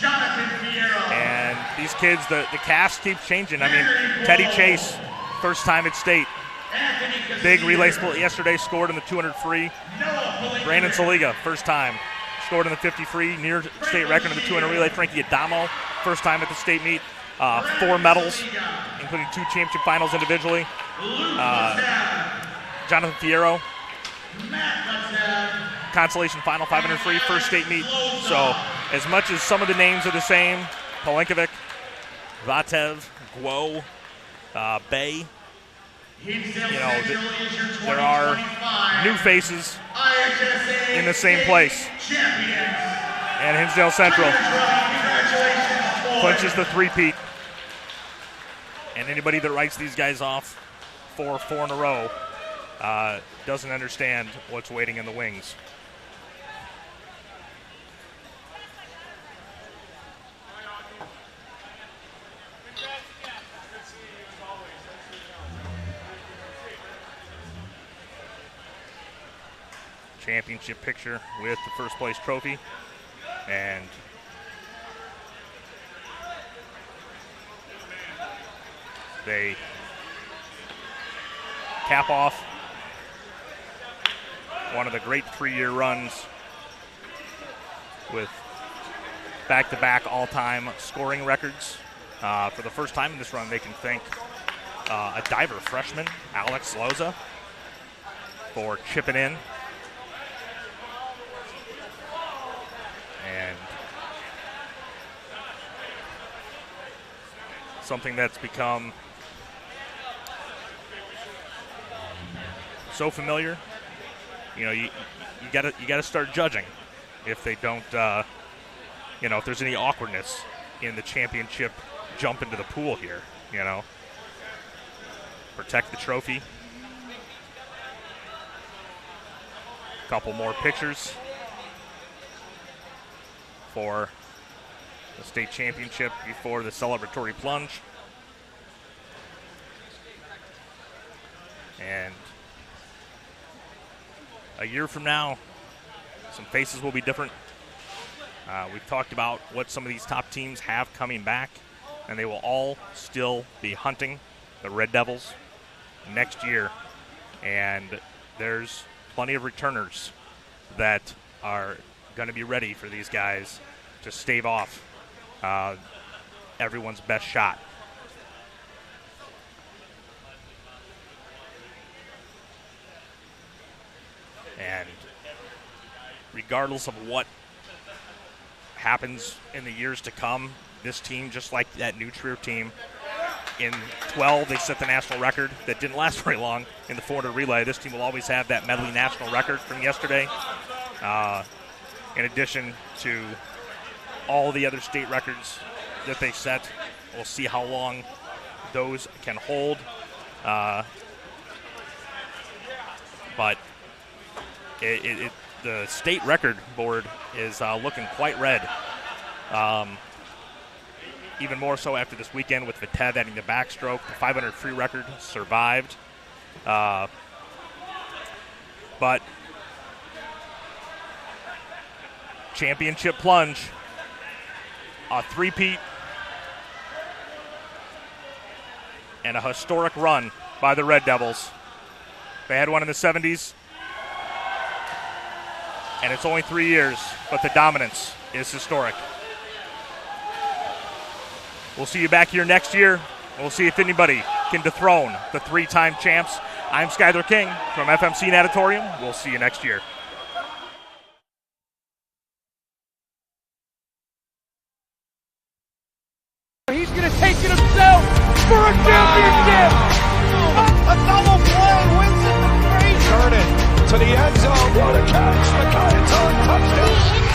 And these kids, the cast keeps changing. I mean, Teddy Chase, first time at state. Big relay split yesterday, scored in the 200 free. Brandon Saliga, first time, scored in the 50 free, near state record in the 200 relay. Frankie Adamo, first time at the state meet. 4 medals, including 2 championship finals individually. Jonathan Fierro, consolation final 500 free, first state meet. So as much as some of the names are the same, Polenkovic, Vatev, Guo, Bay, you know, there are new faces in the same place. And Hinsdale Central clinches the three-peat. And anybody that writes these guys off for 4 in a row doesn't understand what's waiting in the wings. Championship picture with the first place trophy, and they cap off one of the great 3-year runs with back-to-back all-time scoring records. For the first time in this run, they can thank a diver freshman, Alex Loza, for chipping in. And something that's become so familiar, you know, you gotta start judging if they don't, you know, if there's any awkwardness in the championship jump into the pool here, you know. Protect the trophy. Couple more pictures for the state championship before the celebratory plunge. And a year from now, some faces will be different. We've talked about what some of these top teams have coming back, and they will all still be hunting the Red Devils next year. And there's plenty of returners that are going to be ready for these guys to stave off everyone's best shot. And regardless of what happens in the years to come, this team, just like that New Trier team, in 12 they set the national record that didn't last very long in the 400 relay. This team will always have that medley national record from yesterday, in addition to all the other state records that they set. We'll see how long those can hold. But the state record board is looking quite red. Even more so after this weekend with Vitev adding the backstroke. The 500 free record survived. But championship plunge, a three-peat, and a historic run by the Red Devils. They had one in the 70s, and it's only 3 years, but the dominance is historic. We'll see you back here next year, and we'll see if anybody can dethrone the three-time champs. I'm Skyler King from FMC Natatorium. We'll see you next year. He's going to take it himself for a championship. A double play wins it from Frazier. Turn it to the end zone. What a catch. The touchdown.